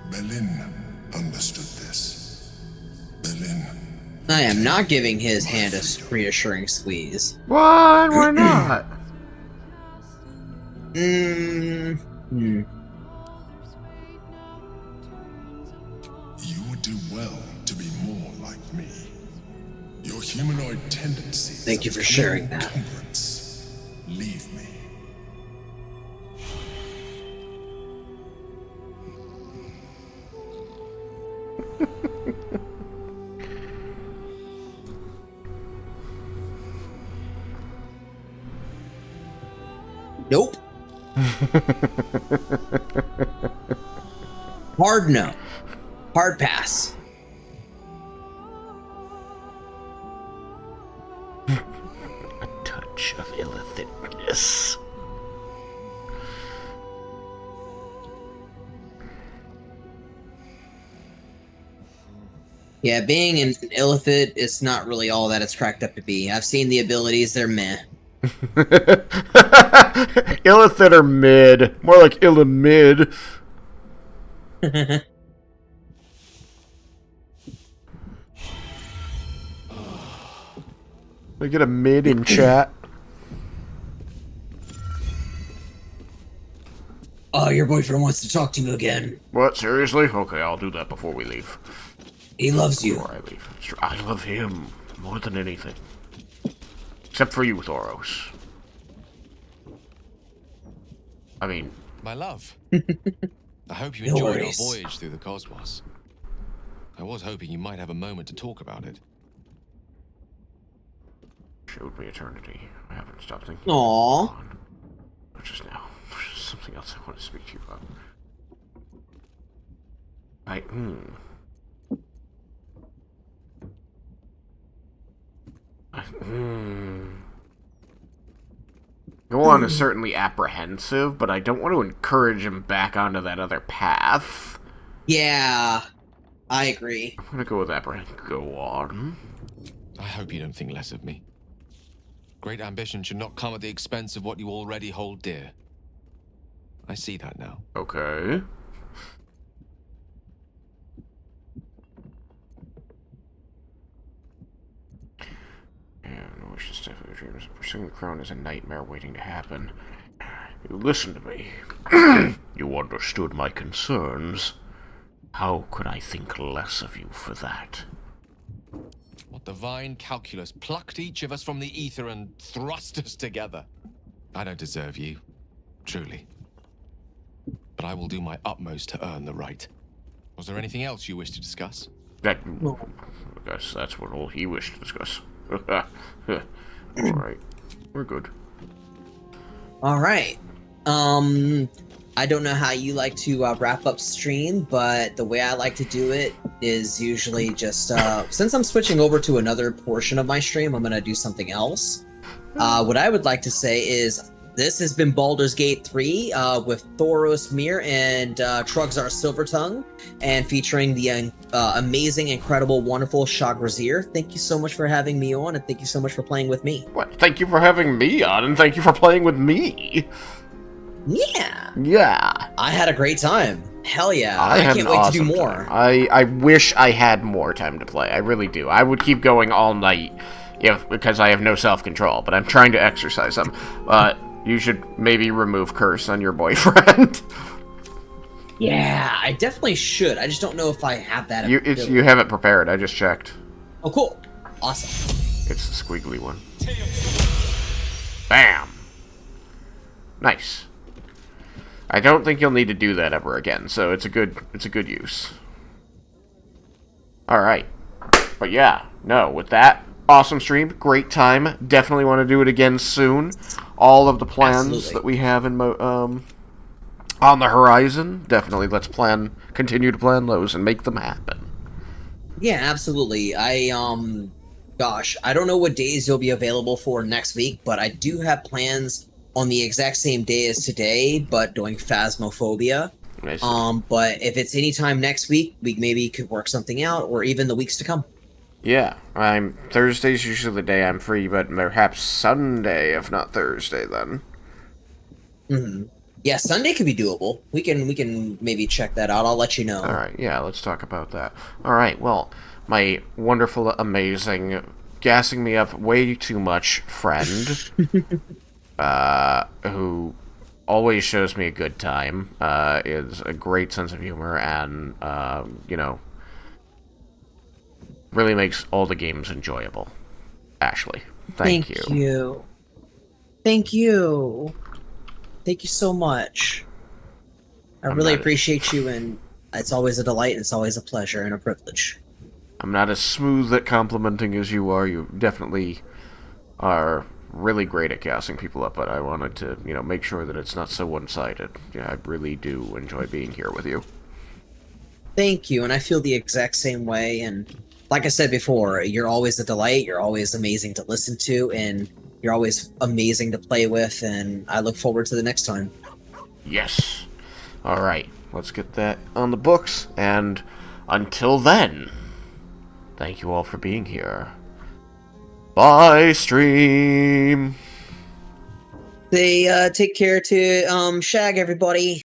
Berlin understood this. Berlin. I am not giving his hand a reassuring squeeze. What? Why not? You would do well to be more like me. Your humanoid tendencies. Thank you for sharing that. Leave me. Nope. Hard no. Hard pass. A touch of illithidness. Yeah, being an illithid is not really all that it's cracked up to be. I've seen the abilities, they're meh. Illithid or mid. More like illimid. We get a mid in chat. Oh, your boyfriend wants to talk to you again. What? Seriously? Okay, I'll do that before we leave. He loves you. Before I leave. I love him more than anything. Except for you, Thoros. I mean... My love. I hope you No enjoyed worries. our voyage through the cosmos. I was hoping you might have a moment to talk about it. Showed me eternity. I haven't stopped thinking. Aww. Just now. There's something else I want to speak to you about. Gohan is certainly apprehensive, but I don't want to encourage him back onto that other path. Yeah, I agree. I'm gonna go with apprehensive. Go on. I hope you don't think less of me. Great ambition should not come at the expense of what you already hold dear. I see that now. Okay. And wish to step through the dreams. Pursuing the crown is a nightmare waiting to happen. You listened to me. You understood my concerns. How could I think less of you for that? What divine calculus plucked each of us from the ether and thrust us together? I don't deserve you, truly. But I will do my utmost to earn the right. Was there anything else you wish to discuss? I guess that's what all he wished to discuss. Alright. We're good. Alright. I don't know how you like to wrap up stream, but the way I like to do it is usually just, since I'm switching over to another portion of my stream, I'm gonna do something else. What I would like to say is, this has been Baldur's Gate 3, with Thoros Mir and Trugzar Silvertongue, and featuring the amazing, incredible, wonderful Shagrazir. Thank you so much for having me on, and thank you so much for playing with me. What? Thank you for having me on, and thank you for playing with me. Yeah. Yeah. I had a great time. Hell yeah. I had can't an wait to awesome do more. time. I wish I had more time to play. I really do. I would keep going all night because I have no self-control, but I'm trying to exercise them. You should maybe remove Curse on your boyfriend. Yeah, I definitely should. I just don't know if I have that ability. You have it prepared. I just checked. Oh, cool. Awesome. It's the squiggly one. Bam. Nice. I don't think you'll need to do that ever again, so it's a good use. Alright. But yeah, no, with that, awesome stream, great time. Definitely want to do it again soon. All of the plans that we have in on the horizon, definitely let's continue to plan those and make them happen. Yeah, absolutely. Gosh, I don't know what days you'll be available for next week, but I do have plans on the exact same day as today, but doing Phasmophobia. Nice. But if it's anytime next week, we maybe could work something out, or even the weeks to come. Yeah, Thursday's usually the day I'm free, but perhaps Sunday, if not Thursday, then. Mm-hmm. Yeah, Sunday could be doable. We can maybe check that out. I'll let you know. All right, yeah, let's talk about that. All right, well, my wonderful, amazing, gassing me up way too much friend, who always shows me a good time, is a great sense of humor, and, you know, really makes all the games enjoyable. Ashley, thank you. Thank you. Thank you so much. I really appreciate you, and it's always a delight, and it's always a pleasure and a privilege. I'm not as smooth at complimenting as you are. You definitely are really great at gassing people up, but I wanted to, you know, make sure that it's not so one-sided. Yeah, I really do enjoy being here with you. Thank you, and I feel the exact same way, and like I said before, you're always a delight, you're always amazing to listen to, and you're always amazing to play with, and I look forward to the next time. Yes. Alright, let's get that on the books, and until then, thank you all for being here. Bye, stream! They, take care to, Shag, everybody.